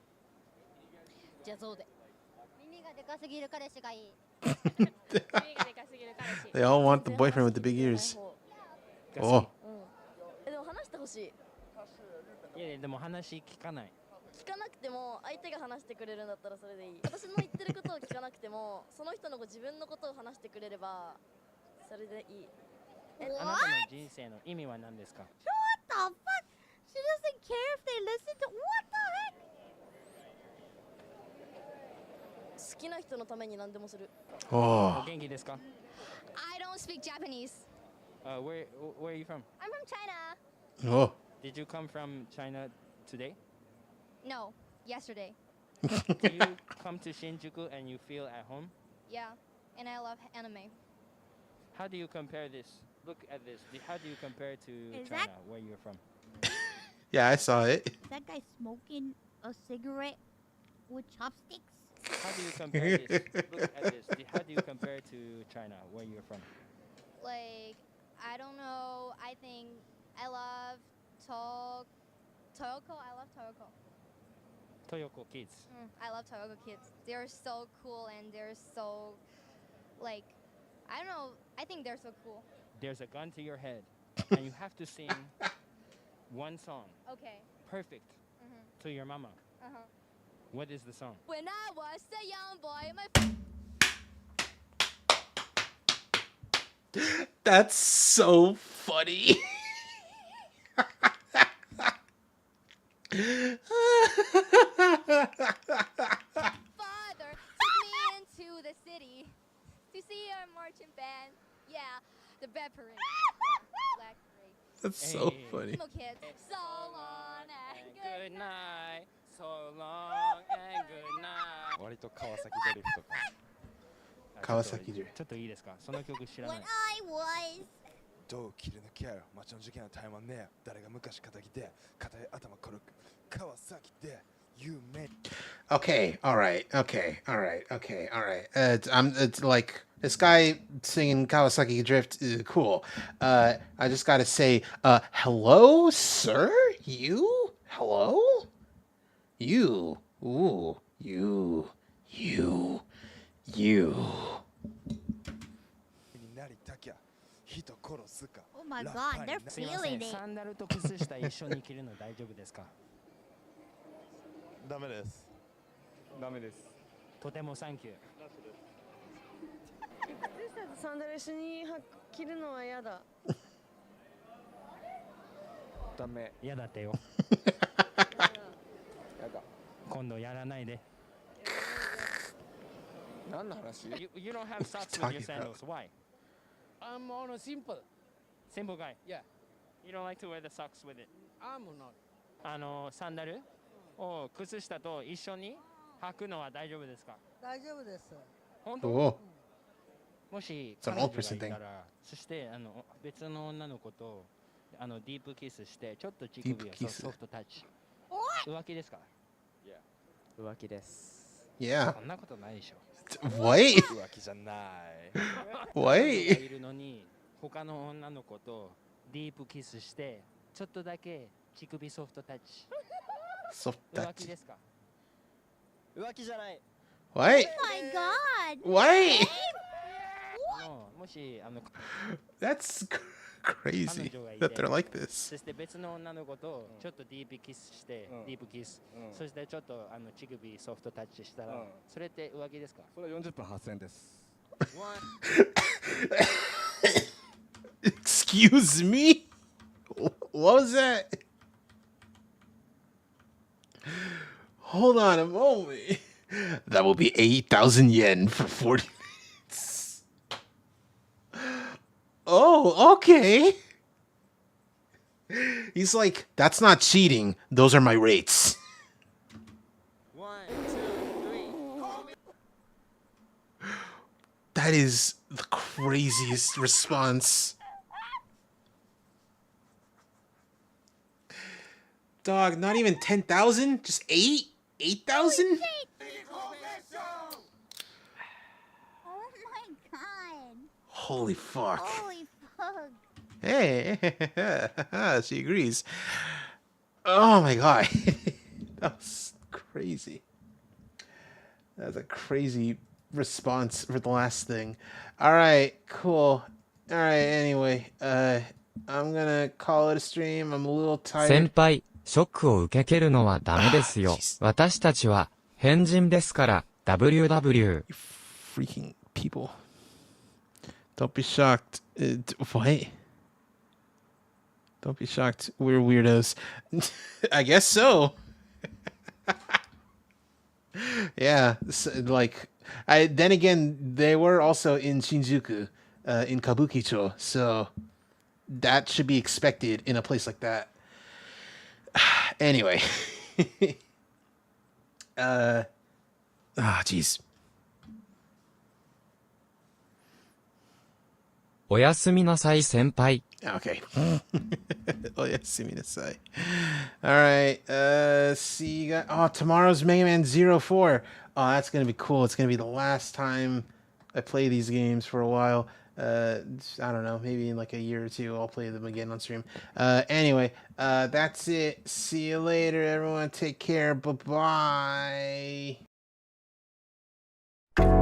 じゃあゾウで。耳がでかすぎる彼氏がいい。 They all want the boyfriend with the big ears. Oh. でも話してほしい。いやいや、でも話聞かない。聞かなくても相手が話してくれるんだったらそれでいい。私の言ってることを聞かなくてもその人の自分のことを話してくれればそれでいい。あなたの人生の意味は何ですか？ What the fuck? She doesn't care if they listen to. What the heck? 好きな人のために何でもする。Oh. 元気ですか？ I don't speak Japanese. Where are you from? I'm from China. Oh. Did you come from China today? No, yesterday. Do you come to Shinjuku and you feel at home? Yeah, and I love anime. How do you compare this? Look at this. How do you compare to Is China, that- where you're from? Yeah, I saw it. Is that guy smoking a cigarette with chopsticks? How do you compare this? Look at this. How do you compare to China, where you're from? Like, I don't know. I think I love Toyoko. I love Toyoko. Toyoko kids. I love Toyoko kids. They're so cool and they're so, like, I don't know. I think they're so cool. There's a gun to your head, and you have to sing one song. Okay. Perfect. To your mama. Uh-huh. What is the song? When I was a young boy, my That's so funny. father took me into the city to see our marching band. Yeah, the bed parade. Yeah, black parade. That's so funny. Emo kids. So long and Good night. So long and good night. 割と川崎ドリフトか。川崎で。ちょっといいですか？その曲知らない。 When I was. どう切り抜けよ。街の事件のタイマンねえ。誰が昔仇で、片い頭こる川崎で。You made. Okay, all right, okay, all right, okay, all right. It's like this guy singing Kawasaki Drift. Cool. I just gotta say, hello, sir. You, hello. You, ooh, you. になりたきゃ人殺すか。 Oh my god, they're すいませ feeling ん。 it. サンダルと靴下一緒に着るの大丈夫ですか？ダメです。ダメです。とてもサンキュー。サンダル一緒に着るのは嫌だ。ダメ。嫌だってよ。やだ。今度やらないで。何の話？ You don't have socks with your sandals. Why? I'm on a simple. Simple guy. Yeah. You don't like to wear the socks with it. I'm not. サンダルを靴下と一緒に履くのは大丈夫ですか？大丈夫です。本当？ Oh. もし It's an 彼 old 女が person い thing. たら、そして別の女の子とディープキスして、ちょっと乳首を Deep kiss. ソフトタッチ。浮気ですか？浮気です。Yeah. そんなことないでしょ。Wait. 浮気じゃない。彼女がい Wait. るのに他の女の子とディープキスして、ちょっとだけ乳首ソフトタッチ。 Soft 浮気 touch. ですか？浮気じゃない。Wait. Oh my god! Wait. もしThat's crazy 彼女がい that て they're like this. そして別の女の子とちょっとディープキスして、ディープキス、そしてちょっと乳首ソフトタッチしたら、それって浮気ですか？それは40分8000円です。Excuse me? What was that? Hold on a moment. That will be 8,000 yen for 40 minutes. Oh, okay. He's like, that's not cheating. Those are my rates. 1, 2, 3. That is the craziest response. Dog, not even 10,000? Just 8? 8,000? Oh my god! Holy fuck. Holy fuck! Hey, she agrees. Oh my god. That was crazy. That's a crazy response for the last thing. Alright, cool. Alright, anyway, I'm gonna call it a stream. I'm a little 先 tired. 輩、ショックを受けけるのはダメですよ。私たちは変人ですから、WW。Freaking people. Don't be shocked. What? Don't be shocked. We're weirdos. I guess so. Yeah, like, then again, they were also in Shinjuku, in Kabukicho, so that should be expected in a place like that. Anyway. Jeez. おやすみなさい先輩。 Okay. Oh yeah, see me this side. All right. See you guys. Oh, tomorrow's Mega Man 04. Oh, that's gonna be cool. It's gonna be the last time I play these games for a while. I don't know. Maybe in like a year or two, I'll play them again on stream. Anyway, that's it. See you later, everyone. Take care. Bye bye.